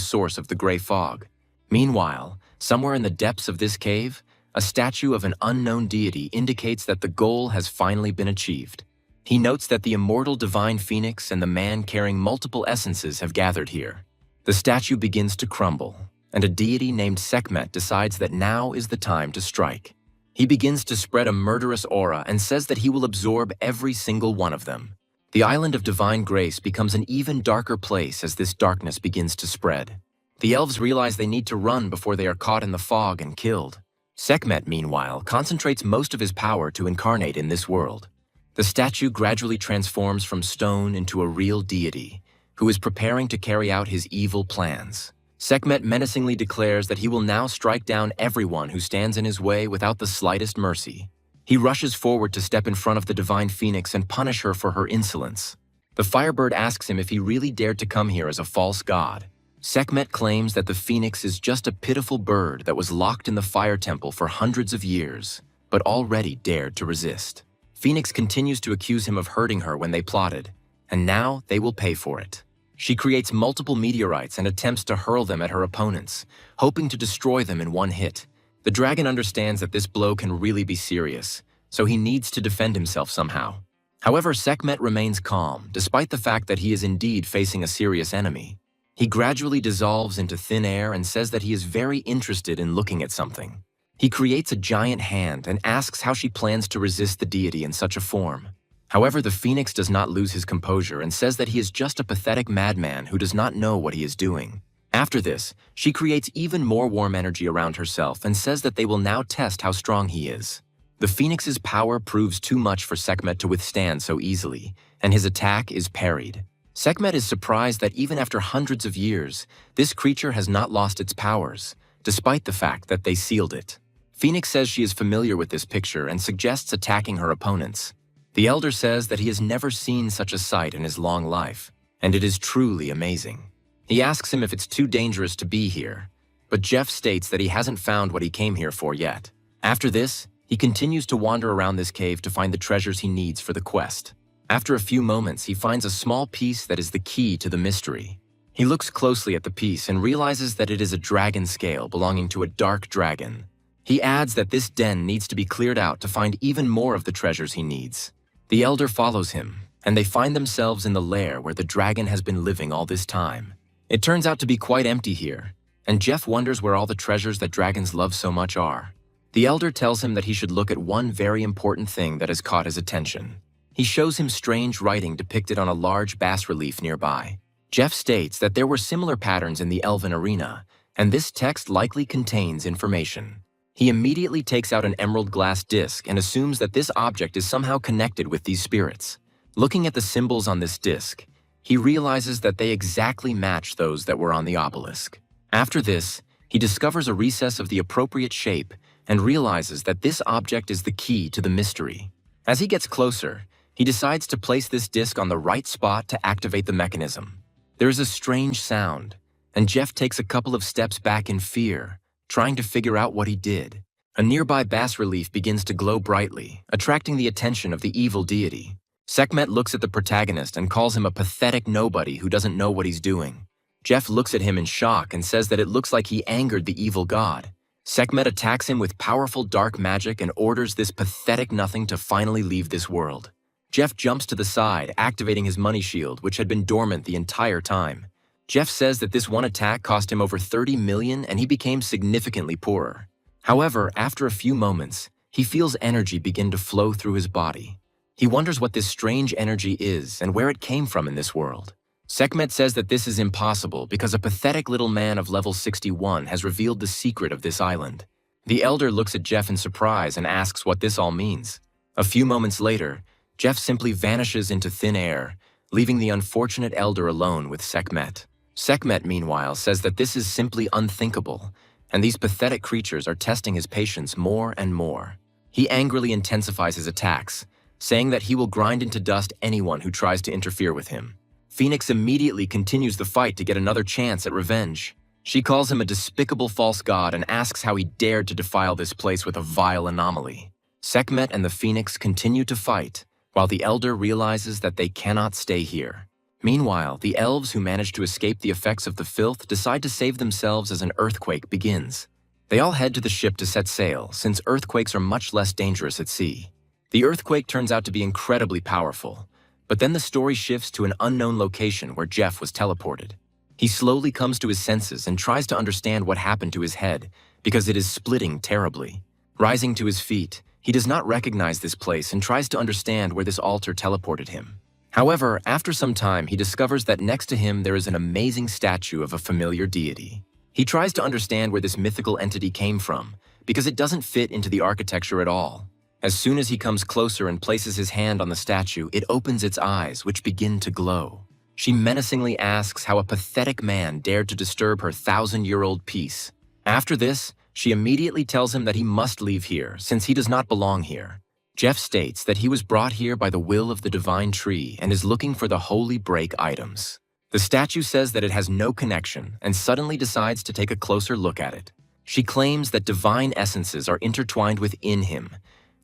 source of the gray fog. Meanwhile, somewhere in the depths of this cave, a statue of an unknown deity indicates that the goal has finally been achieved. He notes that the immortal divine phoenix and the man carrying multiple essences have gathered here. The statue begins to crumble, and a deity named Sekhmet decides that now is the time to strike. He begins to spread a murderous aura and says that he will absorb every single one of them. The island of divine grace becomes an even darker place as this darkness begins to spread. The elves realize they need to run before they are caught in the fog and killed. Sekhmet, meanwhile, concentrates most of his power to incarnate in this world. The statue gradually transforms from stone into a real deity, who is preparing to carry out his evil plans. Sekhmet menacingly declares that he will now strike down everyone who stands in his way without the slightest mercy. He rushes forward to step in front of the divine phoenix and punish her for her insolence. The firebird asks him if he really dared to come here as a false god. Sekhmet claims that the phoenix is just a pitiful bird that was locked in the fire temple for hundreds of years, but already dared to resist. Phoenix continues to accuse him of hurting her when they plotted, and now they will pay for it. She creates multiple meteorites and attempts to hurl them at her opponents, hoping to destroy them in one hit. The dragon understands that this blow can really be serious, so he needs to defend himself somehow. However, Sekhmet remains calm, despite the fact that he is indeed facing a serious enemy. He gradually dissolves into thin air and says that he is very interested in looking at something. He creates a giant hand and asks how she plans to resist the deity in such a form. However, the phoenix does not lose his composure and says that he is just a pathetic madman who does not know what he is doing. After this, she creates even more warm energy around herself and says that they will now test how strong he is. The phoenix's power proves too much for Sekhmet to withstand so easily, and his attack is parried. Sekhmet is surprised that even after hundreds of years, this creature has not lost its powers, despite the fact that they sealed it. Phoenix says she is familiar with this picture and suggests attacking her opponents. The elder says that he has never seen such a sight in his long life, and it is truly amazing. He asks him if it's too dangerous to be here, but Jeff states that he hasn't found what he came here for yet. After this, he continues to wander around this cave to find the treasures he needs for the quest. After a few moments, he finds a small piece that is the key to the mystery. He looks closely at the piece and realizes that it is a dragon scale belonging to a dark dragon. He adds that this den needs to be cleared out to find even more of the treasures he needs. The elder follows him, and they find themselves in the lair where the dragon has been living all this time. It turns out to be quite empty here, and Jeff wonders where all the treasures that dragons love so much are. The elder tells him that he should look at one very important thing that has caught his attention. He shows him strange writing depicted on a large bas-relief nearby. Jeff states that there were similar patterns in the elven arena, and this text likely contains information. He immediately takes out an emerald glass disc and assumes that this object is somehow connected with these spirits. Looking at the symbols on this disc, he realizes that they exactly match those that were on the obelisk. After this, he discovers a recess of the appropriate shape and realizes that this object is the key to the mystery. As he gets closer, he decides to place this disc on the right spot to activate the mechanism. There is a strange sound, and Jeff takes a couple of steps back in fear, trying to figure out what he did. A nearby bas-relief begins to glow brightly, attracting the attention of the evil deity. Sekhmet looks at the protagonist and calls him a pathetic nobody who doesn't know what he's doing. Jeff looks at him in shock and says that it looks like he angered the evil god. Sekhmet attacks him with powerful dark magic and orders this pathetic nothing to finally leave this world. Jeff jumps to the side, activating his money shield, which had been dormant the entire time. Jeff says that this one attack cost him over 30 million and he became significantly poorer. However, after a few moments, he feels energy begin to flow through his body. He wonders what this strange energy is and where it came from in this world. Sekhmet says that this is impossible because a pathetic little man of level 61 has revealed the secret of this island. The elder looks at Jeff in surprise and asks what this all means. A few moments later, Jeff simply vanishes into thin air, leaving the unfortunate elder alone with Sekhmet. Sekhmet, meanwhile, says that this is simply unthinkable, and these pathetic creatures are testing his patience more and more. He angrily intensifies his attacks, saying that he will grind into dust anyone who tries to interfere with him. Phoenix immediately continues the fight to get another chance at revenge. She calls him a despicable false god and asks how he dared to defile this place with a vile anomaly. Sekhmet and the Phoenix continue to fight, while the elder realizes that they cannot stay here. Meanwhile, the elves who manage to escape the effects of the filth decide to save themselves as an earthquake begins. They all head to the ship to set sail, since earthquakes are much less dangerous at sea. The earthquake turns out to be incredibly powerful, but then the story shifts to an unknown location where Jeff was teleported. He slowly comes to his senses and tries to understand what happened to his head, because it is splitting terribly. Rising to his feet, he does not recognize this place and tries to understand where this altar teleported him. However, after some time, he discovers that next to him there is an amazing statue of a familiar deity. He tries to understand where this mythical entity came from, because it doesn't fit into the architecture at all. As soon as he comes closer and places his hand on the statue, it opens its eyes, which begin to glow. She menacingly asks how a pathetic man dared to disturb her 1,000-year-old peace. After this, she immediately tells him that he must leave here, since he does not belong here. Jeff states that he was brought here by the will of the divine tree and is looking for the holy break items. The statue says that it has no connection and suddenly decides to take a closer look at it. She claims that divine essences are intertwined within him,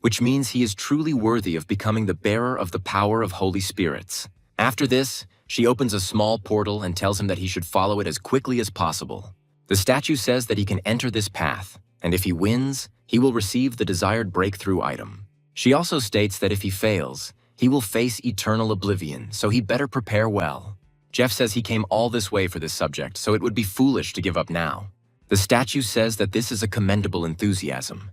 which means he is truly worthy of becoming the bearer of the power of Holy Spirits. After this, she opens a small portal and tells him that he should follow it as quickly as possible. The statue says that he can enter this path, and if he wins, he will receive the desired breakthrough item. She also states that if he fails, he will face eternal oblivion, so he better prepare well. Jeff says he came all this way for this subject, so it would be foolish to give up now. The statue says that this is a commendable enthusiasm,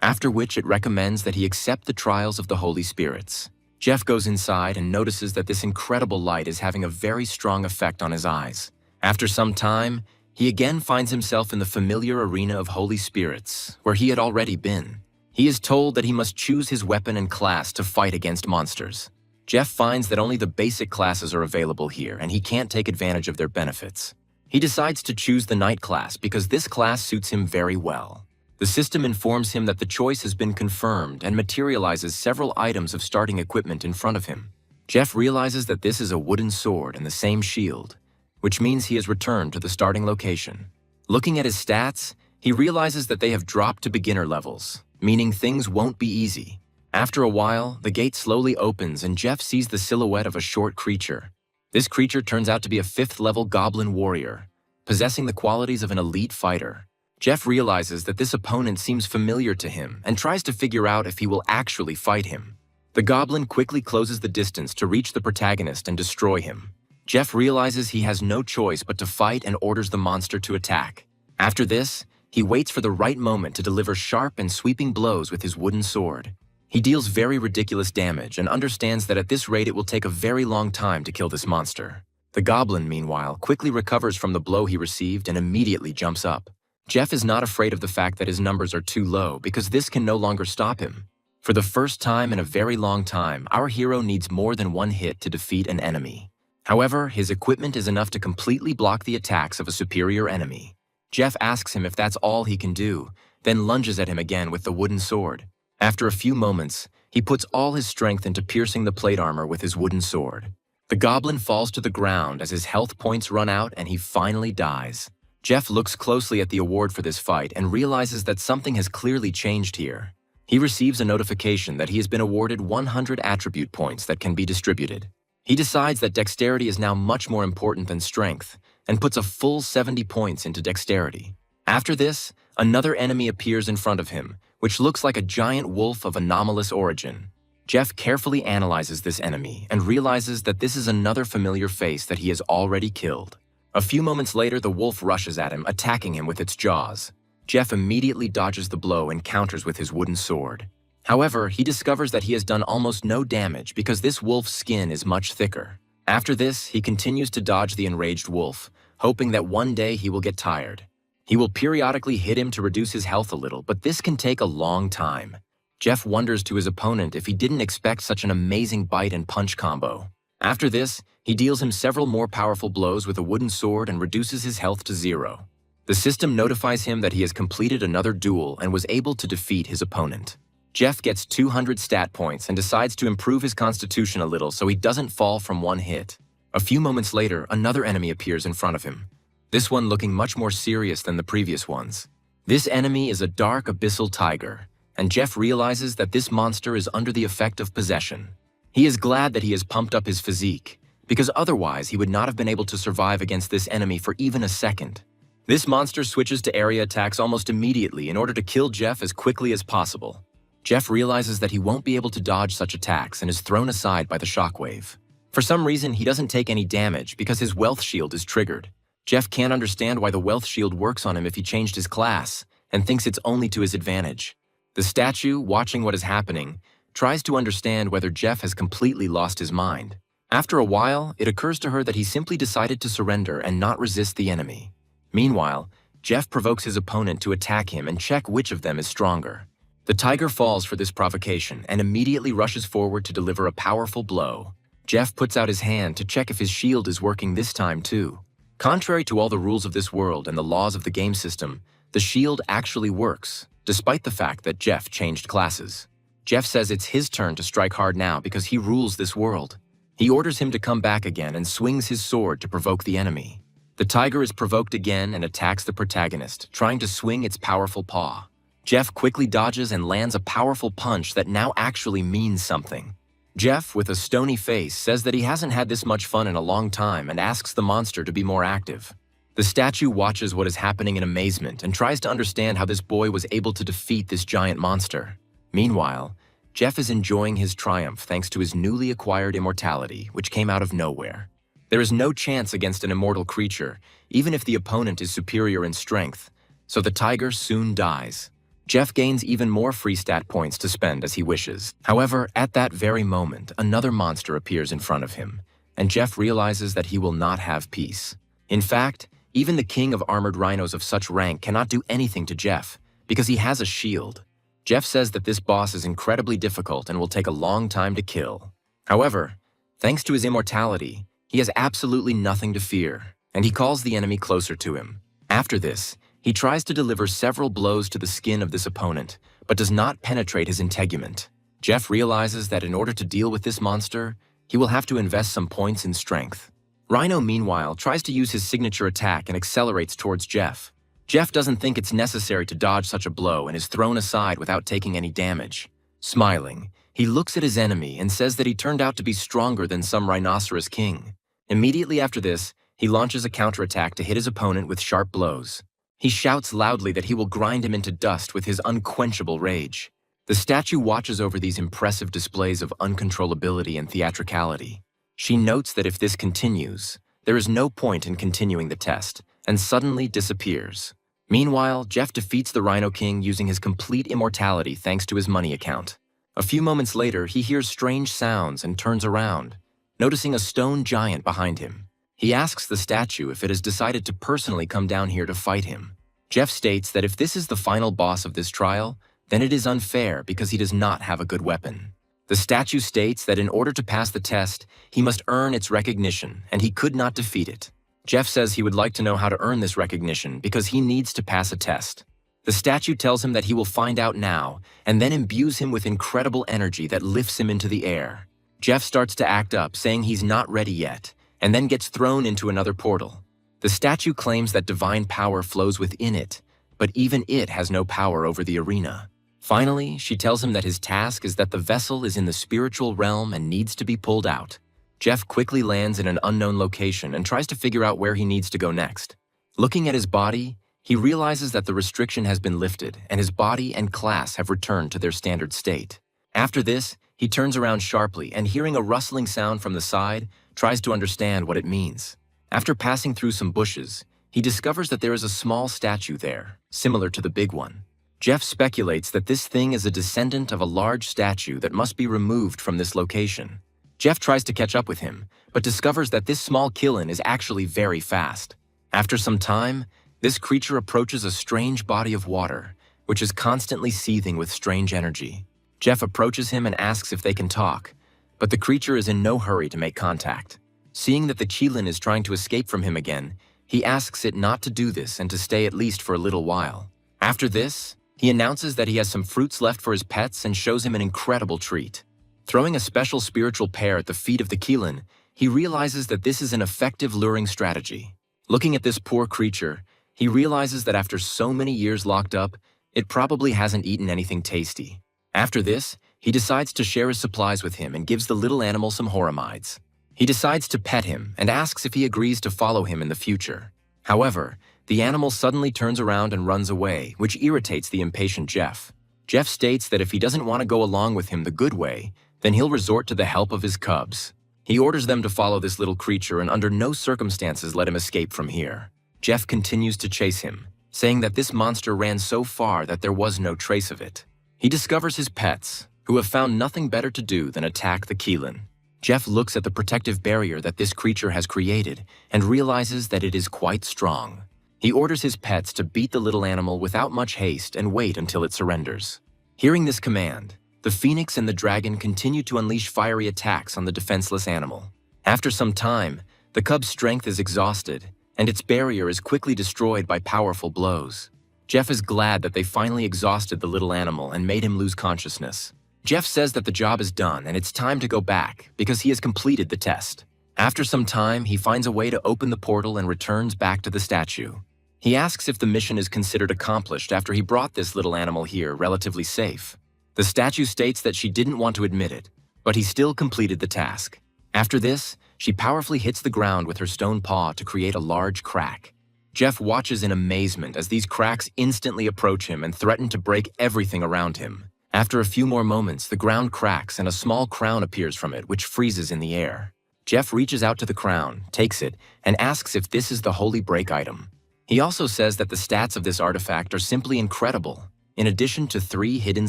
after which it recommends that he accept the trials of the Holy Spirits. Jeff goes inside and notices that this incredible light is having a very strong effect on his eyes. After some time, he again finds himself in the familiar arena of Holy Spirits, where he had already been. He is told that he must choose his weapon and class to fight against monsters. Jeff finds that only the basic classes are available here, and he can't take advantage of their benefits. He decides to choose the Knight class because this class suits him very well. The system informs him that the choice has been confirmed and materializes several items of starting equipment in front of him. Jeff realizes that this is a wooden sword and the same shield, which means he has returned to the starting location. Looking at his stats, he realizes that they have dropped to beginner levels, meaning things won't be easy. After a while, the gate slowly opens and Jeff sees the silhouette of a short creature. This creature turns out to be a 5th-level goblin warrior, possessing the qualities of an elite fighter. Jeff realizes that this opponent seems familiar to him and tries to figure out if he will actually fight him. The goblin quickly closes the distance to reach the protagonist and destroy him. Jeff realizes he has no choice but to fight and orders the monster to attack. After this, he waits for the right moment to deliver sharp and sweeping blows with his wooden sword. He deals very ridiculous damage and understands that at this rate it will take a very long time to kill this monster. The goblin, meanwhile, quickly recovers from the blow he received and immediately jumps up. Jeff is not afraid of the fact that his numbers are too low because this can no longer stop him. For the first time in a very long time, our hero needs more than one hit to defeat an enemy. However, his equipment is enough to completely block the attacks of a superior enemy. Jeff asks him if that's all he can do, then lunges at him again with the wooden sword. After a few moments, he puts all his strength into piercing the plate armor with his wooden sword. The goblin falls to the ground as his health points run out and he finally dies. Jeff looks closely at the award for this fight and realizes that something has clearly changed here. He receives a notification that he has been awarded 100 attribute points that can be distributed. He decides that dexterity is now much more important than strength and puts a full 70 points into dexterity. After this, another enemy appears in front of him, which looks like a giant wolf of anomalous origin. Jeff carefully analyzes this enemy and realizes that this is another familiar face that he has already killed. A few moments later, the wolf rushes at him, attacking him with its jaws. Jeff immediately dodges the blow and counters with his wooden sword. However, he discovers that he has done almost no damage because this wolf's skin is much thicker. After this, he continues to dodge the enraged wolf, hoping that one day he will get tired. He will periodically hit him to reduce his health a little, but this can take a long time. Jeff wonders to his opponent if he didn't expect such an amazing bite and punch combo. After this, he deals him several more powerful blows with a wooden sword and reduces his health to 0. The system notifies him that he has completed another duel and was able to defeat his opponent. Jeff gets 200 stat points and decides to improve his constitution a little so he doesn't fall from one hit. A few moments later, another enemy appears in front of him, this one looking much more serious than the previous ones. This enemy is a dark abyssal tiger, and Jeff realizes that this monster is under the effect of possession. He is glad that he has pumped up his physique, because otherwise he would not have been able to survive against this enemy for even a second. This monster switches to area attacks almost immediately in order to kill Jeff as quickly as possible. Jeff realizes that he won't be able to dodge such attacks and is thrown aside by the shockwave. For some reason, he doesn't take any damage because his wealth shield is triggered. Jeff can't understand why the wealth shield works on him if he changed his class, and thinks it's only to his advantage. The statue, watching what is happening, tries to understand whether Jeff has completely lost his mind. After a while, it occurs to her that he simply decided to surrender and not resist the enemy. Meanwhile, Jeff provokes his opponent to attack him and check which of them is stronger. The tiger falls for this provocation and immediately rushes forward to deliver a powerful blow. Jeff puts out his hand to check if his shield is working this time too. Contrary to all the rules of this world and the laws of the game system, the shield actually works, despite the fact that Jeff changed classes. Jeff says it's his turn to strike hard now because he rules this world. He orders him to come back again and swings his sword to provoke the enemy. The tiger is provoked again and attacks the protagonist, trying to swing its powerful paw. Jeff quickly dodges and lands a powerful punch that now actually means something. Jeff, with a stony face, says that he hasn't had this much fun in a long time and asks the monster to be more active. The statue watches what is happening in amazement and tries to understand how this boy was able to defeat this giant monster. Meanwhile, Jeff is enjoying his triumph thanks to his newly acquired immortality, which came out of nowhere. There is no chance against an immortal creature, even if the opponent is superior in strength, so the tiger soon dies. Jeff gains even more free stat points to spend as he wishes. However, at that very moment, another monster appears in front of him, and Jeff realizes that he will not have peace. In fact, even the king of armored rhinos of such rank cannot do anything to Jeff, because he has a shield. Jeff says that this boss is incredibly difficult and will take a long time to kill. However, thanks to his immortality, he has absolutely nothing to fear, and he calls the enemy closer to him. After this, he tries to deliver several blows to the skin of this opponent, but does not penetrate his integument. Jeff realizes that in order to deal with this monster, he will have to invest some points in strength. Rhino, meanwhile, tries to use his signature attack and accelerates towards Jeff. Jeff doesn't think it's necessary to dodge such a blow and is thrown aside without taking any damage. Smiling, he looks at his enemy and says that he turned out to be stronger than some rhinoceros king. Immediately after this, he launches a counterattack to hit his opponent with sharp blows. He shouts loudly that he will grind him into dust with his unquenchable rage. The statue watches over these impressive displays of uncontrollability and theatricality. She notes that if this continues, there is no point in continuing the test, and suddenly disappears. Meanwhile, Jeff defeats the Rhino King using his complete immortality thanks to his money account. A few moments later, he hears strange sounds and turns around, noticing a stone giant behind him. He asks the statue if it has decided to personally come down here to fight him. Jeff states that if this is the final boss of this trial, then it is unfair because he does not have a good weapon. The statue states that in order to pass the test, he must earn its recognition, and he could not defeat it. Jeff says he would like to know how to earn this recognition because he needs to pass a test. The statue tells him that he will find out now, and then imbues him with incredible energy that lifts him into the air. Jeff starts to act up, saying he's not ready yet, and then gets thrown into another portal. The statue claims that divine power flows within it, but even it has no power over the arena. Finally, she tells him that his task is that the vessel is in the spiritual realm and needs to be pulled out. Jeff quickly lands in an unknown location and tries to figure out where he needs to go next. Looking at his body, he realizes that the restriction has been lifted and his body and class have returned to their standard state. After this, he turns around sharply and, hearing a rustling sound from the side, tries to understand what it means. After passing through some bushes, he discovers that there is a small statue there, similar to the big one. Jeff speculates that this thing is a descendant of a large statue that must be removed from this location. Jeff tries to catch up with him, but discovers that this small Killin is actually very fast. After some time, this creature approaches a strange body of water, which is constantly seething with strange energy. Jeff approaches him and asks if they can talk, but the creature is in no hurry to make contact. Seeing that the Killin is trying to escape from him again, he asks it not to do this and to stay at least for a little while. After this, he announces that he has some fruits left for his pets and shows him an incredible treat. Throwing a special spiritual pear at the feet of the Killin, he realizes that this is an effective luring strategy. Looking at this poor creature, he realizes that after so many years locked up, it probably hasn't eaten anything tasty. After this, he decides to share his supplies with him and gives the little animal some horamides. He decides to pet him and asks if he agrees to follow him in the future. However, the animal suddenly turns around and runs away, which irritates the impatient Jeff. Jeff states that if he doesn't want to go along with him the good way, then he'll resort to the help of his cubs. He orders them to follow this little creature and under no circumstances let him escape from here. Jeff continues to chase him, saying that this monster ran so far that there was no trace of it. He discovers his pets, who have found nothing better to do than attack the Killin. Jeff looks at the protective barrier that this creature has created and realizes that it is quite strong. He orders his pets to beat the little animal without much haste and wait until it surrenders. Hearing this command, the phoenix and the dragon continue to unleash fiery attacks on the defenseless animal. After some time, the cub's strength is exhausted, and its barrier is quickly destroyed by powerful blows. Jeff is glad that they finally exhausted the little animal and made him lose consciousness. Jeff says that the job is done and it's time to go back because he has completed the test. After some time, he finds a way to open the portal and returns back to the statue. He asks if the mission is considered accomplished after he brought this little animal here relatively safe. The statue states that she didn't want to admit it, but he still completed the task. After this, she powerfully hits the ground with her stone paw to create a large crack. Jeff watches in amazement as these cracks instantly approach him and threaten to break everything around him. After a few more moments, the ground cracks and a small crown appears from it, which freezes in the air. Jeff reaches out to the crown, takes it, and asks if this is the holy break item. He also says that the stats of this artifact are simply incredible, in addition to 3 hidden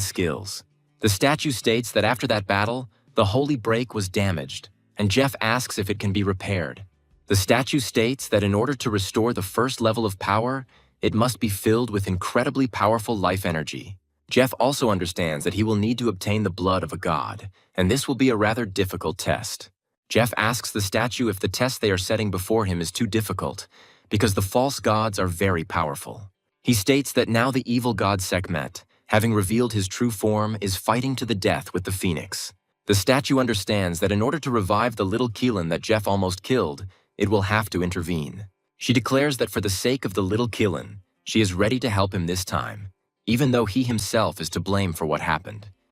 skills. The statue states that after that battle, the holy break was damaged, and Jeff asks if it can be repaired. The statue states that in order to restore the first level of power, it must be filled with incredibly powerful life energy. Jeff also understands that he will need to obtain the blood of a god, and this will be a rather difficult test. Jeff asks the statue if the test they are setting before him is too difficult, because the false gods are very powerful. He states that now the evil god Sekhmet, having revealed his true form, is fighting to the death with the phoenix. The statue understands that in order to revive the little Killin that Jeff almost killed, it will have to intervene. She declares that for the sake of the little Killin, She is ready to help him this time, even though he himself is to blame for what happened.